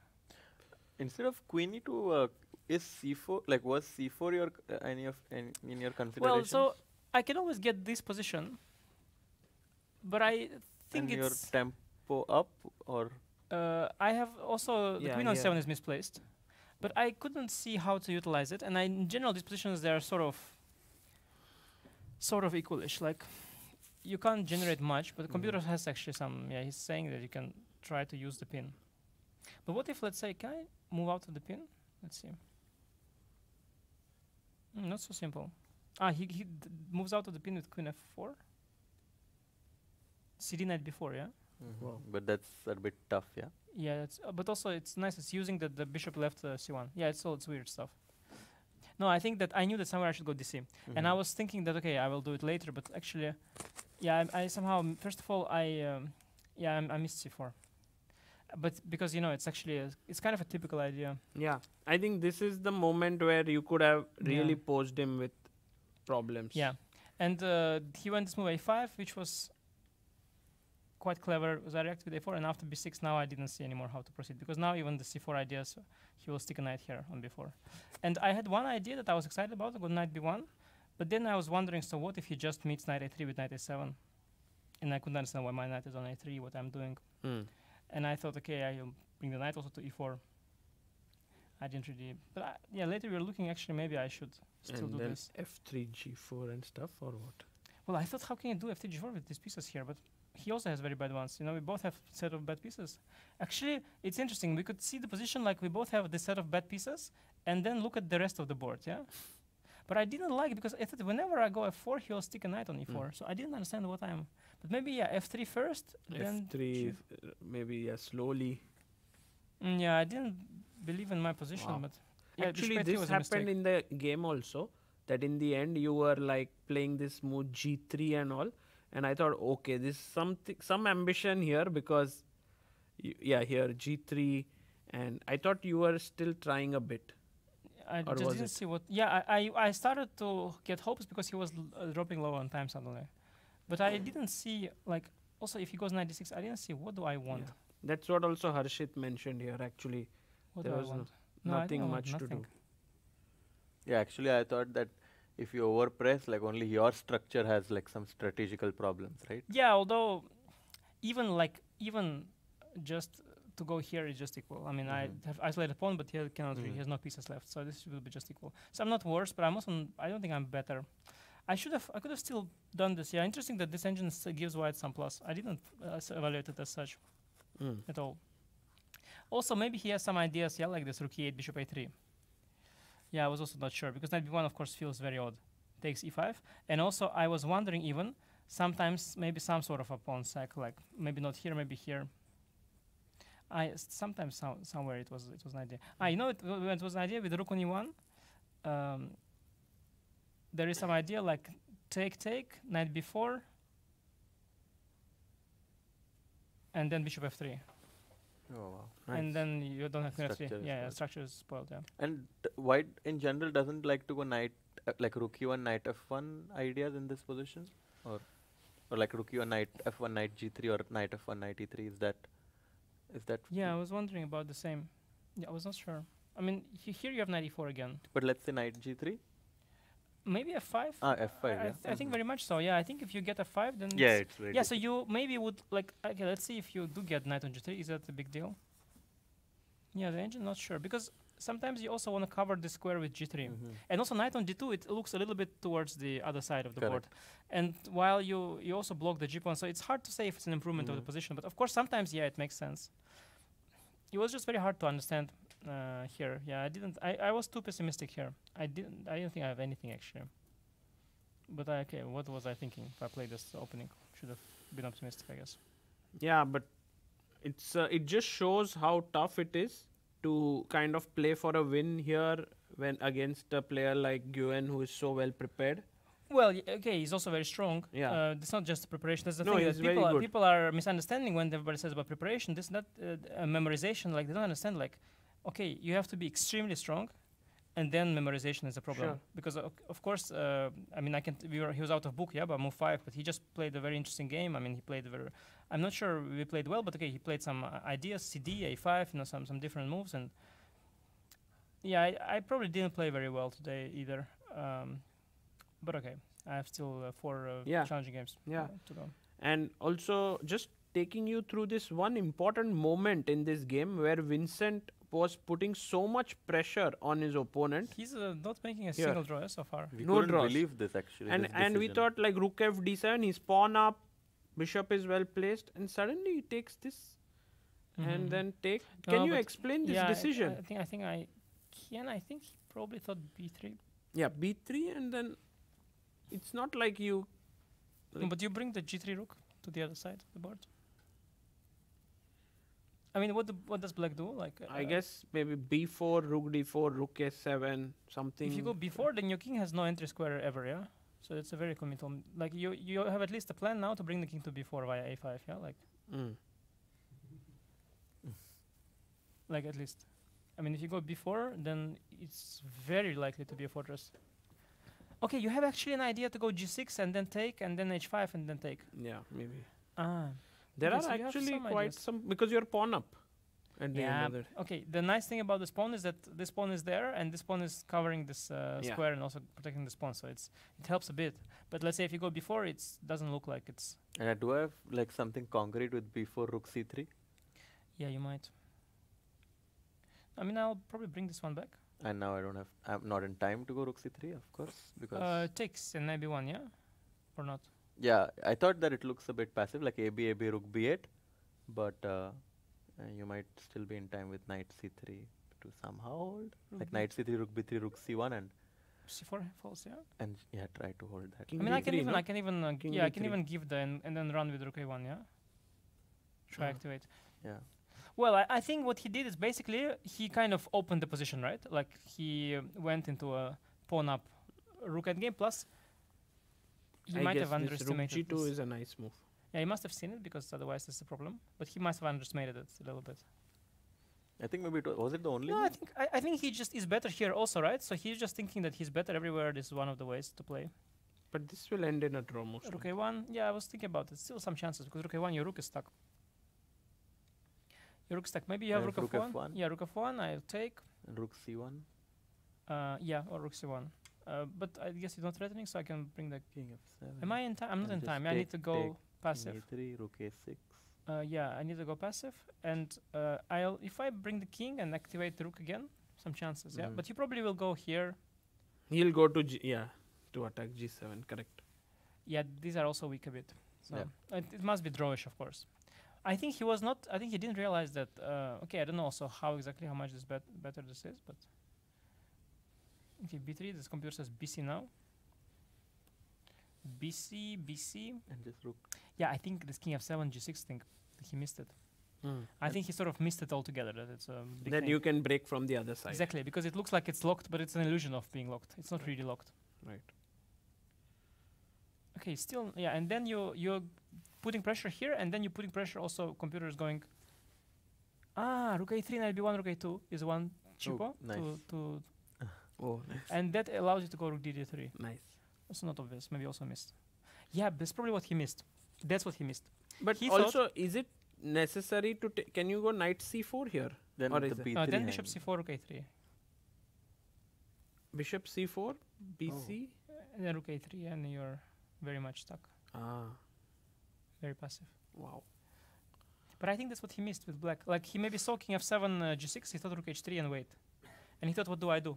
Instead of queen e2, is c4 like was c4 your in your consideration? Well, so I can always get this position, but I think and your it's. tempo up or I have also the Yeah, queen on yeah. 7 is misplaced, but I couldn't see how to utilize it. And in general, these positions they are sort of equalish. Like you can't generate much, but the computer has actually some. Yeah, he's saying that you can try to use the pin. But what if, let's say, can I move out of the pin? Let's see. Not so simple. He moves out of the pin with queen f4. CD knight before, yeah. Wow. but that's a bit tough, yeah. Yeah, but also it's nice. It's using the bishop left c1. Yeah, it's weird stuff. No, I think that I knew that somewhere I should go dc, and I was thinking that okay, I will do it later. But actually, yeah, I somehow first of all I missed c4, but because it's actually it's kind of a typical idea. Yeah, I think this is the moment where you could have really Yeah. posed him with problems. Yeah, and he went this move a5, which was quite clever. Was I reacted with a4, and after b6, now I didn't see anymore how to proceed because now even the c4 ideas, he will stick a knight here on b4. And I had one idea that I was excited about, to go knight b1, but then I was wondering, so what if he just meets knight a3 with knight a7? And I couldn't understand why my knight is on a3, what I'm doing. And I thought, okay, I'll bring the knight also to e4. I didn't really, but later we were looking, actually, maybe I should still And do then this. f3, g4 and stuff, or what? Well, I thought, how can you do f3, g4 with these pieces here? But he also has very bad ones. We both have set of bad pieces. Actually, it's interesting. We could see the position like we both have this set of bad pieces, and then look at the rest of the board, yeah? But I didn't like it because I thought whenever I go f4, he'll stick a knight on e4. So I didn't understand what I'm... But maybe, f3 first, then... f3, maybe, slowly. I didn't believe in my position, Wow. but... Actually, bishop a3 this was a happened mistake. in the game also, that in the end you were like playing this move g3 and all, and I thought, okay, this some ambition here because, here g3, and I thought you were still trying a bit. I Or just was didn't it? see what... Yeah, I started to get hopes because he was dropping low on time suddenly. But I didn't see, like... Also, if he goes 96, I didn't see what do I want. Yeah. That's what also Harshit mentioned here, actually. What There do I was want? No, I nothing don't want much to do. nothing. Yeah, actually I thought that if you overpress, like only your structure has like some strategical problems, right? Yeah, although even just to go here is just equal. I mean, I have isolated pawn, but he cannot. He has no pieces left, so this will be just equal. So I'm not worse, but I'm also. I don't think I'm better. I could have still done this. Yeah, interesting that this engine gives white some plus. I didn't evaluate it as such at all. Also, maybe he has some ideas. Yeah, like this rook e8, bishop a3. Yeah, I was also not sure because knight b1 of course feels very odd. Takes e5, and also I was wondering even sometimes maybe some sort of a pawn sack, like maybe not here, maybe here. Sometimes somewhere it was an idea. It was an idea with rook on e1. There is some idea like take knight b4, and then bishop f3. Oh wow. And then you don't have queen f3. Structure is Yeah, spoiled. structure is spoiled. Yeah. And white in general doesn't like to go knight like rook e1 knight f1 ideas in this position, or like rook e1 knight f1 knight g3 or knight f1 knight e3. Is that Yeah, I was wondering about the same. Yeah, I was not sure. I mean, here you have knight e4 again. But let's say knight g3. Maybe f5. F5. Yeah. I think very much so. Yeah, I think if you get f5, then Yeah, it's- it's very yeah. So you maybe would like. Okay, let's see if you do get knight on g3. Is that a big deal? Yeah, the engine not sure because sometimes you also want to cover the square with g3, and also knight on d2. It looks a little bit towards the other side of the board, and while you also block the g pawn, so it's hard to say if it's an improvement of the position. But of course, sometimes it makes sense. It was just very hard to understand here. Yeah, I was too pessimistic here. I didn't think I have anything actually. But okay, what was I thinking if I played this opening? Should have been optimistic, I guess. Yeah, but it just shows how tough it is to kind of play for a win here when against a player like Guen who is so well prepared. Well, okay, he's also very strong. Yeah. It's not just preparation. That's the No, thing. he's That very good. people are misunderstanding when everybody says about preparation. This not memorization. Like they don't understand. Like, okay, you have to be extremely strong, and then memorization is a problem. Sure. Because of course, I mean, he was out of book, yeah, but move 5. But he just played a very interesting game. I mean, he played very. I'm not sure we played well, but okay, he played some ideas, CD, A5, some different moves, and Yeah, I probably didn't play very well today either. But okay, I have still 4 Yeah. challenging games Yeah. to go. And also, just taking you through this one important moment in this game where Vincent was putting so much pressure on his opponent. He's not making a Here. single draw so far. We No couldn't draws. believe this actually. And this we decision. thought like rook f d7, he's pawn up, bishop is well placed, and suddenly he takes this and Mhm. then take. No, Can you but explain this yeah, decision? I think I can. I think he probably thought b3. Yeah, b3, and then it's not like you. No, Like- but you bring the g3 rook to the other side of the board. I mean, what does black do? Like, I guess maybe b4, rook d4, rook a7, something. if you go b4, then your king has no entry square ever, yeah. So it's a very committal. Like you have at least a plan now to bring the king to b4 via a5, yeah. Mm. Like at least. I mean, if you go b4, then it's very likely to be a fortress. Okay, you have actually an idea to go g6 and then take, and then h5 and then take. Yeah, maybe. Ah. There Okay, are so you have actually some quite ideas. some because you're pawn up. At the Yeah. end of the Okay. The nice thing about this pawn is that this pawn is there, and this pawn is covering this Yeah. square and also protecting this pawn. So it helps a bit. But let's say if you go before, it doesn't look like it's. And do I have like something concrete with b4 rook c3? Yeah, you might. I mean, I'll probably bring this one back. And now I'm not in time to go rook c3, of course, because Takes and maybe one, yeah, or not? yeah, I thought that it looks a bit passive, like ab rook b8, but you might still be in time with knight c3 to somehow hold, like knight c3, rook b3, rook c1, c4 falls, yeah. and yeah, try to hold that. King I mean, I can d3, even, no? I can even, King yeah, I can d3. even give the and then run with rook a1, yeah. Try Ah. activate. Yeah. Well, I think what he did is basically he kind of opened the position, right? Like he went into a pawn up rook endgame. Plus, he I might guess have this rook underestimated g2 this. is a nice move. Yeah, he must have seen it because otherwise this is a problem. But he must have underestimated it a little bit. I think maybe was it the only No, move? I think he just is better here also, right? So he's just thinking that he's better everywhere. This is one of the ways to play. But this will end in a draw most. Rook a1. Yeah, I was thinking about it. Still some chances because rook a1, your rook is stuck. Your rook is stuck. Maybe you have I rook have rook f1. f1. Yeah, rook f1. I'll take. And rook c1, Yeah, or rook c1. But I guess you're not threatening, so I can bring the. king f7. Am I in time? I'm not And in just time. I need to take go passive. King a3, rook a6. Yeah, I need to go passive, and I'll if I bring the king and activate the rook again, some chances. Yeah, Mhm. but you probably will go here. He'll go to to attack g7. Correct. Yeah, these are also weak a bit. So Yeah. it must be drawish, of course. I think he was not. I think he didn't realize that. Okay, I don't know also how much this better this is, but okay, b3. This computer says bc now. bc. And just rook. Yeah, I think this king f7 g6 thing, he missed it. I think he sort of missed it altogether. That it's a big Then thing. you can break from the other side. Exactly, because it looks like it's locked, but it's an illusion of being locked. It's not really locked. Right. Okay, still, yeah, and then you're putting pressure here, and then you're putting pressure also. Computer is going. Rook a3, knight b1, rook a2 is one cheapo nice. to Oh, nice. and that allows you to go rook d3. Nice. Also not obvious, maybe also missed. Yeah, that's probably what he missed. That's what he missed. But He thought- also, is it necessary to can you go knight c4 here? Then Or the is it- b3 Then bishop hanging. c4, rook a3, Bishop c4, bc. and then rook a3, and you're very much stuck. Very passive. Wow. But I think that's what he missed with black. Like he maybe saw king f7, g6, he thought rook h3 and wait. And he thought, what do I do?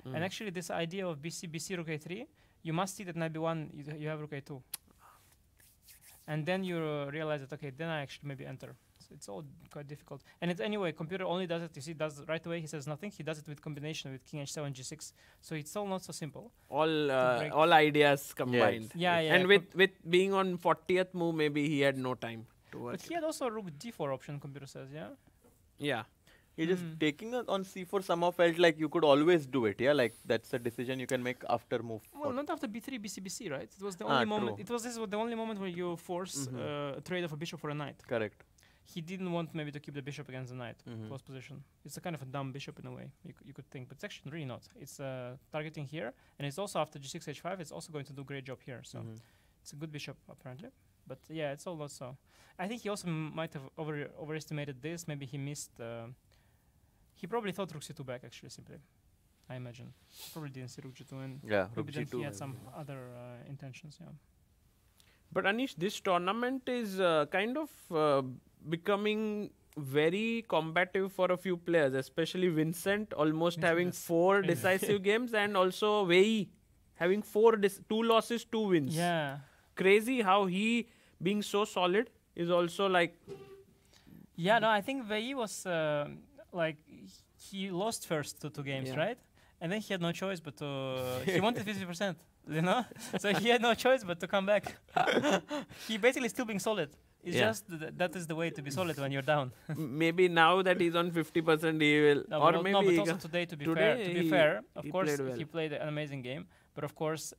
And actually this idea of bc, rook a3, you must see that knight b1, you have rook a2. And then you realize that, okay, then I actually maybe enter. So it's all quite difficult. And it's anyway, computer only does it, you see, does it right away, he says nothing. He does it with combination with king h7, g6. So it's all not so simple. break. all ideas combined. Yeah, yeah. And with being on 40th move, maybe he had no time to work. But he had also a rook d4 option, computer says, yeah? Yeah. You're just taking it on c4 somehow felt like you could always do it, yeah? Like that's a decision you can make after move. Well, not after b3, bc, right? It was the only moment. true. This was the only moment where you force a trade of a bishop for a knight. Correct. He didn't want maybe to keep the bishop against the knight, Mhm. close position. It's a kind of a dumb bishop in a way, you could think, but it's actually really not. It's targeting here, and it's also after g6, h5, it's also going to do a great job here. So it's a good bishop, apparently. But yeah, it's all not so. I think he also might have overestimated this. Maybe he missed. He probably thought rook c2 back, actually, simply. I imagine. Probably didn't see Rook G2, and Yeah, maybe Rook then G2. he had some other intentions. Yeah. But Anish, this tournament is kind of becoming very combative for a few players, especially Vincent almost Vincent having is 4 crazy. decisive games, and also Wei having 2 losses, 2 wins. Yeah. Crazy how he being so solid is also like Yeah, no, I think Wei was like he lost first to 2 games, Yeah. right? And then he had no choice but to he wanted 50%, you know? So he had no choice but to come back. He basically still being solid. It's Yeah. just that is the way to be solid when you're down. maybe now that he's on 50% he will, No, or but maybe no, but he also ca- today to be today fair, of he course played well. he played an amazing game, but of course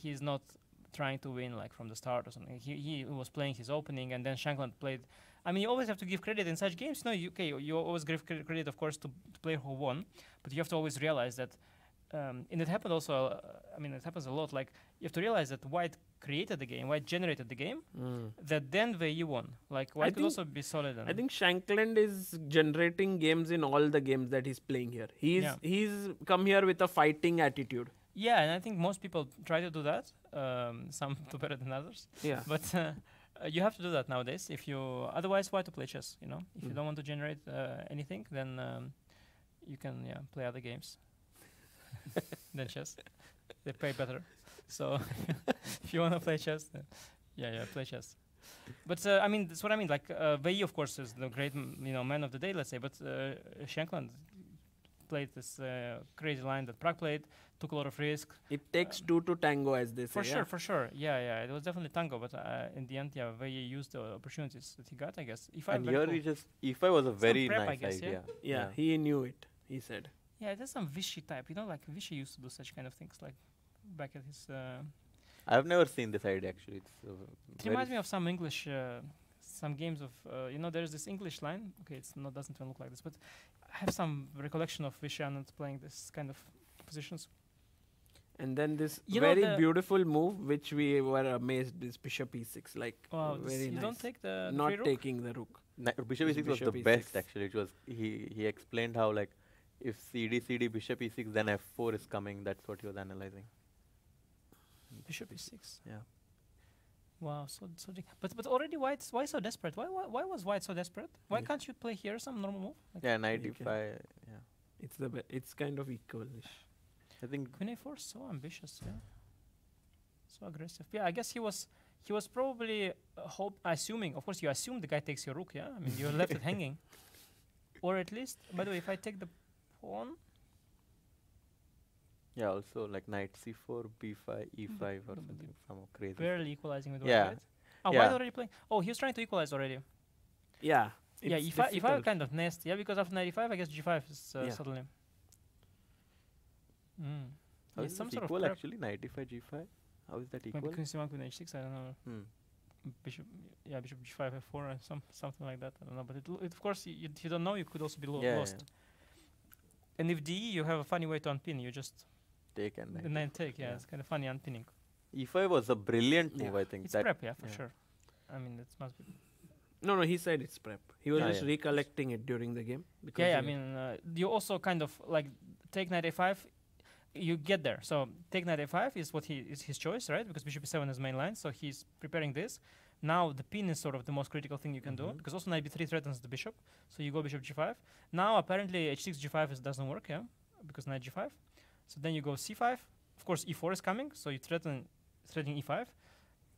he's not trying to win like from the start or something. He was playing his opening, and then Shankland played. I mean, you always have to give credit in such games. No, you always give credit, of course, to the player who won, but you have to always realize that, and it happened also. I mean, it happens a lot. Like you have to realize that White created the game, White generated the game, that then Wei won. Like White could think- also be solid. I think Shankland is generating games in all the games that he's playing here. He's come here with a fighting attitude. Yeah, and I think most people try to do that. Some do better than others. Yeah. But you have to do that nowadays. If you otherwise, why to play chess? You know, if you don't want to generate anything, then you can play other games than chess. They pay better. So if you want to play chess, then play chess. But I mean, that's what I mean. Like Wei, of course, is the great man of the day, let's say. But Shankland played this crazy line that Prague played, took a lot of risk. It takes 2 to tango, as they say. For sure. Yeah. It was definitely tango, but in the end, Wei used the opportunities that he got, I guess. And here he just E5 was a very prep, I nice guess, idea. Yeah, he knew it, he said. Yeah, that's some Vichy type. You know, like Vichy used to do such kind of things, like back at his. I've never seen this idea actually. It's It reminds me of some English, some games of there's this English line. Okay, doesn't even look like this, but I have some recollection of Vichy Anand playing this kind of positions. And then this You know, very the- beautiful move, which we were amazed, is Bishop E6. Like, Wow, very you nice. don't take the Not free rook? taking the rook. Bishop It's E6 was the Bishop best E6. actually. It was he explained how like if CD Bishop E6 then F4 is coming. That's what he was analyzing. Bishop E6. Yeah. Wow, but already why so desperate? Why was White so desperate? Why Yeah. can't you play here some normal move? Like Yeah, knight You can- E5. Yeah, It's kind of equalish. I think Queen A4 so ambitious, yeah, so aggressive. Yeah, I guess he was probably assuming. Of course, you assume the guy takes your rook. Yeah, I mean you're left it hanging, or at least. By the way, if I take the pawn, yeah. Also like knight C4, B5, E5 or something. Some crazy. barely equalizing with White. Yeah. Right? Oh, Yeah. White already playing. Oh, he was trying to equalize already. Yeah. Yeah, it's E5 difficult. kind of nasty. Yeah, because after 95, I guess G5 is Yeah. suddenly. How Yeah, is some this sort of equal prep. actually? Knight E5, G5. How is that Maybe equal? Queen C1, Queen H6. I don't know. Bishop G5, F4, and something like that. I don't know. But it of course, if you don't know, you could also be Yeah, lost. And if DE, you have a funny way to unpin. You just Take and the knight. 9 take. Yeah, Yeah. it's kind of funny unpinning. E5 was a brilliant Yeah. move, I think. It's that prep, yeah, for yeah. sure. I mean, it must be. No, he said it's prep. He was Ah, just yeah. recollecting it during the game. Because Yeah, I he- mean, you also kind of like take knight A5. You get there. So take knight A5 is what is his choice, right? Because bishop E7 is main line, so he's preparing this. Now the pin is sort of the most critical thing you can do, because also knight B3 threatens the bishop. So you go bishop G5. Now apparently H6 G5 doesn't work, yeah, because knight G5. So then you go C5. Of course E4 is coming, so you threatening E5.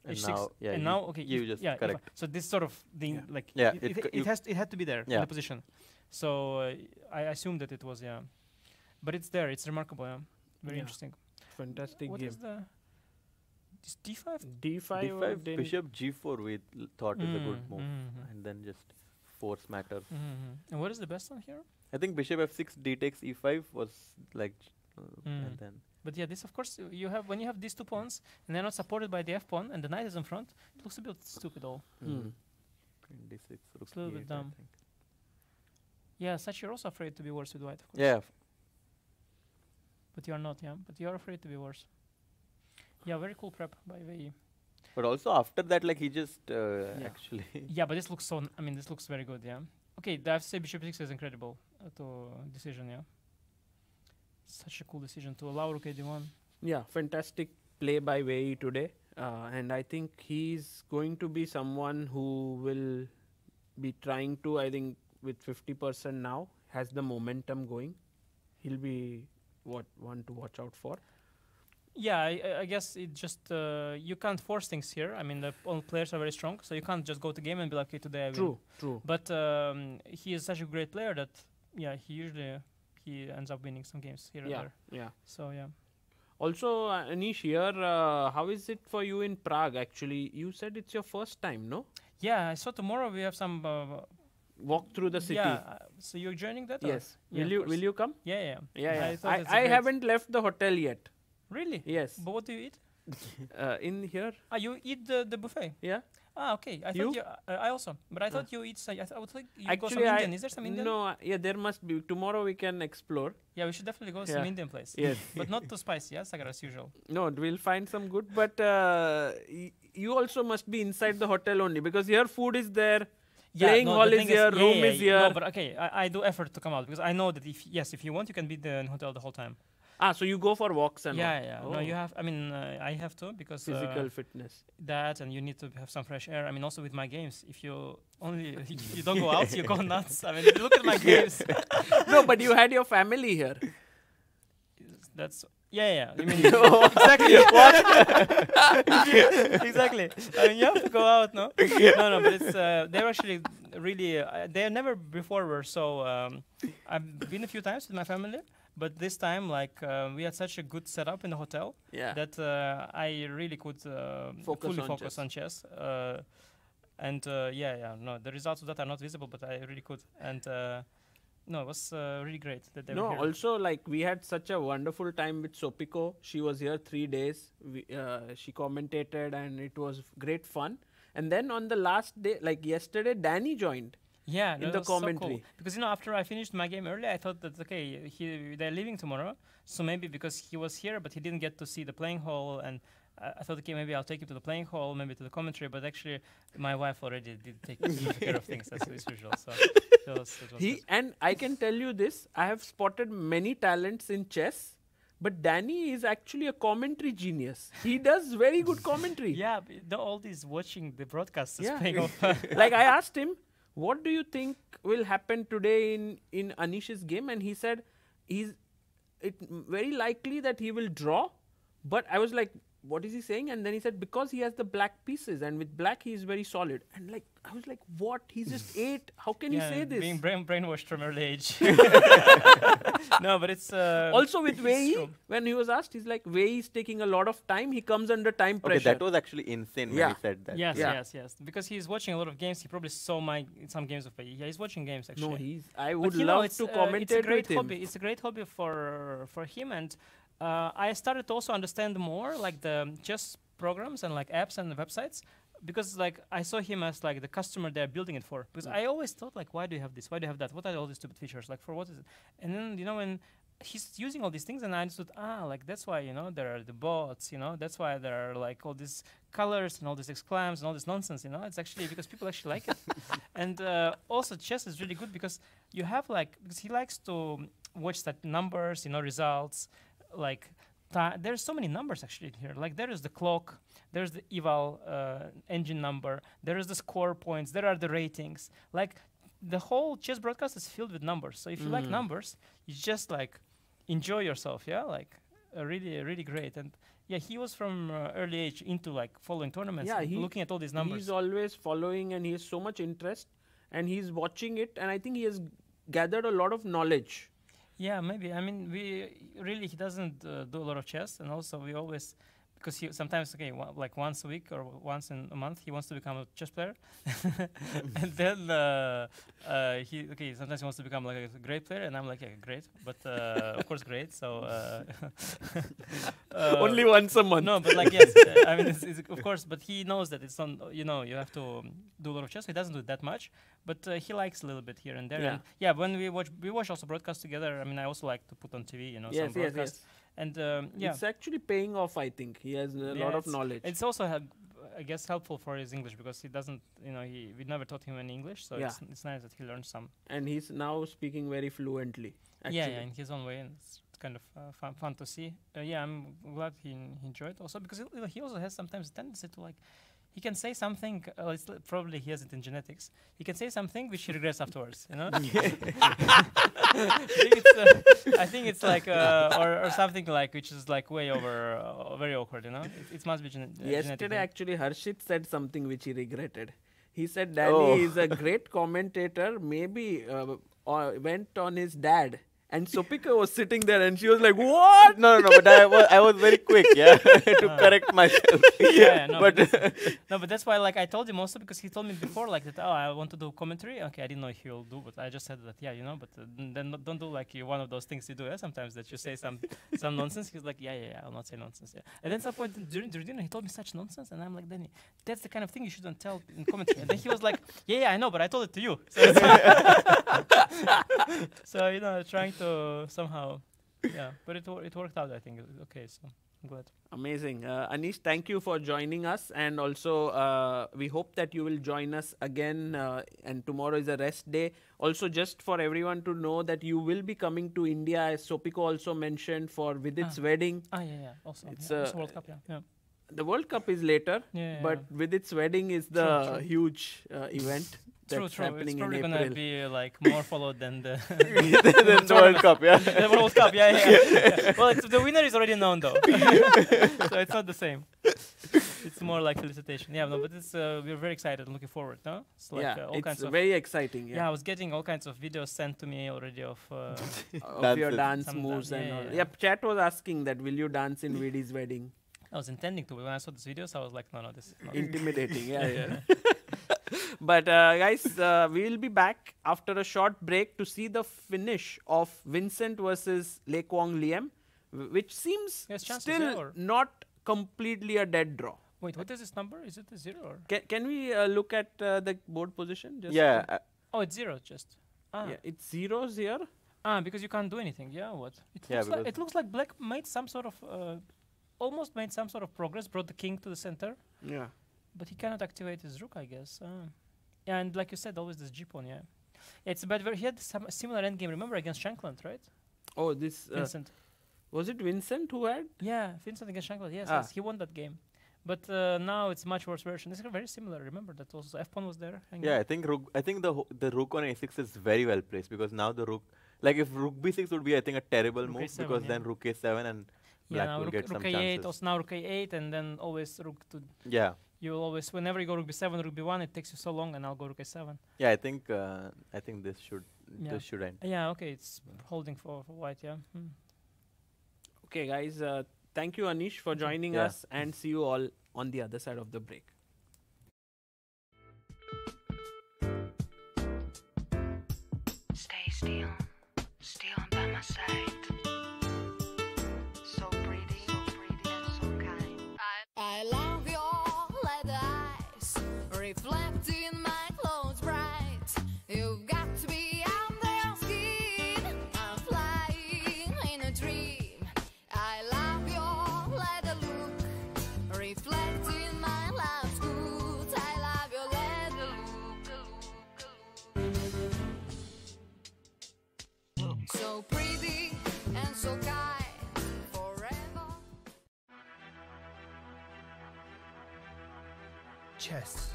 And H6 now, yeah, and you- now okay, you if- just yeah, correct. E5. So this sort of thing, Yeah. like Yeah, it had to be there in Yeah. the position. So I assume that it was, yeah, but it's there. It's remarkable, yeah, very Yeah. interesting. fantastic What game. is the this D5? D5, D5, didn't- Bishop G4 we thought is a good move. Mhm. And then just force matter. And what is the best one here? I think Bishop F6, D takes E5 was like, Mm. and then But yeah, this of course you have when you have these 2 pawns and they're not supported by the F pawn and the knight is in front. It looks a bit stupid, all. Mm. Queen D6, Rook It's a little bit E8, I dumb. think. Yeah, such you're also afraid to be worse with white, of course. Yeah, But you are not, yeah. But you are afraid to be worse. Yeah, very cool prep by VE. but also after that, like he just actually. Yeah, but this looks so. I mean, this looks very good. Yeah. Okay, the FC Bishop 6 is incredible to decision. Yeah. Such a cool decision to allow Rook d1. Yeah, fantastic play by Wei today. And I think he's going to be someone who will be trying to, I think, with 50% now, has the momentum going. He'll be one to watch out for. Yeah, I guess it just you can't force things here. I mean, all players are very strong, so you can't just go to game and be like, okay, today I win. True. But he is such a great player that he usually he ends up winning some games here and there. Yeah. So yeah. Also, Anish, here, how is it for you in Prague? Actually, you said it's your first time, no? Yeah, so tomorrow we have some Walk through the city. Yeah, so you're joining that? Yes. Yeah, Will you come? Yeah. Yeah. I I haven't left the hotel yet. Really? Yes. But what do you eat? In here. You eat the buffet? Yeah. Okay. I You? thought I also. But I thought you eat. I would think you go some Actually, Indian. Is there some Indian? No, yeah, there must be. Tomorrow we can explore. Yeah, we should definitely go some Indian place. Yes. But not too spicy, yeah, Sagar, as usual. No, we'll find some good. But you also must be inside the hotel only because here food is there. Yeah, Playing hall is here, room is here. No, but okay, I do effort to come out because I know that if you want, you can be in the hotel the whole time. So you go for walks and all. Yeah. Oh. No, you have. I mean, I have to because Physical fitness. That and you need to have some fresh air. I mean, also with my games, if you don't go out, you go nuts. I mean, look at my games. No, but you had your family here. That's. Yeah. I mean, exactly. Exactly. I mean, you have to go out, no? No, but it's they're actually really. They never before were so. I've been a few times with my family, but this time, we had such a good setup in the hotel that I really could fully focus on chess. No, the results of that are not visible, but I really could. And no, it was really great that they were here. Also, we had such a wonderful time with Sopiko. She was here 3 days. She commentated, and it was great fun. And then on the last day, yesterday, Danny joined. Yeah, in the commentary. So cool. Because after I finished my game early, I thought that they're leaving tomorrow, so maybe because he was here, but he didn't get to see the playing hall, and I thought, okay, maybe I'll take him to the playing hall, maybe to the commentary, but actually, my wife already did take care of things as usual. So it was and I can tell you this: I have spotted many talents in chess. But Danny is actually a commentary genius. He does very good commentary. Yeah, all these watching the broadcast is paying off. I asked him, what do you think will happen today in Anish's game? And he said, it's very likely that he will draw. But I was like, what is he saying? And then he said, because he has the black pieces, and with black he is very solid. And I was like, what? He's just 8. How can he say this? Being brainwashed from early age. No, but it's also with Wei. When he was asked, he's like, Wei is taking a lot of time. He comes under time pressure. Okay, that was actually insane when he said that. Yes. Because he's watching a lot of games. He probably saw some games of Wei. Yeah, he's watching games actually. No, I would love to commentate with him. It's a great hobby for him, and I started to also understand more the chess programs and apps and the websites, because I saw him as the customer they're building it for. Because I always thought why do you have this? Why do you have that? What are all these stupid features? For what is it? And then when he's using all these things, and I understood that's why there are the bots. That's why there are all these colors and all these exclams and all this nonsense. It's actually because people actually like it. And also chess is really good because you have because he likes to watch that numbers, results. There's so many numbers actually here. There is the clock, there's the eval engine number, there is the score points, there are the ratings. The whole chess broadcast is filled with numbers. So if you like numbers, you just enjoy yourself. Really, really great. And he was from early age into following tournaments, looking at all these numbers. He's always following, and he has so much interest, and he's watching it, and I think he has gathered a lot of knowledge. Yeah, maybe. I mean, he doesn't do a lot of chess, and also we always, because he sometimes, once a week or once in a month, he wants to become a chess player, and then sometimes he wants to become a great player, and I'm like, great, but of course great. So only once a month. No, but yes, I mean, it's of course, but he knows that it's not. You have to do a lot of chess. He doesn't do that much. But he likes a little bit here and there. Yeah. And when we watch also broadcasts together. I mean, I also like to put on TV, some broadcasts. And it's actually paying off. I think he has a lot of knowledge. It's also I guess helpful for his English because he doesn't. We never taught him any English, so it's nice that he learned some. And he's now speaking very fluently. Actually. Yeah, in his own way, and it's kind of fun to see. Yeah, I'm glad he enjoyed also because he also has sometimes a tendency to like. He can say something. Probably he has it in genetics. He can say something which he regrets afterwards. You know. I think it's like or something like which is like way over very awkward. You know. It must be genetic. Yesterday, actually, Harshit said something which he regretted. He said Danny is a great commentator. Maybe went on his dad. And Sopika was sitting there and she was like, what? No, but I was very quick, to correct myself. But that's why, like, I told him also because he told me before, like, that, I want to do commentary. Okay, I didn't know he will do, but I just said that, but then don't do, like, one of those things you do, sometimes that you say some nonsense. He's like, I'll not say nonsense, And then at some point during dinner, he told me such nonsense, and I'm like, Danny, that's the kind of thing you shouldn't tell in commentary. And then he was like, I know, but I told it to you. So, trying to somehow, but it worked out, I think. Okay, so I'm glad. Amazing. Anish, thank you for joining us. And also, we hope that you will join us again. And tomorrow is a rest day. Also, just for everyone to know that you will be coming to India, as Sopiko also mentioned, for Vidit's wedding. Also, it's also World Cup, The World Cup is later, but Vidit's wedding is the huge event. True. Happening it's probably in gonna be like more followed than the the World Cup, The World Cup, Well, the winner is already known though, so it's not the same. It's more like felicitation. But it's we're very excited and looking forward. No, it's like all kinds of very exciting. I was getting all kinds of videos sent to me already of your dance moves and all. Chat was asking that will you dance in Vidi's wedding? I was intending to, but when I saw these videos, I was like, no, this is not intimidating. But guys, we will be back after a short break to see the finish of Vincent versus Leko Liam, which seems still not completely a dead draw. Wait, what is this number? Is it a 0 or? Can we look at the board position? Just it's 0 just. It's zeros here. Because you can't do anything. What? It looks like Black made some sort of almost made some sort of progress, brought the king to the center. But he cannot activate his rook, I guess. And like you said, always this g-pawn, It's bad. He had some similar endgame, remember, against Shankland, right? Oh, this... Vincent. Was it Vincent who had? Yeah, Vincent against Shankland, yes, he won that game. But now it's much worse version. It's very similar. Remember that also f-pawn was there. I think the rook on a6 is very well placed because now the rook... Like if rook b6 would be, I think, a terrible move because then rook a7 and black will get some chances. Rook a8, also now rook a8 and then always rook to... You will always, whenever you go rook b7, rook b1, it takes you so long, and I'll go rook a7. I think this should end. Okay, it's holding for white, Okay, guys, thank you, Anish, for joining us, and see you all on the other side of the break. Stay still by my side. So pretty and so kind. I love your leather eyes, reflecting my clothes bright. You've got to be under your skin. I'm flying in a dream. I love your leather look, reflecting my love's good. I love your leather look. So pretty and so kind. Chess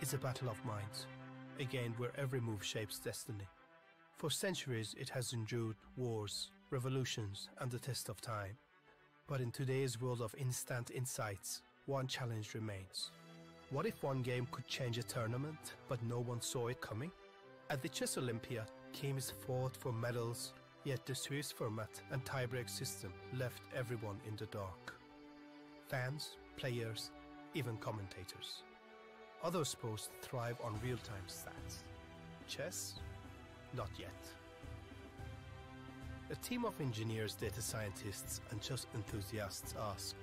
is a battle of minds, a game where every move shapes destiny. For centuries it has endured wars, revolutions, and the test of time. But in today's world of instant insights, one challenge remains. What if one game could change a tournament, but no one saw it coming? At the Chess Olympia, teams fought for medals, yet the Swiss format and tiebreak system left everyone in the dark. Fans, players, even commentators. Other sports thrive on real-time stats. Chess? Not yet. A team of engineers, data scientists, and chess enthusiasts ask,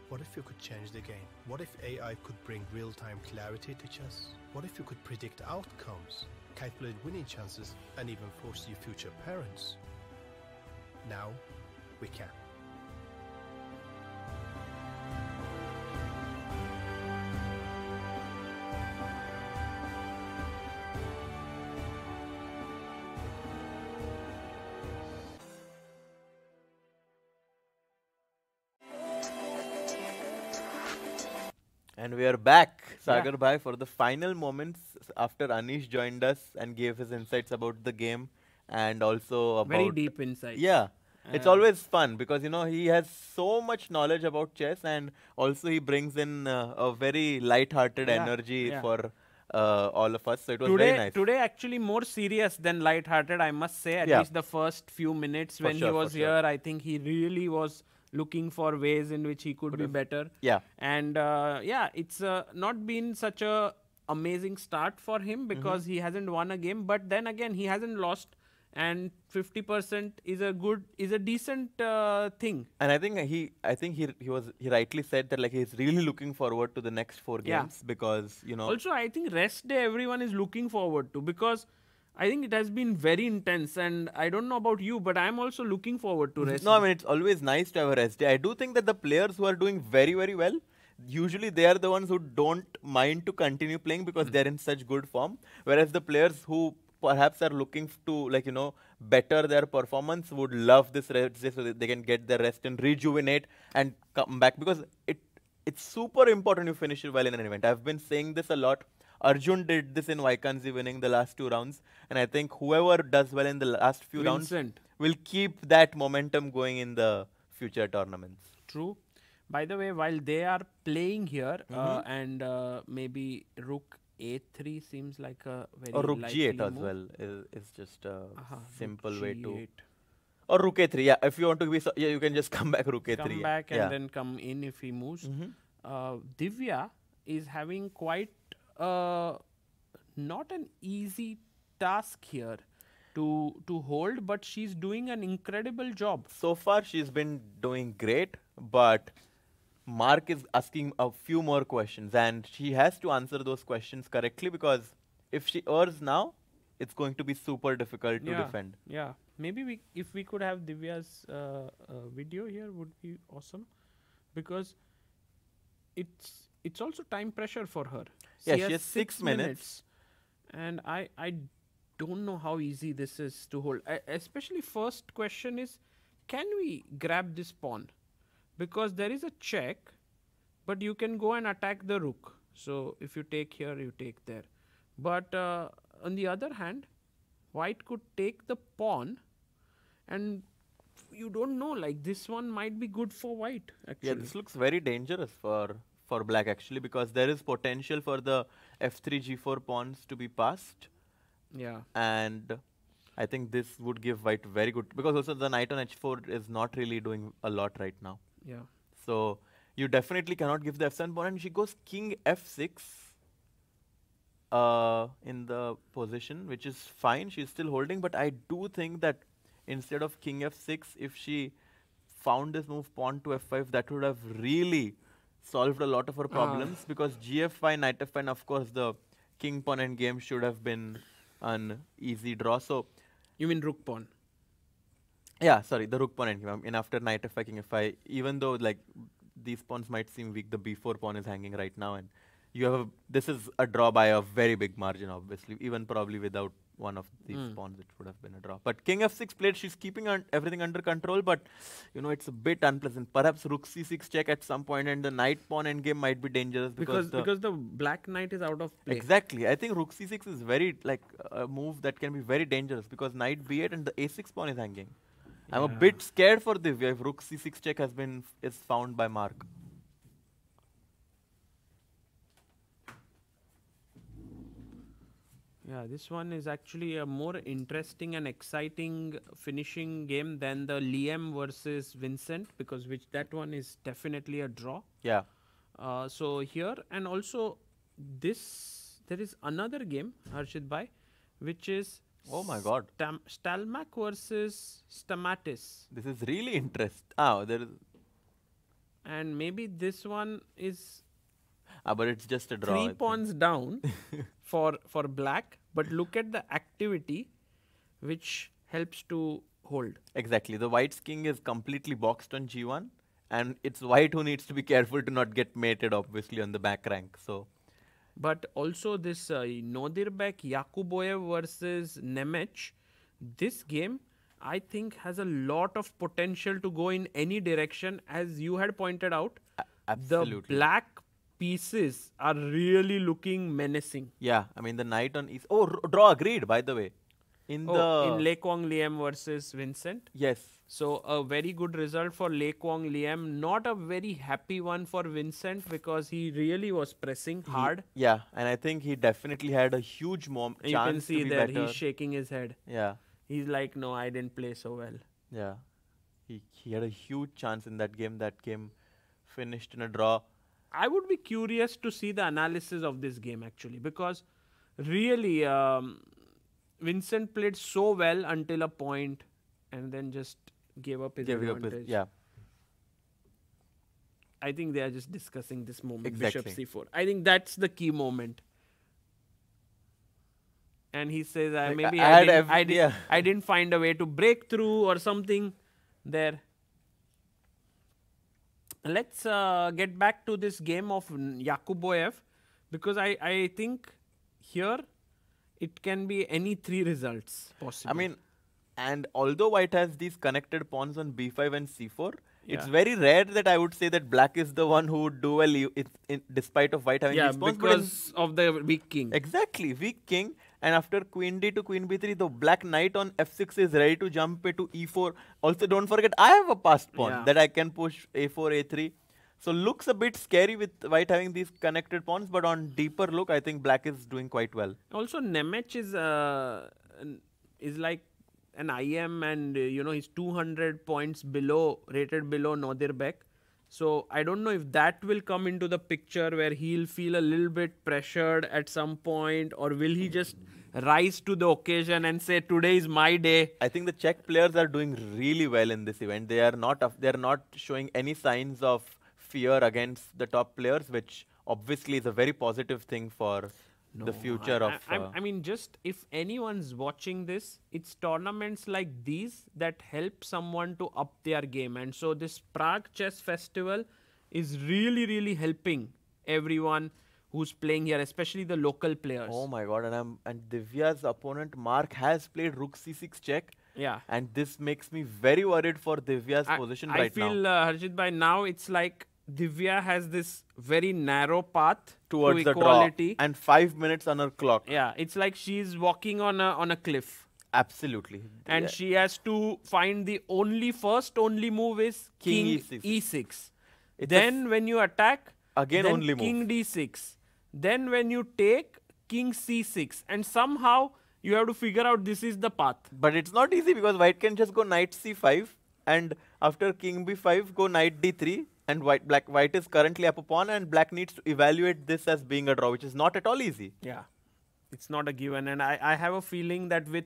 what if you could change the game? What if AI could bring real-time clarity to chess? What if you could predict outcomes, calculate winning chances, and even foresee future parents? Now, we can. And we are back, Sagar Bhai, for the final moments after Anish joined us and gave his insights about the game and also about... Very deep insights. Yeah. It's always fun because, he has so much knowledge about chess and also he brings in a very light-hearted energy for all of us. So it was very nice. Today actually more serious than light-hearted, I must say. At least the first few minutes when he was here, I think he really was looking for ways in which he could be better. Yeah. And it's not been such a amazing start for him because he hasn't won a game. But then again, he hasn't lost. And 50% is a decent thing. And I think he rightly said that he's really looking forward to the next 4 games because Also, I think rest day everyone is looking forward to because I think it has been very intense and I don't know about you, but I'm also looking forward to rest. No, I mean it's always nice to have a rest day. I do think that the players who are doing very, very well, usually they are the ones who don't mind to continue playing because they're in such good form. Whereas the players who perhaps are looking to better their performance would love this rest day so that they can get their rest and rejuvenate and come back because it's super important you finish it well in an event. I've been saying this a lot. Arjun did this in Vaikanzi winning the last 2 rounds and I think whoever does well in the last few rounds will keep that momentum going in the future tournaments. True. By the way, while they are playing here and maybe Rook A3 seems like a very or Rook G8 as move. well is just a simple Rook way G8. to... Or Rook A3, yeah. If you want to be... you can just come back Rook A3. Come back and then come in if he moves. Divya is having quite not an easy task here to hold, but she's doing an incredible job. So far, she's been doing great, but Mark is asking a few more questions and she has to answer those questions correctly because if she errs now, it's going to be super difficult to defend. Yeah, maybe if we could have Divya's video here would be awesome because it's also time pressure for her. Yeah, she has 6 minutes. And I don't know how easy this is to hold. Especially first question is, can we grab this pawn? Because there is a check, but you can go and attack the rook. So if you take here, you take there. But on the other hand, white could take the pawn and you don't know, this one might be good for white actually. Yeah, this looks very dangerous for black actually because there is potential for the f3, g4 pawns to be passed. Yeah. And I think this would give white very good because also the knight on h4 is not really doing a lot right now. Yeah. So you definitely cannot give the f7 pawn and she goes king f6 in the position, which is fine. She's still holding, but I do think that instead of king f6, if she found this move pawn to f5, that would have really solved a lot of her problems because gf5, knight f5, and of course the king pawn end game should have been an easy draw. So you mean rook pawn? Yeah, sorry, the rook pawn end game. I mean, after knight f5, king f5, even though these pawns might seem weak, the b4 pawn is hanging right now, and you have this is a draw by a very big margin, obviously. Even probably without one of these pawns, it would have been a draw. But king f6 played, she's keeping everything under control, but it's a bit unpleasant. Perhaps rook c6 check at some point, and the knight pawn endgame might be dangerous because the black knight is out of play. Exactly. I think rook c6 is very a move that can be very dangerous because knight b8 and the a6 pawn is hanging. I'm a bit scared for Divya if rook c6 check is found by Mark. Yeah, this one is actually a more interesting and exciting finishing game than the Liam versus Vincent because that one is definitely a draw. Yeah. So here and also there is another game, Harshit Bhai, which is oh my god. Stalmak versus Stamatis. This is really interesting. There is. And maybe this one is but it's just a draw. 3 pawns down for black, but look at the activity which helps to hold. Exactly. The white's king is completely boxed on g1 and it's white who needs to be careful to not get mated obviously on the back rank. So, but also this Nodirbek Yakuboyev versus Nemec, this game I think has a lot of potential to go in any direction, as you had pointed out. Absolutely. The black pieces are really looking menacing. Yeah, I mean the knight on East. Oh, draw agreed. By the way, in In the Leko Liam versus Vincent. yes, So a very good result for Leko Liam. Not a very happy one for Vincent because he really was pressing hard. yeah, and I think he definitely had a huge You can chance see to be there better. he's shaking his head. Yeah, He's like, no, I didn't play so well. yeah, he had a huge chance in that game. That game finished in a draw. I would be curious to see the analysis of this game actually because really Vincent played so well until a point and then just gave up his advantage. Yeah, I think they are just discussing this moment. Exactly. Bishop c4. I think that's the key moment. And he says, Like, maybe I I, had didn't, yeah. I didn't find a way to break through or something there. Let's get back to this game of Yakuboev because I think here it can be any three results possible. I mean, and although white has these connected pawns on b5 and c4, it's Yeah. very rare that I would say that black is the one who would do well despite of white having yeah, these pawns. But in- because of the weak king. exactly, weak king. And after queen d to queen b3, the black knight on f6 is ready to jump into e4. Also, don't forget, I have a passed pawn Yeah. that I can push a4, a3. So looks a bit scary with white having these connected pawns, but on deeper look, I think black is doing quite well. Also, Nemec is like an IM, and he's 200 points below, rated below Nodirbek. So I don't know if that will come into the picture where he'll feel a little bit pressured at some point, or will he just rise to the occasion and say, "Today is my day"? I think the Czech players are doing really well in this event. They are not showing any signs of fear against the top players, which obviously is a very positive thing for the future of. I mean, just if anyone's watching this, it's tournaments like these that help someone to up their game. And so this Prague Chess Festival is really, really helping everyone who's playing here, especially the local players. Oh my god! And Divya's opponent Mark has played Rook C6 check. Yeah. And this makes me very worried for Divya's position right now. I feel, Harshit, by now it's like Divya has this very narrow path Towards to the equality. draw and 5 minutes on her clock. Yeah, it's like she's walking on a cliff. Absolutely. And she has to find the only move is King king E6. E6. It's Then when you attack, Again then only king move. D6. Then when you take, king C6. And somehow you have to figure out this is the path. But it's not easy because white can just go knight c5 and after king b5 go knight d3 and white is currently up a pawn and black needs to evaluate this as being a draw, which is not at all easy. Yeah, it's not a given. And I have a feeling that with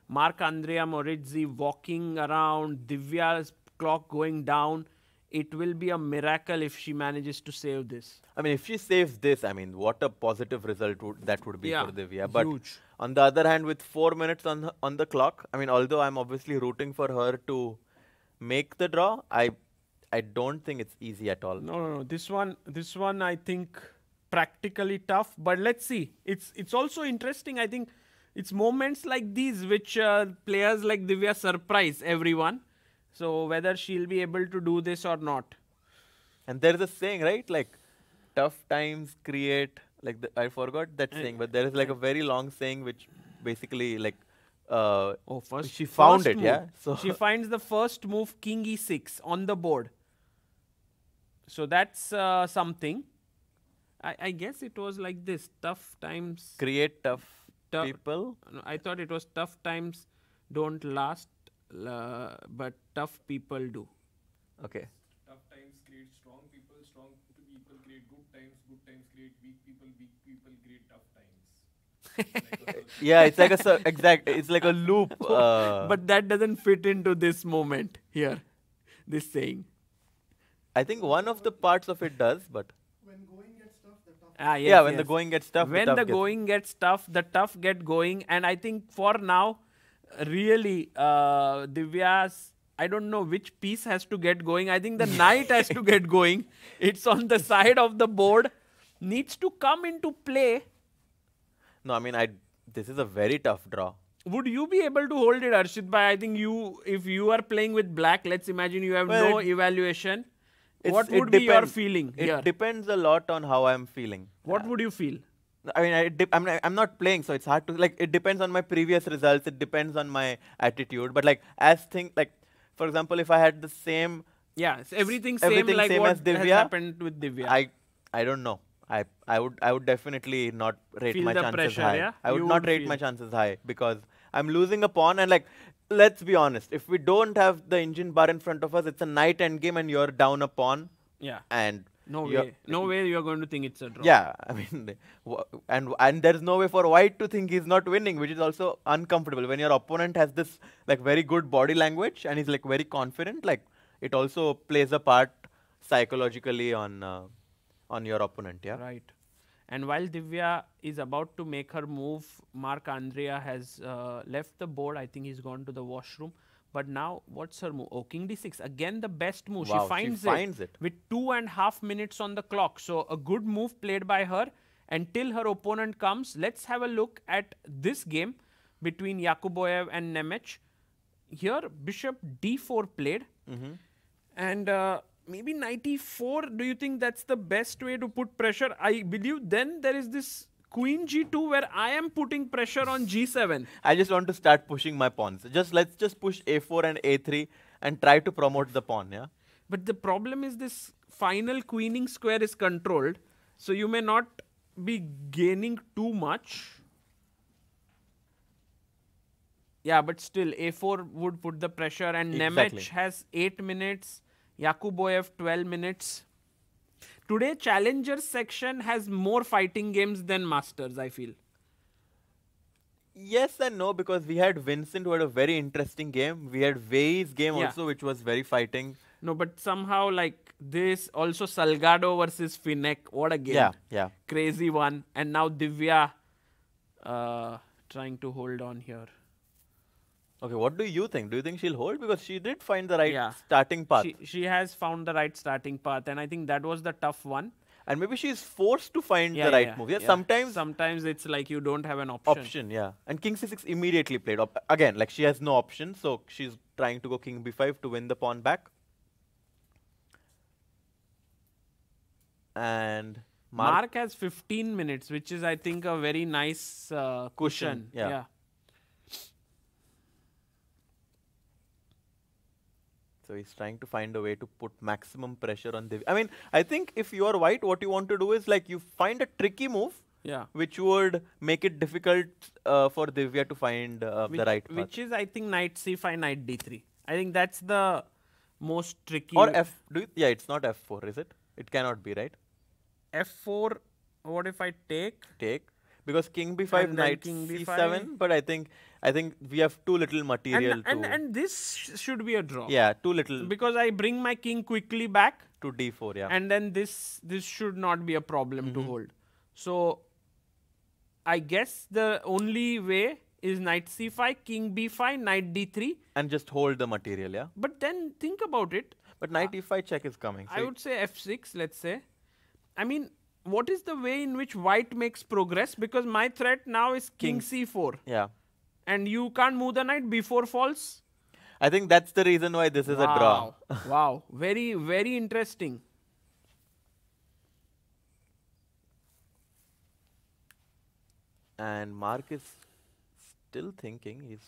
Marc-Andrea Morizzi walking around, Divya's clock going down, it will be a miracle if she manages to save this. I mean, if she saves this, I mean, what a positive result that would be Yeah, for Divya. But huge. on the other hand, with 4 minutes on the clock, I mean, although I'm obviously rooting for her to make the draw, I don't think it's easy at all. No. This one I think practically tough. But let's see. It's also interesting. I think it's moments like these which players like Divya surprise everyone. So whether she'll be able to do this or not. And there's a saying, right? Like, tough times create, like, I forgot that saying, but there is like a very long saying which basically like, she found it, move. yeah? So She finds the first move, king e6 on the board. So that's something. I guess it was like this, tough times. create tough Tough- people. No, I thought it was tough times don't last, but tough people do. Okay. Tough times create strong people create good times create weak people create tough times. Yeah, it's like it's like a loop. But that doesn't fit into this moment here, this saying. I think one of the parts of it does, but When going gets tough, the tough. Yes, yeah, when the yes. going gets tough, When tough the gets- going gets tough, the tough get going. And I think for now, really, Divya's, I don't know which piece has to get going. I think the knight has to get going. It's on the side of the board. Needs to come into play. No, I mean, this is a very tough draw. Would you be able to hold it, Harshit? Bhai? I think if you are playing with black, let's imagine you have Well, no evaluation. What would be your feeling It here? depends a lot on how I'm feeling. What would you feel? I mean, I'm not playing, so it's hard to like. It depends on my previous results. It depends on my attitude. But like, for example, if I had the same, Yeah, everything everything like same what as Divya, has happened with Divya. I don't know. I would definitely not rate Feel my the chances pressure, high. yeah? I would You not would rate feel. my chances high because I'm losing a pawn and like, let's be honest. If we don't have the engine bar in front of us, it's a knight endgame and you're down a pawn. Yeah. And No you're- way. No way you're going to think it's a draw. Yeah, I mean, and there's no way for white to think he's not winning, which is also uncomfortable when your opponent has this like very good body language and he's like very confident. Like it also plays a part psychologically on your opponent. Yeah. Right. And while Divya is about to make her move, Mark Andrea has left the board. I think he's gone to the washroom. But now, what's her move? Oh, King D6. Again, the best move. Wow, she finds it. with 2.5 minutes on the clock. So, a good move played by her until her opponent comes. Let's have a look at this game between Yakuboyev and Nemec. Here, Bishop D4 played. And maybe knight e4. Do you think that's the best way to put pressure? I believe then there is this queen g2 where I am putting pressure on g7. I just want to start pushing my pawns. Let's just push a4 and a3 and try to promote the pawn. Yeah. But the problem is this final queening square is controlled. So you may not be gaining too much. Yeah, but still a4 would put the pressure and Exactly. Nemec has 8 minutes. Yakuboyev 12 minutes. Today, Challengers section has more fighting games than Masters, I feel. Yes and no, because we had Vincent who had a very interesting game. We had Wei's game Yeah. also, which was very fighting. No, but somehow like this, also Salgado versus Finek, what a game. Yeah, yeah. Crazy one. And now Divya trying to hold on here. Okay, what do you think? Do you think she'll hold? Because she did find the right Yeah. starting path. She has found the right starting path, and I think that was the tough one. And maybe she's forced to find the right move. Yeah, sometimes it's like you don't have an option. Yeah. And King C6 immediately played. Again, like she has no option, so she's trying to go King B5 to win the pawn back. And Mark has 15 minutes, which is I think a very nice cushion. Yeah. So he's trying to find a way to put maximum pressure on Divya. I mean, I think if you are white, what you want to do is like you find a tricky move, which would make it difficult for Divya to find the right path. Which is, I think, knight c5, knight d3. I think that's the most tricky. Or yeah, it's not f4, is it? It cannot be, right? f4. What if I take? Take. Because King B5, And knight then King C7, but I think we have too little material and this should be a draw. Yeah, too little Because I bring my king quickly back. to D4, yeah. And then this should not be a problem to hold. So I guess the only way is knight c5, king b5, knight d3. And just hold the material, yeah. But then think about it. But knight e5 check is coming. I would say f6, let's say. I mean, what is the way in which white makes progress? Because my threat now is king c4. Yeah. And you can't move the knight before falls. I think that's the reason why this is a draw. Wow. Very, very interesting. And Mark is still thinking.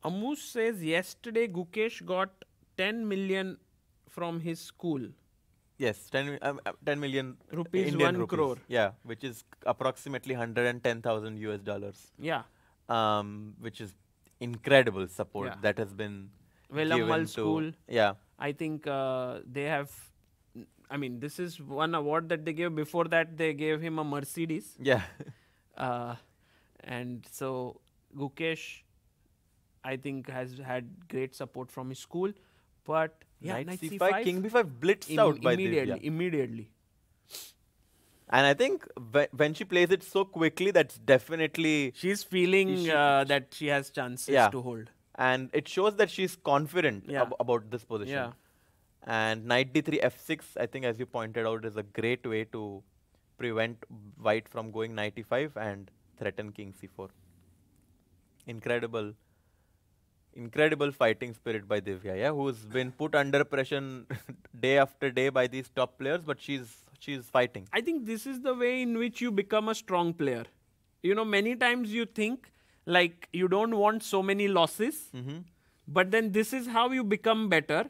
Amush says yesterday Gukesh got 10 million from his school. Yes, 10 million Rupees, Indian 1 rupees. crore. Yeah, which is approximately 110,000 US dollars. Yeah. Which is incredible support Yeah. that has been Velammal given to. School. Yeah. I think they have. I mean, this is one award that they gave. Before that, they gave him a Mercedes. Yeah. And so Gukesh, I think, has had great support from his school. But yeah, knight c5, king b5 blitzed out by Divya. Immediately. And I think when she plays it so quickly, that's definitely... She's feeling that she has chances to hold. And it shows that she's confident about this position. Yeah. And knight d3, f6, I think as you pointed out, is a great way to prevent white from going knight e5 and threaten king c4. Incredible incredible fighting spirit by Divya, yeah, who's been put under pressure day after day by these top players, but she's fighting. I think this is the way in which you become a strong player. You know, many times you think like you don't want so many losses, but then this is how you become better.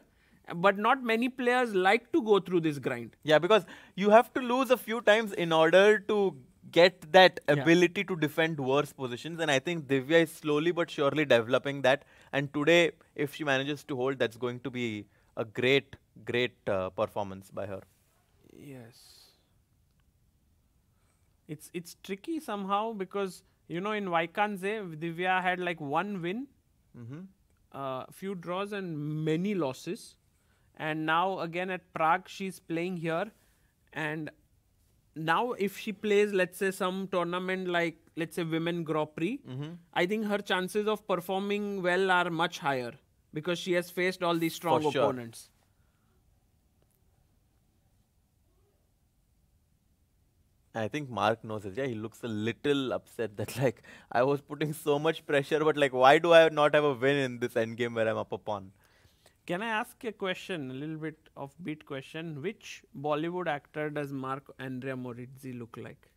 But not many players like to go through this grind. Yeah, because you have to lose a few times in order to get that ability to defend worse positions, and I think Divya is slowly but surely developing that. And today, if she manages to hold, that's going to be a great performance by her. Yes. It's tricky somehow because, you know, in Vaikanze, Divya had like one win, few draws and many losses. And now again at Prague, she's playing here. And now if she plays, let's say, some tournament like, let's say, Women Grand Prix, I think her chances of performing well are much higher because she has faced all these strong For sure. opponents. I think Mark knows it. Yeah, he looks a little upset that like I was putting so much pressure, but like why do I not have a win in this endgame where I'm up a pawn? Can I ask a question, a little bit offbeat question? Which Bollywood actor does Mark Andrea Morizzi look like?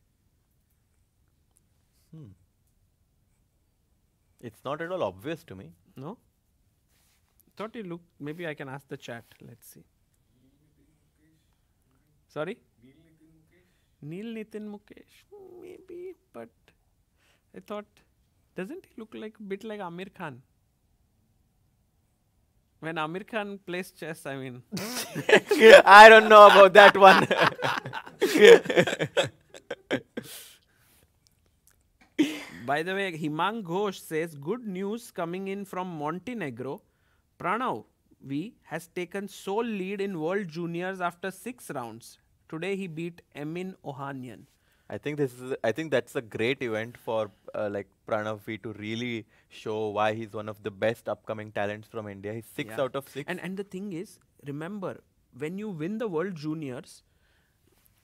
It's not at all obvious to me. No? Thought he looked, maybe I can ask the chat. Let's see. Sorry? Neil Nitin Mukesh? Maybe, but I thought, doesn't he look like a bit like Amir Khan? When Amir Khan plays chess, I mean. I don't know about that one. By the way, Himang Ghosh says, good news coming in from Montenegro. Pranav V has taken sole lead in World Juniors after 6 rounds. Today he beat Emin Ohanian. I think that's a great event for like Pranav V to really show why he's one of the best upcoming talents from India. He's 6 out of 6. And the thing is, remember, when you win the World Juniors,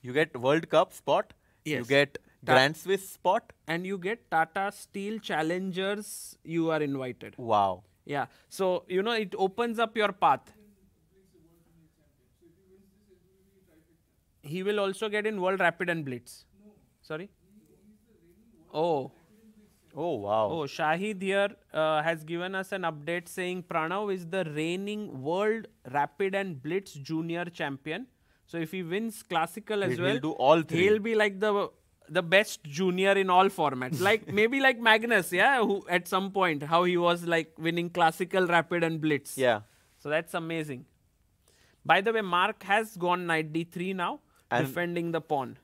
you get World Cup spot, you Yes. get Grand Swiss spot. and you get Tata Steel Challengers, you are invited. Wow. Yeah. So, you know, it opens up your path. He will also get in World Rapid and Blitz. Sorry? Oh. Oh, wow. Oh, Shahid here has given us an update saying Pranav is the reigning World Rapid and Blitz Junior Champion. So if he wins Classical as well, He'll do all three. he'll be like the best junior in all formats. Like maybe like Magnus, yeah, who at some point how he was like winning Classical, Rapid and Blitz. Yeah. So that's amazing. By the way, Mark has gone knight d3 now, And- defending the pawn.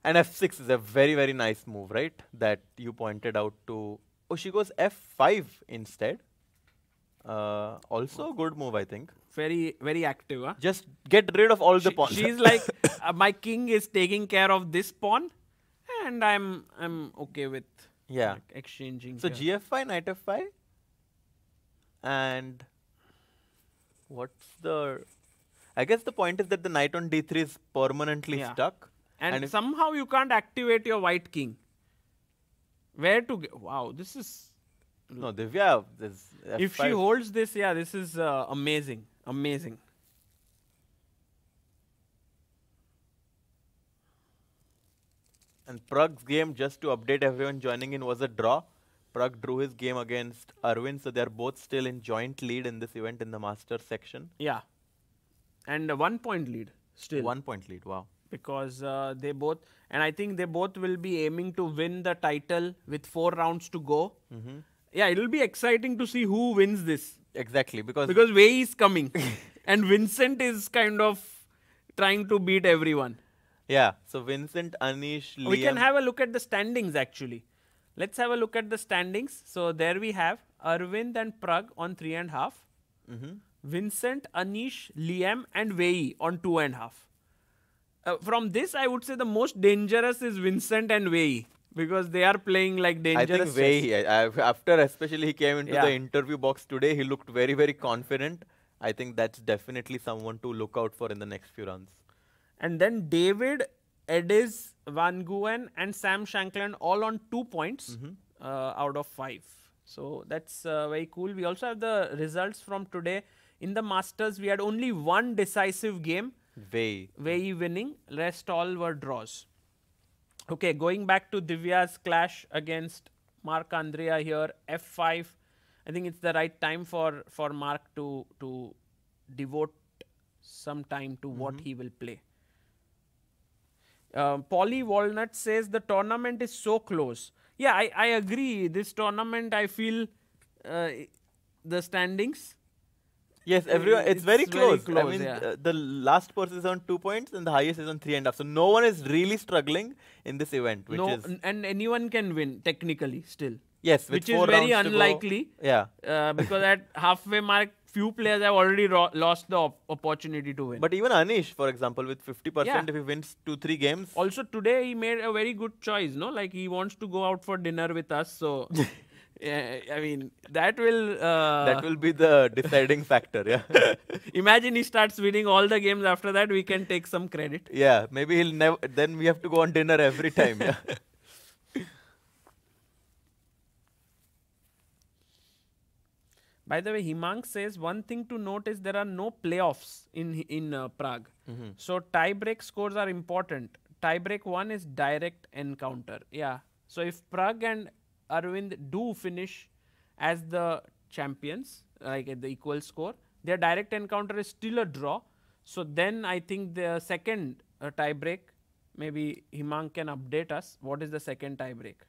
And F6 is a very, very nice move, right? That you pointed out to. Oh, she goes F5 instead. Also a good move, I think. Very, very active, huh? Just get rid of all the pawns. She's like, my king is taking care of this pawn, and I'm okay with Yeah. like, exchanging. So here. GF5, knight F5. And what's the... I guess the point is that the knight on D3 is permanently Yeah. stuck. and if- somehow you can't activate your white king. Where to get? Wow, this is. No, Divya, there's F5. If she holds this, yeah, this is amazing, amazing. And Prague's game, just to update everyone joining in, was a draw. Prague drew his game against Arvind, so they're both still in joint lead in this event in the Masters section. Yeah, and a 1 point lead still. 1 point lead, wow. Because they both, and I think they both will be aiming to win the title with 4 rounds to go. Yeah, it will be exciting to see who wins this. Exactly, because Wei is coming and Vincent is kind of trying to beat everyone. yeah, so Vincent, Anish, Liam. We can have a look at the standings actually. Let's have a look at the standings. So there we have Arvind and Prague on 3.5. Vincent, Anish, Liam and Wei on 2.5. From this, I would say the most dangerous is Vincent and Wei because they are playing like I dangerous. think Wei, after especially he came into Yeah. the interview box today, he looked very, very confident. I think that's definitely someone to look out for in the next few rounds. And then David, Ediz, Van Guen and Sam Shankland all on 2 points out of 5. So that's very cool. We also have the results from today. In the Masters, we had only one decisive game. Wei winning. Rest all were draws. Okay, going back to Divya's clash against Mark Andrea here, F5. I think it's the right time for Mark to devote some time to what he will play. Polly Walnut says the tournament is so close. Yeah, I agree. This tournament, I feel the standings. Yes, everyone. It's very close. I mean, yeah. The last person is on 2 points and the highest is on 3.5. So no one is really struggling in this event, which is and anyone can win technically still. Yes, which is very unlikely. Yeah. Because at halfway mark, few players have already lost the opportunity to win. But even Anish, for example, with 50%, Yeah. if he wins 2-3 games. Also today he made a very good choice, no? Like he wants to go out for dinner with us, so I mean that will be the deciding factor. Yeah. Imagine he starts winning all the games after that, we can take some credit. Yeah, maybe he'll never. Then we have to go on dinner every time. Yeah. By the way, Himang says one thing to note is there are no playoffs in Prague. So tie-break scores are important. Tie-break 1 is direct encounter. Yeah. So if Prague and Arvind do finish as the champions, like at the equal score, their direct encounter is still a draw. So then I think the second tie-break, maybe Himang can update us. What is the second tie-break?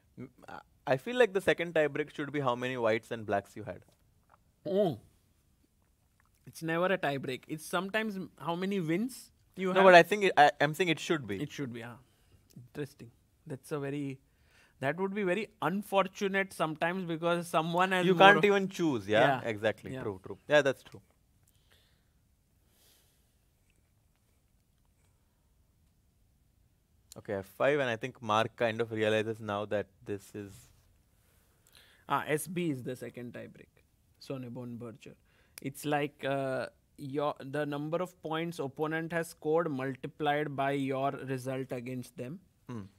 I feel like the second tie-break should be how many whites and blacks you had. Oh. It's never a tie break. It's sometimes how many wins you have. No, but I think I'm saying it should be. It should be, yeah. Interesting. That would be very unfortunate sometimes because someone has You can't even choose, yeah? Exactly. Yeah. True. Yeah, that's true. Okay, F5, and I think Mark kind of realizes now that this is... SB is the second tie break. Sonebon Berger. It's like the number of points opponent has scored multiplied by your result against them.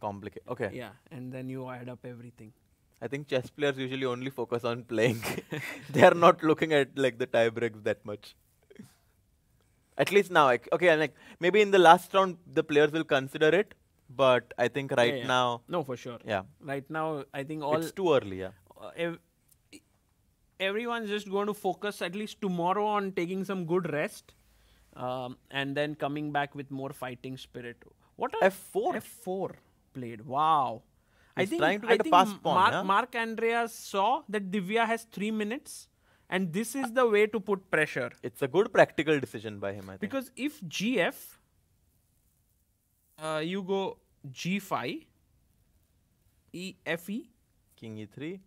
Complicated. Okay. Yeah, and then you add up everything. I think chess players usually only focus on playing. They are not looking at like the tie breaks that much. At least now. Okay, like maybe in the last round the players will consider it, but I think now. No, for sure. Yeah. Right now, I think it's too early. Yeah. Everyone's just going to focus at least tomorrow on taking some good rest and then coming back with more fighting spirit. What F4? F4 played. Wow. He's trying to get a pass pawn. Mark Andreas saw that Divya has 3 minutes and this is the way to put pressure. It's a good practical decision by him, I think. Because if GF, you go G5, FE, King E3.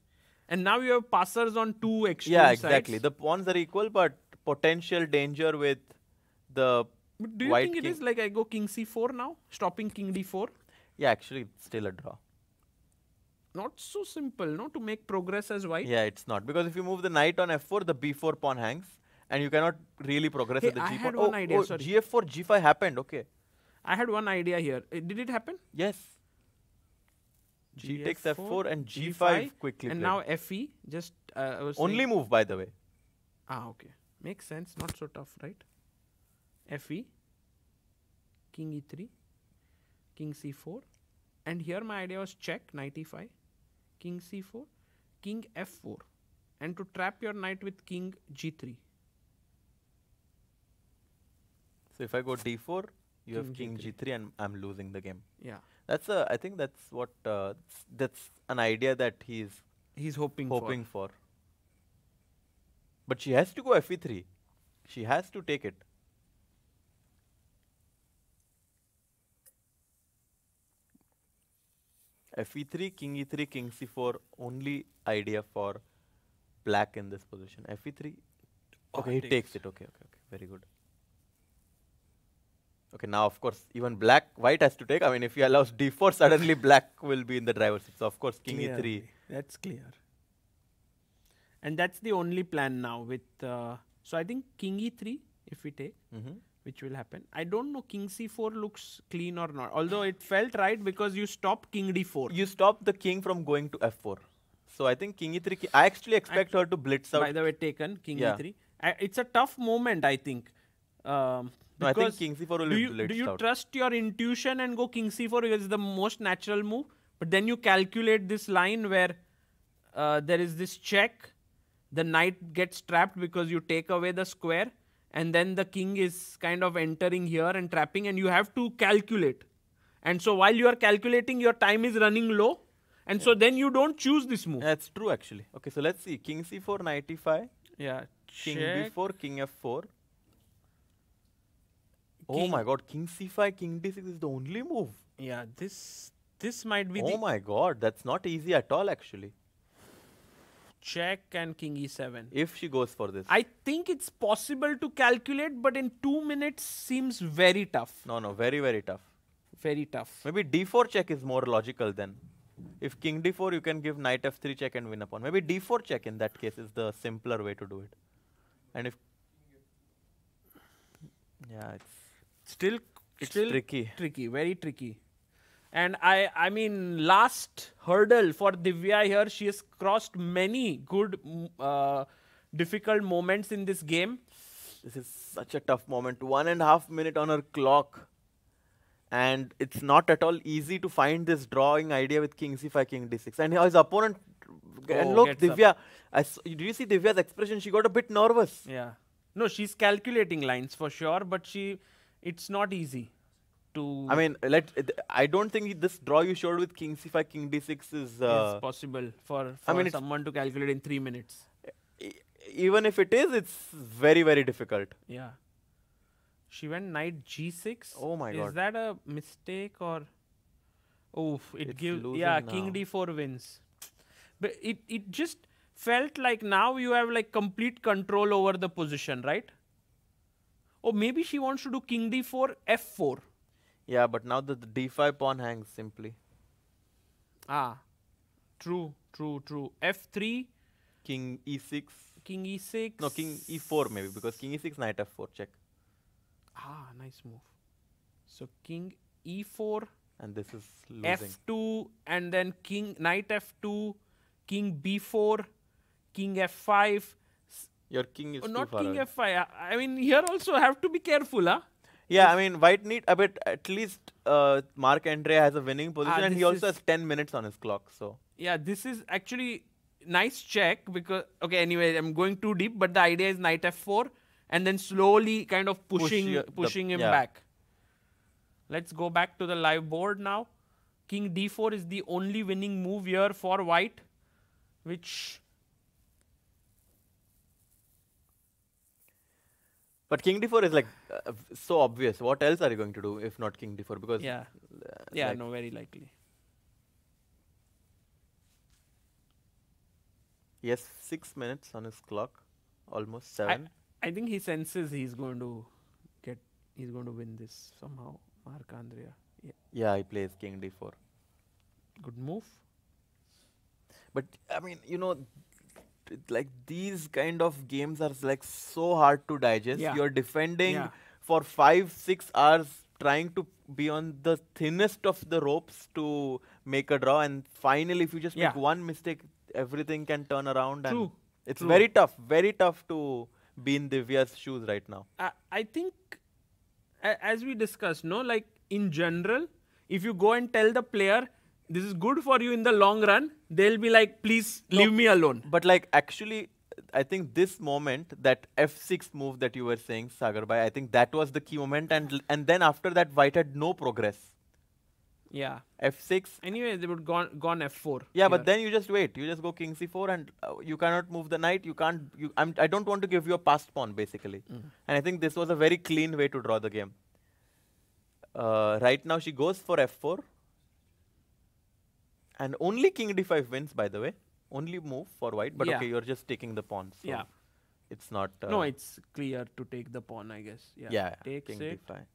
And now you have passers on 2 extreme Yeah, sides. exactly. The pawns are equal, but potential danger with the But do you white think it king. is like I go King C4 now, stopping King D4? Yeah, actually, it's still a draw. Not so simple, no, to make progress as white. Yeah, it's not. Because if you move the knight on F4, the B4 pawn hangs, and you cannot really progress Hey, at the I G had pawn. one idea, sorry. G4, G5 happened, okay. I had one idea here. Did it happen? Yes. G takes F4 and G5 quickly and played. now FE, just I was Only saying, move, by the way. okay. Makes sense, not so tough, right? FE, King E3, King C4, and here my idea was check, knight E5, King C4, King F4, and to trap your knight with King G3. So if I go D4, you have King King G3 and I'm losing the game. Yeah. I think that's what, that's an idea that He's hoping for. But she has to go FE3. She has to take it. FE3, King E3, King C4, only idea for black in this position. FE3. Okay, he takes it. Okay. Very good. Okay, now of course, even white has to take. I mean, if he allows D4, suddenly black will be in the driver's seat. So of course, King E3. That's clear. And that's the only plan now with, so I think King E3, if we take, which will happen. I don't know King C4 looks clean or not. Although it felt right because you stop King D4. You stop the king from going to F4. So I think king e3. I actually expect her to blitz out. By the way, taken king Yeah. e3. It's a tough moment, I think. No, I think Because king c4 will do be you, blitzed do you out. trust your intuition and go king c4 because it's the most natural move? But then you calculate this line where there is this check, the knight gets trapped because you take away the square, and then the king is kind of entering here and trapping, and you have to calculate. And so while you are calculating, your time is running low, and so then you don't choose this move. That's true actually. Okay, so let's see. King c4, knight e5, Yeah. king Check. b4, king f4. Oh King- my god, king c5, king d6 is the only move. Yeah, this might be Oh the my god, that's not easy at all actually. check and king e7. If she goes for this. I think it's possible to calculate, but in 2 minutes seems very tough. No, very, very tough. Very tough. Maybe d4 check is more logical then. If king d4, you can give knight f3 check and win a pawn. Maybe d4 check in that case is the simpler way to do it. And if... Yeah, it's Still tricky. Tricky, very tricky. And I mean, last hurdle for Divya here, she has crossed many good, difficult moments in this game. This is such a tough moment. 1.5 minutes on her clock. And it's not at all easy to find this drawing idea with king c5, king d6. And his opponent... and look, gets up. Divya... do you see Divya's expression? She got a bit nervous. Yeah. No, she's calculating lines for sure, but it's not easy to... I mean, I don't think this draw you showed with king c5, king d6 is... is possible for I mean, it's- someone to calculate in 3 minutes. even if it is, it's very, very difficult. Yeah. She went knight g6. Oh my god. Is that a mistake or... Oof, it It's gives... losing Yeah, now. king d4 wins. But it just felt like now you have like complete control over the position, right? Or maybe she wants to do king d4, f4. Yeah, but now the d5 pawn hangs simply. Ah, true. f3, King e6. king e6. No, king e4 maybe, because king e6, knight f4, check. Ah, nice move. So king e4, And this is losing. f2, and then knight f2, king b4, king f5. Your king is Oh, too not far king away. f5. I mean, here also have to be careful, huh? Yeah, I mean, white need a bit, at least Mark Andre has a winning position and he this also is- has 10 minutes on his clock, so. Yeah, this is actually nice check because, okay, anyway, I'm going too deep, but the idea is knight f4 and then slowly kind of pushing him yeah. back. Let's go back to the live board now. King d4 is the only winning move here for white, which... But king d4 is like so obvious. What else are you going to do if not king d4? Because Yeah, like- no, very likely. he has 6 minutes on his clock, almost 7. I think he senses he's going to win this somehow, Mark Andrea. Yeah, Yeah, he plays king d4. good move. But I mean, you know, like these kind of games are like so hard to digest. Yeah. You're defending Yeah. for 5-6 hours, trying to be on the thinnest of the ropes to make a draw, and finally, if you just make Yeah. one mistake, everything can turn around. True. And it's True. very tough to be in Divya's shoes right now. I think, as we discussed, no, like in general, if you go and tell the player this is good for you in the long run, they'll be like, please leave me alone. But like actually, I think this moment, that f6 move that you were saying, Sagar Bhai, I think that was the key moment, and then after that, white had no progress. Yeah. f6. Anyway, they would gone f4. Yeah, but here. then you just wait. You just go king c4, and you cannot move the knight. You can't. I don't want to give you a passed pawn, basically. And I think this was a very clean way to draw the game. Right now, she goes for f4. And only king d5 wins, by the way. Only move for white. But Yeah. okay, you're just taking the pawn. So Yeah. it's not. No, it's clear to take the pawn, I guess. Yeah. Yeah, Takes king it. d5.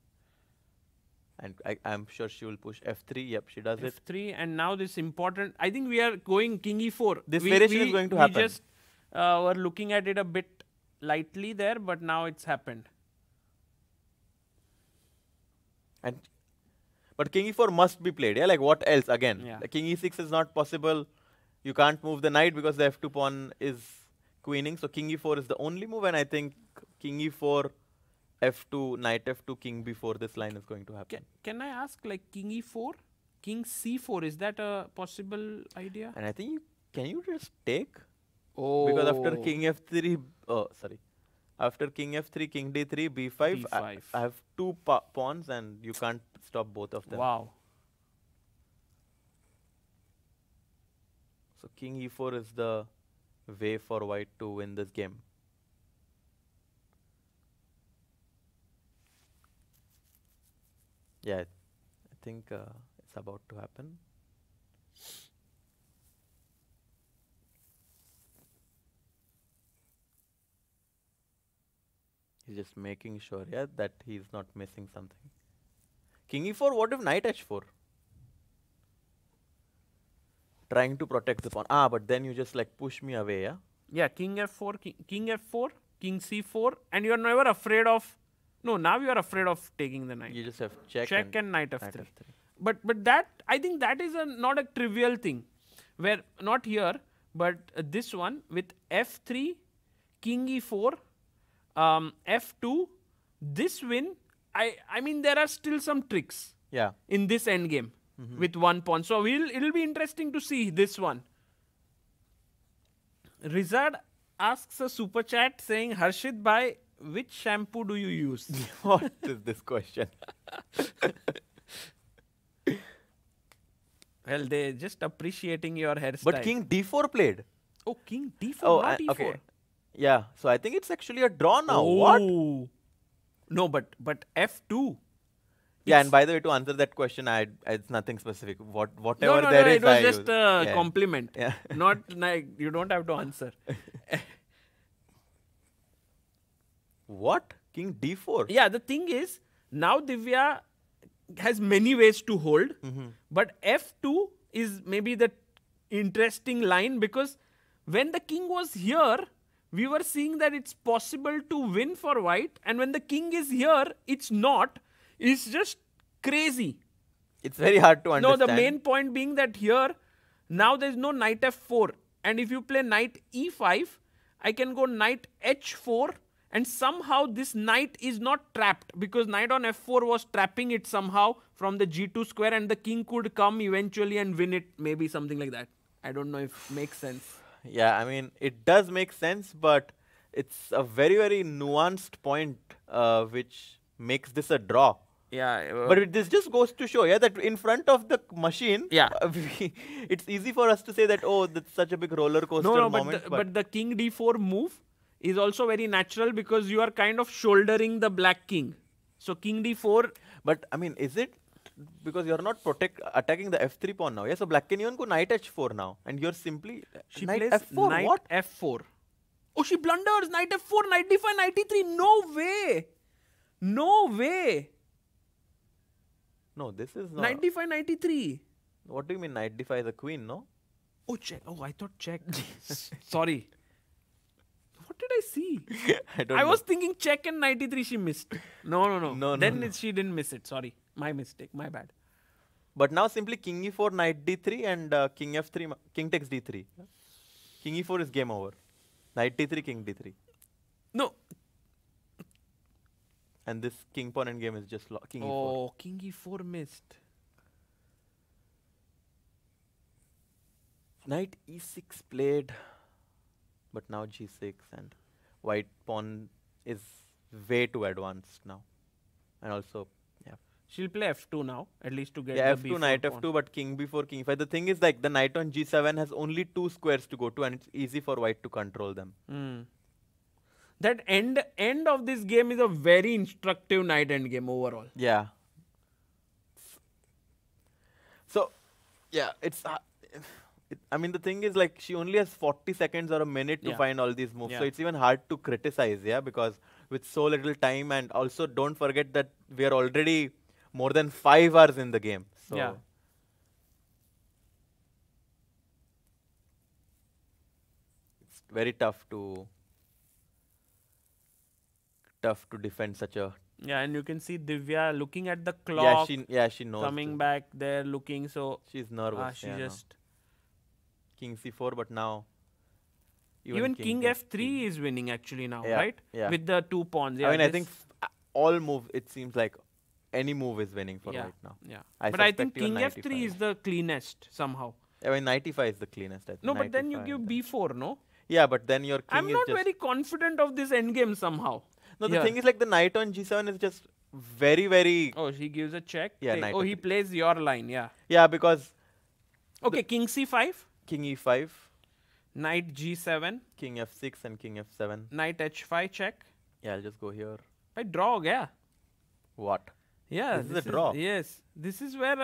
And I'm sure she will push f3. Yep, she does it. f3, and now this important. I think we are going king e4. This variation is going to happen. We just were looking at it a bit lightly there, but now it's happened. But king e4 must be played. Yeah, like what else? Again, Yeah. like king e6 is not possible. you can't move the knight because the f2 pawn is queening. So king e4 is the only move, and I think king e4, f2, knight f2, king b4, this line is going to happen. Can I ask, like, king e4, king c4, is that a possible idea? And I think, can you just take? Oh. Because after king f3, after king f3, king d3, b5, I have two pawns and you can't stop both of them. Wow. So king e4 is the way for white to win this game. Yeah, I think it's about to happen. He's just making sure, yeah, that he's not missing something. King e4, what if knight h4? Trying to protect the pawn. But then you just like push me away, yeah? Yeah, king f4, king f4, king c4, and you're never afraid of... No, now you are afraid of taking the knight. You just have check and knight f3. But that, I think that is not a trivial thing. Where, not here, but this one with f3, king e4, f2, this win, I mean there are still some tricks in this endgame with one pawn. So it'll be interesting to see this one. Rizad asks a super chat saying, Harshit bhai, which shampoo do you use? What is this question? Well, they're just appreciating your hairstyle. But king d4 played. Oh, king d4, not e4. Okay. Yeah, so I think it's actually a draw now. What? No, but f2. Yeah, and by the way, to answer that question, it's nothing specific. Whatever there is, it was just a compliment. Yeah. Not like you don't have to answer. What? King d4? Yeah, the thing is, now Divya has many ways to hold, but f2 is maybe the interesting line, because when the king was here, we were seeing that it's possible to win for white, and when the king is here, it's not. It's just crazy. It's very hard to understand. No, the main point being that here, now there's no knight f4, and if you play knight e5, I can go knight h4, and somehow this knight is not trapped, because knight on f4 was trapping it somehow from the g2 square, and the king could come eventually and win it, maybe something like that. I don't know if it makes sense. Yeah, I mean, it does make sense, but it's a very, very nuanced point which makes this a draw. Yeah. But this just goes to show, that in front of the machine, it's easy for us to say that, oh, that's such a big roller coaster moment. But the king d4 move is also very natural, because you are kind of shouldering the black king. So king d4... But, I mean, is it? Because you're not attacking the f3 pawn now. Yeah, so black can even go knight h4 now. And you're simply... She knight plays f4, knight what? f4. Oh, she blunders. Knight f4, knight d5, knight e3. No way. No way. No, this is not... Knight d5, knight e3. What do you mean knight d5 is a queen, no? Oh, check. Oh, I thought check. Sorry. What did I see? I was thinking check and knight e3 she missed. No. Then she didn't miss it. Sorry. My mistake. My bad. But now simply king e4, knight d3 and king f3, king takes d3. King e4 is game over. Knight d3, king d3. No. And this king pawn endgame is just king e4. Oh, king e4 missed. Knight e6 played, but now g6, and white pawn is way too advanced now. And also, she'll play f2 now, at least to get the f2, knight pawn. f2, but king b4, king e5. The thing is, like, the knight on g7 has only 2 squares to go to, and it's easy for white to control them. That end of this game is a very instructive knight endgame overall. Yeah. So, it's... I mean, the thing is, like, she only has 40 seconds or a minute to find all these moves. So it's even hard to criticize, because with so little time, and also don't forget that we are already more than 5 hours in the game. So it's very tough to defend such a... Yeah, and you can see Divya looking at the clock. She knows. Coming back there, looking, so... She's nervous. She just... king c4, but now Even king takes f3 is winning actually now, Yeah, right? yeah. With the 2 pawns. Yeah, I mean, I this- think all move, it seems like any move is winning for yeah, white now. yeah. I But I suspect think even king knight f3 is e5. the cleanest somehow. I mean, knight e5 is the cleanest, I think. No, but Knight then you e5 give and then- b4, no? Yeah, but then your king I'm is not just... very confident of this endgame somehow. No, the Yeah. thing is like the knight on g7 is just very, very... Oh, he gives a check. Yeah, take- knight oh, he f3. plays your line, yeah. Yeah, because Okay, king c5, king e5, knight g7, king f6 and king f7. knight h5 check. Yeah, I'll just go here. I draw, yeah. What? Yeah, This is a draw. Yes, this is where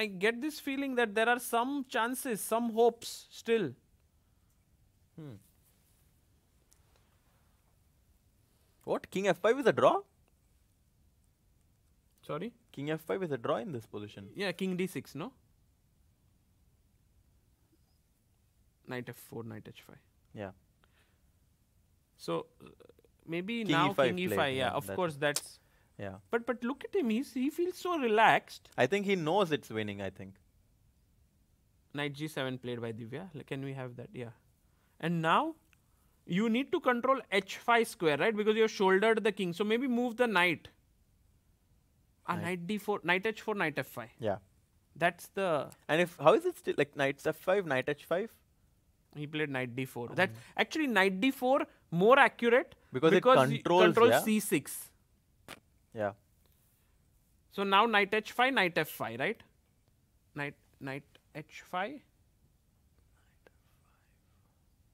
I get this feeling that there are some chances, some hopes still. What? King f5 is a draw? Sorry? King f5 is a draw in this position. Yeah, king d6, no? Knight f4, knight h5. Yeah. So maybe King now e5 king e5, played, yeah, yeah, of that's course that's. Yeah. But look at him, he feels so relaxed. I think he knows it's winning, I think. Knight g7 played by Divya. Can we have that? Yeah. And now you need to control h5 square, right? Because you have shouldered the king. So maybe move the knight. Knight d4, knight h4, knight f5. Yeah. That's the... And if, how is it still, like knight f5, knight h5? He played knight d4. That actually knight d4 more accurate Because it he controls, yeah? c6. Yeah. So now knight h5, knight f5, right? Knight h5.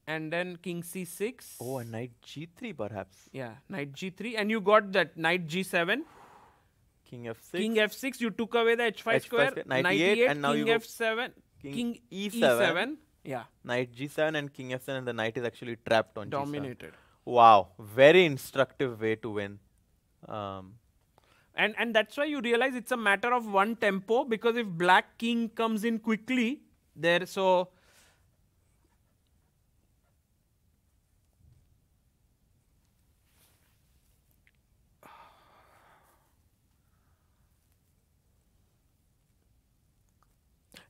And then king c6. Oh, and knight g3 perhaps. Yeah, knight g3. And you got that knight g7. King f6. King f6, you took away the h5 square. Knight e8, and now king you go f7. king e7. Yeah, Knight g7 and king f7, and the knight is actually trapped on dominated. g7. Wow, very instructive way to win. And that's why you realize it's a matter of one tempo, because if black king comes in quickly, there so...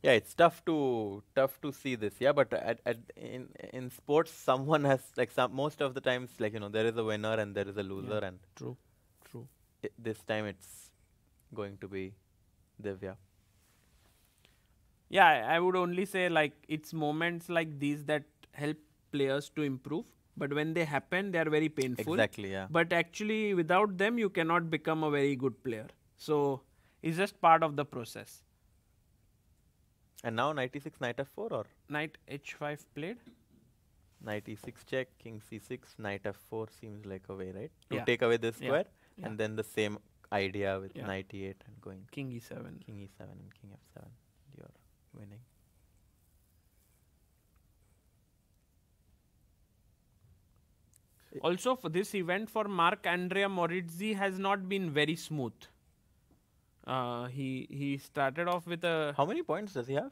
Yeah, it's tough to see this. Yeah, but in sports, someone has like most of the times, like, you know, there is a winner and there is a loser, and True. this time it's going to be Divya. Yeah, I would only say like it's moments like these that help players to improve. But when they happen, they are very painful. Exactly. Yeah. But actually, without them, you cannot become a very good player. So it's just part of the process. And now knight e6, knight f4, or Knight h5 played. knight e6 check, king c6, knight f4 seems like a way, right? To Yeah. take away this Yeah. square, Yeah. and then the same idea with Yeah. knight e8 and going King e7. king e7 and king f7. You're winning. Also, for this event for Marc Andrea Morizzi has not been very smooth. He started off with a... How many points does he have?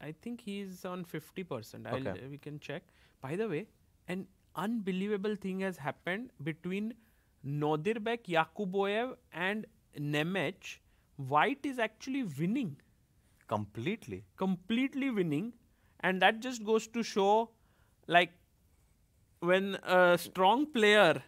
I think he's on 50%. Okay. We can check. By the way, an unbelievable thing has happened between Nodirbek, Yakuboyev and Nemec. White is actually winning. Completely. Completely winning. And that just goes to show, like, when a strong player,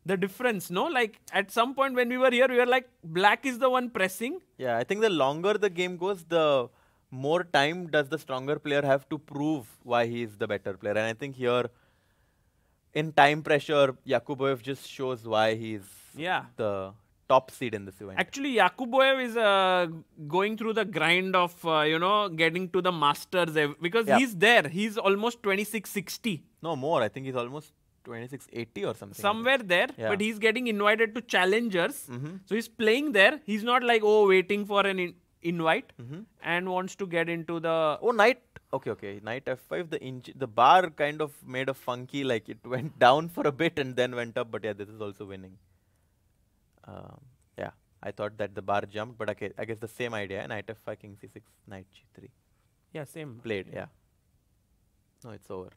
the difference, no? Like, at some point when we were here, we were like, black is the one pressing. Yeah, I think the longer the game goes, the more time does the stronger player have to prove why he is the better player. And I think here, in time pressure, Yakuboyev just shows why he is the top seed in this event. Actually, Yakuboyev is going through the grind of, getting to the Masters because he's there. He's almost 2660. No more. I think he's almost 2680 or something. Somewhere there, Yeah. but he's getting invited to challengers. Mm-hmm. So he's playing there. He's not like, waiting for an invite and wants to get into the... Oh, knight. Okay. Knight f5. The bar kind of made a funky, like it went down for a bit and then went up. But yeah, this is also winning. Yeah, I thought that the bar jumped, but okay, I guess the same idea. Knight f5, king c6, knight g3. Yeah, same. Played, yeah. No, it's over.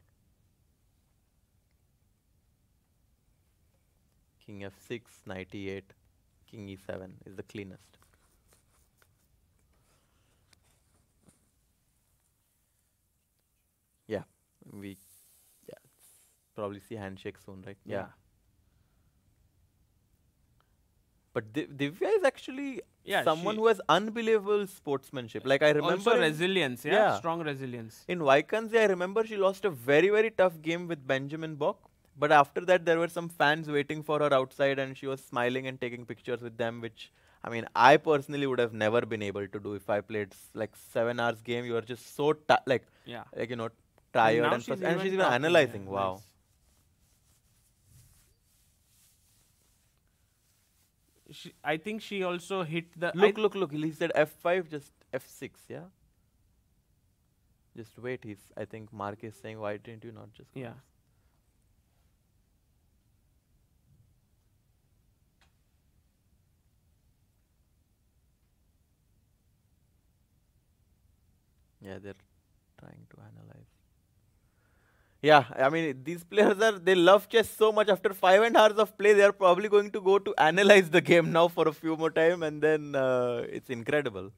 King f6, knight e8, king e7 is the cleanest. we probably see handshake soon, right? Yeah. But Divya is actually someone she- who has unbelievable sportsmanship. Like I remember Also in- resilience, yeah. strong resilience. In Vaikansi, I remember she lost a very, very tough game with Benjamin Bock. But after that, there were some fans waiting for her outside and she was smiling and taking pictures with them, which, I mean, I personally would have never been able to do if I played like 7 hours game. You are just so, like, Yeah. you know, tired now and she's and she's even talking, analyzing. yeah, Wow. nice. I think she also hit the... Look. He said F5, just F6, yeah? Just wait. I think Mark is saying, why didn't you not just go? Yeah. Yeah, they're trying to analyze. Yeah, I mean, these players they love chess so much. After 5 hours of play, they are probably going to go to analyze the game now for a few more time, and then it's incredible.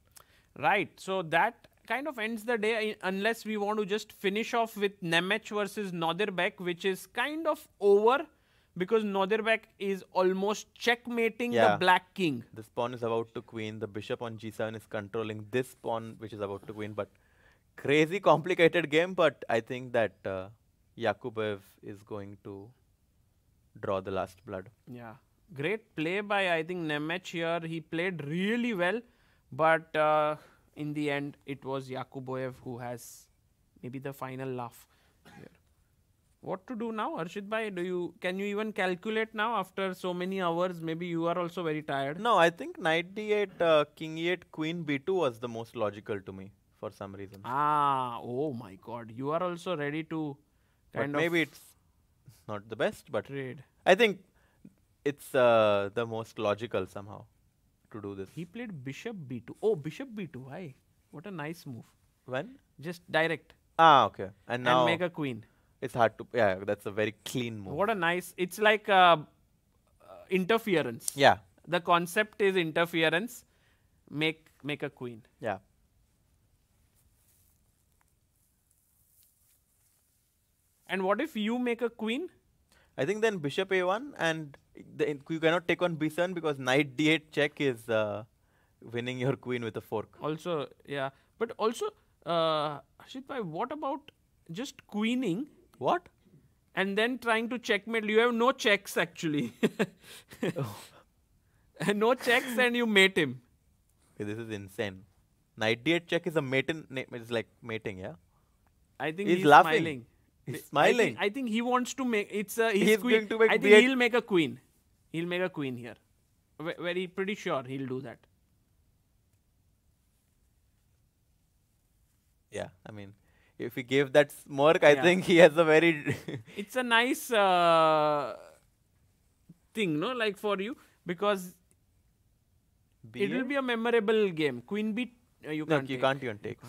Right. So that kind of ends the day, unless we want to just finish off with Nemec versus Nordirbeck, which is kind of over because Nordirbeck is almost checkmating the black king. This pawn is about to queen. The bishop on g7 is controlling this pawn, which is about to queen. But crazy complicated game. But I think that Yakubev is going to draw the last blood. Yeah. Great play by, I think, Nemec here. He played really well. But in the end, it was Yakuboev who has maybe the final laugh here. What to do now, Harshit bhai? Can you even calculate now after so many hours? Maybe you are also very tired. No, I think knight d8, king e8, queen b2 was the most logical to me for some reason. Oh my God! You are also ready to kind of maybe it's not the best, but trade. I think it's the most logical somehow to do this. He played bishop b2. Oh, bishop b2. Why? What a nice move. When? Just direct. Okay. And now make a queen. It's hard to. Yeah, that's a very clean move. What a nice. It's like interference. Yeah. The concept is interference. Make a queen. Yeah. And what if you make a queen? I think then bishop a1 and you cannot take on b7 because knight d8 check is winning your queen with a fork. Also, yeah. But also, Harshit bhai, what about just queening? What? And then trying to checkmate. You have no checks actually. No checks and you mate him. Okay, this is insane. Knight d8 check is a mating. It's like mating, yeah? I think he's he's laughing. smiling. He's smiling. I think he wants to make he's going to make I think b8. he'll make a queen. He'll make a queen here. Very pretty sure he'll do that. Yeah, I mean, if he gave that smirk, I think he has a very... It's a nice thing, no? Like for you, because it will be a memorable game. Queen b, you can't you take. can't even take.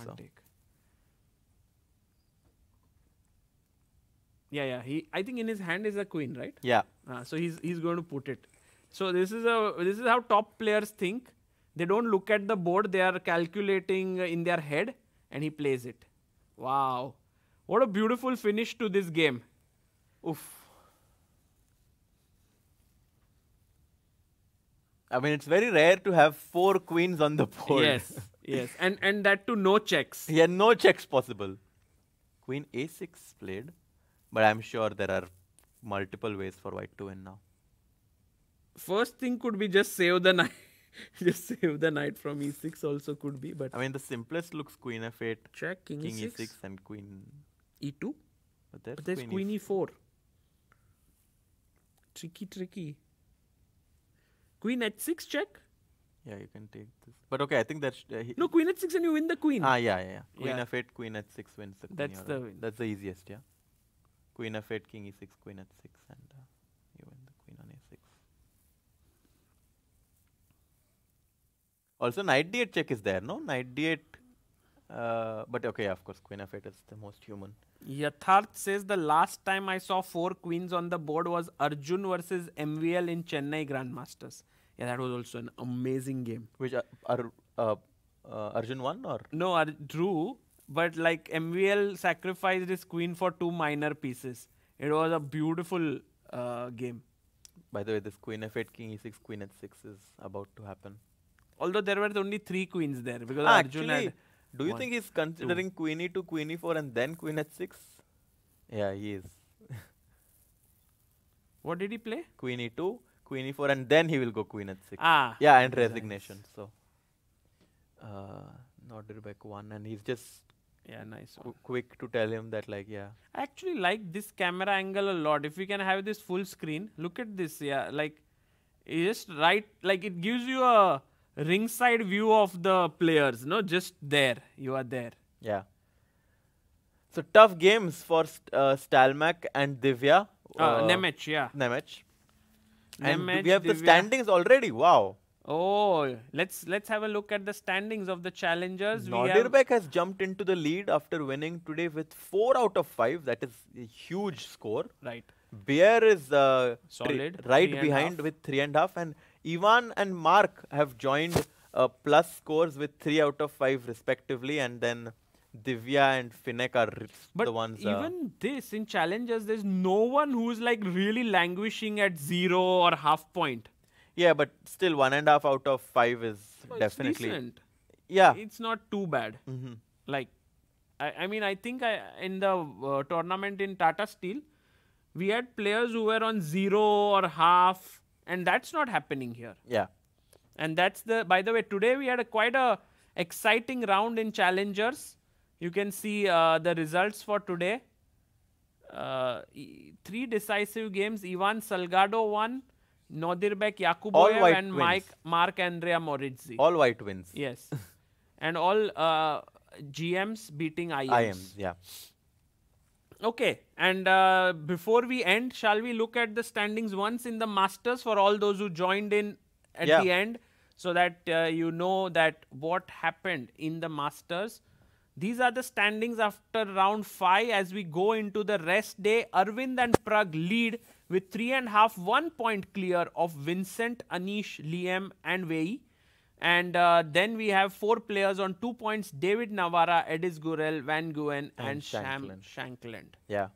Yeah. I think in his hand is a queen, right? Yeah. So he's going to put it. So this is how top players think. They don't look at the board. They are calculating in their head, and he plays it. Wow, what a beautiful finish to this game. Oof. I mean, it's very rare to have 4 queens on the board. Yes, and that too no checks. Yeah, no checks possible. Queen a6 played, but I'm sure there are multiple ways for white to win now. First thing could be just save the knight. Just save the knight from e6 also could be, but I mean the simplest looks queen f8, check, king e6 and queen e2. But there's queen e4. Tricky. Queen h6 check. Yeah, you can take this. But okay, I think that's no, queen h6 and you win the queen. Yeah. Queen f8, queen h6 wins the queen. That's the win. That's the easiest, yeah. Queen f8, king e6, queen h6, and you win the queen on a6. Also, knight d8 check is there, no? Knight d8. But okay, of course, queen f8 is the most human. Yatharth says the last time I saw 4 queens on the board was Arjun versus MVL in Chennai Grandmasters. Yeah, that was also an amazing game. Which Arjun won or? No, drew. but like MVL sacrificed his queen for 2 minor pieces. It was a beautiful game. By the way, this queen f8, king e6, queen h6 is about to happen. Although there were only 3 queens there because Arjun Actually, had do you one, think he's considering queen e2, queen e4 and then queen h6? Yeah, he is. What did he play? Queen e2, queen e4 and then he will go queen h6. Ah. Yeah, and resignation. So, Nordirbeck won and he's just Yeah, nice one. quick to tell him that like, yeah. I actually like this camera angle a lot. If we can have this full screen, look at this. Yeah, like it's just right, like it gives you a ringside view of the players. No, just there. You are there. Yeah. So tough games for Stalmak and Divya. Nemec, yeah. Nemec. And Nemec, we have the Divya. standings already. Wow. Oh, let's have a look at the standings of the challengers. Nordirbeck has jumped into the lead after winning today with 4 out of 5. That is a huge score. Right. Bear is Solid. right 3.5. behind with 3.5, and Ivan and Mark have joined plus scores with 3 out of 5 respectively, and then Divya and Finek are But the ones. even this in challengers, there's no one who's like really languishing at 0 or half point. Yeah, but still 1.5 out of 5 is So definitely. it's decent. Yeah. It's not too bad. Mm-hmm. Like, I mean, I think in the tournament in Tata Steel, we had players who were on 0 or half, and that's not happening here. Yeah. And that's by the way, today we had quite a exciting round in challengers. You can see the results for today. 3 decisive games. Ivan Salgado won, Nordirbeck Yakuboyev, and Mark Andrea Moritzi. All white wins. Yes. And all GMs beating IMs. IMs, yeah. Okay. And before we end, shall we look at the standings once in the Masters for all those who joined in at the end, so that you know that what happened in the Masters. These are the standings after round 5 as we go into the rest day. Arvind and Prague lead with 3.5, 1 point clear of Vincent, Anish, Liam and Wei. And then we have 4 players on 2 points: David Navarra, Edis Gurel, Van Guen and Sham Shankland. Yeah.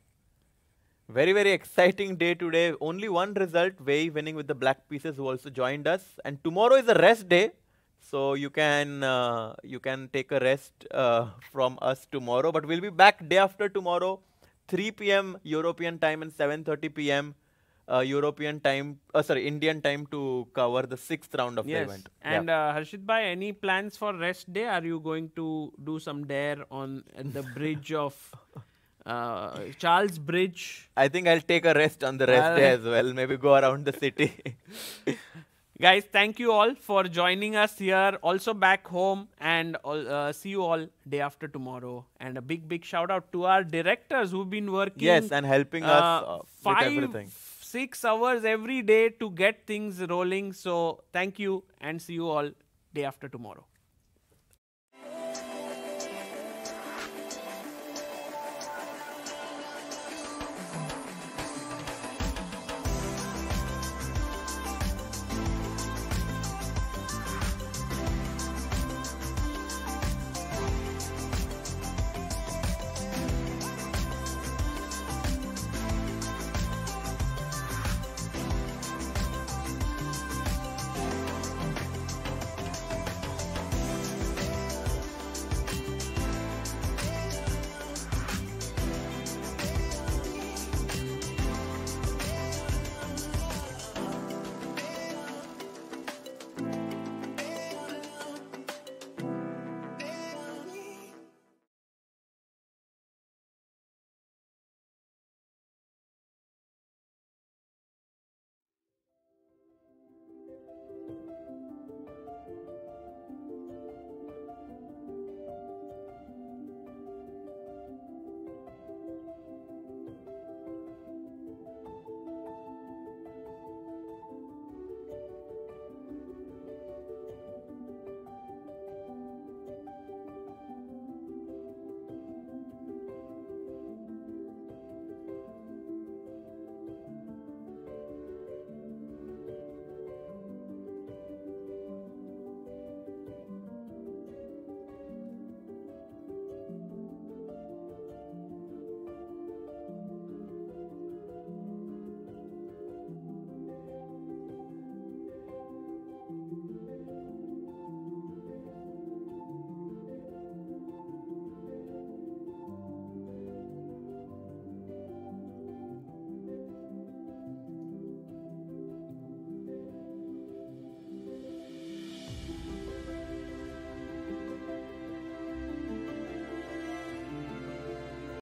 Very, very exciting day today. Only one result, Wei winning with the black pieces, who also joined us. And tomorrow is a rest day. So you can take a rest from us tomorrow. But we'll be back day after tomorrow, 3 p.m. European time and 7:30 p.m. Indian time to cover the 6th round of the event. And Harshit bhai, any plans for rest day? Are you going to do some dare on the bridge of Charles Bridge? I think I'll take a rest on the rest day as well. Maybe go around the city. Guys, thank you all for joining us here. Also back home, and see you all day after tomorrow. And a big, big shout out to our directors who've been working. Yes, and helping us with everything. 5-6 hours every day to get things rolling. So thank you and see you all day after tomorrow.